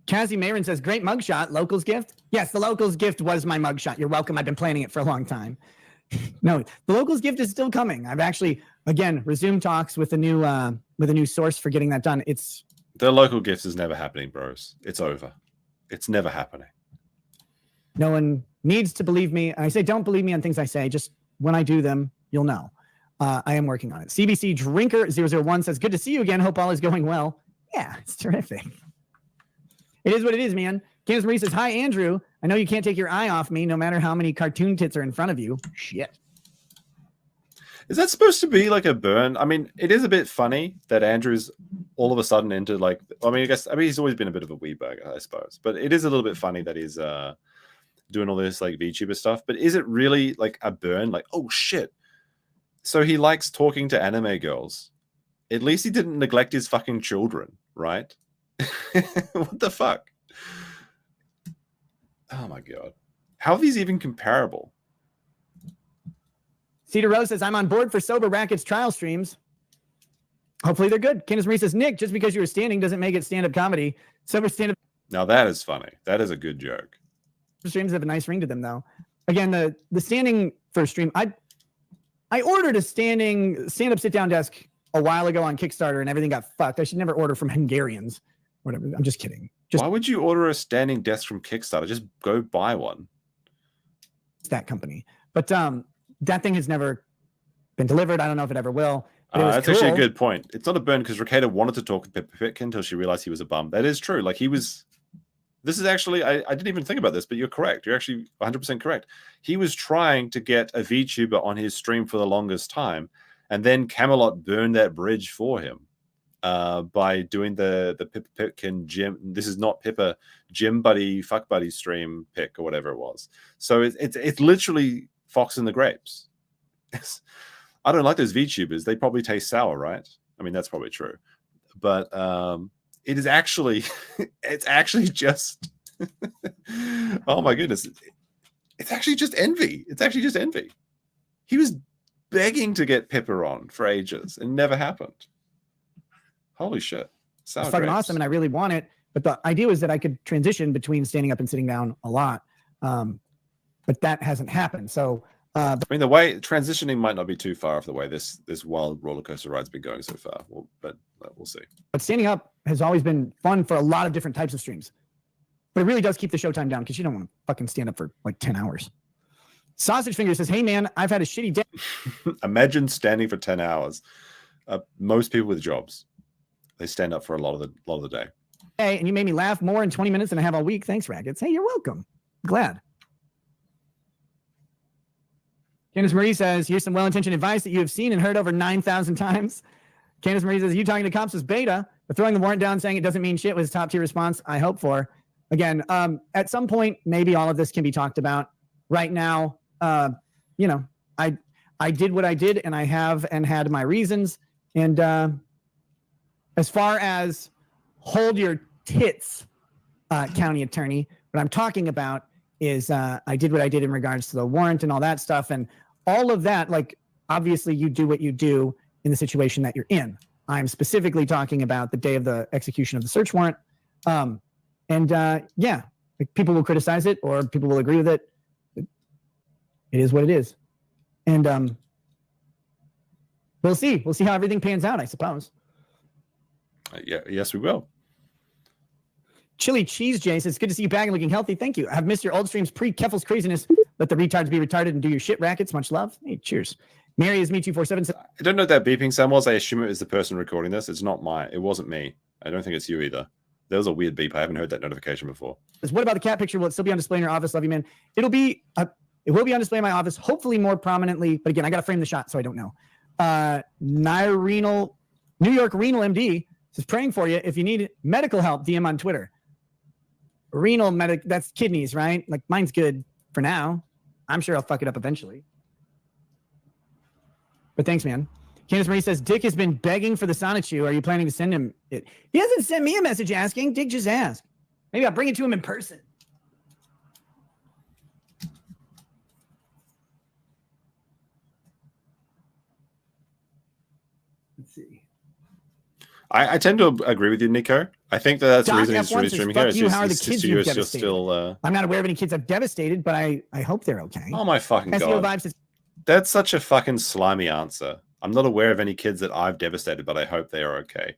Kazzy Marin says, great mugshot. Locals gift? Yes, the locals gift was my mugshot. You're welcome. I've been planning it for a long time. No, the locals gift is still coming. I've actually, again, resumed talks with a new source for getting that done. The local gifts is never happening, bros. It's over. It's never happening. No one needs to believe me. I say, don't believe me on things I say. Just when I do them, you'll know. I am working on it. CBC Drinker 001 says, good to see you again. Hope all is going well. Yeah, it's terrific. It is what it is, man. Candace Marie says, hi, Andrew. I know you can't take your eye off me no matter how many cartoon tits are in front of you. Shit. Is that supposed to be like a burn? I mean, it is a bit funny that Andrew's all of a sudden into like, he's always been a bit of a weeburger, I suppose. But it is a little bit funny that he's doing all this like VTuber stuff. But is it really like a burn? Like, oh shit. So he likes talking to anime girls. At least he didn't neglect his fucking children, right? What the fuck? Oh my god. How are these even comparable? Cedar Rose says, I'm on board for Sober Rackets trial streams. Hopefully they're good. Candace Marie says, Nick, just because you were standing doesn't make it stand-up comedy. Sober stand-up. Now that is funny. That is a good joke. Streams have a nice ring to them, though. Again, the standing for stream, I ordered a stand-up sit-down desk a while ago on Kickstarter, and everything got fucked. I should never order from Hungarians. Whatever. I'm just kidding. Why would you order a standing desk from Kickstarter? Just go buy one. That company. But that thing has never been delivered. I don't know if it ever will. That's cool. Actually a good point. It's not a burn because Rekieta wanted to talk to Pippa Pitkin until she realized he was a bum. That is true. Like this is actually, I didn't even think about this, but you're correct. You're actually 100% correct. He was trying to get a VTuber on his stream for the longest time. And then Camelot burned that bridge for him by doing the Pippa Pitkin gym. This is not Pippa gym buddy, fuck buddy stream pick or whatever it was. So it's literally Fox and the Grapes. I don't like those VTubers. They probably taste sour, right? I mean, that's probably true. But it is actually, it's actually just, oh my goodness. It's actually just envy. It's actually just envy. He was begging to get Pippa on for ages and never happened. Holy shit. Sour it's fucking grapes. Awesome, and I really want it. But the idea was that I could transition between standing up and sitting down a lot. But that hasn't happened. So, I mean, the way transitioning might not be too far off the way this wild roller coaster ride's been going so far. But we'll see. But standing up has always been fun for a lot of different types of streams. But it really does keep the showtime down because you don't want to fucking stand up for like 10 hours. Sausage Finger says, hey, man, I've had a shitty day. Imagine standing for 10 hours. Most people with jobs, they stand up for a lot of the day. Hey, and you made me laugh more in 20 minutes than I have all week. Thanks, Rackets. Hey, you're welcome. Glad. Candace Marie says, here's some well-intentioned advice that you have seen and heard over 9,000 times. Candace Marie says, you talking to cops was beta, but throwing the warrant down saying it doesn't mean shit was top-tier response, I hope for. Again, at some point, maybe all of this can be talked about. Right now, you know, I did what I did, and I have and had my reasons. And as far as hold your tits, county attorney. What I'm talking about is I did what I did in regards to the warrant and all that stuff. And all of that, like, obviously you do what you do in the situation that you're in. I'm specifically talking about the day of the execution of the search warrant. Yeah, like, people will criticize it or people will agree with it. It is what it is. And we'll see. We'll see how everything pans out, I suppose. Yes, we will. Chili Cheese Jay says, good to see you back and looking healthy. Thank you. I've missed your old streams pre-Keffel's craziness. Let the retards be retarded and do your shit rackets. Much love. Hey, cheers. Mary is me 247. I don't know what that beeping sound was. I assume it was the person recording this. It's not mine. It wasn't me. I don't think it's you either. There was a weird beep. I haven't heard that notification before. What about the cat picture? Will it still be on display in your office? Love you, man. It will be on display in my office, hopefully more prominently. But again, I got to frame the shot, so I don't know. New York Renal MD says, praying for you. If you need medical help, DM on Twitter. Renal medic, that's kidneys, right? Like, mine's good for now. I'm sure I'll fuck it up eventually. But thanks, man. Candace Marie says, Dick has been begging for the Sonichu. Are you planning to send him it? He hasn't sent me a message asking. Dick just asked. Maybe I'll bring it to him in person. Let's see. I tend to agree with you, Nico. I think that's the reason he's really streaming here. How are the kids you've you're devastated? still, I'm not aware of any kids I've devastated, but I hope they're okay. Oh my fucking SEO god. Vibes says, That's such a fucking slimy answer. I'm not aware of any kids that I've devastated, but I hope they are okay.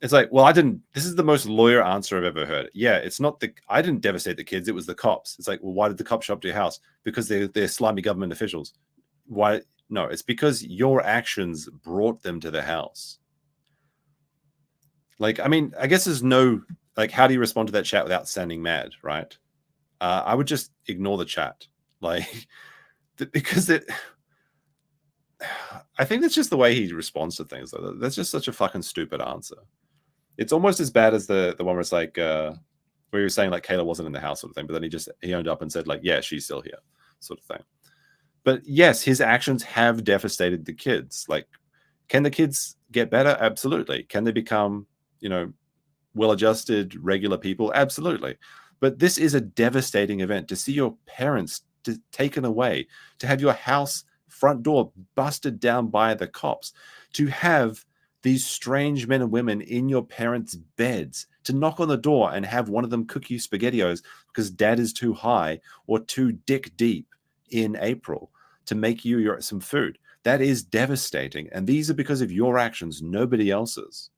It's like, well, I didn't. This is the most lawyer answer I've ever heard. Yeah, it's not I didn't devastate the kids. It was the cops. It's like, well, why did the cops show up to your house? Because they're slimy government officials. Why? No, it's because your actions brought them to the house. Like, I mean, I guess there's no, like, how do you respond to that chat without sounding mad, right? I would just ignore the chat. Like, because I think that's just the way he responds to things. That's just such a fucking stupid answer. It's almost as bad as the one where it's like, where he was saying like Kayla wasn't in the house sort of thing, but then he owned up and said like, yeah, she's still here sort of thing. But yes, his actions have devastated the kids. Like, can the kids get better? Absolutely. Can they become, well-adjusted, regular people? Absolutely. But this is a devastating event. To see your parents taken away, to have your house front door busted down by the cops, to have these strange men and women in your parents' beds, to knock on the door and have one of them cook you SpaghettiOs because dad is too high or too dick deep in April to make you some food. That is devastating. And these are because of your actions, nobody else's.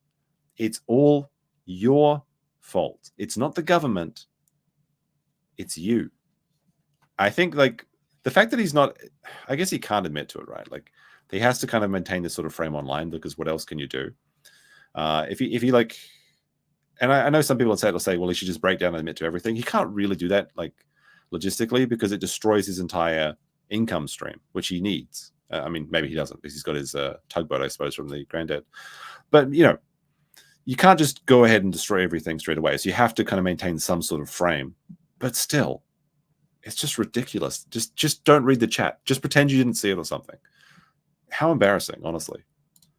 It's all your fault. It's not the government. It's you. I think, like, the fact that he's not, I guess he can't admit to it, right? Like, he has to kind of maintain this sort of frame online because what else can you do? If he like, and I know some people will say, well, he should just break down and admit to everything. He can't really do that, like, logistically, because it destroys his entire income stream, which he needs. I mean, maybe he doesn't because he's got his tugboat, I suppose, from the granddad. But, you can't just go ahead and destroy everything straight away. So you have to kind of maintain some sort of frame. But still, it's just ridiculous. Just don't read the chat. Just pretend you didn't see it or something. How embarrassing, honestly.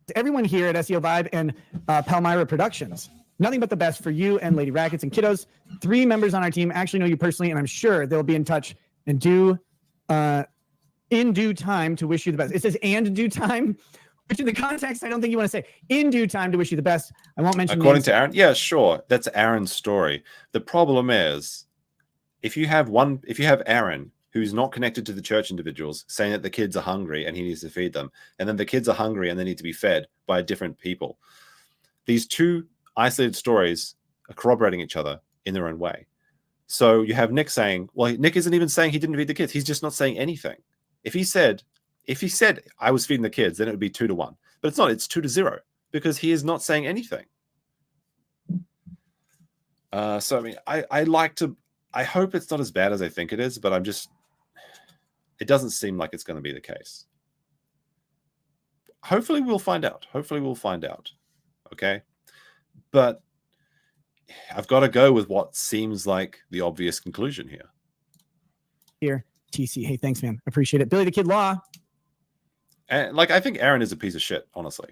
To everyone here at SEO Vibe and Palmyra Productions, nothing but the best for you and Lady Rackets and kiddos. 3 members on our team actually know you personally, and I'm sure they'll be in touch and in due time to wish you the best. It says and due time, which in the context, I don't think you want to say in due time to wish you the best. I won't mention According names. to Aaron, yeah, sure. That's Aaron's story. The problem is, if you have Aaron who's not connected to the church individuals saying that the kids are hungry and he needs to feed them, and then the kids are hungry and they need to be fed by different people, these 2 isolated stories are corroborating each other in their own way. So you have Nick saying, well, Nick isn't even saying he didn't feed the kids. He's just not saying anything. If he said I was feeding the kids, then it would be 2-1. But it's not. It's 2-0 because he is not saying anything. So I mean, I hope it's not as bad as I think it is, but it doesn't seem like it's going to be the case. Hopefully we'll find out. Okay. But I've got to go with what seems like the obvious conclusion here. Here, TC. Hey, thanks, man. Appreciate it. Billy the Kid Law. And like, I think Aaron is a piece of shit, honestly.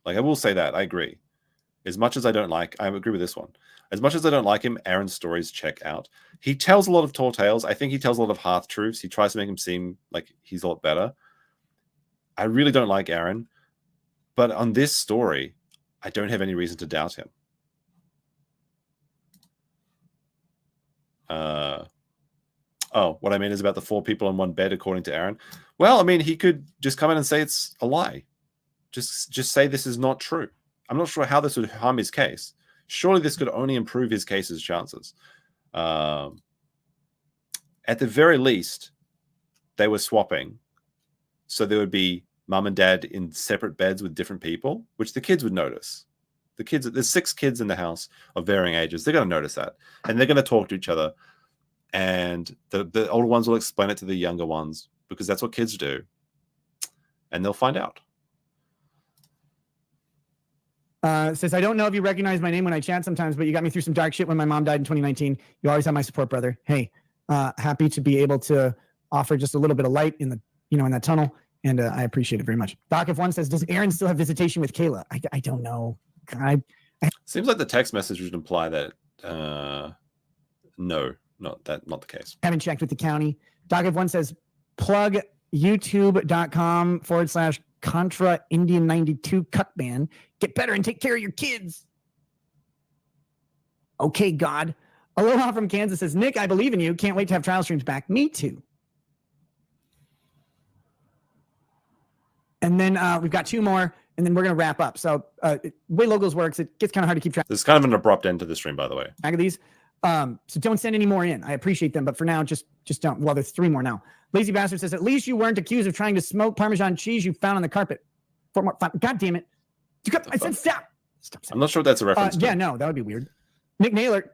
Like, I will say that. I agree. As much as I don't like, I agree with this one. As much as I don't like him, Aaron's stories check out. He tells a lot of tall tales. I think he tells a lot of half truths. He tries to make him seem like he's a lot better. I really don't like Aaron, but on this story, I don't have any reason to doubt him. Oh, what I mean is about the 4 people in one bed, according to Aaron. Well, I mean, he could just come in and say it's a lie. Just say this is not true. I'm not sure how this would harm his case. Surely this could only improve his case's chances. At the very least, they were swapping. So there would be mum and dad in separate beds with different people, which the kids would notice. The kids, there's 6 kids in the house of varying ages. They're going to notice that. And they're going to talk to each other. And the older ones will explain it to the younger ones because that's what kids do. And they'll find out. Says, I don't know if you recognize my name when I chat sometimes, but you got me through some dark shit when my mom died in 2019. You always have my support, brother. Hey, happy to be able to offer just a little bit of light in the, in that tunnel. And I appreciate it very much. Doc F1 says, does Aaron still have visitation with Kayla? I don't know. Seems like the text message would imply that no, not the case. Haven't checked with the county. Doc F1 says, plug youtube.com/Contra Indian 92 Cuck Band. Get better and take care of your kids. Okay, God. Aloha from Kansas says, Nick, I believe in you. Can't wait to have trial streams back. Me too. And then we've got 2 more, and then we're going to wrap up. So way Logos works, it gets kind of hard to keep track. This is kind of an abrupt end to the stream, by the way. Of these. So don't send any more in. I appreciate them, but for now, just don't. Well, there's 3 more now. Lazy Bastard says, at least you weren't accused of trying to smoke Parmesan cheese you found on the carpet. 4 more. 5. God damn it. I said stop. Stop. I'm not sure what that's a reference to. Yeah, no, that would be weird. Nick Naylor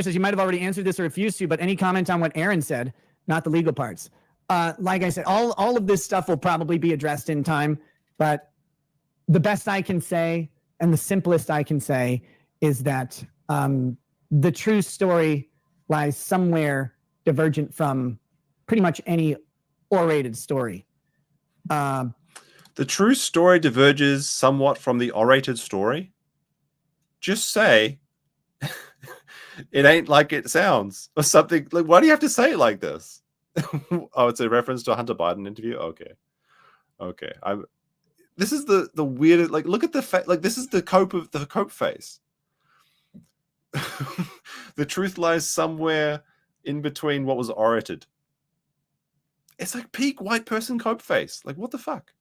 says, you might have already answered this or refused to, but any comment on what Aaron said, not the legal parts. Like I said, all of this stuff will probably be addressed in time, but the best I can say and the simplest I can say is that the true story lies somewhere divergent from pretty much any orated story. The true story diverges somewhat from the orated story. Just say it ain't like it sounds or something. Like, why do you have to say it like this? Oh, it's a reference to a Hunter Biden interview. Okay. This is the weirdest. Like, look at the face. Like, this is the cope face. The truth lies somewhere in between what was orated. It's like peak white person cope face. Like, what the fuck?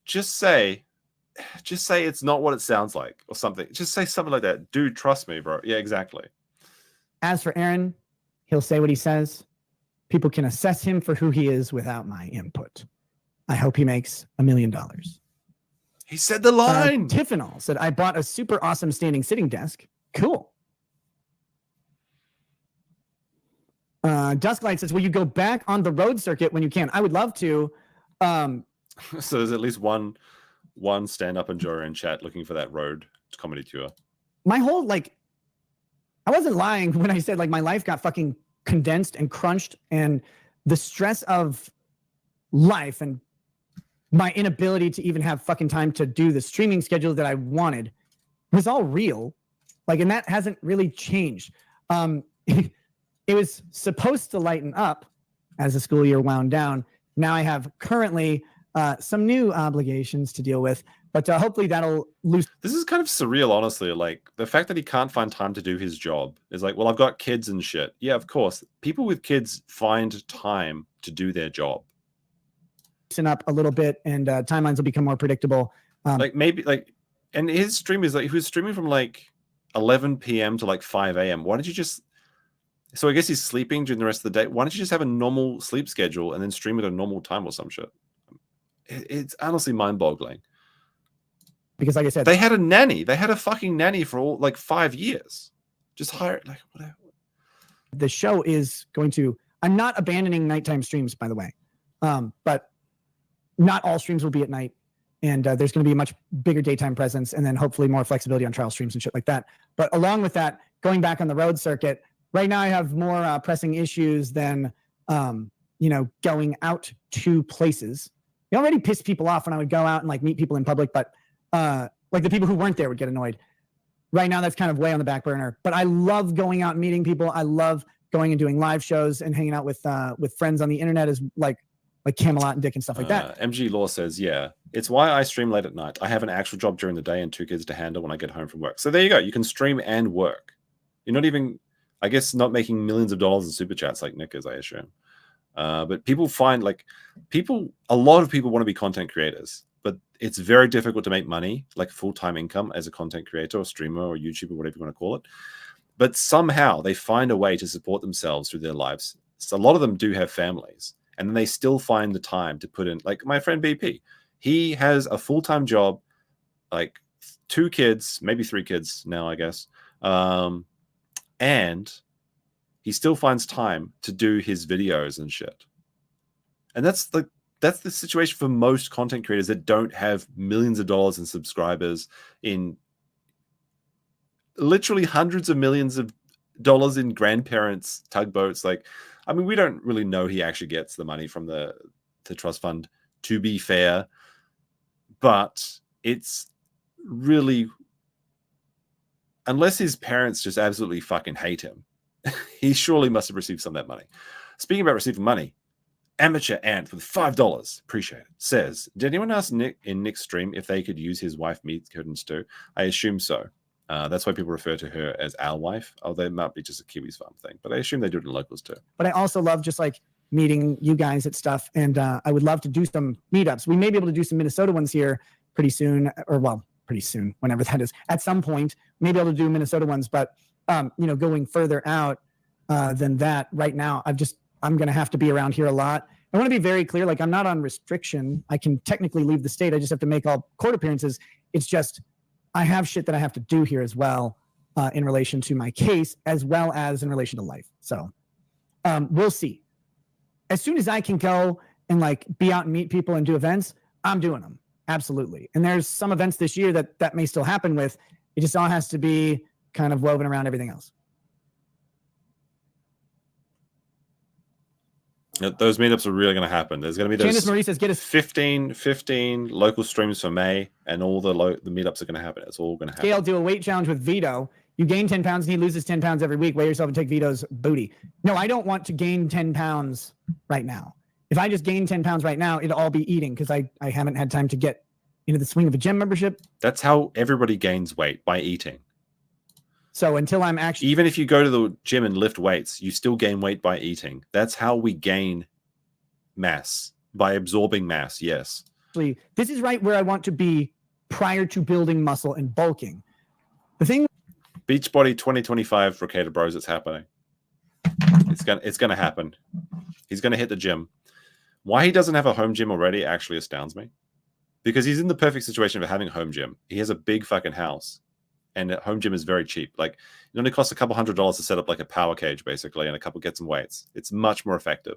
Just say it's not what it sounds like or something. Just say something like that. Dude, trust me, bro. Yeah, exactly. As for Aaron, he'll say what he says. People can assess him for who he is without my input. I hope he makes $1 million. He said the line. Tiffinol said, I bought a super awesome standing sitting desk. Cool. Dusklight says, will you go back on the road circuit when you can? I would love to. So there's at least one stand-up enjoyer in chat looking for that road comedy tour. My whole, I wasn't lying when I said, my life got fucking condensed and crunched, and the stress of life and my inability to even have fucking time to do the streaming schedule that I wanted was all real. And that hasn't really changed. It was supposed to lighten up as the school year wound down. Now I have currently some new obligations to deal with, but hopefully that'll loosen. This is kind of surreal, honestly. The fact that he can't find time to do his job is well, I've got kids and shit. Yeah, of course. People with kids find time to do their job. Up a little bit, and timelines will become more predictable. And his stream is he was streaming from 11 p.m. to 5 a.m. Why don't you just? So I guess he's sleeping during the rest of the day. Why don't you just have a normal sleep schedule and then stream at a normal time or some shit? It's honestly mind-boggling. Because, like I said, they had a nanny. They had a fucking nanny for all 5 years. Just hire whatever. The show is going to. I'm not abandoning nighttime streams, by the way, but not all streams will be at night, and there's going to be a much bigger daytime presence, and then hopefully more flexibility on trial streams and shit like that. But along with that, going back on the road circuit, right now I have more pressing issues than going out to places. It already pissed people off when I would go out and like meet people in public, but like the people who weren't there would get annoyed. Right now, that's kind of way on the back burner. But I love going out and meeting people. I love going and doing live shows and hanging out with friends on the internet, as like Camelot and Dick and stuff like that. MG Law says, yeah, it's why I stream late at night. I have an actual job during the day and 2 kids to handle when I get home from work. So there you go. You can stream and work. You're not even, I guess, not making millions of dollars in super chats like Nick is, I assume. But people find a lot of people want to be content creators, but it's very difficult to make money, like full-time income as a content creator or streamer or YouTuber, whatever you want to call it. But somehow they find a way to support themselves through their lives. So a lot of them do have families, and then they still find the time to put in, like my friend BP, he has a full-time job, like 2 kids, maybe 3 kids now, I guess. And he still finds time to do his videos and shit. And that's the situation for most content creators that don't have millions of dollars in subscribers, in literally hundreds of millions of dollars in grandparents' tugboats. Like, I mean, we don't really know he actually gets the money from the trust fund, to be fair, but it's really, unless his parents just absolutely fucking hate him, he surely must have received some of that money. Speaking about receiving money, Amateur Ant with $5, appreciate it, says, did anyone ask Nick in Nick's stream if they could use his wife meat curtains too? I assume so. That's why people refer to her as our wife. Although it might be just a Kiwis farm thing, but I assume they do it in locals too. But I also love just like meeting you guys at stuff, and I would love to do some meetups. We may be able to do some Minnesota ones here pretty soon, or well, pretty soon, whenever that is. At some point, maybe able to do Minnesota ones, but going further out than that, right now, I'm going to have to be around here a lot. I want to be very clear. Like, I'm not on restriction. I can technically leave the state. I just have to make all court appearances. It's just, I have shit that I have to do here as well, in relation to my case, as well as in relation to life. So we'll see. As soon as I can go and like be out and meet people and do events, I'm doing them. Absolutely. And there's some events this year that may still happen with. It just all has to be kind of woven around everything else. Those meetups are really going to happen. There's going to be those Marie says, get us 15 local streams for May, and all the meetups are going to happen. It's all going to happen. Scale, do a weight challenge with Vito. You gain 10 pounds and he loses 10 pounds every week. Weigh yourself and take Vito's booty. No, I don't want to gain 10 pounds right now. If I just gain 10 pounds right now, it'll all be eating, because I haven't had time to get into the swing of a gym membership. That's how everybody gains weight, by eating. So until I'm actually... Even if you go to the gym and lift weights, you still gain weight by eating. That's how we gain mass, by absorbing mass, yes. This is right where I want to be prior to building muscle and bulking. The thing... Beachbody 2025 Rekieta Bros, it's happening. It's gonna happen. He's gonna hit the gym. Why he doesn't have a home gym already actually astounds me. Because he's in the perfect situation for having a home gym. He has a big fucking house. And a home gym is very cheap. Like, it only costs a couple $100s to set up like a power cage, basically, and get some weights. It's much more effective.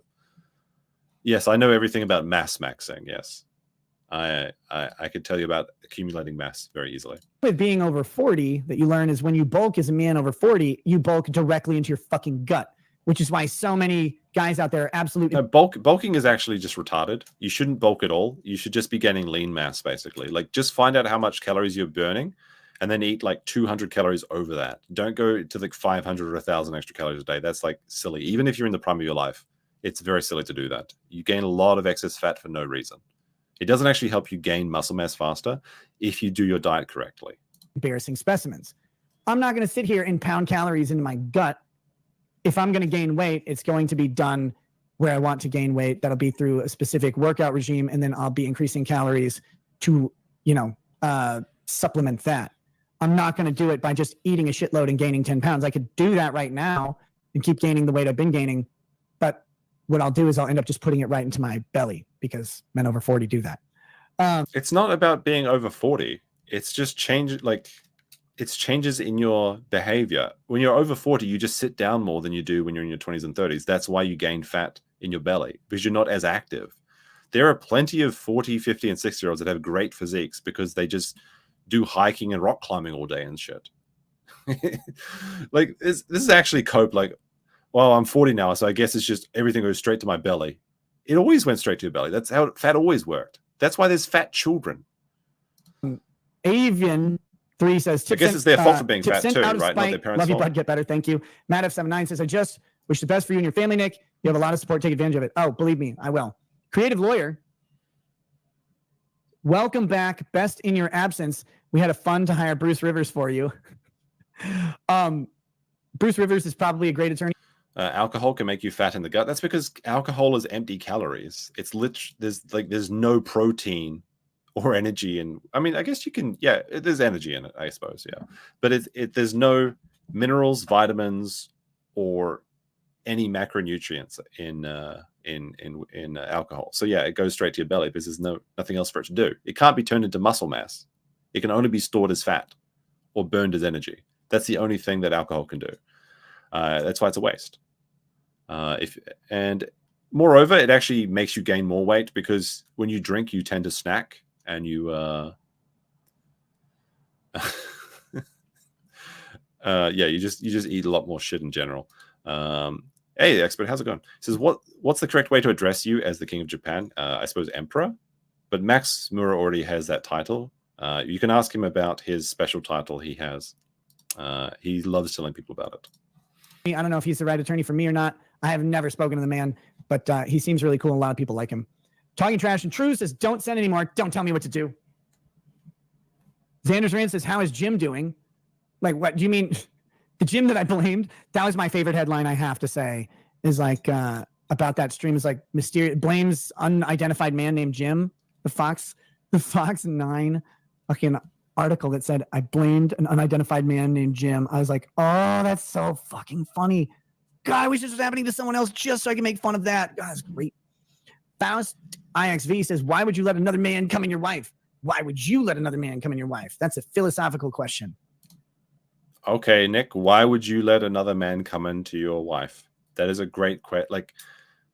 Yes, I know everything about mass maxing. Yes, I could tell you about accumulating mass very easily. With being over 40, that you learn is when you bulk as a man over 40, you bulk directly into your fucking gut, which is why so many guys out there are absolutely... No, bulking is actually just retarded. You shouldn't bulk at all. You should just be gaining lean mass, basically. Like, just find out how much calories you're burning, and then eat like 200 calories over that. Don't go to like 500 or 1,000 extra calories a day. That's like silly. Even if you're in the prime of your life, it's very silly to do that. You gain a lot of excess fat for no reason. It doesn't actually help you gain muscle mass faster if you do your diet correctly. Embarrassing specimens. I'm not going to sit here and pound calories into my gut. If I'm going to gain weight, it's going to be done where I want to gain weight. That'll be through a specific workout regime, and then I'll be increasing calories to, supplement that. I'm not going to do it by just eating a shitload and gaining 10 pounds. I could do that right now and keep gaining the weight I've been gaining. But what I'll do is I'll end up just putting it right into my belly, because men over 40 do that. It's not about being over 40. It's just it's changes in your behavior. When you're over 40, you just sit down more than you do when you're in your 20s and 30s. That's why you gain fat in your belly, because you're not as active. There are plenty of 40, 50, and 60-year-olds that have great physiques because they just do hiking and rock climbing all day and shit. Like, this is actually cope. Like, well, I'm 40 now, so I guess it's just everything goes straight to my belly. It always went straight to your belly. That's how fat always worked. That's why there's fat children. Avian 3 says, I guess it's their fault for being fat sent too, out of right? Not spite. their parents' Love you, fault. bud. Get better. Thank you. Matt F79 says, I just wish the best for you and your family, Nick. You have a lot of support. Take advantage of it. Oh, believe me, I will. Creative Lawyer. Welcome back. Best in your absence. We had a fun to hire Bruce Rivers for you. Bruce Rivers is probably a great attorney. Alcohol can make you fat in the gut. That's because alcohol is empty calories. It's there's no protein or energy, and I mean, I guess you can, yeah, there's energy in it, I suppose, yeah, but there's no minerals, vitamins, or any macronutrients in alcohol. So yeah, it goes straight to your belly because there's nothing else for it to do. It can't be turned into muscle mass. It can only be stored as fat or burned as energy. That's the only thing that alcohol can do. That's why it's a waste. And moreover, it actually makes you gain more weight because when you drink, you tend to snack and you you just eat a lot more shit in general. Hey, expert, how's it going? He says, what's the correct way to address you as the King of Japan? I suppose Emperor, but Max Mura already has that title. You can ask him about his special title he has. He loves telling people about it. I don't know if he's the right attorney for me or not. I have never spoken to the man, but he seems really cool. And a lot of people like him. Talking Trash and True says, don't send anymore. Don't tell me what to do. Xander's Rand says, how is Jim doing? Like, what do you mean? The Jim that I blamed? That was my favorite headline, I have to say, is like about that stream is like mysterious blames unidentified man named Jim. The Fox 9 fucking article that said, I blamed an unidentified man named Jim. I was like, oh, that's so fucking funny. God, I wish this was happening to someone else just so I can make fun of that. God, that's great. Faust IXV says, why would you let another man come in your wife? Why would you let another man come in your wife? That's a philosophical question. Okay, Nick, why would you let another man come into your wife? That is a great question. Like,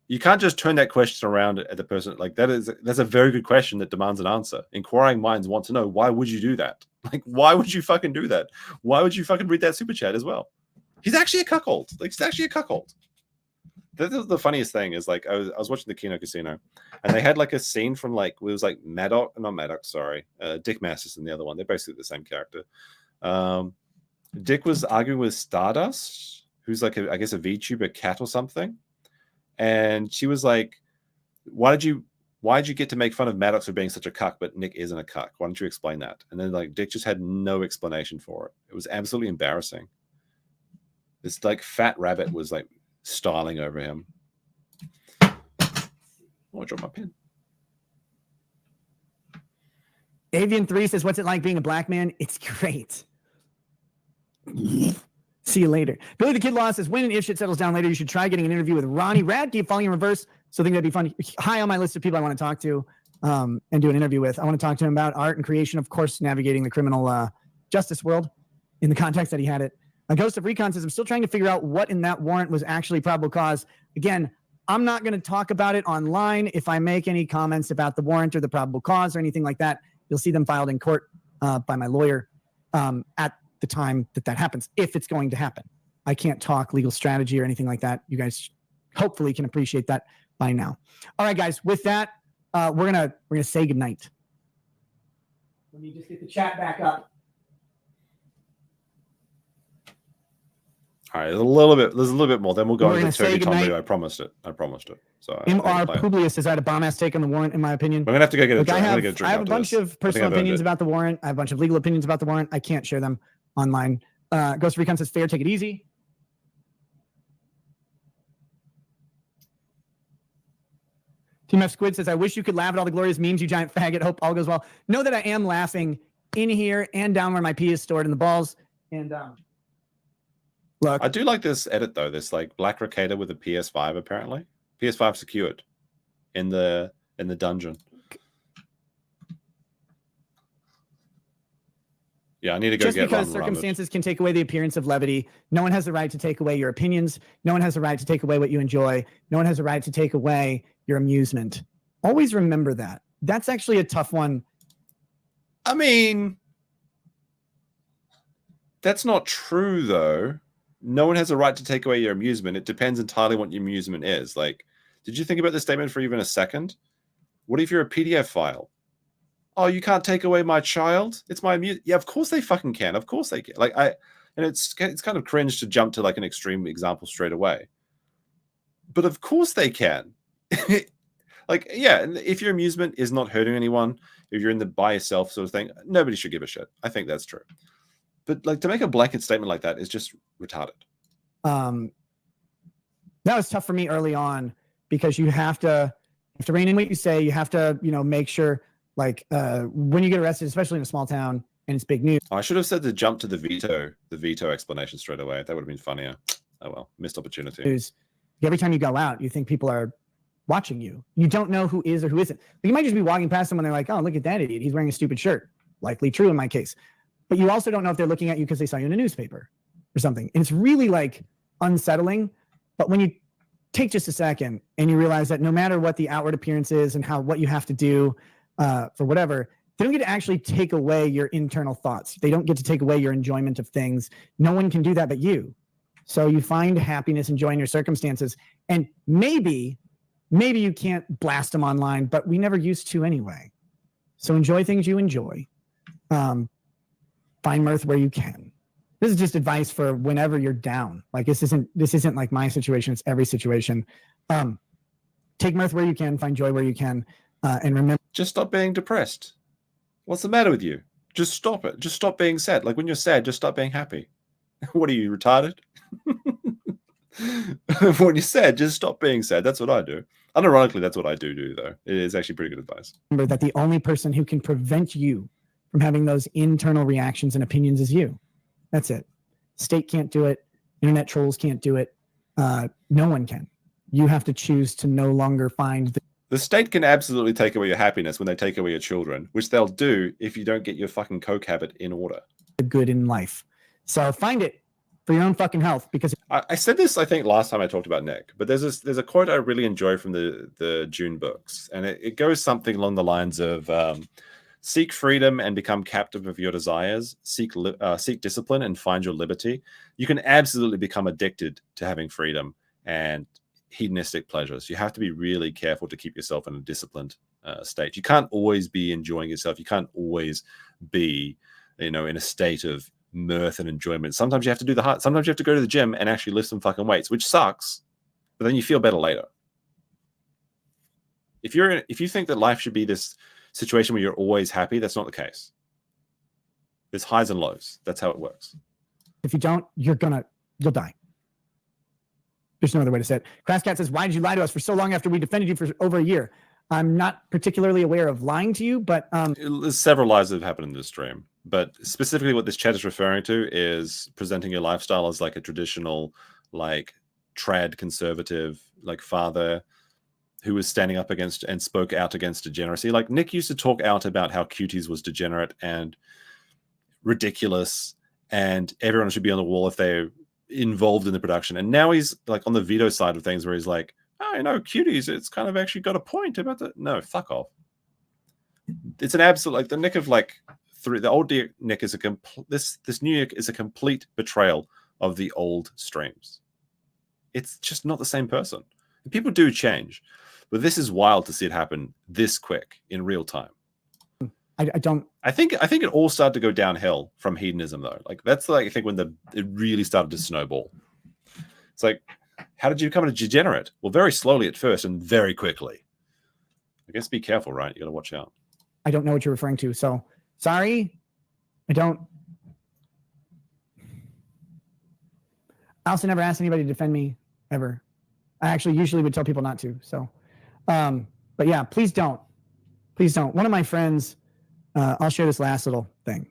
you can't just turn that question around at the person. Like, that's a very good question that demands an answer. Inquiring minds want to know, why would you do that? Like, why would you fucking do that? Why would you fucking read that super chat as well? He's actually a cuckold. Like, he's actually a cuckold. The funniest thing is, like, I was watching the Kino Casino, and they had like a scene from like, it was like Dick Masterson, the other one. They're basically the same character. Dick was arguing with Stardust, who's like I guess a VTuber cat or something, and she was like, why did you get to make fun of Maddox for being such a cuck, but Nick isn't a cuck? Why don't you explain that? And then like Dick just had no explanation for it. It was absolutely embarrassing. This like fat rabbit was like styling over him. Oh, I dropped my pen. Avian 3 says, what's it like being a black man? It's great. See you later. Billy the Kid Law says, when and if shit settles down later, you should try getting an interview with Ronnie Radke, falling in reverse. So I think that'd be fun. High on my list of people I want to talk to and do an interview with. I want to talk to him about art and creation, of course, navigating the criminal justice world in the context that he had it. A Ghost of Recon says, I'm still trying to figure out what in that warrant was actually probable cause. Again, I'm not going to talk about it online. If I make any comments about the warrant or the probable cause or anything like that, you'll see them filed in court by my lawyer at the time that happens, if it's going to happen. I can't talk legal strategy or anything like that. You guys hopefully can appreciate that by now. All right, guys, with that, we're gonna say goodnight. Let me just get the chat back up. All right, there's a little bit more. Then we'll go into the Turkey Tom video. I promised it. So MR Publius has had a bomb-ass take on the warrant, in my opinion. We're gonna have to go get a drink. I have a bunch of personal opinions about the warrant. I have a bunch of legal opinions about the warrant. I can't share them online. Ghost Recon says, fair, take it easy. Team F Squid says, I wish you could laugh at all the glorious memes, you giant faggot. Hope all goes well. Know that I am laughing in here and down where my pee is stored in the balls. And look, I do like this edit though. This like black Rekieta with a PS5 apparently. PS5 secured in the dungeon. Yeah, I need to go just get because circumstances can take away the appearance of levity. No one has the right to take away your opinions. No one has the right to take away what you enjoy. No one has the right to take away your amusement. Always remember that. That's actually a tough one. I mean, that's not true though. No one has a right to take away your amusement. It depends entirely what your amusement is. Like, Did you think about this statement for even a second? What if you're a PDF file? Oh, you can't take away my child? It's my music. Yeah, of course they fucking can. Of course they can. And it's kind of cringe to jump to like an extreme example straight away. But of course they can. Like, yeah, if your amusement is not hurting anyone, if you're in the by yourself sort of thing, nobody should give a shit. I think that's true. But like to make a blanket statement like that is just retarded. That was tough for me early on because you have to rein in what you say. You have to, make sure like when you get arrested, especially in a small town and it's big news. I should have said to jump to the veto explanation straight away. That would have been funnier. Oh well, missed opportunity. Every time you go out, you think people are watching you. You don't know who is or who isn't. But you might just be walking past someone and they're like, oh, look at that idiot. He's wearing a stupid shirt. Likely true in my case. But you also don't know if they're looking at you because they saw you in a newspaper or something. And it's really like unsettling. But when you take just a second and you realize that no matter what the outward appearance is and what you have to do for whatever, they don't get to actually take away your internal thoughts. They don't get to take away your enjoyment of things. No one can do that but you. So you find happiness, joy in your circumstances. And maybe you can't blast them online, but we never used to anyway. So enjoy things you enjoy. Find mirth where you can. This is just advice for whenever you're down. Like this isn't like my situation. It's every situation. Take mirth where you can, find joy where you can. And remember, just stop being depressed. What's the matter with you? Just stop it. Just stop being sad. Like when you're sad, just stop being happy. What are you, retarded? When you're sad, just stop being sad. That's what I do. Unironically, that's what I do though. It is actually pretty good advice. Remember that the only person who can prevent you from having those internal reactions and opinions is you. That's it. State can't do it. Internet trolls can't do it. No one can. You have to choose to no longer find the state can absolutely take away your happiness when they take away your children, which they'll do if you don't get your fucking coke habit in order. The good in life. So find it for your own fucking health. Because I said this, I think, last time I talked about Nick, but there's a quote I really enjoy from the June books, and it goes something along the lines of seek freedom and become captive of your desires, seek discipline and find your liberty. You can absolutely become addicted to having freedom and hedonistic pleasures. You have to be really careful to keep yourself in a disciplined state. You can't always be enjoying yourself. You can't always be, in a state of mirth and enjoyment. Sometimes you have to do the hard. Sometimes you have to go to the gym and actually lift some fucking weights, which sucks, but then you feel better later. If you think that life should be this situation where you're always happy, that's not the case. There's highs and lows. That's how it works. If you don't, you'll die. There's no other way to say it. Crasscat says, why did you lie to us for so long after we defended you for over a year? I'm not particularly aware of lying to you, but there's several lies that have happened in this stream. But specifically what this chat is referring to is presenting your lifestyle as like a traditional, like trad conservative, like father who was standing up against and spoke out against degeneracy. Like Nick used to talk out about how Cuties was degenerate and ridiculous and everyone should be on the wall if they're involved in the production. And now he's like on the veto side of things where he's like, oh, Cuties, it's kind of actually got a point about that. No, fuck off. It's an absolute, like the Nick of like the old Nick is this new Nick is a complete betrayal of the old streams. It's just not the same person. And people do change, but this is wild to see it happen this quick in real time. I think it all started to go downhill from hedonism though. Like that's like I think when it really started to snowball. It's like, how did you become a degenerate? Well, very slowly at first and very quickly. I guess be careful, right? You got to watch out. I don't know what you're referring to, so sorry. I also never asked anybody to defend me ever. I actually usually would tell people not to. So, but yeah, please don't. Please don't. One of my friends, I'll share this last little thing.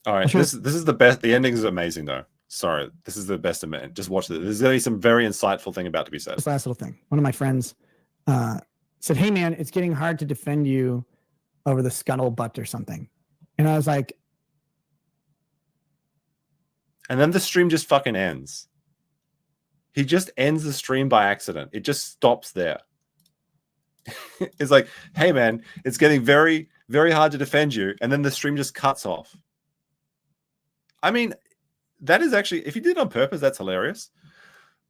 All right, this is the best. The ending is amazing though. Sorry, this is the best amendment. Just watch this. There's going to be some very insightful thing about to be said. This last little thing. One of my friends said, hey man, it's getting hard to defend you over the scuttlebutt or something. And I was like. And then the stream just fucking ends. He just ends the stream by accident. It just stops there. It's like, hey man, it's getting very, very hard to defend you. And then the stream just cuts off. I mean, that is actually, if you did it on purpose, that's hilarious.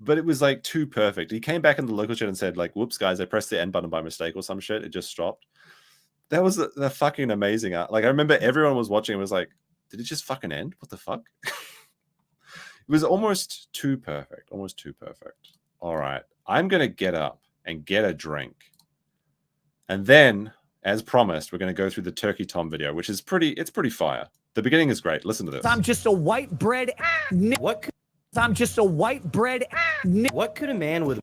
but it was like too perfect. He came back in the local chat and said like, "Whoops, guys, I pressed the end button by mistake or some shit. It just stopped." That was the fucking amazing. Like I remember everyone was watching and was like, "Did it just fucking end? What the fuck?" It was almost too perfect. Almost too perfect. All right, I'm gonna get up and get a drink, and then, as promised, we're gonna go through the Turkey Tom video, which is pretty fire. The beginning is great. Listen to this. I'm just a white bread. I'm just a white bread. What could a man with?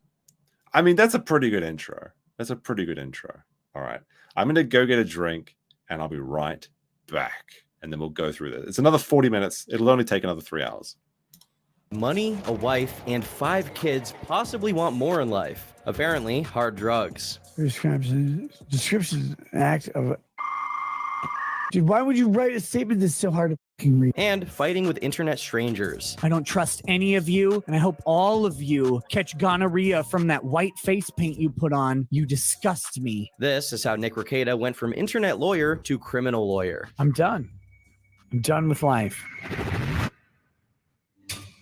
I mean, that's a pretty good intro. That's a pretty good intro. All right. I'm going to go get a drink and I'll be right back. And then we'll go through this. It's another 40 minutes. It'll only take another 3 hours. Money, a wife, and 5 kids possibly want more in life. Apparently, hard drugs. Description act of. Dude, why would you write a statement that's so hard to fucking read? And fighting with internet strangers. I don't trust any of you, and I hope all of you catch gonorrhea from that white face paint you put on. You disgust me. This is how Nick Rekieta went from internet lawyer to criminal lawyer. I'm done. I'm done with life.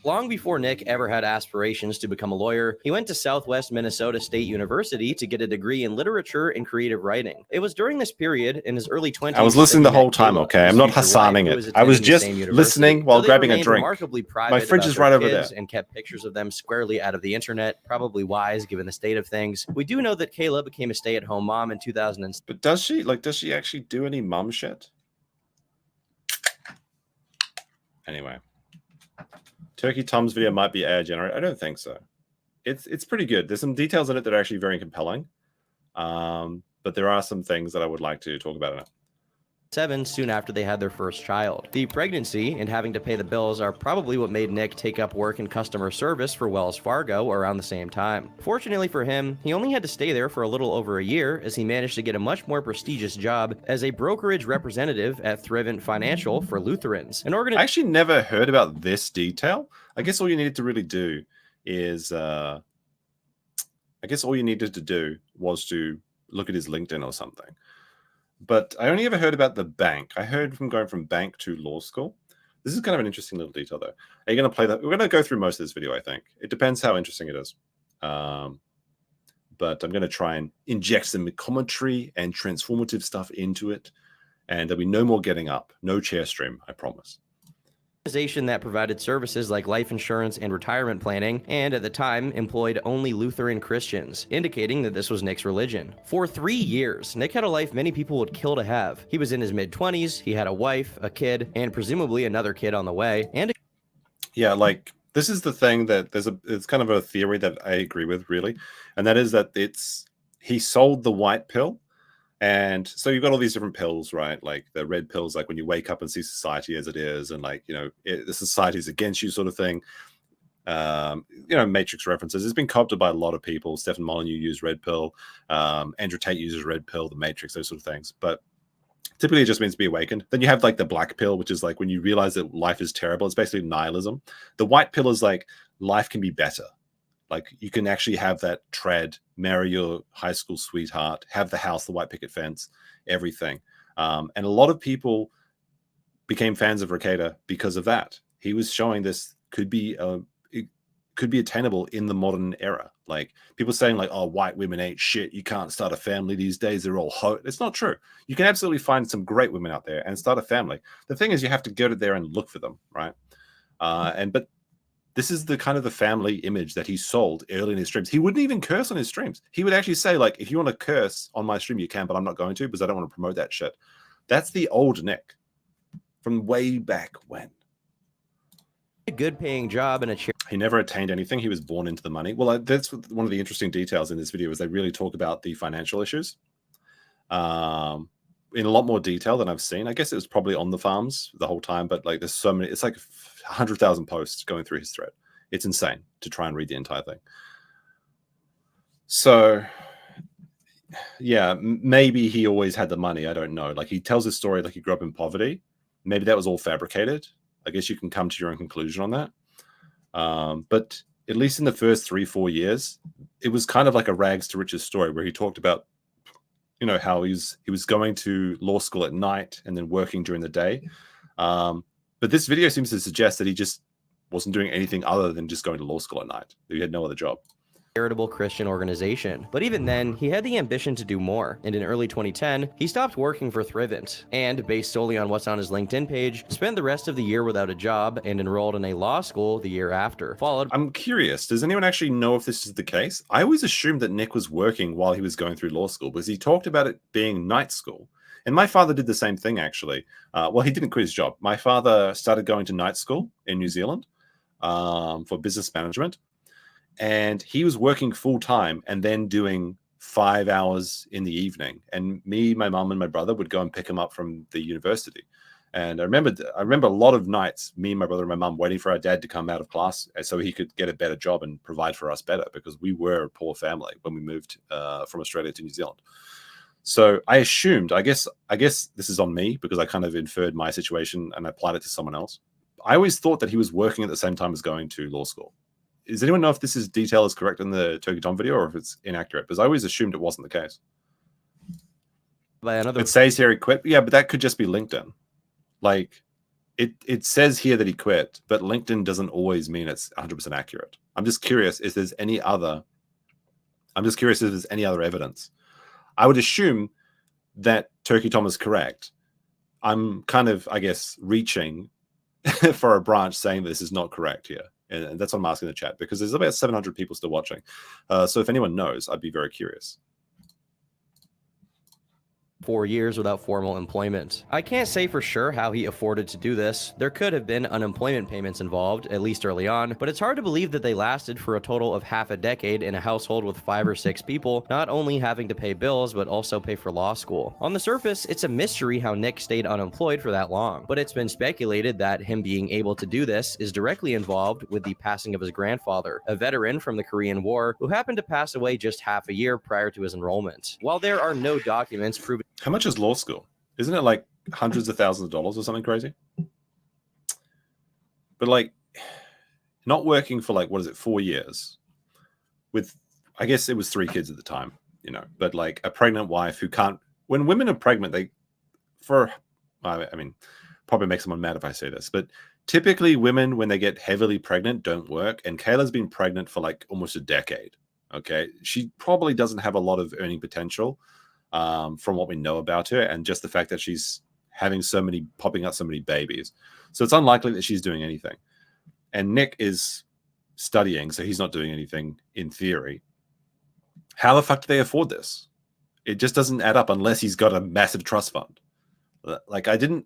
Long before Nick ever had aspirations to become a lawyer, he went to Southwest Minnesota State University to get a degree in literature and creative writing. It was during this period, in his early 20s, I was listening the whole time, okay? I'm not hassaning it. I was just listening while grabbing a drink. My fridge is right over there. And kept pictures of them squarely out of the internet, probably wise given the state of things. We do know that Kayla became a stay-at-home mom in 2006. But does she actually do any mum shit? Anyway. Turkey Tom's video might be AI generated. I don't think so. It's pretty good. There's some details in it that are actually very compelling. But there are some things that I would like to talk about in it. Soon after they had their first child. The pregnancy and having to pay the bills are probably what made Nick take up work in customer service for Wells Fargo around the same time. Fortunately for him, he only had to stay there for a little over a year as he managed to get a much more prestigious job as a brokerage representative at Thrivent Financial for Lutherans, an organization. I actually never heard about this detail. I guess all you needed to really do is, I guess all you needed to do was to look at his LinkedIn or something. But I only ever heard about the bank. I heard from going from bank to law school. This is kind of an interesting little detail, though. Are you going to play that? We're going to go through most of this video, I think. It depends how interesting it is. But I'm going to try and inject some commentary and transformative stuff into it. And there'll be no more getting up. No chair stream, I promise. Organization that provided services like life insurance and retirement planning, and at the time employed only Lutheran Christians, indicating that this was Nick's religion. For 3 years, Nick had a life many people would kill to have. He was in his mid-20s, he had a wife, a kid, and presumably another kid on the way. And yeah, like this is the thing that it's kind of a theory that I agree with, really, and that is that he sold the white pill. And so you've got all these different pills, right? Like the red pills, like when you wake up and see society as it is, and like, the society is against you sort of thing. Matrix references. It's been co-opted by a lot of people. Stephen Molyneux used red pill. Andrew Tate uses red pill, the Matrix, those sort of things. But typically it just means to be awakened. Then you have like the black pill, which is like when you realize that life is terrible. It's basically nihilism. The white pill is like life can be better. Like you can actually have that tread, marry your high school sweetheart, have the house, the white picket fence, everything. And a lot of people became fans of Rekieta because of that. He was showing this could be attainable in the modern era. Like people saying like, oh, white women ain't shit. You can't start a family these days. They're all hot. It's not true. You can absolutely find some great women out there and start a family. The thing is you have to go to there and look for them, right? But this is the kind of the family image that he sold early in his streams. He wouldn't even curse on his streams. He would actually say, like, if you want to curse on my stream, you can, but I'm not going to because I don't want to promote that shit. That's the old Nick from way back when. a good paying job and a chair. He never attained anything. He was born into the money. Well, that's one of the interesting details in this video is they really talk about the financial issues in a lot more detail than I've seen. I guess it was probably on the farms the whole time, but like there's so many, it's like 100,000 posts going through his thread. It's insane to try and read the entire thing. So yeah, maybe he always had the money. I don't know. Like he tells his story like he grew up in poverty. Maybe that was all fabricated. I guess you can come to your own conclusion on that. But at least in the first 3-4 years, it was kind of like a rags to riches story where he talked about, you know, how he was going to law school at night and then working during the day. But this video seems to suggest that he just wasn't doing anything other than just going to law school at night. He had no other job. Charitable Christian organization. But even then, he had the ambition to do more, and in early 2010, he stopped working for Thrivent, and based solely on what's on his LinkedIn page, spent the rest of the year without a job and enrolled in a law school the year after, followed... I'm curious, does anyone actually know if this is the case? I always assumed that Nick was working while he was going through law school, because he talked about it being night school. And my father did the same thing, actually. Well, he didn't quit his job. My father started going to night school in New Zealand for business management. And he was working full time and then doing 5 hours in the evening. And me, my mom, and my brother would go and pick him up from the university. And I remember a lot of nights, me, my brother, and my mom waiting for our dad to come out of class so he could get a better job and provide for us better, because we were a poor family when we moved from Australia to New Zealand. So I assumed, I guess this is on me because I kind of inferred my situation and applied it to someone else. I always thought that he was working at the same time as going to law school. Does anyone know if this detail is correct in the Turkey Tom video or if it's inaccurate? Because I always assumed it wasn't the case. It says here he quit. Yeah, but that could just be LinkedIn. Like, it says here that he quit, but LinkedIn doesn't always mean it's 100% accurate. I'm just curious if there's any other evidence. I would assume that Turkey Tom is correct. I'm kind of, I guess, reaching for a branch saying this is not correct here. And that's what I'm asking in the chat, because there's about 700 people still watching. So if anyone knows, I'd be very curious. 4 years without formal employment. I can't say for sure how he afforded to do this. There could have been unemployment payments involved, at least early on, but it's hard to believe that they lasted for a total of half a decade in a household with 5 or 6 people, not only having to pay bills, but also pay for law school. On the surface, it's a mystery how Nick stayed unemployed for that long, but it's been speculated that him being able to do this is directly involved with the passing of his grandfather, a veteran from the Korean War who happened to pass away just half a year prior to his enrollment. While there are no documents proving... How much is law school? Isn't it like hundreds of thousands of dollars or something crazy? But like, not working for like, 4 years with, I guess it was 3 kids at the time, but like a pregnant wife who can't, when women are pregnant, I mean, probably make someone mad if I say this, but typically women, when they get heavily pregnant, don't work. And Kayla's been pregnant for like almost a decade. Okay. She probably doesn't have a lot of earning potential. From what we know about her, and just the fact that she's popping out so many babies. So it's unlikely that she's doing anything. And Nick is studying, so he's not doing anything in theory. How the fuck do they afford this? It just doesn't add up unless he's got a massive trust fund. Like, I think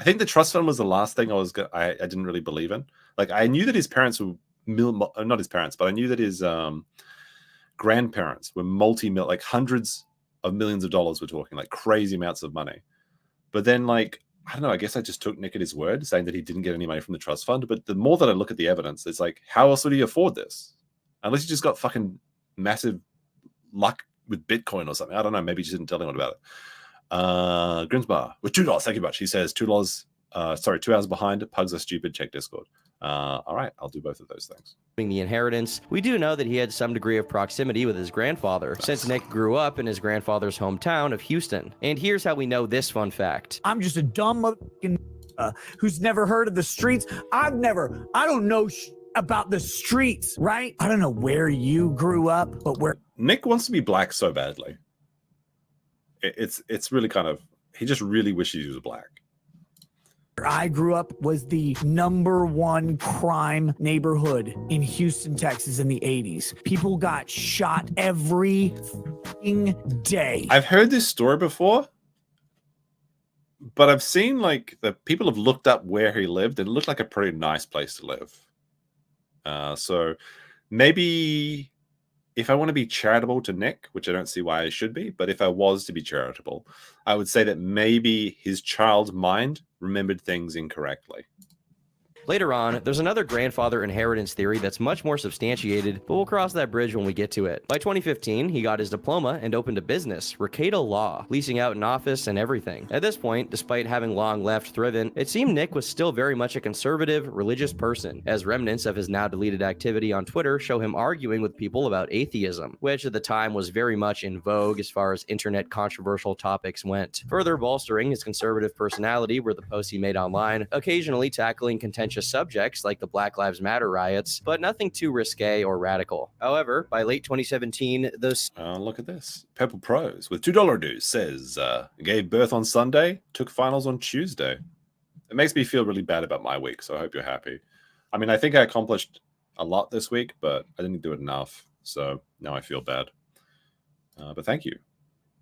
the trust fund was the last thing I didn't really believe in. Like, I knew that his parents were not his parents, but I knew that his grandparents were like hundreds of millions of dollars. We're talking like crazy amounts of money. But then, like, I don't know, I guess I just took Nick at his word, saying that he didn't get any money from the trust fund. But the more that I look at the evidence, it's like, how else would he afford this? Unless he just got fucking massive luck with Bitcoin or something. I don't know. Maybe he just didn't tell anyone about it. Grimsbar with $2. Thank you much. He says $2. 2 hours behind. Pugs are stupid. Check Discord. All right, I'll do both of those things. The inheritance, we do know that he had some degree of proximity with his grandfather, since Nick grew up in his grandfather's hometown of Houston. And here's how we know this fun fact. I'm just a dumb motherfucking who's never heard of the streets. I don't know about the streets, right? I don't know where you grew up, but where Nick wants to be black so badly. It's really kind of, he just really wishes he was black. I grew up was the #1 crime neighborhood in Houston, Texas in the 80s. People got shot every day. I've heard this story before, but I've seen like the people have looked up where he lived and it looked like a pretty nice place to live. So maybe if I want to be charitable to Nick, which I don't see why I should be, but if I was to be charitable, I would say that maybe his child's mind remembered things incorrectly. Later on, there's another grandfather inheritance theory that's much more substantiated, but we'll cross that bridge when we get to it. By 2015, he got his diploma and opened a business, Rekieta Law, leasing out an office and everything. At this point, despite having long left Thrivent, it seemed Nick was still very much a conservative, religious person, as remnants of his now deleted activity on Twitter show him arguing with people about atheism, which at the time was very much in vogue as far as internet controversial topics went. Further bolstering his conservative personality were the posts he made online, occasionally tackling contentious contentious subjects like the Black Lives Matter riots, but nothing too risque or radical. However, by late 2017, those look at this. Purple Pros with $2 dues says, gave birth on Sunday, took finals on Tuesday. It makes me feel really bad about my week, so I hope you're happy. I mean, I think I accomplished a lot this week, but I didn't do it enough, so now I feel bad. But thank you.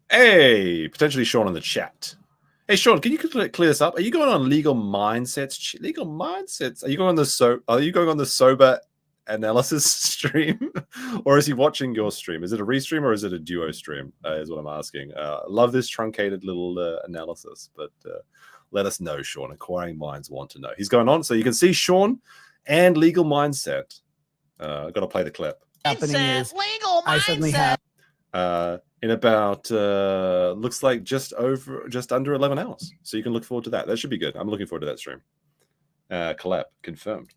Hey, potentially Sean in the chat. Hey, Sean, can you clear this up? Are you going on legal mindsets? Legal mindsets? Are you going on the sober analysis stream, or is he watching your stream? Is it a restream or is it a duo stream? Is what I'm asking. Love this truncated little analysis, but let us know, Sean. Inquiring minds want to know. He's going on, so you can see Sean and legal mindset. Got to play the clip. Happening is legal I suddenly have in about looks like just under 11 hours, so you can look forward to that. That should be good. I'm looking forward to that stream. Collab confirmed.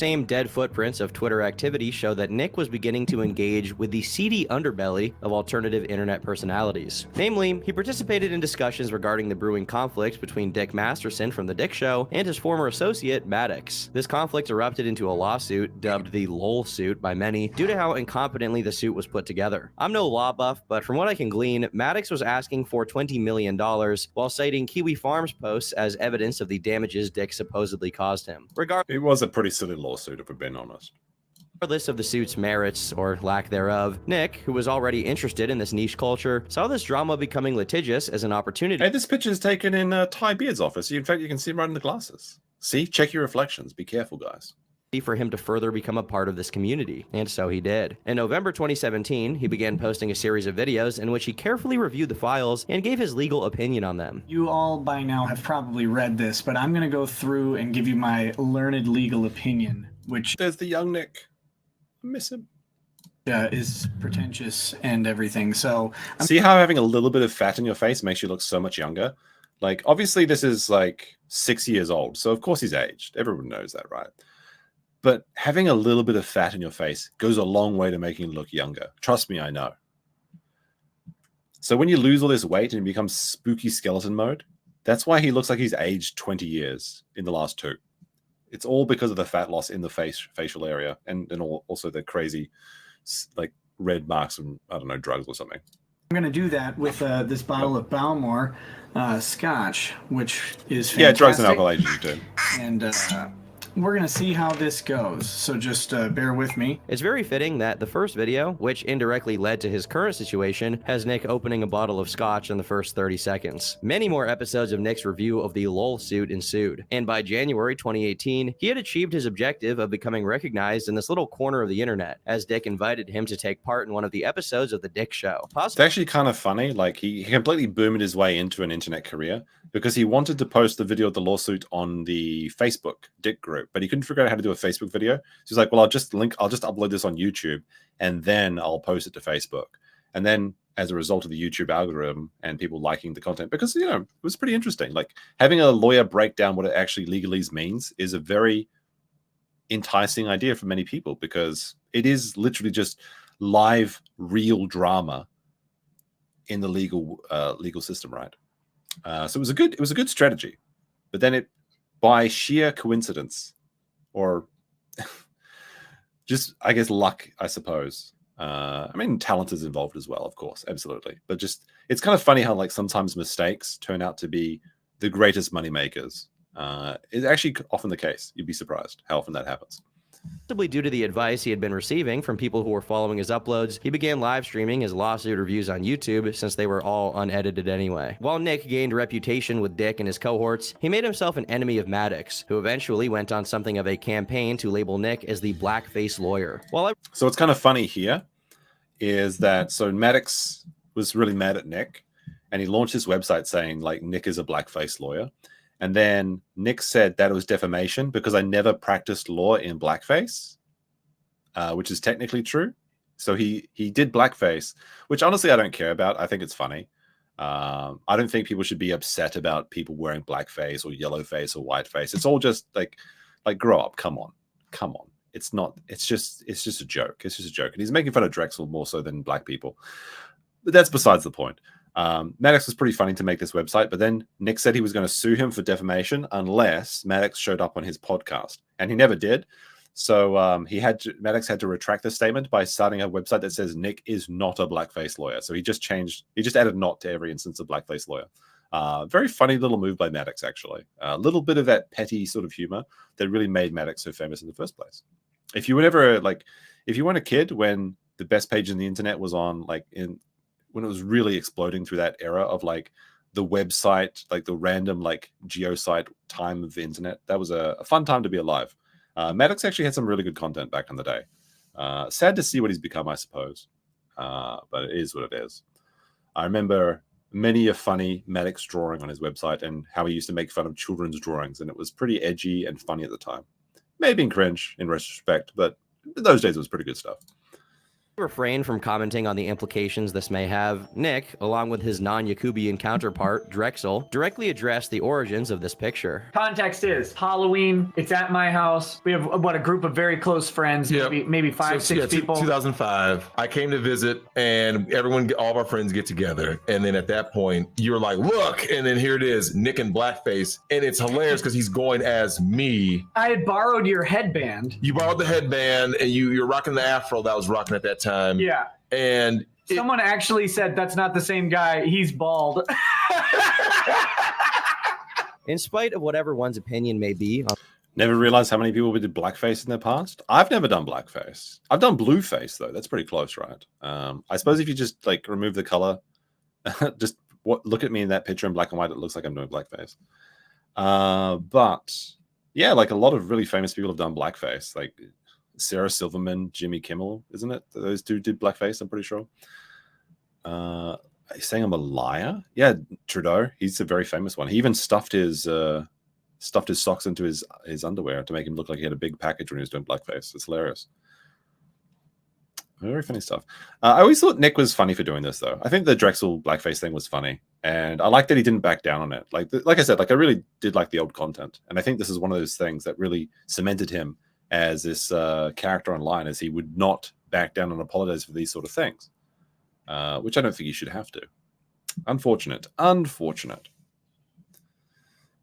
same dead footprints of Twitter activity show that Nick was beginning to engage with the seedy underbelly of alternative internet personalities. Namely, he participated in discussions regarding the brewing conflict between Dick Masterson from The Dick Show and his former associate, Maddox. This conflict erupted into a lawsuit, dubbed the LOL suit by many, due to how incompetently the suit was put together. I'm no law buff, but from what I can glean, Maddox was asking for $20 million while citing Kiwi Farms posts as evidence of the damages Dick supposedly caused him. It was a pretty silly lawsuit, if we're being honest. Regardless of the suit's merits, or lack thereof, Nick, who was already interested in this niche culture, saw this drama becoming litigious as an opportunity. Hey, this picture is taken in Ty Beard's office. In fact, you can see him right in the glasses. See? Check your reflections. Be careful, guys. For him to further become a part of this community, and so he did. In November 2017, he began posting a series of videos in which he carefully reviewed the files and gave his legal opinion on them. You all by now have probably read this, but I'm going to go through and give you my learned legal opinion, which there's the young Nick. I miss him. Is pretentious and everything. So see how having a little bit of fat in your face makes you look so much younger? Like, obviously this is like 6 years old, so of course he's aged. Everyone knows that, right? But having a little bit of fat in your face goes a long way to making you look younger. Trust me, I know. So when you lose all this weight and you become spooky skeleton mode, that's why he looks like he's aged 20 years in the last 2. It's all because of the fat loss in the facial area, and also the crazy, like, red marks from, I don't know, drugs or something. I'm going to do that with this bottle of Balmore Scotch, which is fantastic. Yeah, drugs and alcohol agents do. And we're going to see how this goes, so just bear with me. It's very fitting that the first video, which indirectly led to his current situation, has Nick opening a bottle of scotch in the first 30 seconds. Many more episodes of Nick's review of the LOL suit ensued, and by January 2018, he had achieved his objective of becoming recognized in this little corner of the internet, as Dick invited him to take part in one of the episodes of The Dick Show. It's actually kind of funny, like, he completely boomed his way into an internet career because he wanted to post the video of the lawsuit on the Facebook Dick group, but he couldn't figure out how to do a Facebook video. So he's like, well, I'll just upload this on YouTube and then I'll post it to Facebook. And then as a result of the YouTube algorithm and people liking the content, because, you know, it was pretty interesting. Like, having a lawyer break down what it actually legalese means is a very enticing idea for many people, because it is literally just live, real drama in the legal system, right? So it was a good strategy, but then by sheer coincidence, or just, I guess, luck, I suppose. I mean, talent is involved as well, of course, absolutely. But just, it's kind of funny how, like, sometimes mistakes turn out to be the greatest money makers. It's actually often the case. You'd be surprised how often that happens. Possibly due to the advice he had been receiving from people who were following his uploads, he began live streaming his lawsuit reviews on YouTube, since they were all unedited anyway. While Nick gained reputation with Dick and his cohorts, he made himself an enemy of Maddox, who eventually went on something of a campaign to label Nick as the blackface lawyer. So what's kind of funny here is that, so Maddox was really mad at Nick, and he launched his website saying, like, Nick is a blackface lawyer. And then Nick said that it was defamation because I never practiced law in blackface, which is technically true. So he did blackface, which honestly I don't care about. I think it's funny. I don't think people should be upset about people wearing blackface or yellow face or white face. It's all just like grow up. Come on. It's not. It's just a joke. It's just a joke. And he's making fun of Drexel more so than black people. But that's besides the point. Maddox was pretty funny to make this website, but then Nick said he was going to sue him for defamation unless Maddox showed up on his podcast, and he never did. So Maddox had to retract the statement by starting a website that says Nick is not a blackface lawyer. So he just added not to every instance of blackface lawyer. Very funny little move by Maddox, actually. A little bit of that petty sort of humor that really made Maddox so famous in the first place. If you weren't a kid when the best page in the internet was on, when it was really exploding through that era of the website, the random geosite time of the internet, that was a fun time to be alive. Maddox actually had some really good content back in the day. Sad to see what he's become, I suppose. But it is what it is. I remember many a funny Maddox drawing on his website and how he used to make fun of children's drawings, and it was pretty edgy and funny at the time. May have been cringe in retrospect, but in those days it was pretty good stuff. Refrain from commenting on the implications this may have, Nick, along with his non-Yakubian counterpart, Drexel, directly addressed the origins of this picture. Context is Halloween. It's at my house. We have a group of very close friends, maybe five, six people. 2005. I came to visit, and all of our friends get together. And then at that point, you're like, look, and then here it is, Nick in blackface. And it's hilarious because he's going as me. I had borrowed your headband. You borrowed the headband, and you're rocking the afro that I was rocking at that time. Yeah. And someone actually said that's not the same guy. He's bald. In spite of whatever one's opinion may be. Never realized how many people did blackface in their past. I've never done blackface. I've done blueface, though. That's pretty close, right? I suppose if you just remove the color, look at me in that picture in black and white, it looks like I'm doing blackface. But yeah, a lot of really famous people have done blackface. Sarah Silverman, Jimmy Kimmel, isn't it? Those two did blackface, I'm pretty sure. Saying I'm a liar? Yeah, Trudeau. He's a very famous one. He even stuffed his socks into his underwear to make him look like he had a big package when he was doing blackface. It's hilarious. Very funny stuff. I always thought Nick was funny for doing this, though. I think the Drexel blackface thing was funny, and I like that he didn't back down on it. Like I said, I really did like the old content, and I think this is one of those things that really cemented him as this character online, as he would not back down and apologize for these sort of things, which I don't think he should have to. Unfortunate.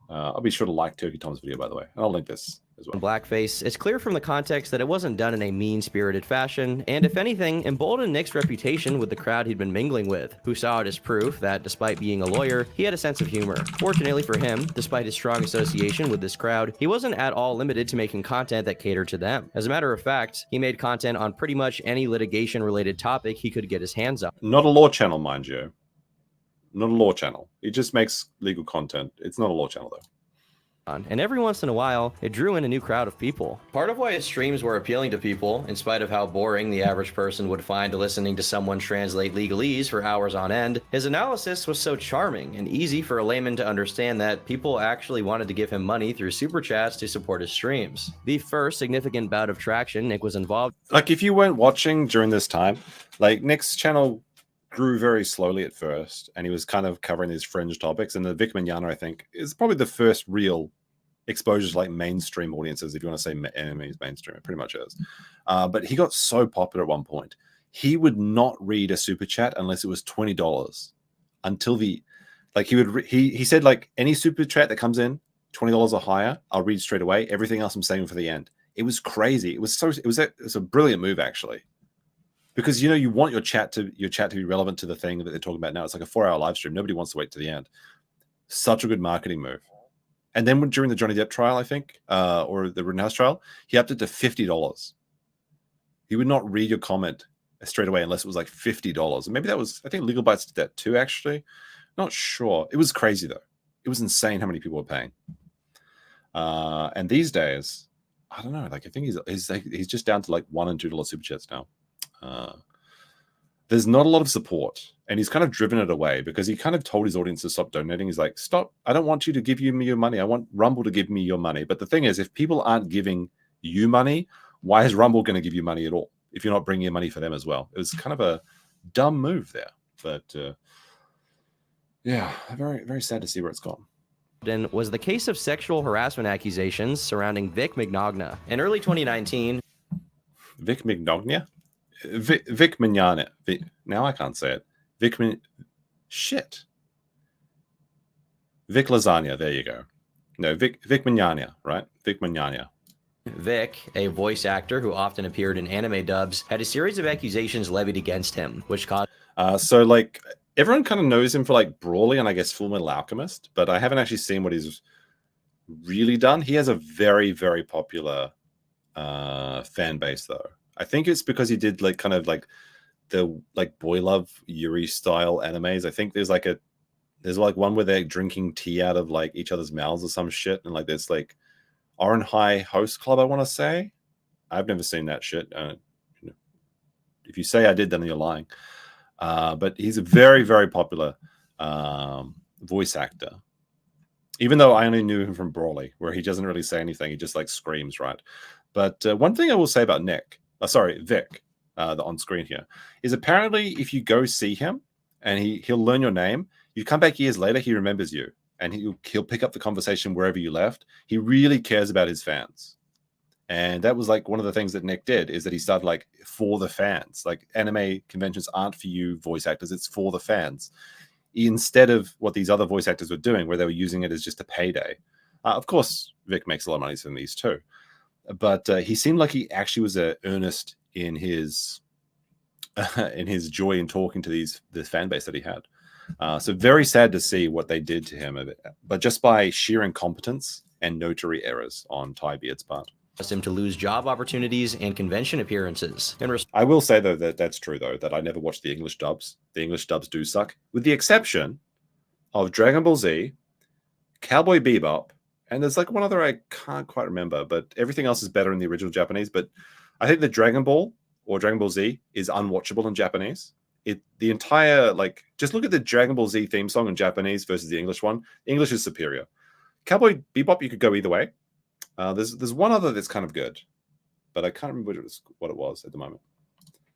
I'll be sure to like Turkey Tom's video, by the way, and I'll link this as well. Blackface, it's clear from the context that it wasn't done in a mean-spirited fashion, and if anything, emboldened Nick's reputation with the crowd he'd been mingling with, who saw it as proof that, despite being a lawyer, he had a sense of humor. Fortunately for him, despite his strong association with this crowd, he wasn't at all limited to making content that catered to them. As a matter of fact, he made content on pretty much any litigation-related topic he could get his hands on. Not a law channel, mind you. Not a law channel. He just makes legal content. It's not a law channel, though. And every once in a while, it drew in a new crowd of people. Part of why his streams were appealing to people, in spite of how boring the average person would find listening to someone translate legalese for hours on end, his analysis was so charming and easy for a layman to understand that people actually wanted to give him money through super chats to support his streams. The first significant bout of traction Nick was involved. If you weren't watching during this time, Nick's channel grew very slowly at first, and he was kind of covering these fringe topics, and the Vic Mignogna, I think, is probably the first real exposure to mainstream audiences, if you want to say enemies mainstream. It pretty much is. But he got so popular at one point, he would not read a super chat unless it was $20 until he said any super chat that comes in $20 or higher, I'll read straight away. Everything else I'm saving for the end. It was crazy. It was a brilliant move, actually. Because you want your chat to be relevant to the thing that they're talking about now. It's like a 4-hour live stream. Nobody wants to wait to the end. Such a good marketing move. And then during the Johnny Depp trial, I think, or the Rittenhouse trial, he upped it to $50. He would not read your comment straight away unless it was $50. And maybe that was, I think Legal Bites did that too, actually. Not sure. It was crazy, though. It was insane how many people were paying. And these days, I don't know. I think he's just down to $1 and $2 super chats now. There's not a lot of support, and he's kind of driven it away because he kind of told his audience to stop donating. He's like, stop, I don't want you to give me your money. I want Rumble to give me your money. But the thing is, if people aren't giving you money, why is Rumble going to give you money at all if you're not bringing in money for them as well? It was kind of a dumb move there. But yeah, very, very sad to see where it's gone. Was the case of sexual harassment accusations surrounding Vic Mignogna. In early 2019... Vic Mignogna? Vic Mignogna. Now I can't say it. Shit. Vic Lasagna. There you go. No, Vic Mignogna, right? Vic Mignogna. Vic, a voice actor who often appeared in anime dubs, had a series of accusations levied against him, which caused... So, like, everyone kind of knows him for, like, Brawly and, I guess, Full Metal Alchemist, but I haven't actually seen what he's really done. He has a very, very popular fan base, though. I think it's because he did, like, kind of, like, the, like, Boy Love Yuri-style animes. I think there's, like, one where they're drinking tea out of, like, each other's mouths or some shit, and, like, there's, like, Oran High Host Club, I want to say. I've never seen that shit. If you say I did, then you're lying. But he's a very, very popular voice actor. Even though I only knew him from Brawly, where he doesn't really say anything. He just, like, screams, right? But one thing I will say about Vic, on screen here, is apparently if you go see him and he'll learn your name, you come back years later, he remembers you. And he'll pick up the conversation wherever you left. He really cares about his fans. And that was, like, one of the things that Nick did, is that he started, like, for the fans. Like, anime conventions aren't for you voice actors, it's for the fans. Instead of what these other voice actors were doing, where they were using it as just a payday. Of course, Vic makes a lot of money from these too. But he seemed like he actually was earnest in his joy in talking to this fan base that he had. So very sad to see what they did to him, but just by sheer incompetence and notary errors on Ty Beard's part. Him to lose job opportunities and convention appearances. I will say, though, that's true, though, that I never watched the English dubs. The English dubs do suck, with the exception of Dragon Ball Z, Cowboy Bebop, and there's, like, one other I can't quite remember, but everything else is better in the original Japanese. But I think the Dragon Ball or Dragon Ball Z is unwatchable in Japanese. The entire, like, just look at the Dragon Ball Z theme song in Japanese versus the English one. English is superior. Cowboy Bebop, you could go either way. There's one other that's kind of good, but I can't remember what it was at the moment.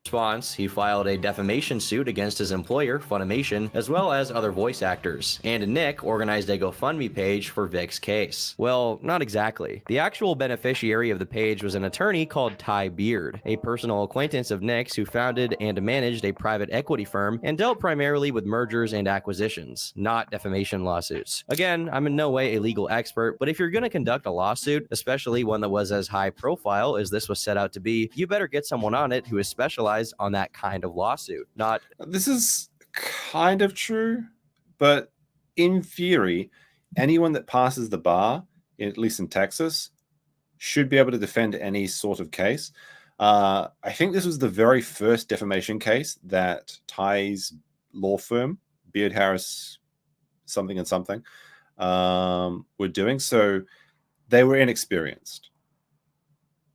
Response, he filed a defamation suit against his employer, Funimation, as well as other voice actors. And Nick organized a GoFundMe page for Vic's case. Well, not exactly. The actual beneficiary of the page was an attorney called Ty Beard, a personal acquaintance of Nick's who founded and managed a private equity firm and dealt primarily with mergers and acquisitions, not defamation lawsuits. Again, I'm in no way a legal expert, but if you're going to conduct a lawsuit, especially one that was as high profile as this was set out to be, you better get someone on it who is specialized on that kind of lawsuit. This is kind of true, but in theory, anyone that passes the bar, at least in Texas, should be able to defend any sort of case. I think this was the very first defamation case that Ty's law firm, Beard Harris something and something, were doing. So they were inexperienced.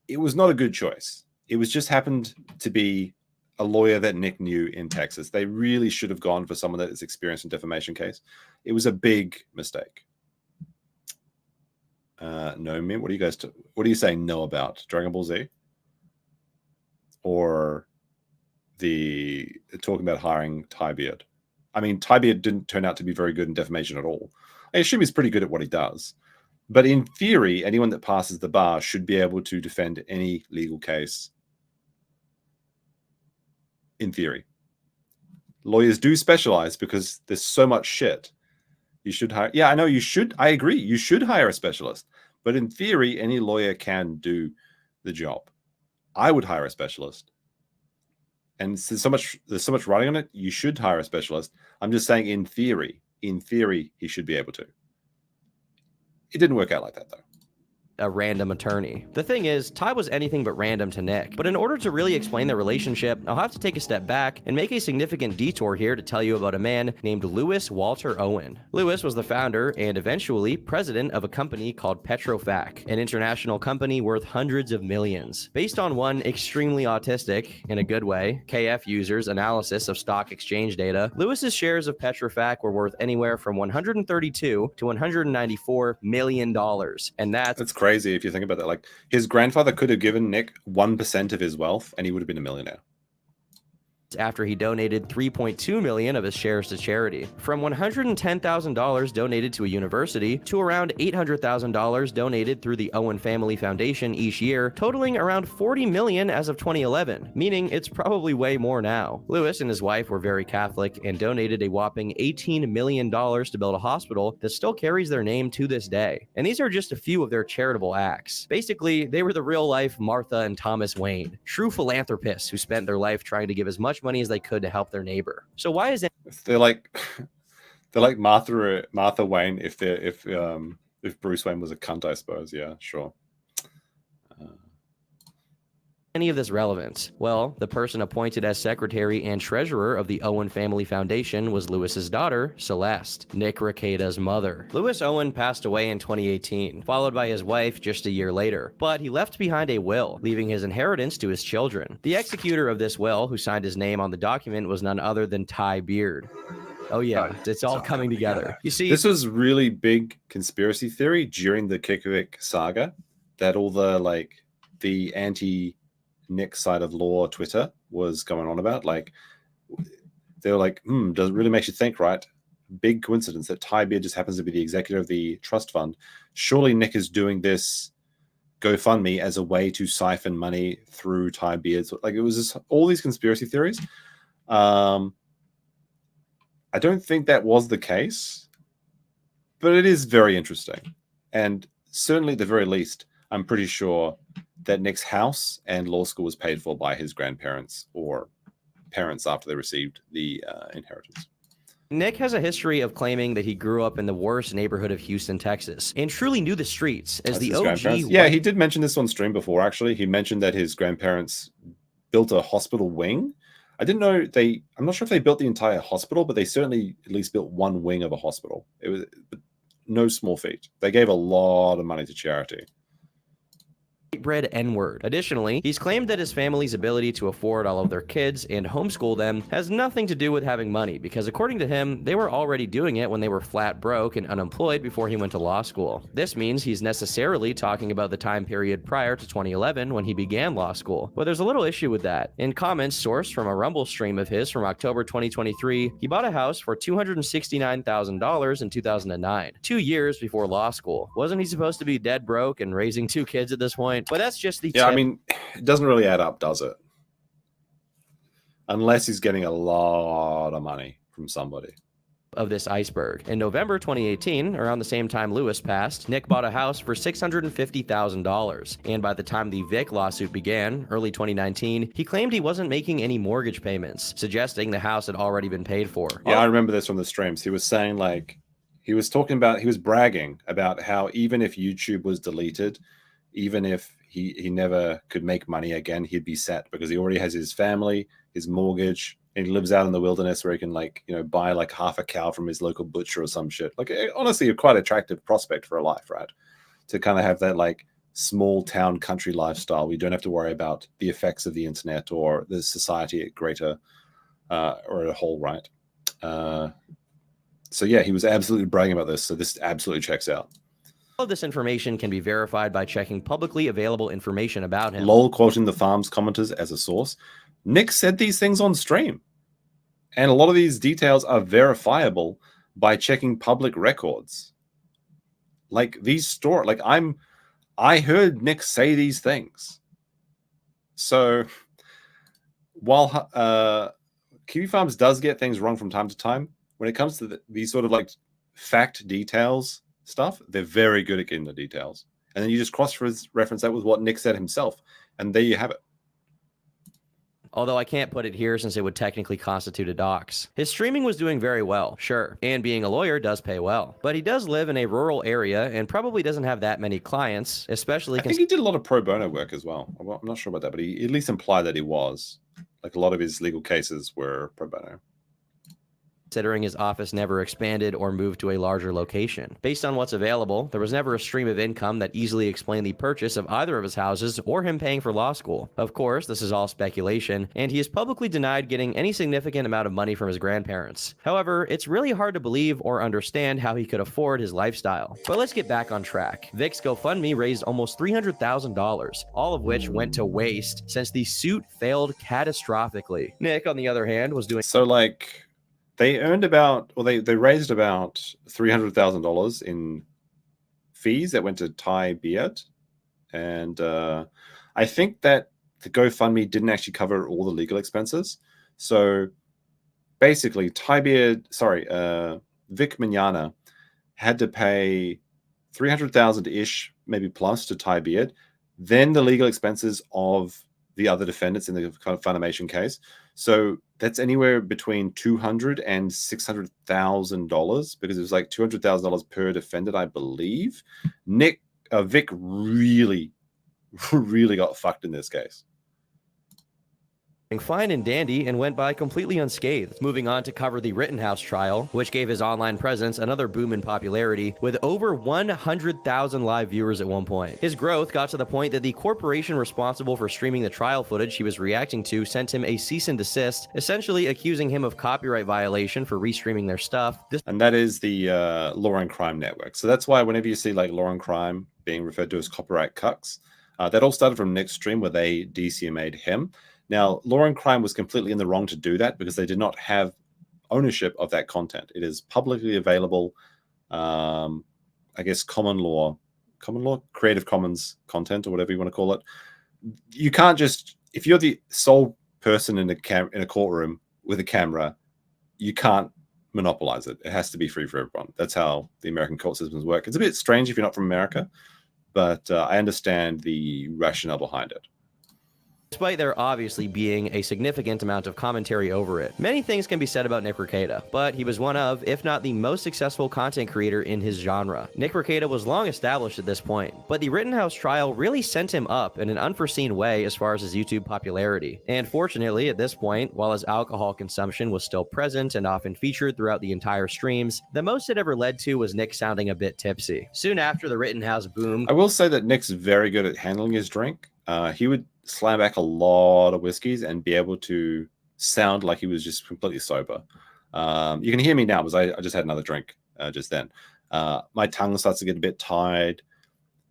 It was not a good choice. It was just happened to be a lawyer that Nick knew in Texas. They really should have gone for someone that is experienced in defamation case. It was a big mistake. No, Mint, what are you saying no about Dragon Ball Z? Or the talking about hiring Ty Beard? I mean, Ty Beard didn't turn out to be very good in defamation at all. I assume he's pretty good at what he does. But in theory, anyone that passes the bar should be able to defend any legal case. In theory, lawyers do specialize because there's so much shit. You should hire. Yeah, I know you should. I agree. You should hire a specialist. But in theory, any lawyer can do the job. I would hire a specialist. And there's so much writing on it. You should hire a specialist. I'm just saying, in theory, he should be able to. It didn't work out like that, though. A random attorney. The thing is, Ty was anything but random to Nick, but in order to really explain their relationship, I'll have to take a step back and make a significant detour here to tell you about a man named Lewis Walter Owen. Lewis was the founder and eventually president of a company called Petrofac, an international company worth hundreds of millions. Based on one extremely autistic, in a good way, KF user's analysis of stock exchange data, Lewis's shares of Petrofac were worth anywhere from $132 to $194 million, and that's crazy if you think about that. Like, his grandfather could have given Nick 1% of his wealth and he would have been a millionaire. after he donated $3.2 million of his shares to charity. From $110,000 donated to a university to around $800,000 donated through the Owen Family Foundation each year, totaling around $40 million as of 2011, meaning it's probably way more now. Lewis and his wife were very Catholic and donated a whopping $18 million to build a hospital that still carries their name to this day. And these are just a few of their charitable acts. Basically, they were the real-life Martha and Thomas Wayne, true philanthropists who spent their life trying to give as much money as they could to help their neighbor. So why is it they're like Martha Wayne if Bruce Wayne was a cunt, I suppose. Yeah, sure. any of this relevant? Well, the person appointed as secretary and treasurer of the Owen Family Foundation was Lewis's daughter, Celeste, Nick Rekieta's mother. Lewis Owen passed away in 2018, followed by his wife just a year later, but he left behind a will, leaving his inheritance to his children. The executor of this will, who signed his name on the document, was none other than Ty Beard. Oh yeah, it's all coming together. You see, this was really big conspiracy theory during the Kikavik saga, that all the anti-Nick side of law Twitter was going on about. Like, they were like, does it really make you think, right? Big coincidence that Ty Beard just happens to be the executive of the trust fund. Surely Nick is doing this GoFundMe as a way to siphon money through Ty Beard. Like, it was just all these conspiracy theories. I don't think that was the case, but it is very interesting. And certainly, at the very least, I'm pretty sure that Nick's house and law school was paid for by his grandparents or parents after they received the inheritance. Nick has a history of claiming that he grew up in the worst neighborhood of Houston, Texas, and truly knew the streets as the OG. Yeah, he did mention this on stream before, actually. He mentioned that his grandparents built a hospital wing. I didn't know I'm not sure if they built the entire hospital, but they certainly at least built one wing of a hospital. It was no small feat. They gave a lot of money to charity. Bred N-word. Additionally, he's claimed that his family's ability to afford all of their kids and homeschool them has nothing to do with having money, because according to him, they were already doing it when they were flat broke and unemployed before he went to law school. This means he's necessarily talking about the time period prior to 2011 when he began law school. But there's a little issue with that. In comments sourced from a Rumble stream of his from October 2023, he bought a house for $269,000 in 2009, 2 years before law school. Wasn't he supposed to be dead broke and raising 2 kids at this point? But that's just the I mean, it doesn't really add up, does it? Unless he's getting a lot of money from somebody. Of this iceberg. In November 2018, around the same time Lewis passed, Nick bought a house for $650,000. And by the time the Vic lawsuit began, early 2019, he claimed he wasn't making any mortgage payments, suggesting the house had already been paid for. Yeah, I remember this from the streams. He was saying, like, he was bragging about how even if YouTube was deleted, even if he never could make money again, he'd be set because he already has his family, his mortgage, and he lives out in the wilderness where he can, like, you know, buy like half a cow from his local butcher or some shit. Like, honestly, a quite attractive prospect for a life, right? To kind of have that like small town country lifestyle where you don't have to worry about the effects of the internet or the society at greater or at a whole, right? So yeah, he was absolutely bragging about this. So this absolutely checks out. All of this information can be verified by checking publicly available information about him. Lol quoting the farm's commenters as a source. Nick said these things on stream. And a lot of these details are verifiable by checking public records. Like these I heard Nick say these things. So while Kiwi Farms does get things wrong from time to time, when it comes to these sort of like fact details stuff, they're very good at getting the details. And then you just cross-reference that with what Nick said himself. And there you have it. Although I can't put it here since it would technically constitute a dox. His streaming was doing very well, sure, and being a lawyer does pay well. But he does live in a rural area and probably doesn't have that many clients, especially... I think he did a lot of pro bono work as well. I'm not sure about that, but he at least implied that he was. Like, a lot of his legal cases were pro bono. considering his office never expanded or moved to a larger location. Based on what's available, there was never a stream of income that easily explained the purchase of either of his houses or him paying for law school. Of course, this is all speculation, and he has publicly denied getting any significant amount of money from his grandparents. However, it's really hard to believe or understand how he could afford his lifestyle. But let's get back on track. Vic's GoFundMe raised almost $300,000, all of which went to waste since the suit failed catastrophically. Nick, on the other hand, was doing so like they earned about, well, they raised about $300,000 in fees that went to Ty Beard, and I think that the GoFundMe didn't actually cover all the legal expenses. So basically, Vic Mignogna had to pay 300,000-ish, maybe plus, to Ty Beard, then the legal expenses of the other defendants in the kind of Funimation case. So that's anywhere between $200,000 and $600,000, because it was like $200,000 per defendant, I believe. Vic really got fucked in this case. Fine and dandy and went by completely unscathed. Moving on to cover the Rittenhouse trial, which gave his online presence another boom in popularity, with over 100,000 live viewers at one point. His growth got to the point that the corporation responsible for streaming the trial footage he was reacting to sent him a cease and desist, essentially accusing him of copyright violation for restreaming their stuff. And that is the Law and Crime Network. So that's why whenever you see like Law and Crime being referred to as copyright cucks, that all started from Nick's stream where they DCMA'd him. Now, Law and Crime was completely in the wrong to do that because they did not have ownership of that content. It is publicly available, I guess, common law, Creative Commons content, or whatever you want to call it. You can't just, if you're the sole person in a courtroom with a camera, you can't monopolize it. It has to be free for everyone. That's how the American court systems work. It's a bit strange if you're not from America, but I understand the rationale behind it. Despite there obviously being a significant amount of commentary over it. Many things can be said about Nick Rekieta, but he was one of, if not the most successful content creator in his genre. Nick Rekieta was long established at this point, but the Rittenhouse trial really sent him up in an unforeseen way as far as his YouTube popularity. And fortunately, at this point, while his alcohol consumption was still present and often featured throughout the entire streams, the most it ever led to was Nick sounding a bit tipsy. Soon after the Rittenhouse boom, I will say that Nick's very good at handling his drink. He would slam back a lot of whiskeys and be able to sound like he was just completely sober. You can hear me now because I just had another drink just then. My tongue starts to get a bit tired.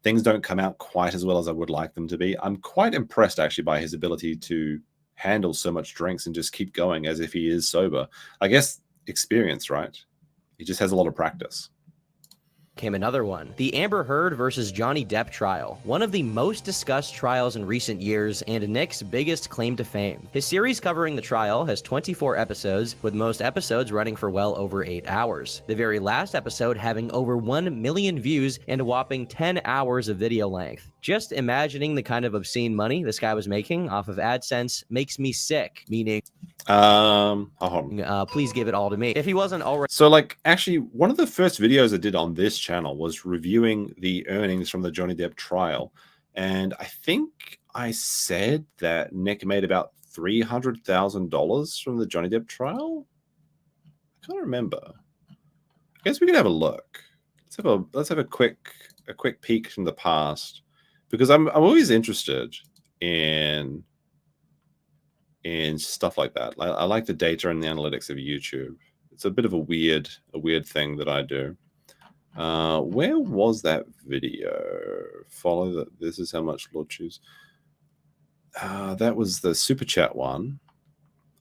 Things don't come out quite as well as I would like them to be. I'm quite impressed actually by his ability to handle so much drinks and just keep going as if he is sober. I guess experience, right? He just has a lot of practice. Came another one. The Amber Heard versus Johnny Depp trial. One of the most discussed trials in recent years and Nick's biggest claim to fame. His series covering the trial has 24 episodes, with most episodes running for well over 8 hours. The very last episode having over 1 million views and a whopping 10 hours of video length. Just imagining the kind of obscene money this guy was making off of AdSense makes me sick, meaning please give it all to me. If he wasn't already... So like actually one of the first videos I did on this channel was reviewing the earnings from the Johnny Depp trial. And I think I said that Nick made about $300,000 from the Johnny Depp trial. I can't remember. I guess we could have a look. Let's have a quick peek from the past, because I'm always interested in stuff like that. I like the data and the analytics of YouTube. It's a bit of a weird thing that I do. Where was that video? Follow that. This is how much Lord choose. That was the super chat one.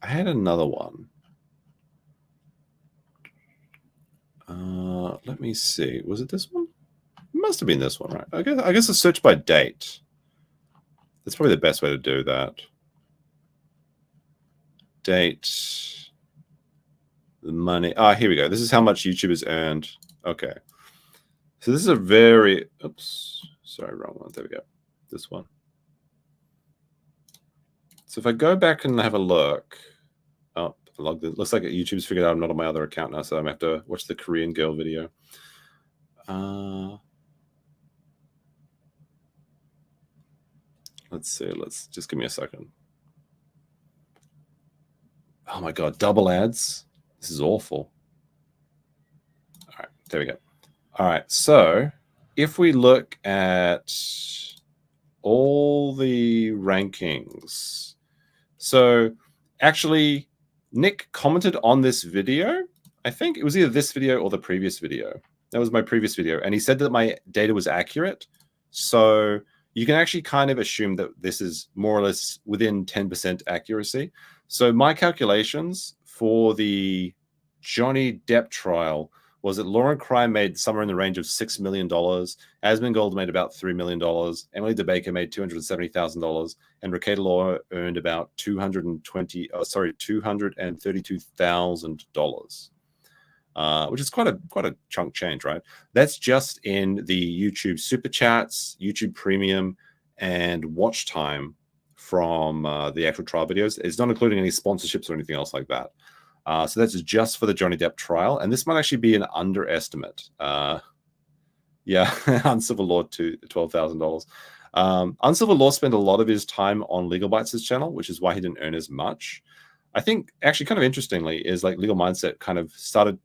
I had another one. Let me see. Was it this one? It must have been this one, right? I guess a search by date. That's probably the best way to do that. Date. The money. Here we go. This is how much YouTube has earned. Okay. So this is a very, oops, sorry, wrong one. There we go. This one. So if I go back and have a look, looks like YouTube's figured out I'm not on my other account now, so I'm going to have to watch the Korean girl video. Let's see. Let's just give me a second. Oh my God, double ads. This is awful. There we go. All right. So if we look at all the rankings, so actually Nick commented on this video. I think it was either this video or the previous video. That was my previous video. And he said that my data was accurate. So you can actually kind of assume that this is more or less within 10% accuracy. So my calculations for the Johnny Depp trial was that Law and Crime made somewhere in the range of $6 million. Asmongold made about $3 million. Emily DeBaker made $270,000. And Rekietalaw earned about $232,000. Which is quite a chunk change, right? That's just in the YouTube Super Chats, YouTube Premium, and watch time from the actual trial videos. It's not including any sponsorships or anything else like that. So that's just for the Johnny Depp trial, and this might actually be an underestimate. Yeah, Uncivil Law to $12,000. Uncivil Law spent a lot of his time on Legal Bytes' channel, which is why he didn't earn as much. I think actually kind of interestingly is like Legal Mindset kind of started.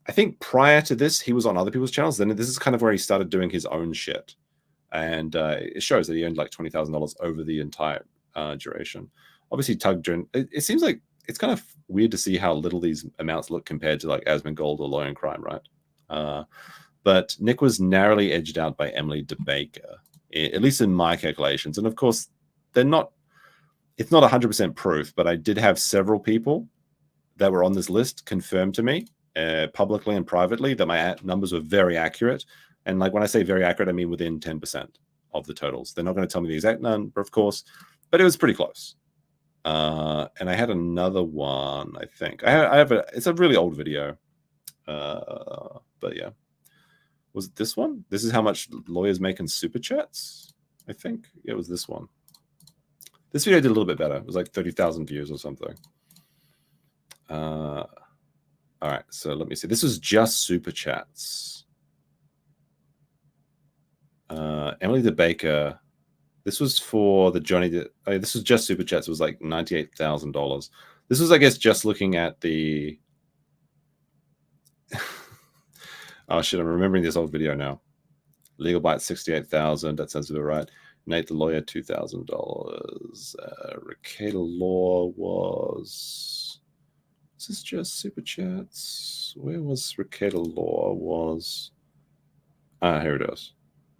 I think prior to this, he was on other people's channels. Then this is kind of where he started doing his own shit. And it shows that he earned like $20,000 over the entire duration. Obviously, it seems like it's kind of weird to see how little these amounts look compared to like Asmongold or Law and Crime, right? But Nick was narrowly edged out by Emily DeBaker, at least in my calculations. And of course, it's not 100% proof, but I did have several people that were on this list confirm to me publicly and privately that my numbers were very accurate. And like when I say very accurate, I mean within 10% of the totals. They're not going to tell me the exact number, of course, but it was pretty close. And I had another one, I think. It's a really old video. But yeah. Was it this one? This is how much lawyers make in Super Chats, I think. Yeah, it was this one. This video did a little bit better. It was like 30,000 views or something. All right, so let me see. This was just Super Chats. Emily DeBaker. This was for the Johnny. This was just Super Chats. It was like $98,000. This was, I guess, just looking at the. Oh shit! I'm remembering this old video now. Legal Byte 68,000. That sounds about right. Nate the lawyer $2,000. Rekietalaw was. Is this just Super Chats? Where was Rekietalaw? Was. Here it is.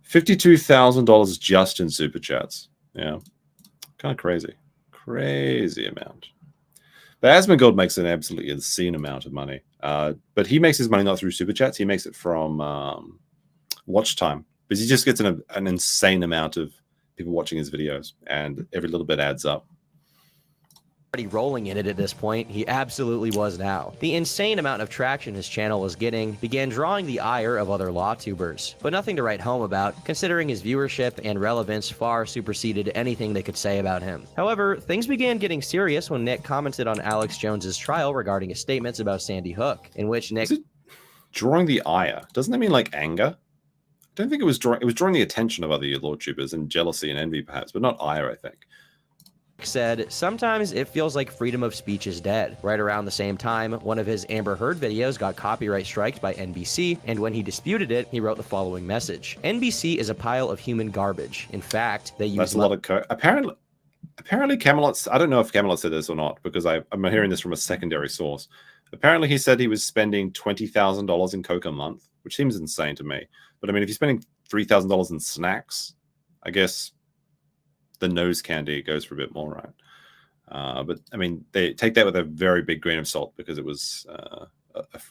$52,000 just in Super Chats. Yeah. Kind of crazy. Crazy amount. But Asmongold makes an absolutely insane amount of money. But he makes his money not through Super Chats. He makes it from watch time. Because he just gets an insane amount of people watching his videos. And every little bit adds up. Already rolling in it at this point, he absolutely was now. The insane amount of traction his channel was getting began drawing the ire of other law tubers, but nothing to write home about, considering his viewership and relevance far superseded anything they could say about him. However, things began getting serious when Nick commented on Alex Jones's trial regarding his statements about Sandy Hook, in which Nick... Drawing the ire? Doesn't that mean like anger? I don't think it was drawing... It was drawing the attention of other law tubers and jealousy and envy perhaps, but not ire, I think. Said, sometimes it feels like freedom of speech is dead. Right around the same time, one of his Amber Heard videos got copyright striked by NBC, and when he disputed it, he wrote the following message. NBC is a pile of human garbage. In fact, they use... That's a lot of code. Apparently Camelot's... I don't know if Camelot said this or not, because I'm hearing this from a secondary source. Apparently he said he was spending $20,000 in coke a month, which seems insane to me. But I mean, if you're spending $3,000 in snacks, I guess... the nose candy goes for a bit more, right? But I mean, they take that with a very big grain of salt because it was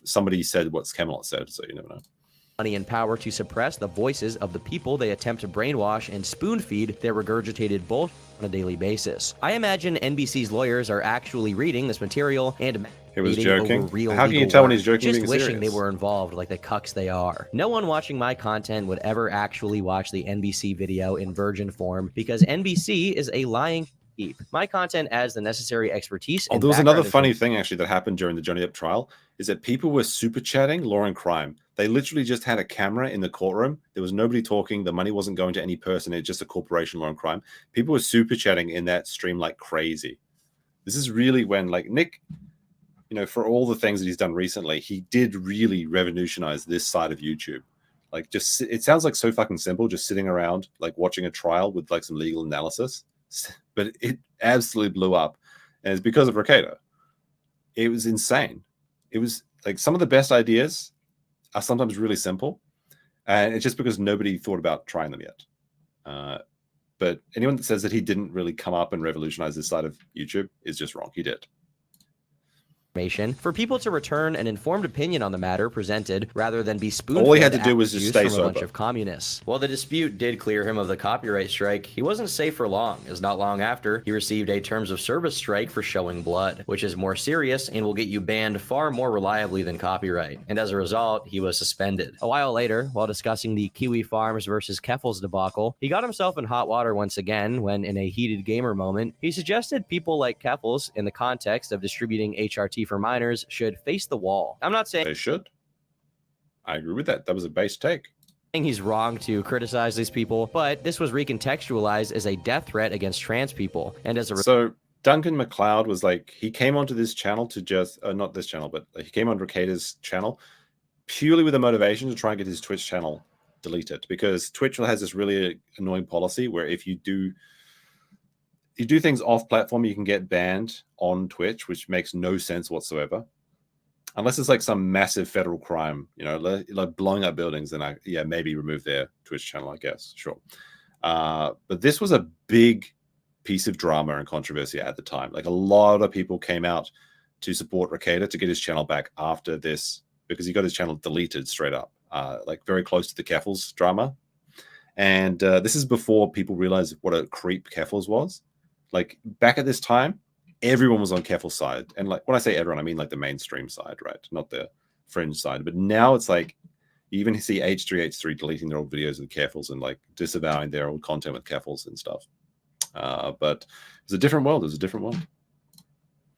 somebody said what's Camelot said, so you never know. Money and power to suppress the voices of the people they attempt to brainwash and spoon-feed their regurgitated bullshit on a daily basis. I imagine NBC's lawyers are actually reading this material and he was joking. How can you tell when he's joking? Just wishing they were involved like the cucks they are. No one watching my content would ever actually watch the NBC video in virgin form because NBC is a lying heap. My content adds the necessary expertise. Oh, there was another funny thing actually that happened during the Johnny Depp trial is that people were super chatting Law and Crime. They literally just had a camera in the courtroom. There was nobody talking. The money wasn't going to any person. It's just a corporation, Law and Crime. People were super chatting in that stream like crazy. This is really when like Nick for all the things that he's done recently, he did really revolutionize this side of YouTube. Like, just it sounds like so fucking simple, just sitting around like watching a trial with like some legal analysis, but it absolutely blew up, and it's because of Rekieta. It was insane. It was like some of the best ideas are sometimes really simple, and it's just because nobody thought about trying them yet. But anyone that says that he didn't really come up and revolutionize this side of YouTube is just wrong. He did. For people to return an informed opinion on the matter presented rather than be spoon-fed all he had to do was just juice stay from a bunch sober. of communists. While the dispute did clear him of the copyright strike, he wasn't safe for long, as not long after, he received a terms of service strike for showing blood, which is more serious and will get you banned far more reliably than copyright. And as a result, he was suspended. A while later, while discussing the Kiwi Farms versus Keffels debacle, he got himself in hot water once again when, in a heated gamer moment, he suggested people like Keffels, in the context of distributing HRT for minors, should face the wall. I'm not saying they should. I agree with that. That was a base take. He's wrong to criticize these people, but this was recontextualized as a death threat against trans people. And as a so Duncan MacLeod was like, he came onto this channel to just not this channel, but he came on Rekieta's channel purely with a motivation to try and get his Twitch channel deleted, because Twitch has this really annoying policy where if you do things off platform, you can get banned on Twitch, which makes no sense whatsoever. Unless it's like some massive federal crime, like blowing up buildings, then maybe remove their Twitch channel, I guess. Sure. But this was a big piece of drama and controversy at the time. Like, a lot of people came out to support Rekieta to get his channel back after this, because he got his channel deleted straight up, like very close to the Keffels drama. And this is before people realized what a creep Keffels was. Like, back at this time, everyone was on Keffel's side. And like, when I say everyone, I mean like the mainstream side, right? Not the fringe side. But now it's like, you even see H3H3 deleting their old videos with Keffels and like disavowing their old content with Keffels and stuff. But it's a different world. It's a different world.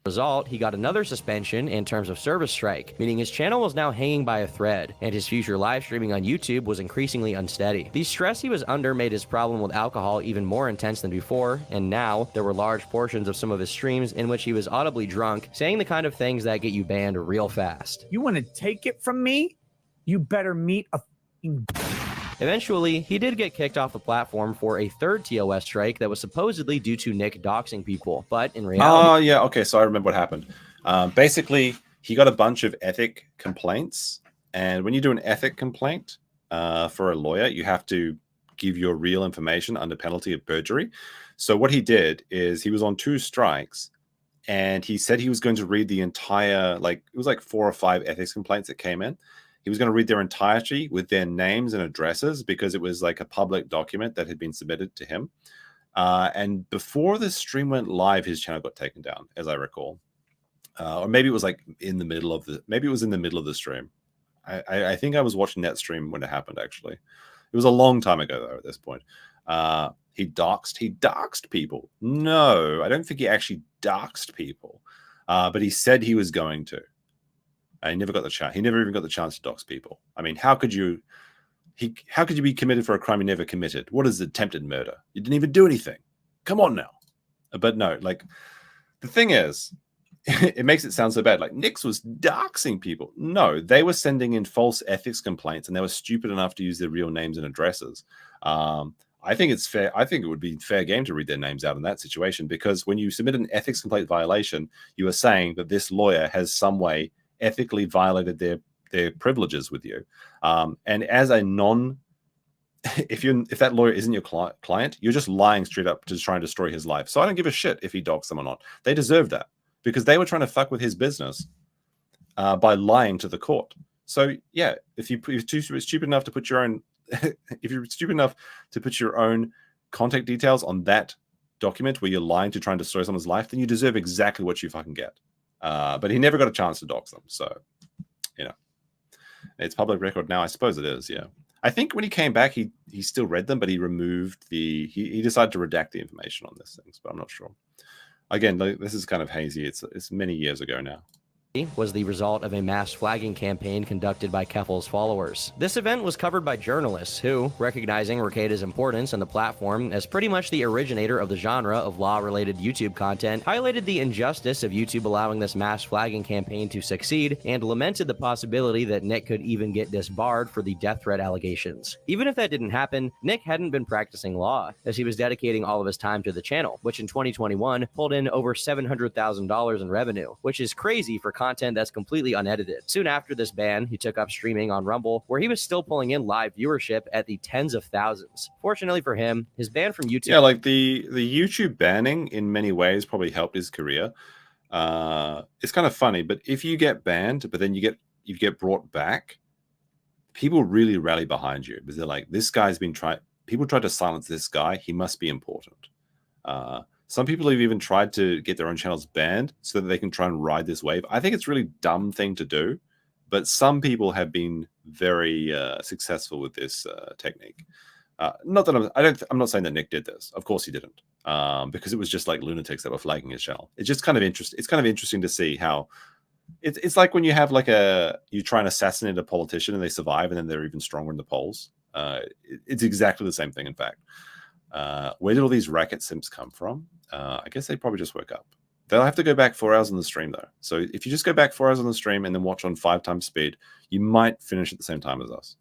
Result, he got another suspension in terms of service strike, meaning his channel was now hanging by a thread, and his future live streaming on YouTube was increasingly unsteady. The stress he was under made his problem with alcohol even more intense than before, and now there were large portions of some of his streams in which he was audibly drunk, saying the kind of things that get you banned real fast. You want to take it from me? You better meet a f***ing... Eventually, he did get kicked off the platform for a third TOS strike that was supposedly due to Nick doxing people, but in reality... Oh, yeah, okay, so I remember what happened. Basically, he got a bunch of ethic complaints, and when you do an ethic complaint for a lawyer, you have to give your real information under penalty of perjury. So what he did is he was on 2 strikes, and he said he was going to read the entire, like, it was like 4 or 5 ethics complaints that came in. He was going to read their entirety with their names and addresses, because it was like a public document that had been submitted to him. And before the stream went live, his channel got taken down, as I recall. Or maybe it was like in the middle of the stream. I think I was watching that stream when it happened, actually. It was a long time ago, though, at this point. He doxed people. No, I don't think he actually doxed people. But he said he was going to. He never got the chance. He never even got the chance to dox people. I mean, how could you be committed for a crime you never committed? What is attempted murder? You didn't even do anything. Come on now. But no, like, the thing is, it makes it sound so bad. Like, Nix was doxing people. No, they were sending in false ethics complaints, and they were stupid enough to use their real names and addresses. I think it's fair. I think it would be fair game to read their names out in that situation, because when you submit an ethics complaint violation, you are saying that this lawyer has some way ethically violated their privileges with you. And as a if that lawyer isn't your client, you're just lying straight up to try and destroy his life. So I don't give a shit if he dogs them or not. They deserve that, because they were trying to fuck with his business by lying to the court. So yeah, if you're stupid enough to put your own, if you're stupid enough to put your own contact details on that document where you're lying to try and destroy someone's life, then you deserve exactly what you fucking get. But he never got a chance to dox them. So, it's public record now. I suppose it is, yeah. I think when he came back, he still read them, but he removed he decided to redact the information on these things, but I'm not sure. Again, this is kind of hazy. It's many years ago now. was the result of a mass flagging campaign conducted by Keffel's followers. This event was covered by journalists who, recognizing Rekieta's importance on the platform as pretty much the originator of the genre of law-related YouTube content, highlighted the injustice of YouTube allowing this mass flagging campaign to succeed and lamented the possibility that Nick could even get disbarred for the death threat allegations. Even if that didn't happen, Nick hadn't been practicing law, as he was dedicating all of his time to the channel, which in 2021 pulled in over $700,000 in revenue, which is crazy for content that's completely unedited. Soon after this ban, he took up streaming on Rumble, where he was still pulling in live viewership at the tens of thousands. Fortunately for him, his ban from YouTube... Yeah, like the YouTube banning in many ways probably helped his career. It's kind of funny, but if you get banned, but then you get brought back, people really rally behind you because they're like, this guy's been people tried to silence this guy. He must be important. Some people have even tried to get their own channels banned so that they can try and ride this wave. I think it's a really dumb thing to do, but some people have been very successful with this technique. Not that I'm not saying that Nick did this. Of course he didn't, because it was just like lunatics that were flagging his channel. It's just kind of interesting. It's kind of interesting to see how it's like when you have like you try and assassinate a politician and they survive and then they're even stronger in the polls. It's exactly the same thing, in fact. Where did all these racket simps come from? I guess they probably just woke up. They'll have to go back 4 hours on the stream, though. So if you just go back 4 hours on the stream and then watch on 5 times speed, you might finish at the same time as us.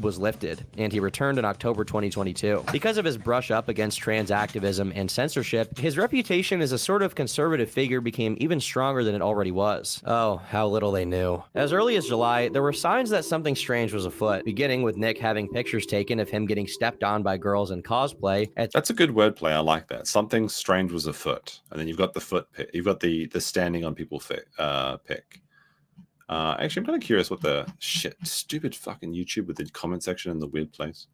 Was lifted, and he returned in October 2022. Because of his brush up against trans activism and censorship, his reputation as a sort of conservative figure became even stronger than it already was. Oh, how little they knew. As early as July, there were signs that something strange was afoot, beginning with Nick having pictures taken of him getting stepped on by girls in cosplay. That's a good wordplay. I like that. Something strange was afoot, and then you've got the foot pick. You've got the standing on people pick. Actually, I'm kind of curious what the stupid fucking YouTube with the comment section in the weird place.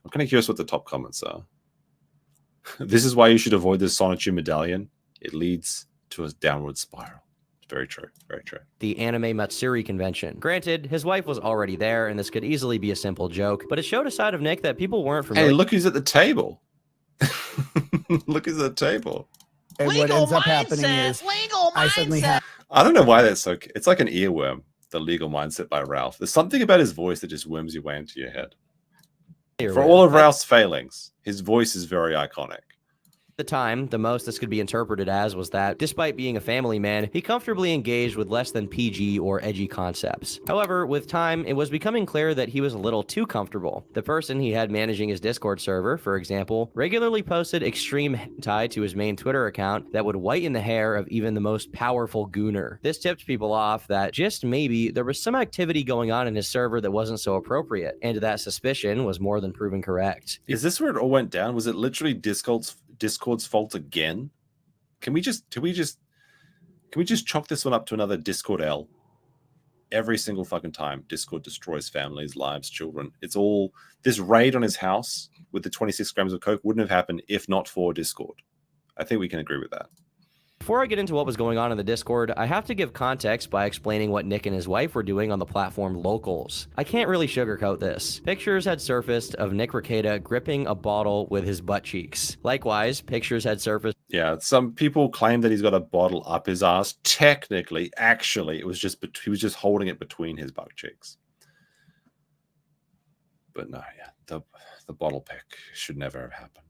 I'm kind of curious what the top comments are. This is why you should avoid the Sonotube medallion. It leads to a downward spiral. Very true. Very true. The anime Matsuri convention. Granted, his wife was already there, and this could easily be a simple joke, but it showed a side of Nick that people weren't familiar. Hey, look who's at the table. Look who's at the table. And what ends up happening is I suddenly have. I don't know why that's so. It's like an earworm. The Legal Mindset by Ralph. There's something about his voice that just worms your way into your head. For all of Ralph's failings, his voice is very iconic. The time, the most this could be interpreted as was that, despite being a family man, he comfortably engaged with less than PG or edgy concepts. However, with time, it was becoming clear that he was a little too comfortable. The person he had managing his Discord server, for example, regularly posted extreme hentai to his main Twitter account that would whiten the hair of even the most powerful gooner. This tipped people off that just maybe there was some activity going on in his server that wasn't so appropriate, and that suspicion was more than proven correct. Is this where it all went down? Was it literally Discord's fault again? Can we just chalk this one up to another Discord L? Every single fucking time Discord destroys families, lives, children. It's all this raid on his house with the 26 grams of coke wouldn't have happened if not for Discord. I think we can agree with that. Before I get into what was going on in the Discord, I have to give context by explaining what Nick and his wife were doing on the platform Locals. I can't really sugarcoat this. Pictures had surfaced of Nick Rekieta gripping a bottle with his butt cheeks. Likewise, pictures had surfaced. Yeah, some people claim that he's got a bottle up his ass. Technically, actually, it was just he was just holding it between his butt cheeks. But no, yeah, the bottle pick should never have happened.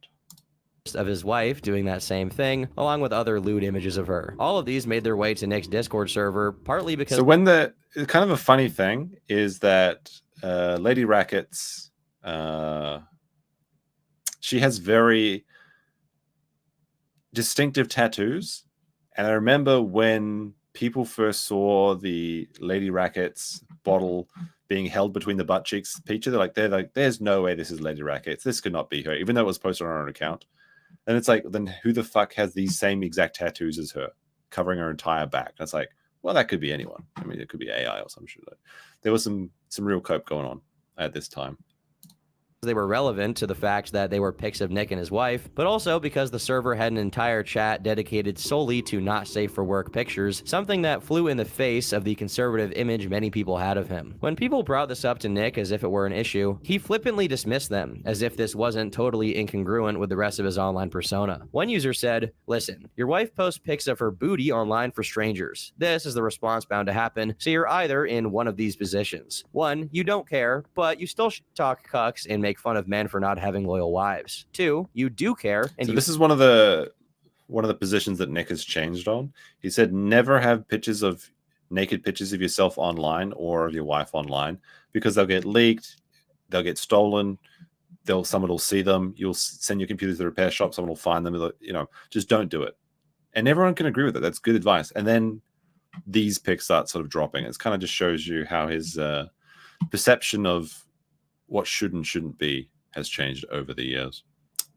Of his wife doing that same thing, along with other lewd images of her. All of these made their way to Nick's Discord server, partly because... So when kind of a funny thing is that Lady Rackets, she has very distinctive tattoos. And I remember when people first saw the Lady Rackets bottle being held between the butt cheeks picture, they're like, there's no way this is Lady Rackets. This could not be her, even though it was posted on her own account. And it's like, then who the fuck has these same exact tattoos as her, covering her entire back? And it's like, well, that could be anyone. I mean, it could be AI or some shit. There was some real cope going on at this time. they were relevant to the fact that they were pics of Nick and his wife, but also because the server had an entire chat dedicated solely to not safe for work pictures, something that flew in the face of the conservative image many people had of him. When people brought this up to Nick as if it were an issue, he flippantly dismissed them, as if this wasn't totally incongruent with the rest of his online persona. One user said, "Listen, your wife posts pics of her booty online for strangers. This is the response bound to happen, so you're either in one of these positions. One, you don't care, but you still talk cucks and make fun of men for not having loyal wives. Two, you do care, and so this is one of the positions that Nick has changed on. He said never have naked pictures of yourself online or of your wife online, because they'll get leaked, they'll get stolen, someone will see them, you'll send your computer to the repair shop, someone will find them, just don't do it. And everyone can agree with it. That's good advice. And then these pics start sort of dropping. It kind of just shows you how his perception of what should and shouldn't be has changed over the years.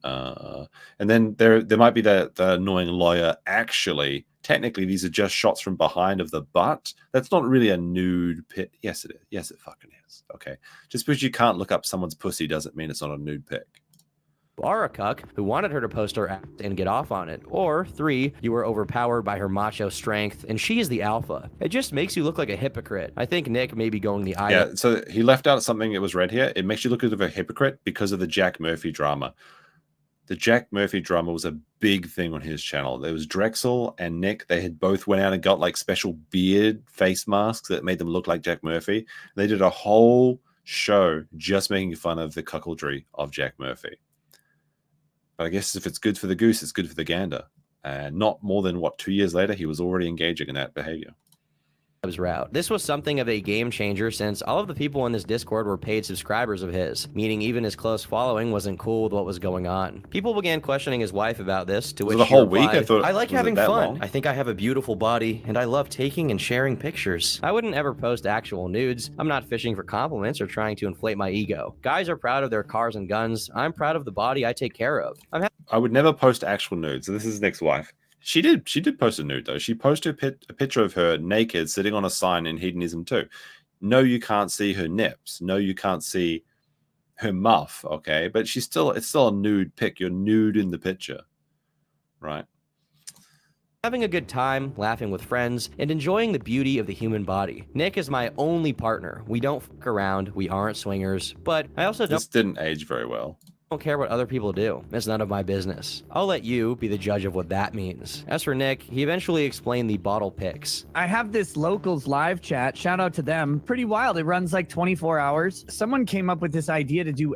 And then there might be the annoying lawyer. Actually, technically, these are just shots from behind of the butt. That's not really a nude pic. Yes, it is. Yes, it fucking is. Okay. Just because you can't look up someone's pussy doesn't mean it's not a nude pic. Are a cuck who wanted her to post her act and get off on it. Or 3, you were overpowered by her macho strength and she is the alpha. It just makes you look like a hypocrite. I think Nick may be going the eye. Yeah, so he left out something that was read here. It makes you look like a hypocrite because of the Jack Murphy drama. The Jack Murphy drama was a big thing on his channel. There was Drexel and Nick. They had both went out and got like special beard face masks that made them look like Jack Murphy. They did a whole show just making fun of the cuckoldry of Jack Murphy. But I guess if it's good for the goose, it's good for the gander. And not more than, 2 years later, he was already engaging in that behavior. Route. This was something of a game changer since all of the people in this Discord were paid subscribers of his, meaning even his close following wasn't cool with what was going on. People began questioning his wife about this, to which the she whole replied, week? I thought I like was having it that fun. long? I think I have a beautiful body, and I love taking and sharing pictures. I wouldn't ever post actual nudes. I'm not fishing for compliments or trying to inflate my ego. Guys are proud of their cars and guns. I'm proud of the body I take care of. I would never post actual nudes. So this is Nick's wife. She did post a nude, though. She posted a picture of her naked sitting on a sign in Hedonism 2. No, you can't see her nips. No, you can't see her muff, okay? But it's still a nude pic. You're nude in the picture, right? Having a good time, laughing with friends, and enjoying the beauty of the human body. Nick is my only partner. We don't fuck around. We aren't swingers. But I also This didn't age very well. don't care what other people do. It's none of my business. I'll let you be the judge of what that means. As for Nick, he eventually explained the bottle pics. I have this locals live chat. Shout out to them. Pretty wild. It runs like 24 hours. Someone came up with this idea to do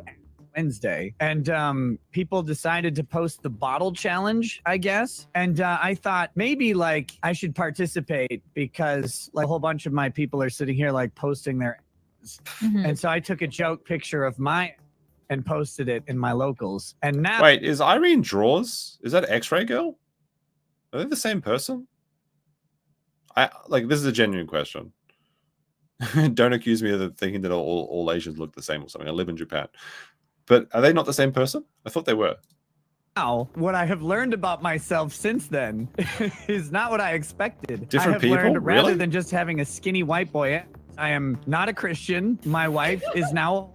Wednesday, and people decided to post the bottle challenge, I guess. And I thought maybe like I should participate because like a whole bunch of my people are sitting here like posting their and so I took a joke picture of my and posted it in my locals. And now Wait, is Irene Draws? Is that X-Ray Girl? Are they the same person? This is a genuine question. Don't accuse me of thinking that all Asians look the same or something. I live in Japan. But are they not the same person? I thought they were. now, what I have learned about myself since then is not what I expected. Different I have people? learned rather Really? than just having a skinny white boy, I am not a Christian. My wife is now,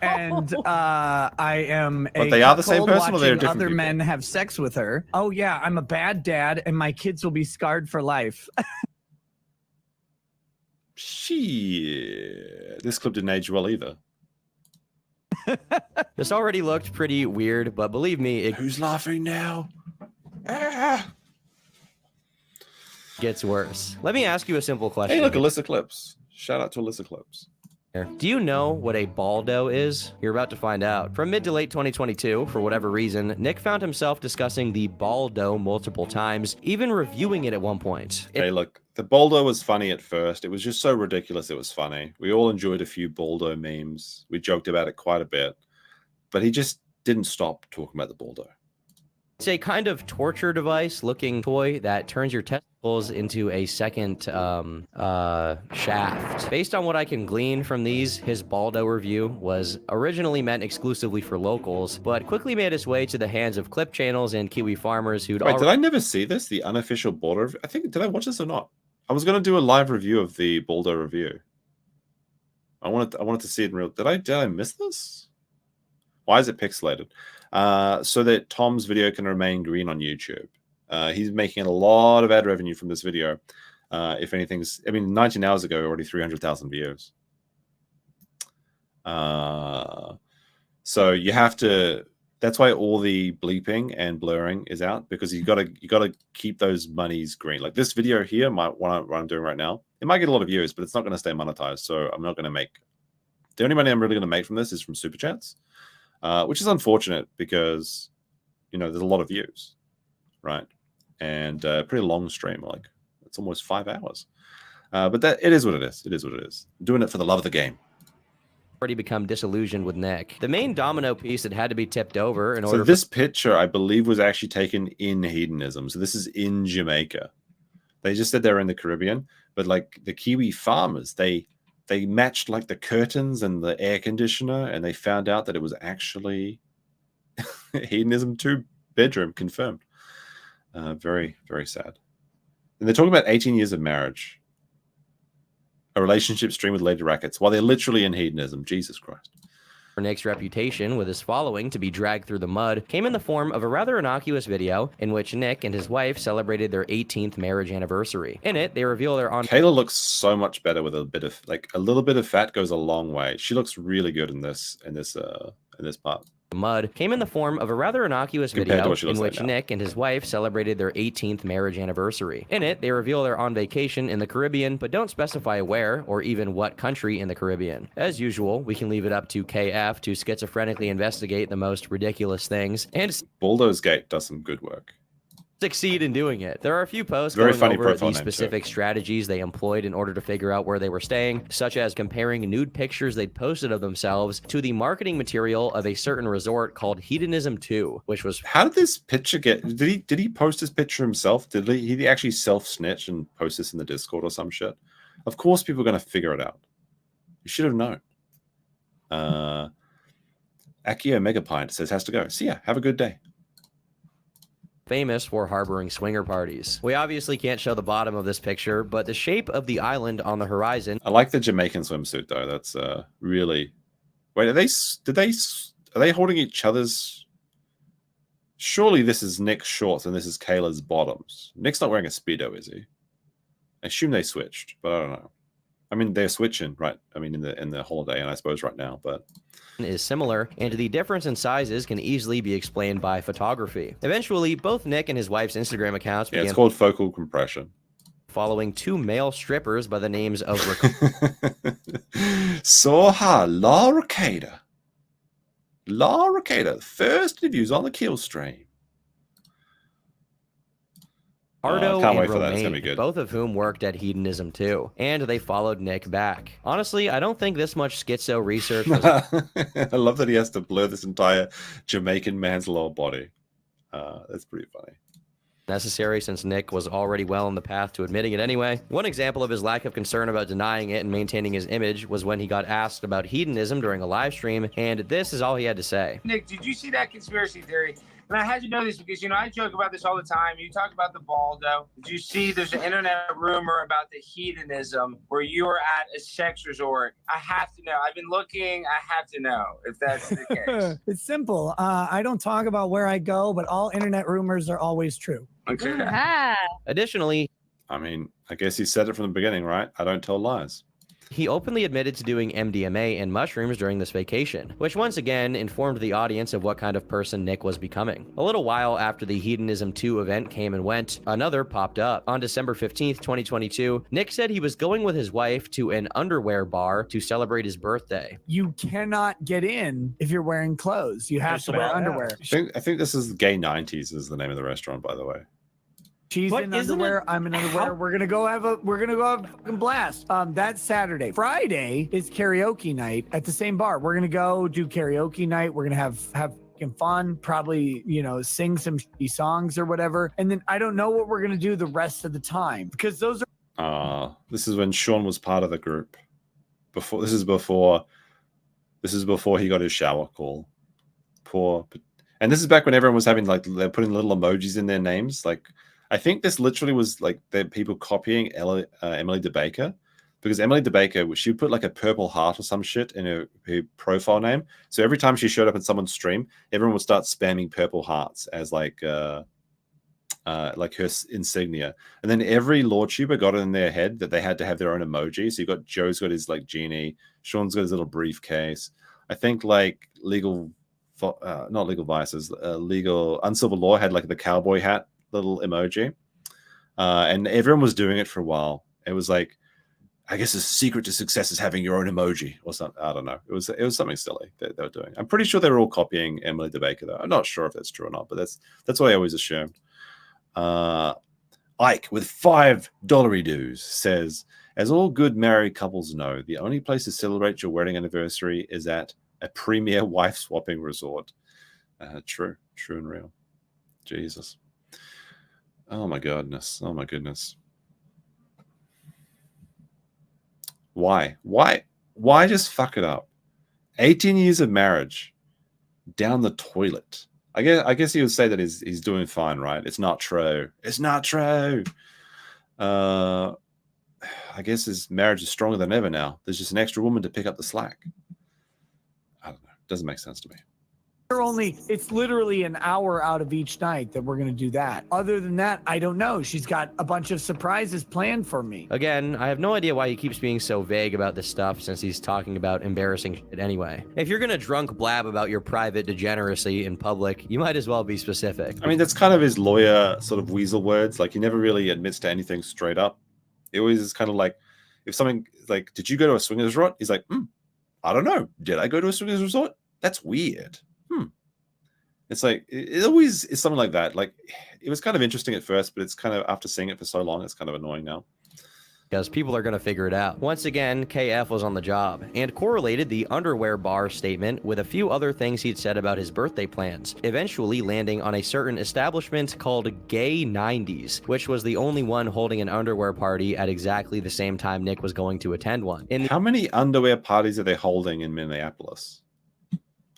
and I am a But they are the same cuckold person or they're watching different other people? men have sex with her. Oh yeah, I'm a bad dad, and my kids will be scarred for life. Shit. This clip didn't age well either. This already looked pretty weird, but believe me, it Who's laughing now? Ah. gets worse. Let me ask you a simple question. Hey, look, Alyssa Clips. Shout out to Alyssa Clips. Do you know what a baldo is? You're about to find out. From mid to late 2022, for whatever reason, Nick found himself discussing the baldo multiple times, even reviewing it at one point. Hey, look, the Baldo was funny at first. It was just so ridiculous it was funny. We all enjoyed a few Baldo memes. We joked about it quite a bit. But he just didn't stop talking about the Baldo. It's a kind of torture device looking toy that turns your testicles into a second shaft. Based on what I can glean from these, his Baldo review was originally meant exclusively for locals, but quickly made its way to the hands of clip channels and Kiwi farmers who'd Wait, did I never see this? The unofficial Baldo review? I think, did I watch this or not? I was going to do a live review of the Baldo review. I wanted to see it in real. Did I miss this? Why is it pixelated? So that Tom's video can remain green on YouTube. He's making a lot of ad revenue from this video. If anything's, I mean, 19 hours ago, already 300,000 views. So you have to. That's why all the bleeping and blurring is out, because you gotta keep those monies green. Like this video here, what I'm doing right now, it might get a lot of views, but it's not going to stay monetized. So I'm not going to make. The only money I'm really going to make from this is from super chats, which is unfortunate because there's a lot of views, right? And pretty long stream, like it's almost 5 hours. But that it is what it is. It is what it is. I'm doing it for the love of the game. Already become disillusioned with Nick. The main domino piece that had to be tipped over in order. So this picture, I believe, was actually taken in hedonism. So this is in Jamaica. They just said they're in the Caribbean, but like the Kiwi farmers, they matched like the curtains and the air conditioner, and they found out that it was actually hedonism 2-bedroom confirmed. Very, very sad. And they're talking about 18 years of marriage. A relationship stream with lady rackets while they're literally in hedonism. Jesus Christ. Nick's reputation with his following to be dragged through the mud came in the form of a rather innocuous video in which Nick and his wife celebrated their 18th marriage anniversary. In it, they reveal their Kayla looks so much better with a little bit of fat goes a long way. She looks really good in this part. Mud came in the form of a rather innocuous video in which Nick and his wife celebrated their 18th marriage anniversary. In it, they reveal they're on vacation in the Caribbean, but don't specify where or even what country in the Caribbean. As usual, we can leave it up to KF to schizophrenically investigate the most ridiculous things and Bulldoze Gate does some good work. Succeed in doing it. There are a few posts Very going funny over profile the name, specific strategies they employed in order to figure out where they were staying, such as comparing nude pictures they'd posted of themselves to the marketing material of a certain resort called Hedonism 2, which was... How did this picture get... Did he post this picture himself? Did he actually self-snitch and post this in the Discord or some shit? Of course people are going to figure it out. You should have known. Akio Megapint says, has to go. See ya. Have a good day. Famous for harboring swinger parties. We obviously can't show the bottom of this picture, but the shape of the island on the horizon... I like the Jamaican swimsuit though. That's really... Wait, are they holding each other's... Surely this is Nick's shorts and this is Kayla's bottoms. Nick's not wearing a Speedo, is he? I assume they switched, but I don't know. I mean, they're switching, right? I mean, in the holiday, and I suppose right now, but... is similar, and the difference in sizes can easily be explained by photography. Eventually, both Nick and his wife's Instagram accounts began... it's called focal compression. ...following 2 male strippers by the names of... Soha, La Rekieta. La Rekieta, first interviews on the kill stream. Ardo can't and wait for that. It's gonna be Romaine, good. both of whom worked at Hedonism 2, and they followed Nick back. Honestly, I don't think this much schizo research was I love that he has to blur this entire Jamaican man's lower body. That's pretty funny. necessary since Nick was already well on the path to admitting it anyway. One example of his lack of concern about denying it and maintaining his image was when he got asked about hedonism during a live stream, and this is all he had to say. Nick, did you see that conspiracy theory? And I had to know this because, you know, I joke about this all the time. You talk about the Baldo. Did you see there's an internet rumor about the hedonism where you were at a sex resort? I have to know. I've been looking. I have to know if that's the case. It's simple. I don't talk about where I go, but all internet rumors are always true. Okay. Additionally, I mean, I guess he said it from the beginning, right? I don't tell lies. he openly admitted to doing MDMA and mushrooms during this vacation, which once again informed the audience of what kind of person Nick was becoming. A little while after the Hedonism 2 event came and went, another popped up. On December 15th, 2022, Nick said he was going with his wife to an underwear bar to celebrate his birthday. You cannot get in if you're wearing clothes. You have to wear underwear. I think this is Gay 90s is the name of the restaurant, by the way. She's But in isn't underwear. it- I'm in underwear. We're gonna go have a fucking blast. That's Saturday. Friday is karaoke night at the same bar. We're gonna go do karaoke night. We're gonna have fucking fun. Probably, you know, sing some shitty songs or whatever. And then I don't know what we're gonna do the rest of the time because those are. This is when Sean was part of the group. This is before he got his shower call. And this is back when everyone was having, like, they're putting little emojis in their names. Like, I think this literally was like the people copying Emily DeBaker. because Emily DeBaker, she would put like a purple heart or some shit in her profile name. So every time she showed up in someone's stream, everyone would start spamming purple hearts as like her insignia. And then every LordTuber got it in their head that they had to have their own emoji. So you got Joe's got his like genie, Sean's got his little briefcase. I think like not Legal Vices, Legal Uncivil Law had like the cowboy hat little emoji. And everyone was doing it for a while. It was like, I guess the secret to success is having your own emoji or something. I don't know. It was something silly that they were doing. I'm pretty sure they were all copying Emily DeBaker though. I'm not sure if that's true or not, but that's what I always assumed. Ike with $5 dues says, as all good married couples know, the only place to celebrate your wedding anniversary is at a premier wife swapping resort. True and real. Jesus. Oh my goodness. Oh my goodness. Why just fuck it up? 18 years of marriage down the toilet. I guess he would say that he's doing fine, right? It's not true. It's not true. I guess his marriage is stronger than ever now. There's just an extra woman to pick up the slack. I don't know. It doesn't make sense to me. It's literally an hour out of each night that we're going to do that. Other than that, I don't know. She's got a bunch of surprises planned for me. Again, I have no idea why he keeps being so vague about this stuff since he's talking about embarrassing shit anyway. If you're going to drunk blab about your private degeneracy in public, you might as well be specific. I mean, that's kind of his lawyer sort of weasel words. Like, he never really admits to anything straight up. It always is kind of like, if something like, did you go to a swingers resort? He's like, I don't know. Did I go to a swingers resort? That's weird. It's like, it always is something like that. Like, it was kind of interesting at first, but it's kind of, after seeing it for so long, it's kind of annoying now. Because people are going to figure it out. Once again, KF was on the job and correlated the underwear bar statement with a few other things he'd said about his birthday plans, eventually landing on a certain establishment called Gay 90s, which was the only one holding an underwear party at exactly the same time Nick was going to attend one. How many underwear parties are they holding in Minneapolis?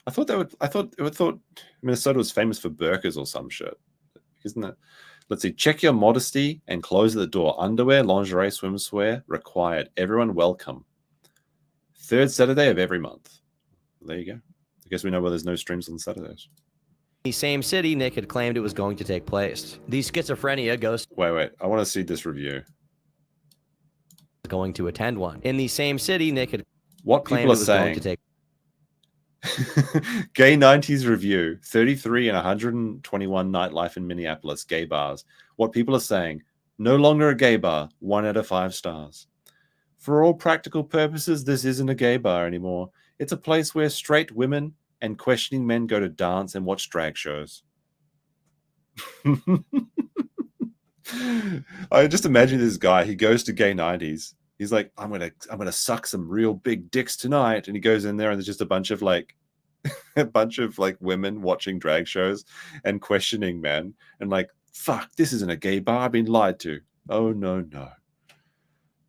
I thought Minnesota was famous for burkas or some shit. Isn't it? Let's see. Check your modesty and close at the door. Underwear, lingerie, swimwear required. Everyone welcome. Third Saturday of every month. There you go. I guess we know where there's no streams on Saturdays. The same city Nick had claimed it was going to take place. The schizophrenia ghost. Wait. I want to see this review. Going to attend one. In the same city Nick had what claimed people are it was saying. going to take Gay 90s review, 33 and 121 nightlife in Minneapolis, gay bars. What people are saying, no longer a gay bar, 1 out of 5 stars. For all practical purposes, this isn't a gay bar anymore. It's a place where straight women and questioning men go to dance and watch drag shows. I just imagine this guy, he goes to Gay 90s. He's like, I'm gonna suck some real big dicks tonight, and he goes in there, and there's just a bunch of women watching drag shows and questioning men, and like, fuck, this isn't a gay bar. I've been lied to. Oh no,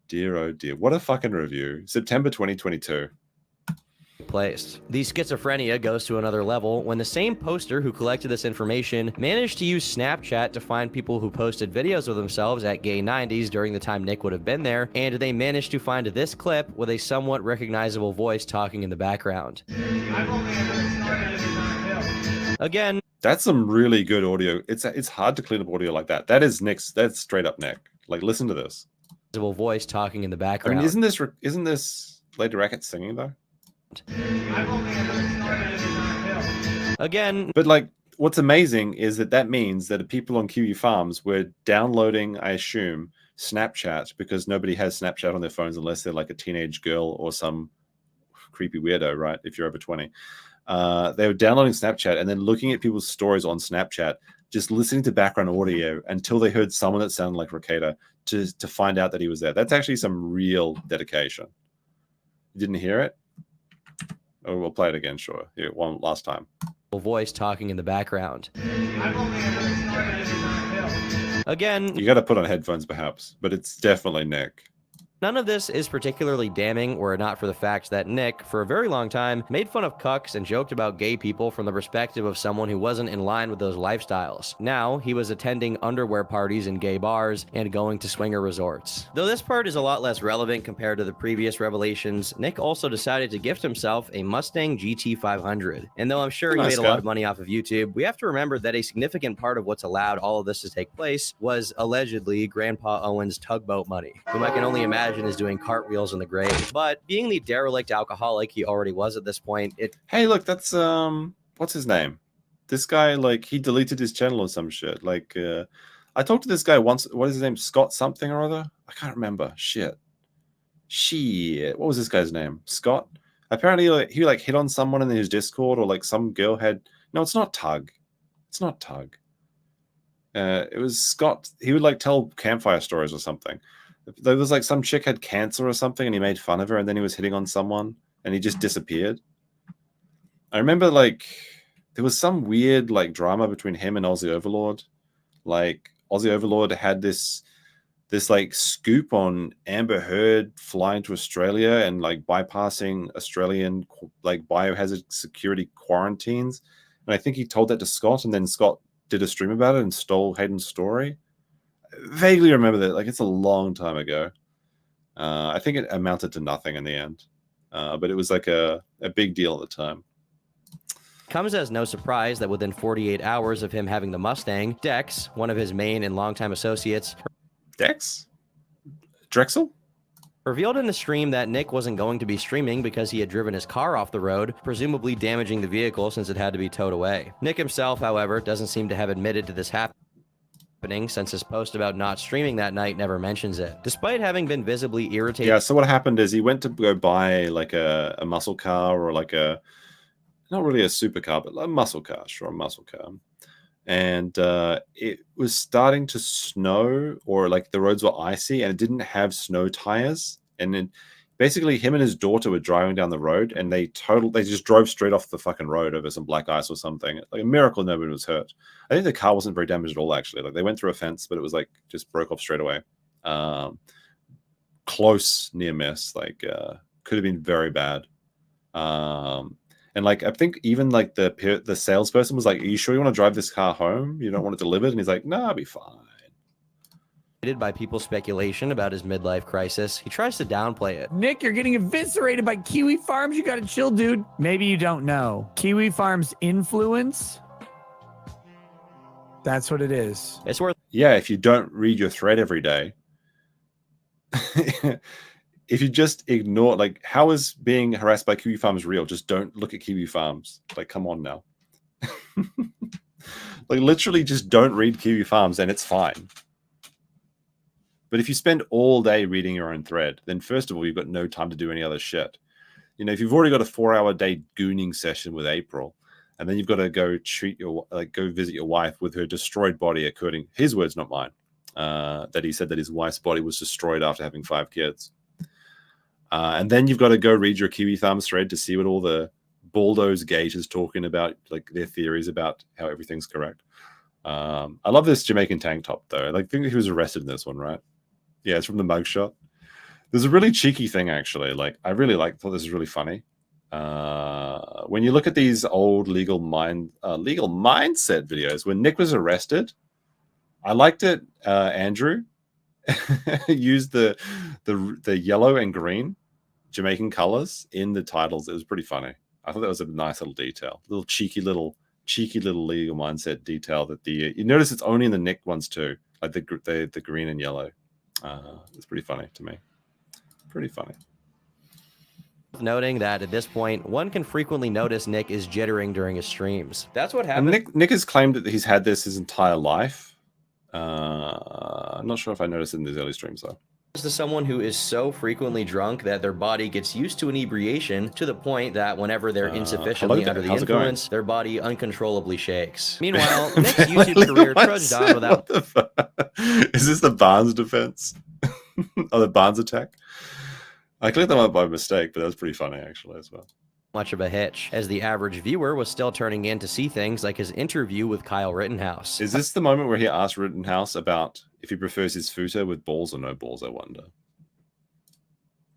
dear, oh dear, what a fucking review. September 2022. Placed. The schizophrenia goes to another level when the same poster who collected this information managed to use Snapchat to find people who posted videos of themselves at Gay 90s during the time Nick would have been there, and they managed to find this clip with a somewhat recognizable voice talking in the background. Again, that's some really good audio. It's hard to clean up audio like that. That is Nick's. That's straight up Nick. Like, listen to this. Voice talking in the background. I mean, isn't this Lady Racket singing though? Again, but like, what's amazing is that means that the people on Kiwi Farms were downloading, I assume, Snapchat, because nobody has Snapchat on their phones unless they're like a teenage girl or some creepy weirdo, right? If you're over 20, they were downloading Snapchat and then looking at people's stories on Snapchat, just listening to background audio until they heard someone that sounded like Rekieta to find out that he was there. That's actually some real dedication. You didn't hear it? Oh, we'll play it again, sure. Here, one last time. Voice talking in the background. Again, you got to put on headphones, perhaps, but it's definitely Nick. None of this is particularly damning were it not for the fact that Nick, for a very long time, made fun of cucks and joked about gay people from the perspective of someone who wasn't in line with those lifestyles. Now, he was attending underwear parties in gay bars and going to swinger resorts. Though this part is a lot less relevant compared to the previous revelations, Nick also decided to gift himself a Mustang GT 500. And though I'm sure he made a lot of money off of YouTube, we have to remember that a significant part of what's allowed all of this to take place was allegedly Grandpa Owen's tugboat money, whom I can only imagine is doing cartwheels in the grave. But being the derelict alcoholic he already was at this point, Hey, look, that's what's his name? This guy, like, he deleted his channel or some shit. Like, I talked to this guy once. What is his name? Scott something or other? I can't remember. Shit. What was this guy's name? Scott? Apparently, like, he like hit on someone in his Discord, or like some girl had. No, it's not Tug. It's not Tug. It was Scott. He would like tell campfire stories or something. There was like some chick had cancer or something, and he made fun of her, and then he was hitting on someone, and he just disappeared. I remember like there was some weird like drama between him and Aussie Overlord. Like Aussie Overlord had this like scoop on Amber Heard flying to Australia and like bypassing Australian like biohazard security quarantines, and I think he told that to Scott, and then Scott did a stream about it and stole Hayden's story. Vaguely remember that. Like, it's a long time ago. I think it amounted to nothing in the end, but it was like a big deal at the time. Comes as no surprise that within 48 hours of him having the Mustang, Dex, one of his main and longtime associates, Drexel, revealed in the stream that Nick wasn't going to be streaming because he had driven his car off the road, presumably damaging the vehicle since it had to be towed away. Nick himself, however, doesn't seem to have admitted to this happening, since his post about not streaming that night never mentions it, despite having been visibly irritated. Yeah, so what happened is he went to go buy like a muscle car, or like not really a supercar, but a muscle car, sure, a muscle car. And it was starting to snow, or like the roads were icy, and it didn't have snow tires. And then basically him and his daughter were driving down the road, and they just drove straight off the fucking road over some black ice or something. Like a miracle nobody was hurt. I think the car wasn't very damaged at all, actually. Like they went through a fence, but it was like just broke off straight away. Close near miss, like could have been very bad. And like I think even like the salesperson was like, "Are you sure you want to drive this car home? You don't want it delivered?" And he's like, "No, I'll be fine." By people's speculation about his midlife crisis, he tries to downplay it. Nick, you're getting eviscerated by Kiwi Farms. You gotta chill, dude. Maybe you don't know. Kiwi Farms influence? That's what it is. It's worth. Yeah, if you don't read your thread every day, if you just ignore, like, how is being harassed by Kiwi Farms real? Just don't look at Kiwi Farms. Like, come on now. Like, literally just don't read Kiwi Farms and it's fine. But if you spend all day reading your own thread, then first of all, you've got no time to do any other shit. You know, if you've already got a 4-hour day gooning session with April, and then you've got to go go visit your wife with her destroyed body, according his words, not mine, that he said that his wife's body was destroyed after having 5 kids. And then you've got to go read your Kiwi Farms thread to see what all the bulldoze gate is talking about, like their theories about how everything's correct. I love this Jamaican tank top, though. I think he was arrested in this one, right? Yeah, it's from the mugshot. There's a really cheeky thing, actually. Like, I really thought this was really funny. When you look at these old legal mindset videos, when Nick was arrested, I liked it. Andrew used the yellow and green Jamaican colors in the titles. It was pretty funny. I thought that was a nice little detail, cheeky little legal mindset detail. That you notice it's only in the Nick ones too, like the green and yellow. It's pretty funny to me. Pretty funny. Noting that at this point, one can frequently notice Nick is jittering during his streams. That's what happened. And Nick has claimed that he's had this his entire life. I'm not sure if I noticed it in these early streams though. To someone who is so frequently drunk that their body gets used to inebriation to the point that whenever they're insufficiently under the influence, their body uncontrollably shakes. Meanwhile, Nick's YouTube career trudged on without. Is this the Barnes defense? Or the Barnes attack? I clicked them up by mistake, but that was pretty funny actually as well. Much of a hitch, as the average viewer was still turning in to see things like his interview with Kyle Rittenhouse. Is this the moment where he asked Rittenhouse about if he prefers his footer with balls or no balls, I wonder?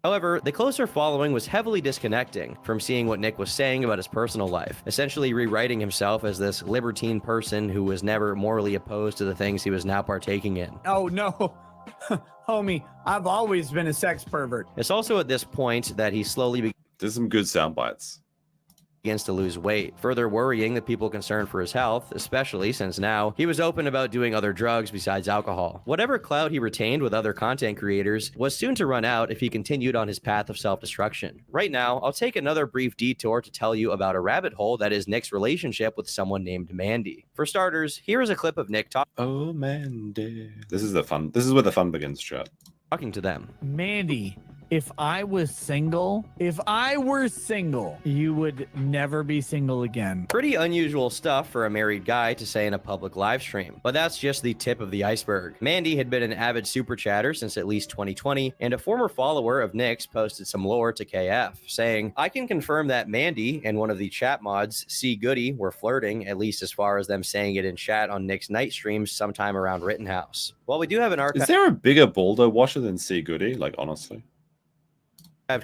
However, the closer following was heavily disconnecting from seeing what Nick was saying about his personal life, essentially rewriting himself as this libertine person who was never morally opposed to the things he was now partaking in. Oh no, homie, I've always been a sex pervert. It's also at this point that he slowly There's some good sound bites. begins to lose weight, further worrying the people concerned for his health, especially since now he was open about doing other drugs besides alcohol. Whatever clout he retained with other content creators was soon to run out if he continued on his path of self-destruction. Right now, I'll take another brief detour to tell you about a rabbit hole that is Nick's relationship with someone named Mandy. For starters, here is a clip of Nick Oh, Mandy. This is where the fun begins, chat. talking to them. Mandy, if I were single, you would never be single again. Pretty unusual stuff for a married guy to say in a public live stream, but that's just the tip of the iceberg. Mandy had been an avid super chatter since at least 2020, and a former follower of Nick's posted some lore to KF, saying, I can confirm that Mandy and one of the chat mods, C. Goody, were flirting, at least as far as them saying it in chat on Nick's night streams sometime around Rittenhouse. While we do have an archive... Is there a bigger Baldo washer than C. Goody? Like, honestly.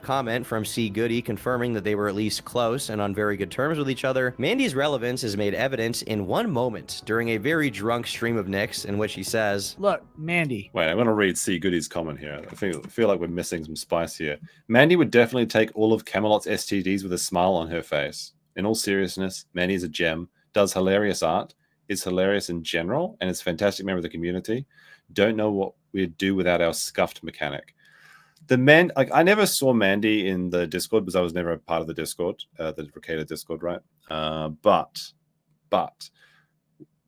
Comment from C. Goody confirming that they were at least close and on very good terms with each other, Mandy's relevance is made evident in one moment during a very drunk stream of Nick's in which he says, Look, Mandy. Wait, I'm going to read C. Goody's comment here. I feel like we're missing some spice here. Mandy would definitely take all of Camelot's STDs with a smile on her face. In all seriousness, Mandy is a gem, does hilarious art, is hilarious in general, and is a fantastic member of the community. Don't know what we'd do without our scuffed mechanic. I never saw Mandy in the Discord because I was never a part of the Discord, the Rekieta Discord, right? But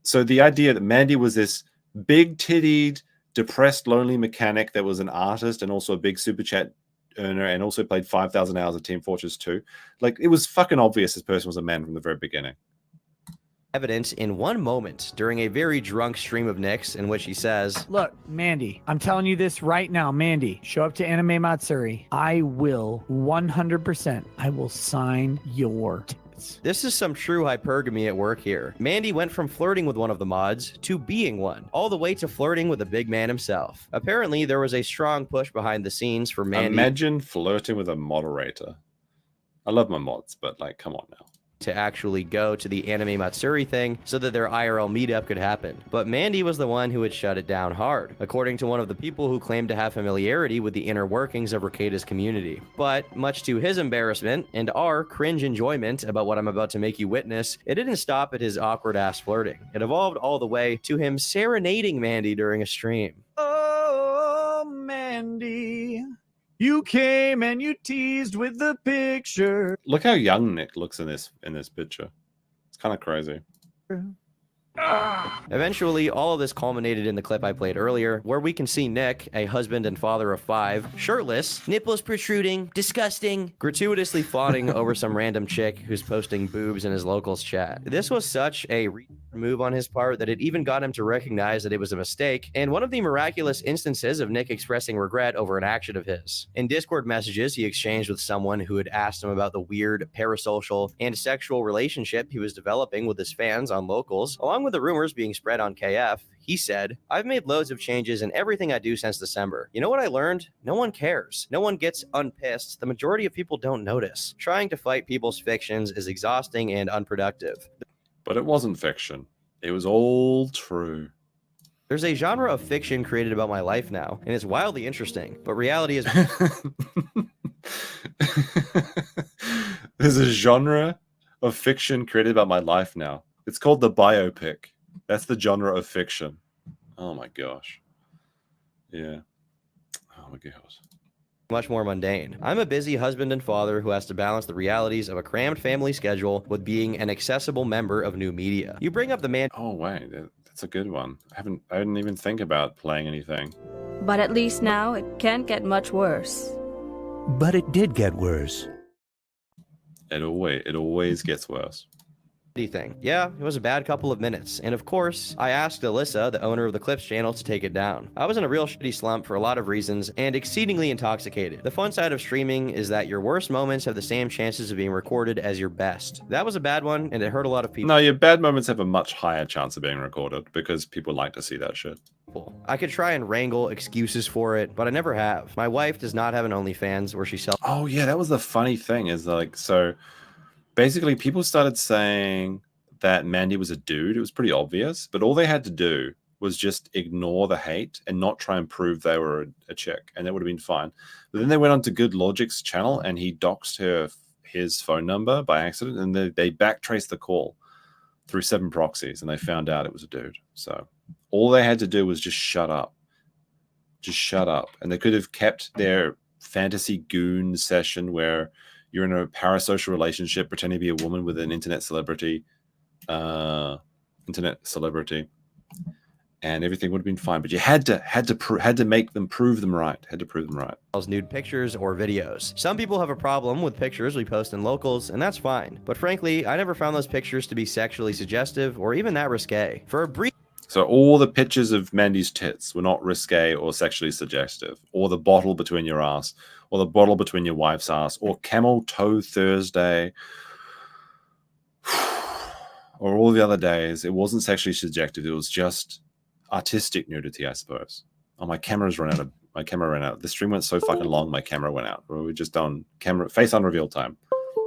so the idea that Mandy was this big-tittied, depressed, lonely mechanic that was an artist and also a big super chat earner and also played 5,000 hours of Team Fortress 2, like it was fucking obvious this person was a man from the very beginning. Evidence in one moment during a very drunk stream of Nick's in which he says, Look, Mandy, I'm telling you this right now, Mandy, show up to Anime Matsuri. I will 100%, I will sign your tickets. This is some true hypergamy at work here. Mandy went from flirting with one of the mods to being one, all the way to flirting with the big man himself. Apparently, there was a strong push behind the scenes for Mandy. Imagine flirting with a moderator. I love my mods, but like, come on now. To actually go to the Anime Matsuri thing so that their IRL meetup could happen. But Mandy was the one who had shut it down hard, according to one of the people who claimed to have familiarity with the inner workings of Rekieta's community. But much to his embarrassment and our cringe enjoyment about what I'm about to make you witness, it didn't stop at his awkward-ass flirting. It evolved all the way to him serenading Mandy during a stream. Oh, Mandy. You came and you teased with the picture. Look how young Nick looks in this picture. It's kind of crazy. Eventually, all of this culminated in the clip I played earlier, where we can see Nick, a husband and father of 5, shirtless, nipples protruding, disgusting, gratuitously fawning over some random chick who's posting boobs in his locals chat. This was such a move on his part that it even got him to recognize that it was a mistake, and one of the miraculous instances of Nick expressing regret over an action of his. In Discord messages he exchanged with someone who had asked him about the weird, parasocial, and sexual relationship he was developing with his fans on locals, along with the rumors being spread on KF, he said, I've made loads of changes in everything I do since December. You know what I learned? No one cares. No one gets unpissed. The majority of people don't notice. Trying to fight people's fictions is exhausting and unproductive. But it wasn't fiction. It was all true. There's a genre of fiction created about my life now, and it's wildly interesting, but reality is... There's a genre of fiction created about my life now. It's called the biopic. That's the genre of fiction. Oh my gosh. Yeah. Oh my gosh. Much more mundane. I'm a busy husband and father who has to balance the realities of a crammed family schedule with being an accessible member of new media. You bring up the man... Oh wait, that's a good one. I didn't even think about playing anything. But at least now it can't get much worse. But it did get worse. It always gets worse. thing. Yeah, it was a bad couple of minutes, and of course, I asked Alyssa, the owner of the Clips channel, to take it down. I was in a real shitty slump for a lot of reasons, and exceedingly intoxicated. The fun side of streaming is that your worst moments have the same chances of being recorded as your best. That was a bad one, and it hurt a lot of people. No, your bad moments have a much higher chance of being recorded because people like to see that shit. I could try and wrangle excuses for it, but I never have. My wife does not have an OnlyFans where she sells. Oh yeah, that was the funny thing is like, so basically people started saying that Mandy was a dude. It was pretty obvious, but all they had to do was just ignore the hate and not try and prove they were a chick, and that would have been fine. But then they went on to Good Logic's channel and he doxed his phone number by accident, and they backtraced the call through 7 proxies, and they found out it was a dude. So all they had to do was just shut up. Just shut up. And they could have kept their fantasy goon session where you're in a parasocial relationship pretending to be a woman with an internet celebrity, and everything would have been fine. But you had to make them prove them right. Had to prove them right. Nude pictures or videos. Some people have a problem with pictures we post in locals, and that's fine. But frankly, I never found those pictures to be sexually suggestive or even that risque. For a brief So all the pictures of Mandy's tits were not risque or sexually suggestive, or the bottle between your ass, or the bottle between your wife's ass, or Camel Toe Thursday, or all the other days. It wasn't sexually suggestive. It was just artistic nudity, I suppose. Oh, my camera ran out. The stream went so fucking long, my camera went out. We're just on face unrevealed time.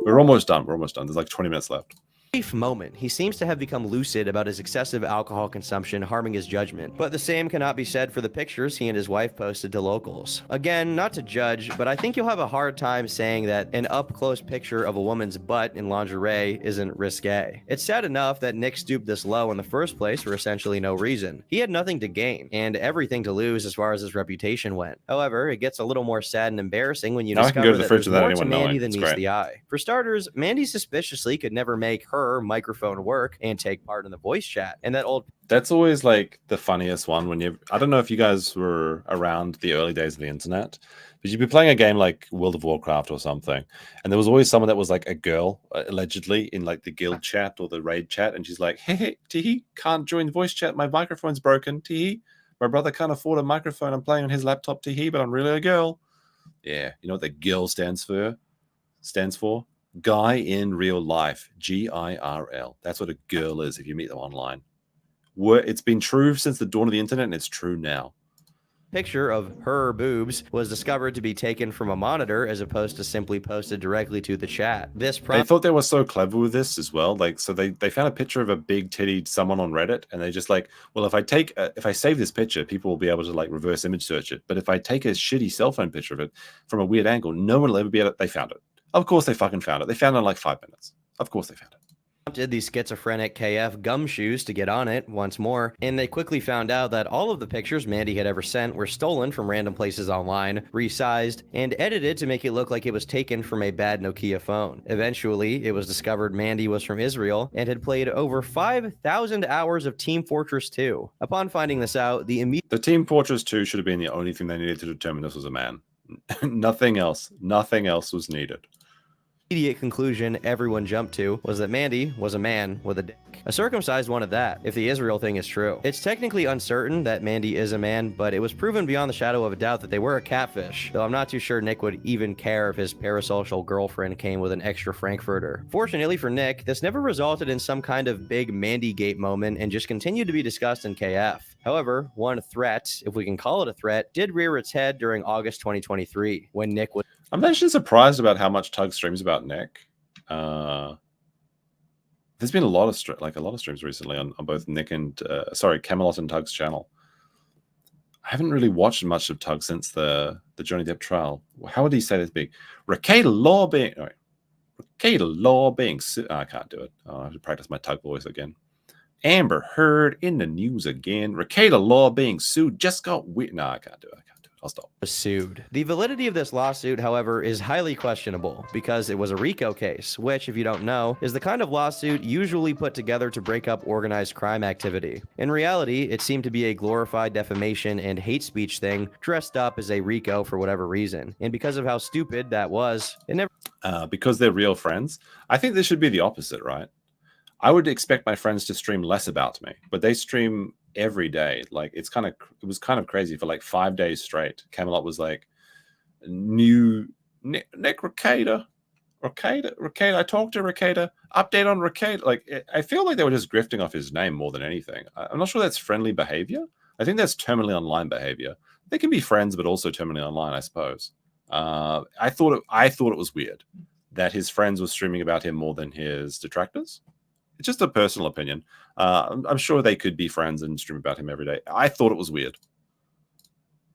We're almost done. There's like 20 minutes left. Brief moment, he seems to have become lucid about his excessive alcohol consumption harming his judgment, but the same cannot be said for the pictures he and his wife posted to locals. Again, not to judge, but I think you'll have a hard time saying that an up-close picture of a woman's butt in lingerie isn't risque. It's sad enough that Nick stooped this low in the first place for essentially no reason. He had nothing to gain, and everything to lose as far as his reputation went. However, it gets a little more sad and embarrassing when you discover that there's more to Mandy than meets the eye. For starters, Mandy suspiciously could never make her microphone work and take part in the voice chat, and that's always like the funniest one when I don't know if you guys were around the early days of the internet, but you'd be playing a game like World of Warcraft or something, and there was always someone that was like a girl, allegedly, in like the guild chat or the raid chat, and she's like, hey, Teehee, can't join voice chat, my microphone's broken, Teehee, my brother can't afford a microphone, I'm playing on his laptop, Teehee, but I'm really a girl. Yeah, you know what the GIRL stands for? Guy in real life, GIRL. That's what a girl is if you meet them online. It's been true since the dawn of the internet, and it's true now. Picture of her boobs was discovered to be taken from a monitor as opposed to simply posted directly to the chat. They thought they were so clever with this as well. Like, so they found a picture of a big titty someone on Reddit, and they just like, well, if I save this picture, people will be able to like reverse image search it. But if I take a shitty cell phone picture of it from a weird angle, no one will ever be able to. They found it. Of course they fucking found it. They found it in like 5 minutes. Of course they found it. Did the schizophrenic KF gumshoes to get on it once more, and they quickly found out that all of the pictures Mandy had ever sent were stolen from random places online, resized, and edited to make it look like it was taken from a bad Nokia phone. Eventually, it was discovered Mandy was from Israel and had played over 5,000 hours of Team Fortress 2. Upon finding this out, the Team Fortress 2 should have been the only thing they needed to determine this was a man. Nothing else was needed. Immediate conclusion everyone jumped to was that Mandy was a man with a dick. A circumcised one at that, if the Israel thing is true. It's technically uncertain that Mandy is a man, but it was proven beyond the shadow of a doubt that they were a catfish, though I'm not too sure Nick would even care if his parasocial girlfriend came with an extra Frankfurter. Fortunately for Nick, this never resulted in some kind of big Mandy-gate moment and just continued to be discussed in KF. However, one threat, if we can call it a threat, did rear its head during August 2023, when Nick was... I'm actually surprised about how much Tug streams about Nick. There's been a lot of streams recently on both Nick and Camelot and Tug's channel. I haven't really watched much of Tug since the Johnny Depp trial. How would he say this big? Rekieta being sued. I can't do it. I have to practice my Tug voice again. Amber Heard in the news again. Rekieta being sued just got weird. No, I can't do it. I'll stop. Sued. The validity of this lawsuit, however, is highly questionable because it was a RICO case, which, if you don't know, is the kind of lawsuit usually put together to break up organized crime activity. In reality, it seemed to be a glorified defamation and hate speech thing dressed up as a RICO for whatever reason. And because of how stupid that was, it never... because they're real friends. I think this should be the opposite, right? I would expect my friends to stream less about me, but they stream every day. Like it was kind of crazy for like 5 days straight. Camelot was like new Nick Rekieta. I talked to Rekieta. Update on Rekieta. Like I feel like they were just grifting off his name more than anything. I'm not sure that's friendly behavior. I think that's terminally online behavior. They can be friends, but also terminally online, I suppose. I thought it was weird that his friends were streaming about him more than his detractors. It's just a personal opinion. I'm sure they could be friends and stream about him every day. I thought it was weird.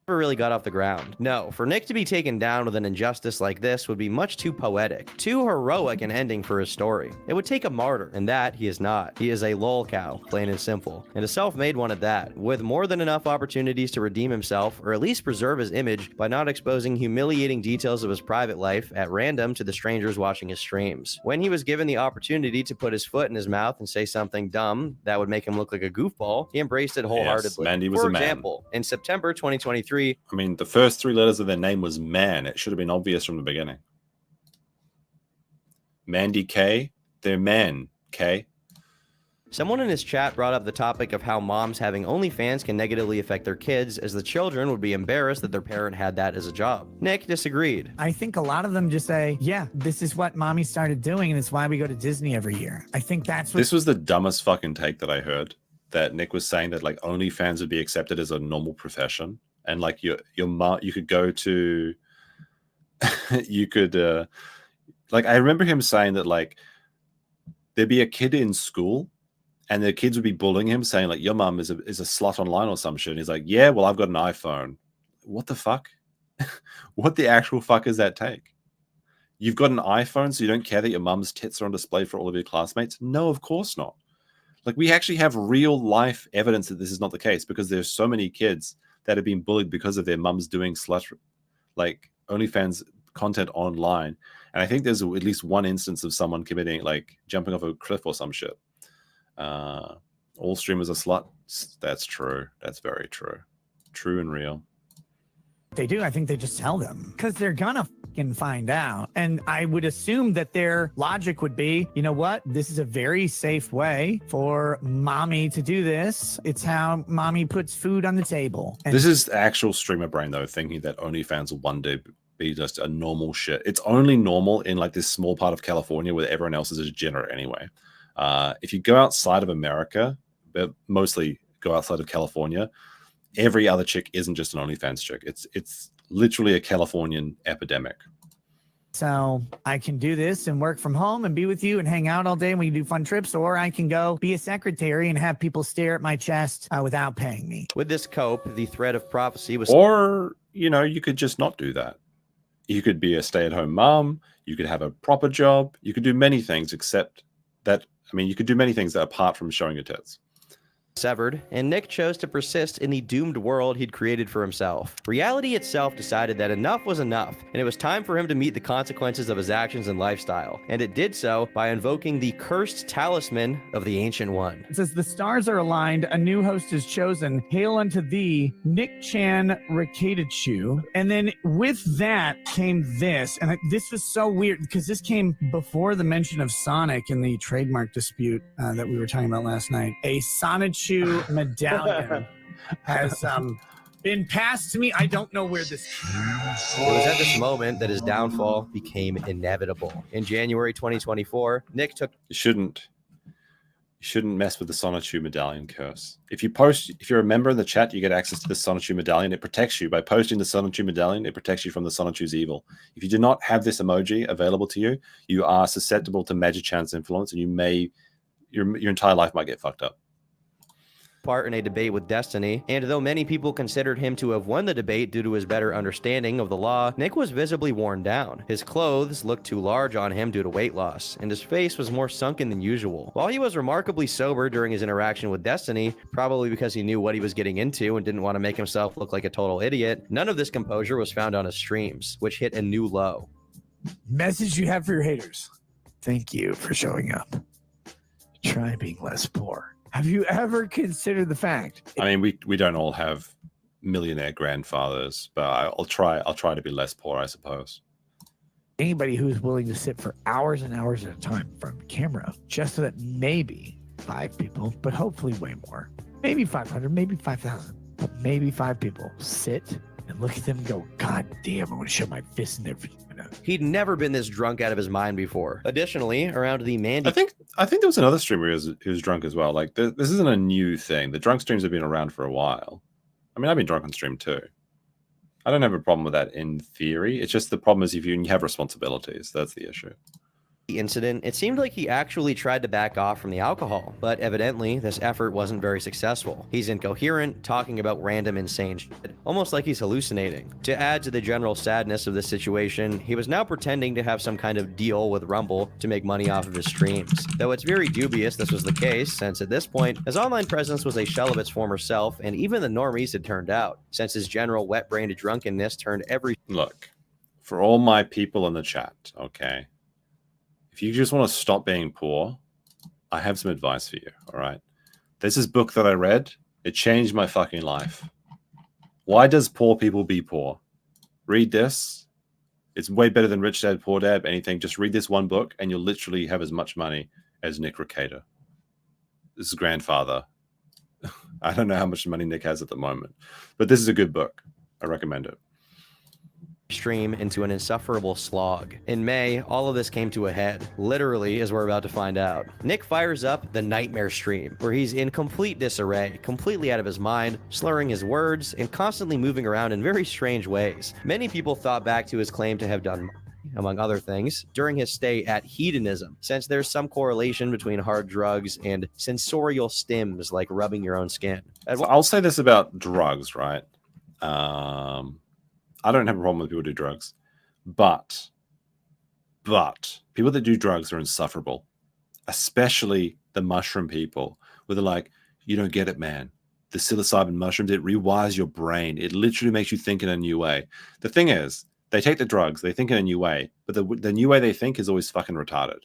Never really got off the ground. No, for Nick to be taken down with an injustice like this would be much too poetic, too heroic an ending for his story. It would take a martyr, and that he is not. He is a lolcow, plain and simple, and a self-made one at that, with more than enough opportunities to redeem himself, or at least preserve his image by not exposing humiliating details of his private life at random to the strangers watching his streams. When he was given the opportunity to put his foot in his mouth and say something dumb that would make him look like a goofball, he embraced it wholeheartedly. Yes, Mandy was for a man. example, in September 2023, I mean, the first 3 letters of their name was man. It should have been obvious from the beginning. Mandy K, they're men, K. someone in his chat brought up the topic of how moms having OnlyFans can negatively affect their kids, as the children would be embarrassed that their parent had that as a job. Nick disagreed. I think a lot of them just say, yeah, this is what mommy started doing, and it's why we go to Disney every year. I think that's what... This was the dumbest fucking take that I heard, that Nick was saying that like OnlyFans would be accepted as a normal profession. And like your mom, you could go to, you could, like, I remember him saying that like there'd be a kid in school and the kids would be bullying him saying like, your mom is a slut online or some shit. And he's like, yeah, well, I've got an iPhone. What the fuck? What the actual fuck is that take? You've got an iPhone, so you don't care that your mom's tits are on display for all of your classmates? No, of course not. Like we actually have real life evidence that this is not the case, because there's so many kids that have been bullied because of their mums doing like OnlyFans content online. And I think there's at least one instance of someone committing, like jumping off a cliff or some shit. All streamers are sluts. That's true. That's very true. True and real. They do. I think they just tell them because they're gonna fucking find out. And I would assume that their logic would be, you know what? This is a very safe way for mommy to do this. It's how mommy puts food on the table. And this is actual streamer brain though, thinking that OnlyFans will one day be just a normal shit. It's only normal in like this small part of California where everyone else is a degenerate anyway. If you go outside of America, but mostly go outside of California, every other chick isn't just an OnlyFans chick. It's literally a Californian epidemic. so I can do this and work from home and be with you and hang out all day and we can do fun trips, or I can go be a secretary and have people stare at my chest without paying me. With this cope, the thread of prophecy was... Or, you know, you could just not do that. You could be a stay-at-home mom. You could have a proper job. You could do many things except that, I mean, you could do many things that apart from showing your tits. Severed, and Nick chose to persist in the doomed world he'd created for himself. Reality itself decided that enough was enough, and it was time for him to meet the consequences of his actions and lifestyle, and it did so by invoking the cursed talisman of the Ancient One. It says, the stars are aligned, a new host is chosen. Hail unto thee, Nick Chan Rekieta. And then with that came this, and this was so weird because this came before the mention of Sonic in the trademark dispute that we were talking about last night. A Sonic medallion has been passed to me. I don't know where this It was at this moment that his downfall became inevitable. In January 2024, Nick took... You shouldn't mess with the Sonichu medallion curse. If you're a member in the chat, you get access to the Sonichu medallion. It protects you. By posting the Sonichu medallion, it protects you from the Sonichu's evil. If you do not have this emoji available to you, you are susceptible to Magi-chan's influence, and your entire life might get fucked up. Part in a debate with Destiny, and though many people considered him to have won the debate due to his better understanding of the law, Nick was visibly worn down. His clothes looked too large on him due to weight loss, and his face was more sunken than usual. While he was remarkably sober during his interaction with Destiny, probably because he knew what he was getting into and didn't want to make himself look like a total idiot, none of this composure was found on his streams, which hit a new low. message you have for your haters. Thank you for showing up. Try being less poor. Have you ever considered the fact? I mean, we don't all have millionaire grandfathers, but I'll try to be less poor, I suppose. Anybody who's willing to sit for hours and hours at a time in front of a camera just so that maybe 5 people, but hopefully way more, maybe 500, maybe 5,000, but maybe 5 people sit and look at them and go, God damn, I want to shove my fist in their vagina. He'd never been this drunk out of his mind before. Additionally, around the Mandy... I think there was another stream where he was drunk as well. Like, this isn't a new thing. The drunk streams have been around for a while. I mean, I've been drunk on stream too. I don't have a problem with that in theory. It's just the problem is if you have responsibilities. That's the issue. Incident, it seemed like he actually tried to back off from the alcohol, but evidently this effort wasn't very successful. He's incoherent, talking about random insane shit, almost like he's hallucinating. To add to the general sadness of this situation, he was now pretending to have some kind of deal with Rumble to make money off of his streams. Though it's very dubious this was the case, since at this point, his online presence was a shell of its former self, and even the normies had turned out, since his general wet-brained drunkenness turned every... Look, for all my people in the chat, okay? If you just want to stop being poor, I have some advice for you, all right? There's this book that I read. It changed my fucking life. Why does poor people be poor? Read this. It's way better than Rich Dad, Poor Dad, anything. Just read this one book, and you'll literally have as much money as Nick Rekieta. This is grandfather. I don't know how much money Nick has at the moment, but this is a good book. I recommend it. Stream into an insufferable slog. In May, all of this came to a head, literally, as we're about to find out. Nick fires up the Nightmare stream, where he's in complete disarray, completely out of his mind, slurring his words, and constantly moving around in very strange ways. Many people thought back to his claim to have done, among other things, during his stay at hedonism, since there's some correlation between hard drugs and sensorial stims like rubbing your own skin. So I'll say this about drugs, right? I don't have a problem with people who do drugs, but people that do drugs are insufferable, especially the mushroom people, where they're like, you don't get it, man. The psilocybin mushrooms, it rewires your brain. It literally makes you think in a new way. The thing is, they take the drugs, they think in a new way, but the new way they think is always fucking retarded.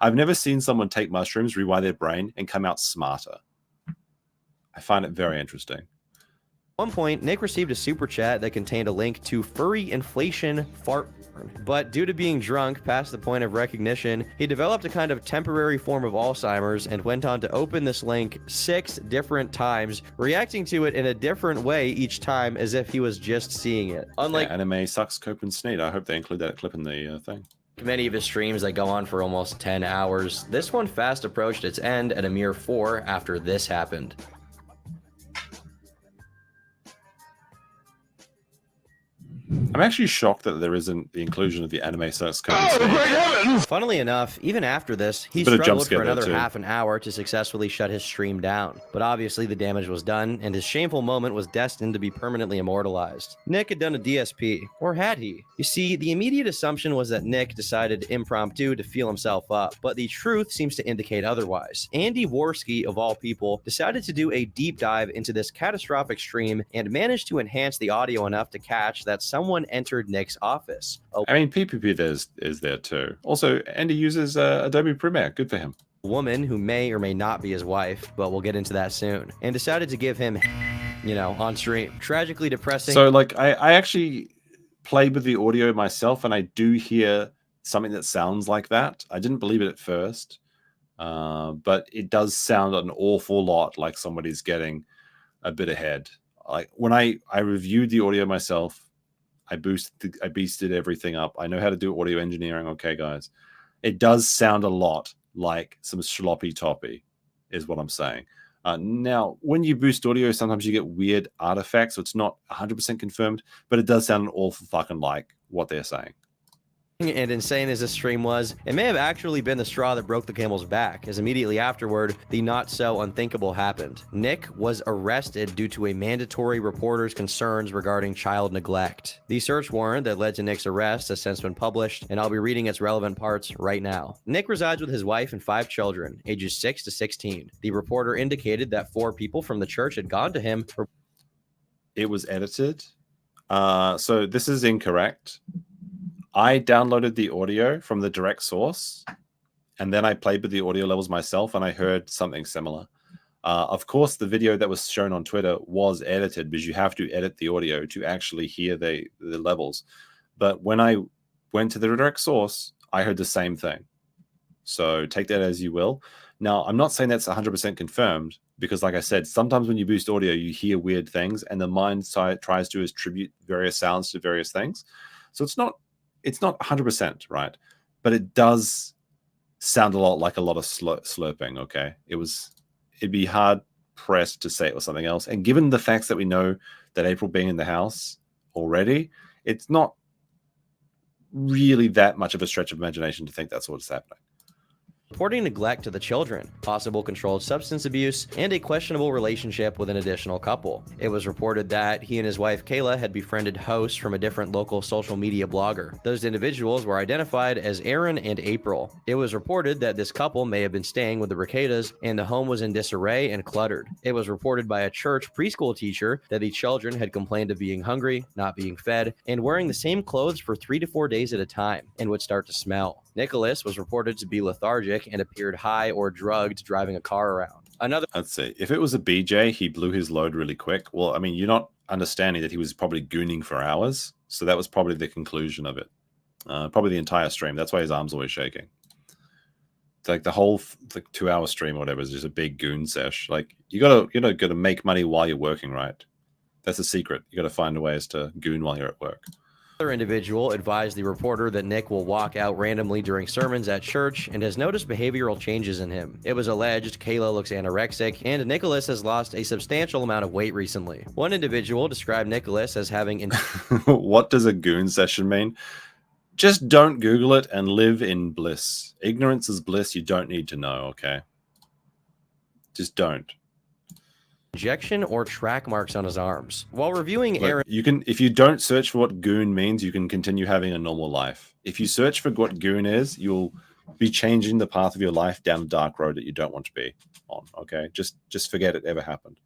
I've never seen someone take mushrooms, rewire their brain, and come out smarter. I find it very interesting. At one point, Nick received a super chat that contained a link to furry inflation fart porn. But due to being drunk past the point of recognition, he developed a kind of temporary form of Alzheimer's and went on to open this link 6 different times, reacting to it in a different way each time as if he was just seeing it. Unlike anime sucks, cope, and sneed. I hope they include that clip in the thing. Many of his streams that go on for almost 10 hours, this one fast approached its end at a mere 4 after this happened. I'm actually shocked that there isn't the inclusion of the anime sex code. Funnily enough, even after this, he Bit of jump struggled scare for another there, too. half an hour to successfully shut his stream down. But obviously the damage was done, and his shameful moment was destined to be permanently immortalized. Nick had done a DSP, or had he? You see, the immediate assumption was that Nick decided impromptu to feel himself up, but the truth seems to indicate otherwise. Andy Worski, of all people, decided to do a deep dive into this catastrophic stream and managed to enhance the audio enough to catch that someone entered Nick's office. I mean, PPP is there too. Also, Andy uses Adobe Premiere. Good for him. A woman who may or may not be his wife, but we'll get into that soon, and decided to give him, on stream. Tragically depressing. So, like, I actually played with the audio myself, and I do hear something that sounds like that. I didn't believe it at first, but it does sound an awful lot like somebody's getting a bit ahead. Like, when I reviewed the audio myself, I beasted everything up. I know how to do audio engineering. Okay, guys. It does sound a lot like some sloppy toppy, is what I'm saying. Now, when you boost audio, sometimes you get weird artifacts, so it's not 100% confirmed, but it does sound an awful fucking like what they're saying. And insane as this stream was, it may have actually been the straw that broke the camel's back, as immediately afterward, the not-so-unthinkable happened. Nick was arrested due to a mandatory reporter's concerns regarding child neglect. The search warrant that led to Nick's arrest has since been published, and I'll be reading its relevant parts right now. Nick resides with his wife and 5 children, ages 6 to 16. The reporter indicated that 4 people from the church had gone to him. It was edited. So this is incorrect. I downloaded the audio from the direct source, and then I played with the audio levels myself, and I heard something similar. Of course, the video that was shown on Twitter was edited because you have to edit the audio to actually hear the levels. But when went to the direct source, I heard the same thing. So take that as you will. Now, I'm not saying that's 100% confirmed because, like I said, sometimes when you boost audio, you hear weird things, and the mind tries to attribute various sounds to various things. So it's not 100%, right? But it does sound a lot like a lot of slurping. Okay, it'd be hard pressed to say it was something else. And given the facts that we know that April being in the house already, it's not really that much of a stretch of imagination to think that's what's happening. Reporting neglect to the children, possible controlled substance abuse, and a questionable relationship with an additional couple. It was reported that he and his wife Kayla had befriended hosts from a different local social media blogger. Those individuals were identified as Aaron and April. It was reported that this couple may have been staying with the Rekietas, and the home was in disarray and cluttered. It was reported by a church preschool teacher that the children had complained of being hungry, not being fed, and wearing the same clothes for 3 to 4 days at a time, and would start to smell. Nicholas was reported to be lethargic and appeared high or drugged driving a car around. Let's see. If it was a BJ, he blew his load really quick. Well, I mean, you're not understanding that he was probably gooning for hours. So that was probably the conclusion of it. Probably the entire stream. That's why his arm's always shaking. It's like the whole 2-hour stream or whatever is just a big goon sesh. Like you gotta make money while you're working, right? That's the secret. You gotta find ways to goon while you're at work. Another individual advised the reporter that Nick will walk out randomly during sermons at church and has noticed behavioral changes in him. It was alleged Kayla looks anorexic, and Nicholas has lost a substantial amount of weight recently. One individual described Nicholas as having... What does a goon session mean? Just don't Google it and live in bliss. Ignorance is bliss. You don't need to know, okay? Just don't. Injection or track marks on his arms. While reviewing Aaron, if you don't search for what goon means, you can continue having a normal life. If you search for what goon is, you'll be changing the path of your life down a dark road that you don't want to be on. Okay, just forget it ever happened.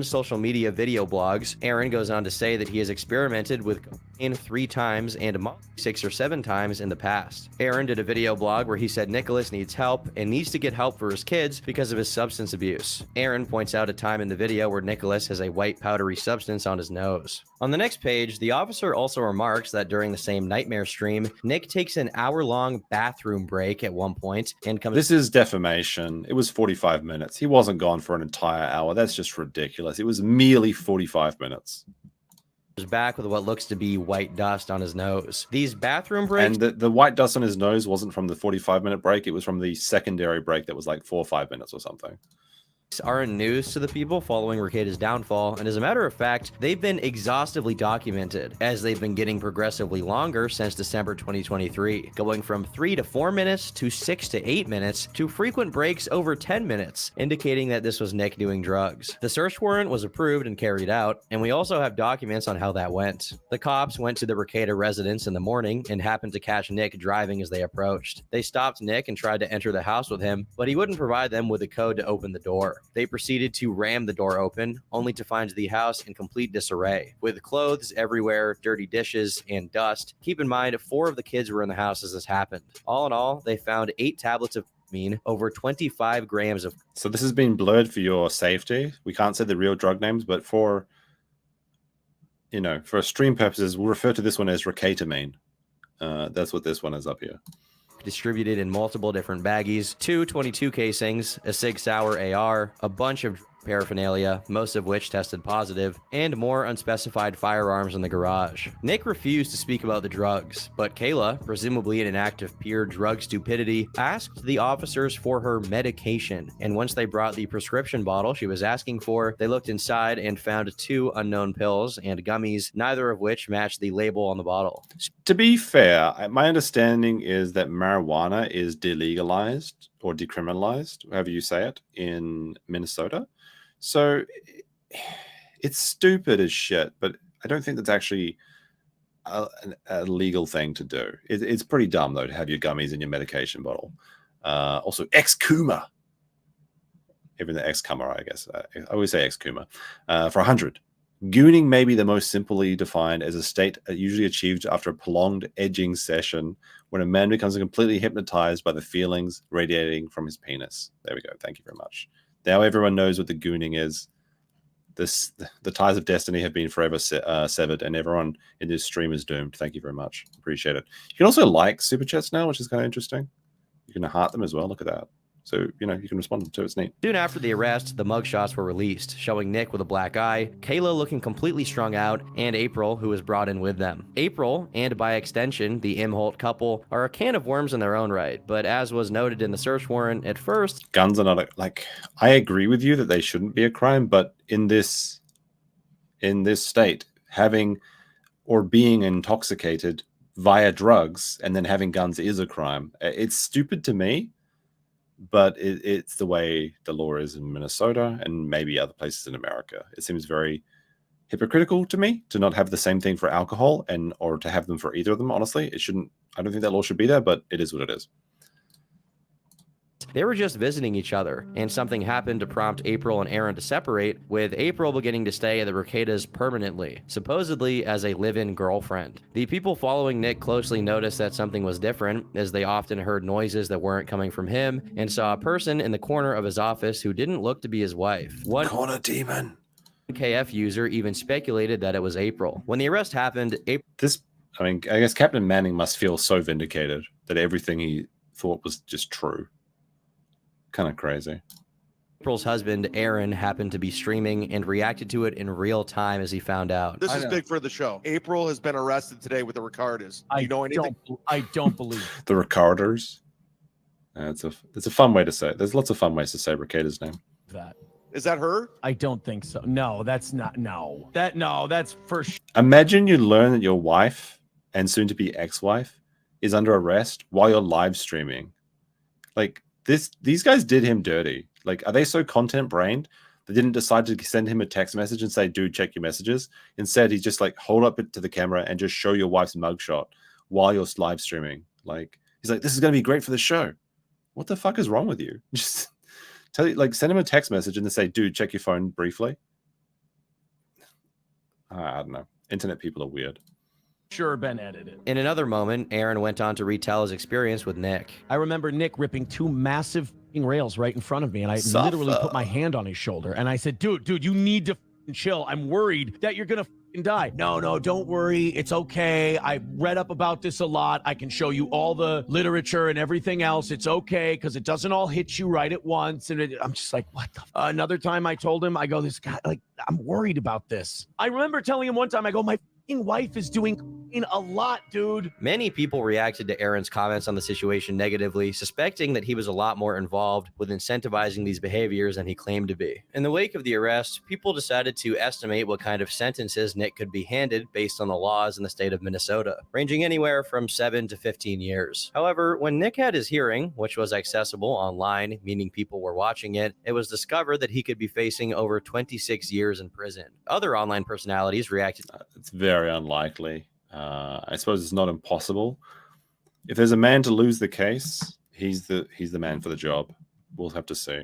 Social media video blogs, Aaron goes on to say that he has experimented with cocaine 3 times and Molly 6 or 7 times in the past. Aaron did a video blog where he said Nicholas needs help and needs to get help for his kids because of his substance abuse. Aaron points out a time in the video where Nicholas has a white powdery substance on his nose. On the next page, the officer also remarks that during the same nightmare stream, Nick takes an hour-long bathroom break at one point and comes... This is defamation. It was 45 minutes. He wasn't gone for an entire hour. That's just ridiculous. It was merely 45 minutes. Back with what looks to be white dust on his nose. These bathroom breaks... And the white dust on his nose wasn't from the 45-minute break. It was from the secondary break that was like 4 or 5 minutes or something. Aren't news to the people following Rekieta's downfall, and as a matter of fact, they've been exhaustively documented, as they've been getting progressively longer since December 2023, going from 3 to 4 minutes to 6 to 8 minutes to frequent breaks over 10 minutes, indicating that this was Nick doing drugs. The search warrant was approved and carried out, and we also have documents on how that went. The cops went to the Rekieta residence in the morning and happened to catch Nick driving as they approached. They stopped Nick and tried to enter the house with him, but he wouldn't provide them with a code to open the door. They proceeded to ram the door open, only to find the house in complete disarray, with clothes everywhere, dirty dishes, and dust. Keep in mind, 4 of the kids were in the house as this happened. All in all, they found 8 tablets of over 25 grams of... So this has been blurred for your safety. We can't say the real drug names, but for stream purposes, we'll refer to this one as Reketamine. That's what this one is up here. Distributed in multiple different baggies, 2 22 casings, a Sig Sauer AR, a bunch of paraphernalia, most of which tested positive, and more unspecified firearms in the garage. Nick refused to speak about the drugs, but Kayla, presumably in an act of pure drug stupidity, asked the officers for her medication, and once they brought the prescription bottle she was asking for, they looked inside and found 2 unknown pills and gummies, neither of which matched the label on the bottle. To be fair, my understanding is that marijuana is delegalized or decriminalized, however you say it, in Minnesota. So it's stupid as shit, but I don't think that's actually a legal thing to do. It's pretty dumb, though, to have your gummies in your medication bottle. Also, ex-Kuma. Even the ex-Kuma, I guess. I always say ex-Kuma. For 100. Gooning may be the most simply defined as a state usually achieved after a prolonged edging session when a man becomes completely hypnotized by the feelings radiating from his penis. There we go. Thank you very much. Now everyone knows what the gooning is. the ties of destiny have been forever severed, and everyone in this stream is doomed. Thank you very much. Appreciate it. You can also like super chats now, which is kind of interesting. You can heart them as well. Look at that. So, you know, you can respond to them too. It's neat. Soon after the arrest, the mugshots were released, showing Nick with a black eye, Kayla looking completely strung out, and April, who was brought in with them. April, and by extension, the Imholt couple, are a can of worms in their own right, but as was noted in the search warrant, at first... Guns are not, like, I agree with you that they shouldn't be a crime, but in this state, having or being intoxicated via drugs and then having guns is a crime. It's stupid to me, but it's the way the law is in Minnesota and maybe other places in America. It seems very hypocritical to me to not have the same thing for alcohol or to have them for either of them. Honestly, it shouldn't. I don't think that law should be there, but it is what it is. They were just visiting each other, and something happened to prompt April and Aaron to separate, with April beginning to stay at the Rekietas permanently, supposedly as a live-in girlfriend. The people following Nick closely noticed that something was different, as they often heard noises that weren't coming from him, and saw a person in the corner of his office who didn't look to be his wife. One corner demon. KF user even speculated that it was April. When the arrest happened, I guess Captain Manning must feel so vindicated that everything he thought was just true. Kind of crazy. April's husband, Aaron, happened to be streaming and reacted to it in real time as he found out. This is big for the show. April has been arrested today with the Ricarders. Do you know anything? I don't believe. The Ricarders? It's a fun way to say it. There's lots of fun ways to say Rekieta's name. Is that her? I don't think so. No, that's not. No, that's for sure. Imagine you learn that your wife and soon to be ex-wife is under arrest while you're live streaming. Like, these guys did him dirty. Like, are they so content brained they didn't decide to send him a text message and say, dude, check your messages? Instead, he just like hold up it to the camera and just show your wife's mugshot while you're live streaming. Like, he's like, this is going to be great for the show. What the fuck is wrong with you? Just send him a text message and then say, dude, check your phone briefly. I don't know. Internet people are weird. Sure been edited. In another moment, Aaron went on to retell his experience with Nick. I remember Nick ripping two massive rails right in front of me, and I literally put my hand on his shoulder, and I said, dude, you need to chill. I'm worried that you're gonna die. No, don't worry. It's okay. I read up about this a lot. I can show you all the literature and everything else. It's okay, because it doesn't all hit you right at once. And I'm just like, what the Another time I told him, I go, this guy, like, I'm worried about this. I remember telling him one time, I go, my wife is doing a lot, dude. Many people reacted to Aaron's comments on the situation negatively, suspecting that he was a lot more involved with incentivizing these behaviors than he claimed to be. In the wake of the arrest, people decided to estimate what kind of sentences Nick could be handed based on the laws in the state of Minnesota, ranging anywhere from 7 to 15 years. However, when Nick had his hearing, which was accessible online, meaning people were watching it, it was discovered that he could be facing over 26 years in prison. Other online personalities reacted. It's very unlikely. I suppose it's not impossible. If there's a man to lose the case, he's the man for the job. We'll have to see.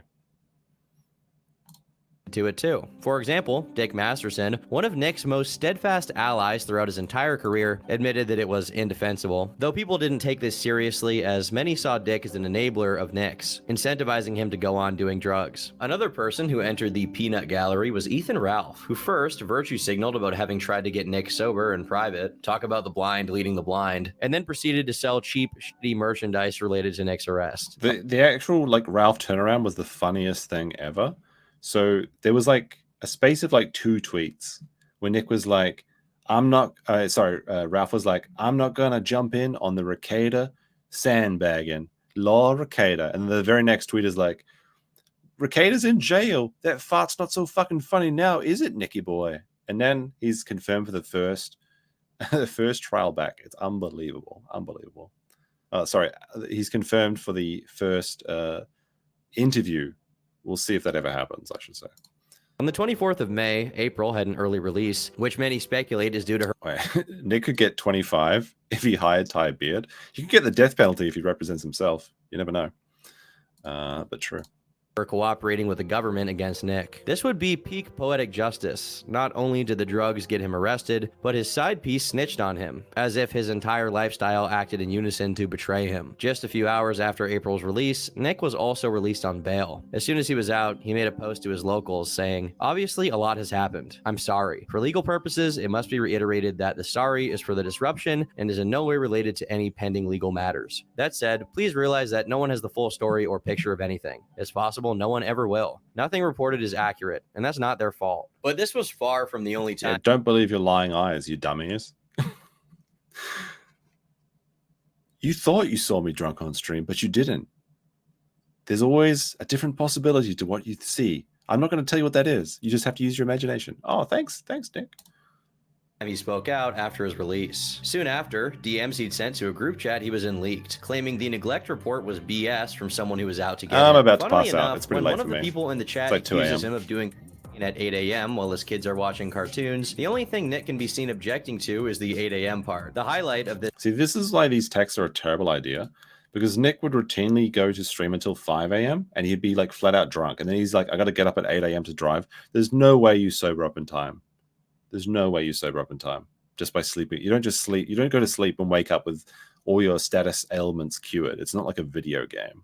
To it too. For example, Dick Masterson, one of Nick's most steadfast allies throughout his entire career, admitted that it was indefensible, though people didn't take this seriously, as many saw Dick as an enabler of Nick's, incentivizing him to go on doing drugs. Another person who entered the peanut gallery was Ethan Ralph, who first virtue signaled about having tried to get Nick sober in private, talk about the blind leading the blind, and then proceeded to sell cheap, shitty merchandise related to Nick's arrest. The actual Ralph turnaround was the funniest thing ever. So there was like a space of like 2 tweets where Nick was like, Ralph was like, I'm not going to jump in on the Rekieta sandbagging. Law Rekieta. And the very next tweet is like, Rekieta's in jail. That fart's not so fucking funny now, is it, Nicky boy? And then he's confirmed for the first trial back. It's unbelievable. Unbelievable. He's confirmed for the first interview. We'll see if that ever happens, I should say. On the 24th of May, April had an early release, which many speculate is due to her. Nick could get 25 if he hired Ty Beard. He could get the death penalty if he represents himself. You never know. But true. for cooperating with the government against Nick. This would be peak poetic justice. Not only did the drugs get him arrested, but his side piece snitched on him, as if his entire lifestyle acted in unison to betray him. Just a few hours after April's release, Nick was also released on bail. As soon as he was out, he made a post to his locals saying, "Obviously, a lot has happened. I'm sorry. For legal purposes, it must be reiterated that the sorry is for the disruption and is in no way related to any pending legal matters. That said, please realize that no one has the full story or picture of anything. It's possible no one ever will. Nothing reported is accurate, and that's not their fault." But this was far from the only time. Yeah, don't believe your lying eyes, you dummies. You thought you saw me drunk on stream, but you didn't. There's always a different possibility to what you see. I'm not going to tell you what that is. You just have to use your imagination. Oh, thanks, Nick. He spoke out after his release. Soon after, DMs he'd sent to a group chat he was in leaked, claiming the neglect report was BS from someone who was out to get him. I'm about to Funnily pass out. enough, It's pretty when late one of for the me. people in the chat It's like 2 accuses a.m. him of doing at 8 a.m. while his kids are watching cartoons, the only thing Nick can be seen objecting to is the 8 a.m. part. The highlight of this. See, this is why these texts are a terrible idea, because Nick would routinely go to stream until 5 a.m. and he'd be like flat out drunk. And then he's like, I got to get up at 8 a.m. to drive. There's no way you sober up in time. There's no way you sober up in time just by sleeping. You don't just sleep. You don't go to sleep and wake up with all your status ailments cured. It's not like a video game.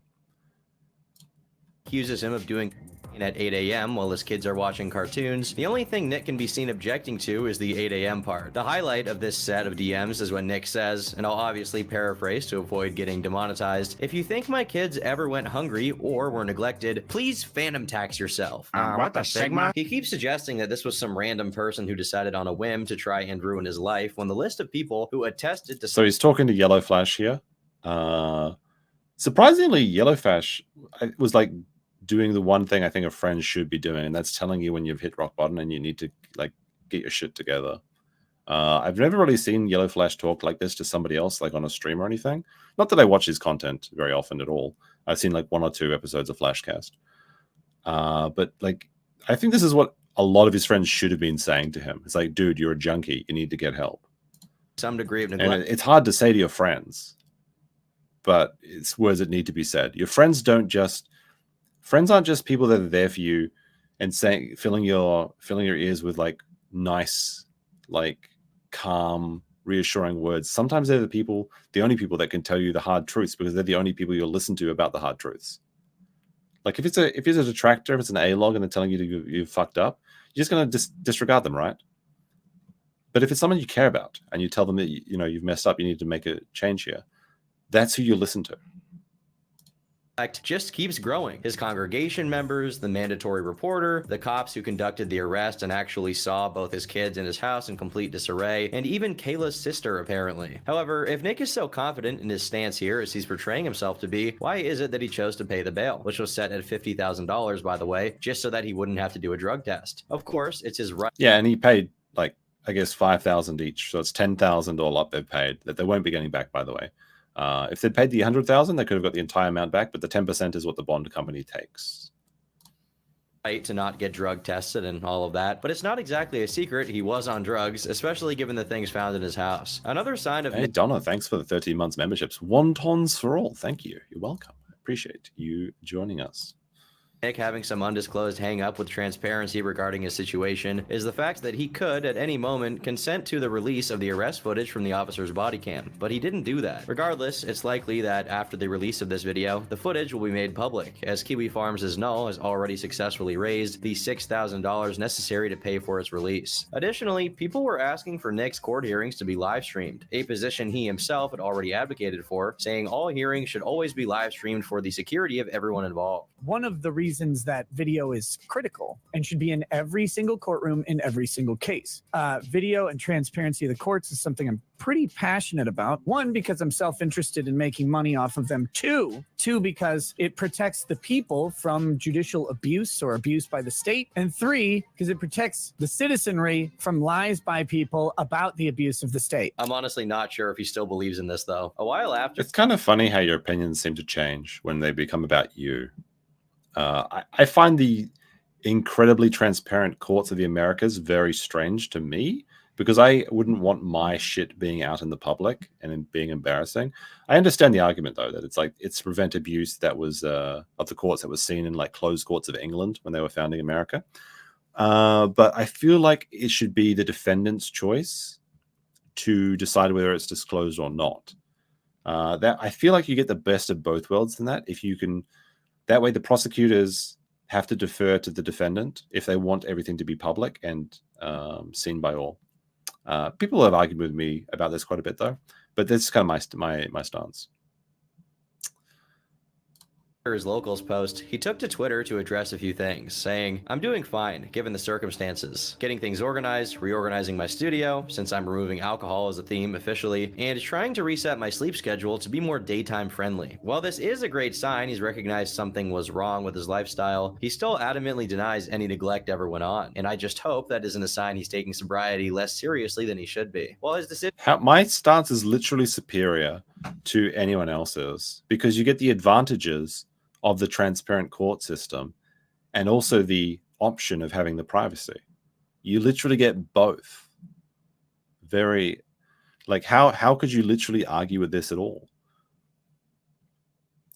Accuses him of doing at 8 a.m. while his kids are watching cartoons. The only thing Nick can be seen objecting to is the 8 a.m. part. The highlight of this set of DMs is when Nick says, and I'll obviously paraphrase to avoid getting demonetized, "If you think my kids ever went hungry or were neglected, please phantom tax yourself." What the Sigma? He keeps suggesting that this was some random person who decided on a whim to try and ruin his life, when the list of people who attested to... So he's talking to Yellow Flash here. Surprisingly, Yellow Flash was like doing the one thing I think a friend should be doing, and that's telling you when you've hit rock bottom and you need to like get your shit together. I've never really seen Yellow Flash talk like this to somebody else, like on a stream or anything. Not that I watch his content very often at all. I've seen like 1 or 2 episodes of Flashcast. But like, I think this is what a lot of his friends should have been saying to him. It's like, dude, you're a junkie. You need to get help. Some degree of neglect. And it's hard to say to your friends, but it's words that need to be said. Your friends aren't just people that are there for you and saying, filling your ears with like nice, like calm, reassuring words. Sometimes they're the only people that can tell you the hard truths, because they're the only people you'll listen to about the hard truths. Like if it's a detractor, if it's an A-log and they're telling you you fucked up, you're just going to disregard them, right? But if it's someone you care about and you tell them that you've messed up, you need to make a change here, that's who you listen to. Just keeps growing. His congregation members, the mandatory reporter, the cops who conducted the arrest and actually saw both his kids in his house in complete disarray, and even Kayla's sister, apparently. However, if Nick is so confident in his stance here as he's portraying himself to be, why is it that he chose to pay the bail, which was set at $50,000, by the way, just so that he wouldn't have to do a drug test? Of course, it's his right. Yeah, and he paid like, I guess, $5,000 each, so it's $10,000 all up they've paid that they won't be getting back, by the way. If they'd paid the $100,000, they could have got the entire amount back, but the 10% is what the bond company takes. Right to not get drug tested and all of that, but it's not exactly a secret he was on drugs, especially given the things found in his house. Another sign of... Hey, Donna, thanks for the 13 months memberships. Wontons for all. Thank you. You're welcome. I appreciate you joining us. Nick having some undisclosed hang-up with transparency regarding his situation is the fact that he could, at any moment, consent to the release of the arrest footage from the officer's body cam, but he didn't do that. Regardless, it's likely that after the release of this video, the footage will be made public, as Kiwi Farms' Null has already successfully raised the $6,000 necessary to pay for its release. Additionally, people were asking for Nick's court hearings to be live-streamed, a position he himself had already advocated for, saying all hearings should always be live-streamed for the security of everyone involved. One of the reasons that video is critical and should be in every single courtroom in every single case. Video and transparency of the courts is something I'm pretty passionate about. 1, because I'm self-interested in making money off of them. 2, because it protects the people from judicial abuse or abuse by the state. And 3, because it protects the citizenry from lies by people about the abuse of the state. I'm honestly not sure if he still believes in this, though. A while after... It's kind of funny how your opinions seem to change when they become about you. I find the incredibly transparent courts of the Americas very strange to me, because I wouldn't want my shit being out in the public and being embarrassing. I understand the argument though that it's like it's to prevent abuse that was of the courts that was seen in like closed courts of England when they were founding America. But I feel like it should be the defendant's choice to decide whether it's disclosed or not. That I feel like you get the best of both worlds in that. If you can, that way the prosecutors have to defer to the defendant if they want everything to be public and seen by all. People have argued with me about this quite a bit though, but this is kind of my stance. His locals post, he took to Twitter to address a few things, saying, "I'm doing fine, given the circumstances. Getting things organized, reorganizing my studio, since I'm removing alcohol as a theme officially, and trying to reset my sleep schedule to be more daytime friendly. While this is a great sign he's recognized something was wrong with his lifestyle, he still adamantly denies any neglect ever went on, and I just hope that isn't a sign he's taking sobriety less seriously than he should be." While his decision... My stance is literally superior to anyone else's, because you get the advantages of the transparent court system and also the option of having the privacy. You literally get both. Very, like, how could you literally argue with this at all?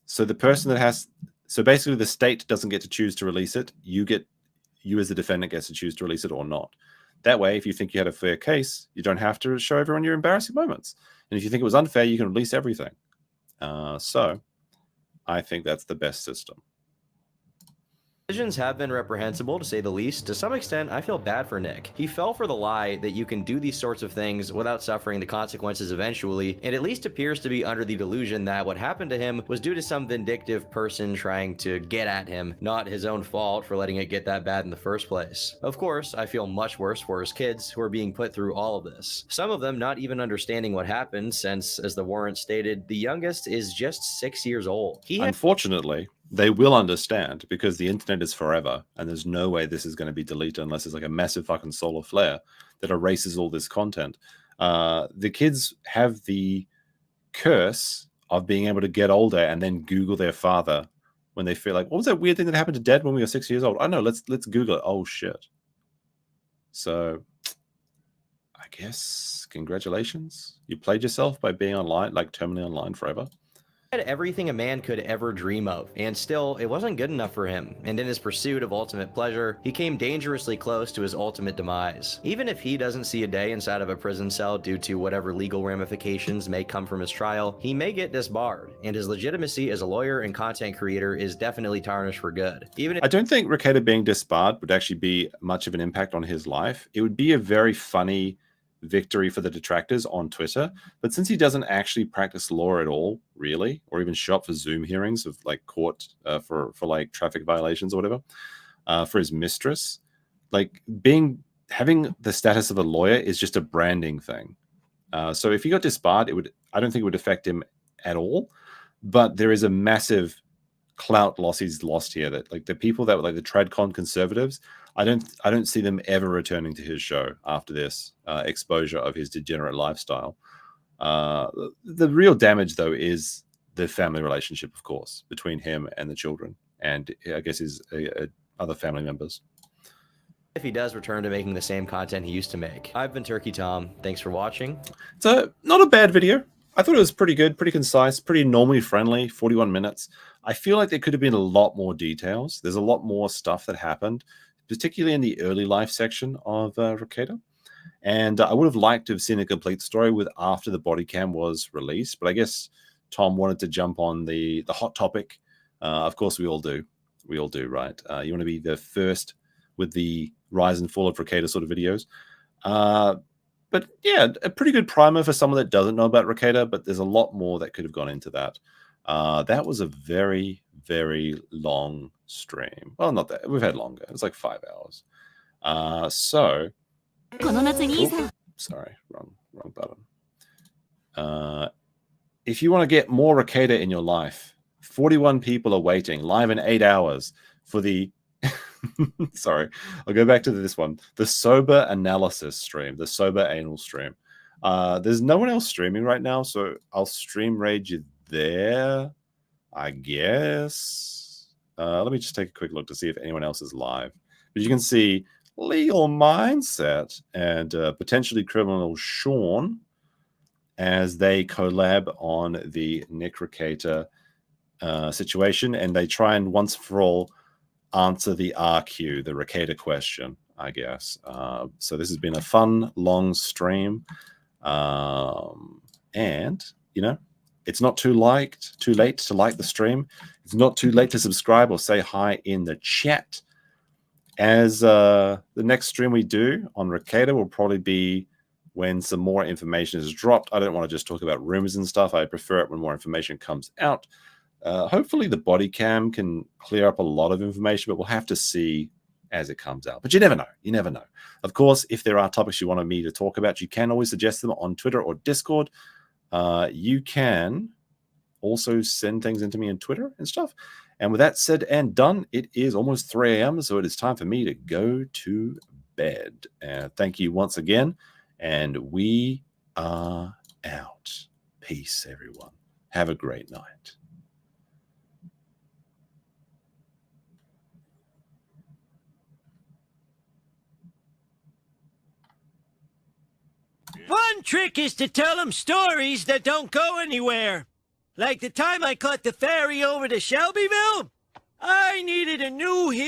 So the person that has, so basically the state doesn't get to choose to release it. You as the defendant gets to choose to release it or not. That way, if you think you had a fair case, you don't have to show everyone your embarrassing moments. And if you think it was unfair, you can release everything. So I think that's the best system. Decisions have been reprehensible, to say the least. To some extent, I feel bad for Nick. He fell for the lie that you can do these sorts of things without suffering the consequences eventually, and at least appears to be under the delusion that what happened to him was due to some vindictive person trying to get at him, not his own fault for letting it get that bad in the first place. Of course, I feel much worse for his kids who are being put through all of this. Some of them not even understanding what happened, since, as the warrant stated, the youngest is just 6 years old. Unfortunately, they will understand, because the internet is forever and there's no way this is going to be deleted unless it's like a massive fucking solar flare that erases all this content. The kids have the curse of being able to get older and then Google their father when they feel like, what was that weird thing that happened to Dad when we were 6 years old? Oh no, let's Google it. Oh shit. So I guess congratulations. You played yourself by being online, like terminally online forever. Had everything a man could ever dream of, and still, it wasn't good enough for him, and in his pursuit of ultimate pleasure, he came dangerously close to his ultimate demise. Even if he doesn't see a day inside of a prison cell due to whatever legal ramifications may come from his trial, he may get disbarred, and his legitimacy as a lawyer and content creator is definitely tarnished for good. I don't think Rekieta being disbarred would actually be much of an impact on his life. It would be a very funny victory for the detractors on Twitter, but since he doesn't actually practice law at all, really, or even show up for Zoom hearings of like court for like traffic violations or whatever, for his mistress, like having the status of a lawyer is just a branding thing. So if he got disbarred, I don't think it would affect him at all, but there is a massive clout loss he's lost here, that like the people that were like the TradCon conservatives, I don't see them ever returning to his show after this exposure of his degenerate lifestyle. The real damage though is the family relationship, of course, between him and the children, and I guess his other family members. If he does return to making the same content he used to make. I've been Turkey Tom. Thanks for watching. It's not a bad video. I thought it was pretty good, pretty concise, pretty normally friendly, 41 minutes. I feel like there could have been a lot more details. There's a lot more stuff that happened, particularly in the early life section of Rekieta. And I would have liked to have seen a complete story with after the body cam was released. But I guess Tom wanted to jump on the hot topic. Of course, we all do. We all do, right? You want to be the first with the rise and fall of Rekieta sort of videos. But yeah, a pretty good primer for someone that doesn't know about Rekieta, but there's a lot more that could have gone into that. That was a very, very long stream. Well, not that. We've had longer. It was like 5 hours. Sorry, wrong button. If you want to get more Rekieta in your life, 41 people are waiting live in 8 hours for the sorry, I'll go back to this one, the sober analysis stream, the sober anal stream. There's no one else streaming right now, so I'll stream raid you there, I guess. Let me just take a quick look to see if anyone else is live. But you can see legal mindset and potentially criminal Sean as they collab on the Nick Rekieta situation, and they try and once for all answer the RQ, the Rekieta question, I guess. So this has been a fun, long stream. And, you know, it's not too late to like the stream. It's not too late to subscribe or say hi in the chat. As the next stream we do on Rekieta will probably be when some more information is dropped. I don't want to just talk about rumors and stuff. I prefer it when more information comes out. Hopefully the body cam can clear up a lot of information, but we'll have to see as it comes out. But you never know. You never know. Of course, if there are topics you wanted me to talk about, you can always suggest them on Twitter or Discord. You can also send things into me on Twitter and stuff. And with that said and done, it is almost 3 a.m., so it is time for me to go to bed. Thank you once again, and we are out. Peace, everyone. Have a great night. One trick is to tell them stories that don't go anywhere. Like the time I caught the ferry over to Shelbyville. I needed a new hero.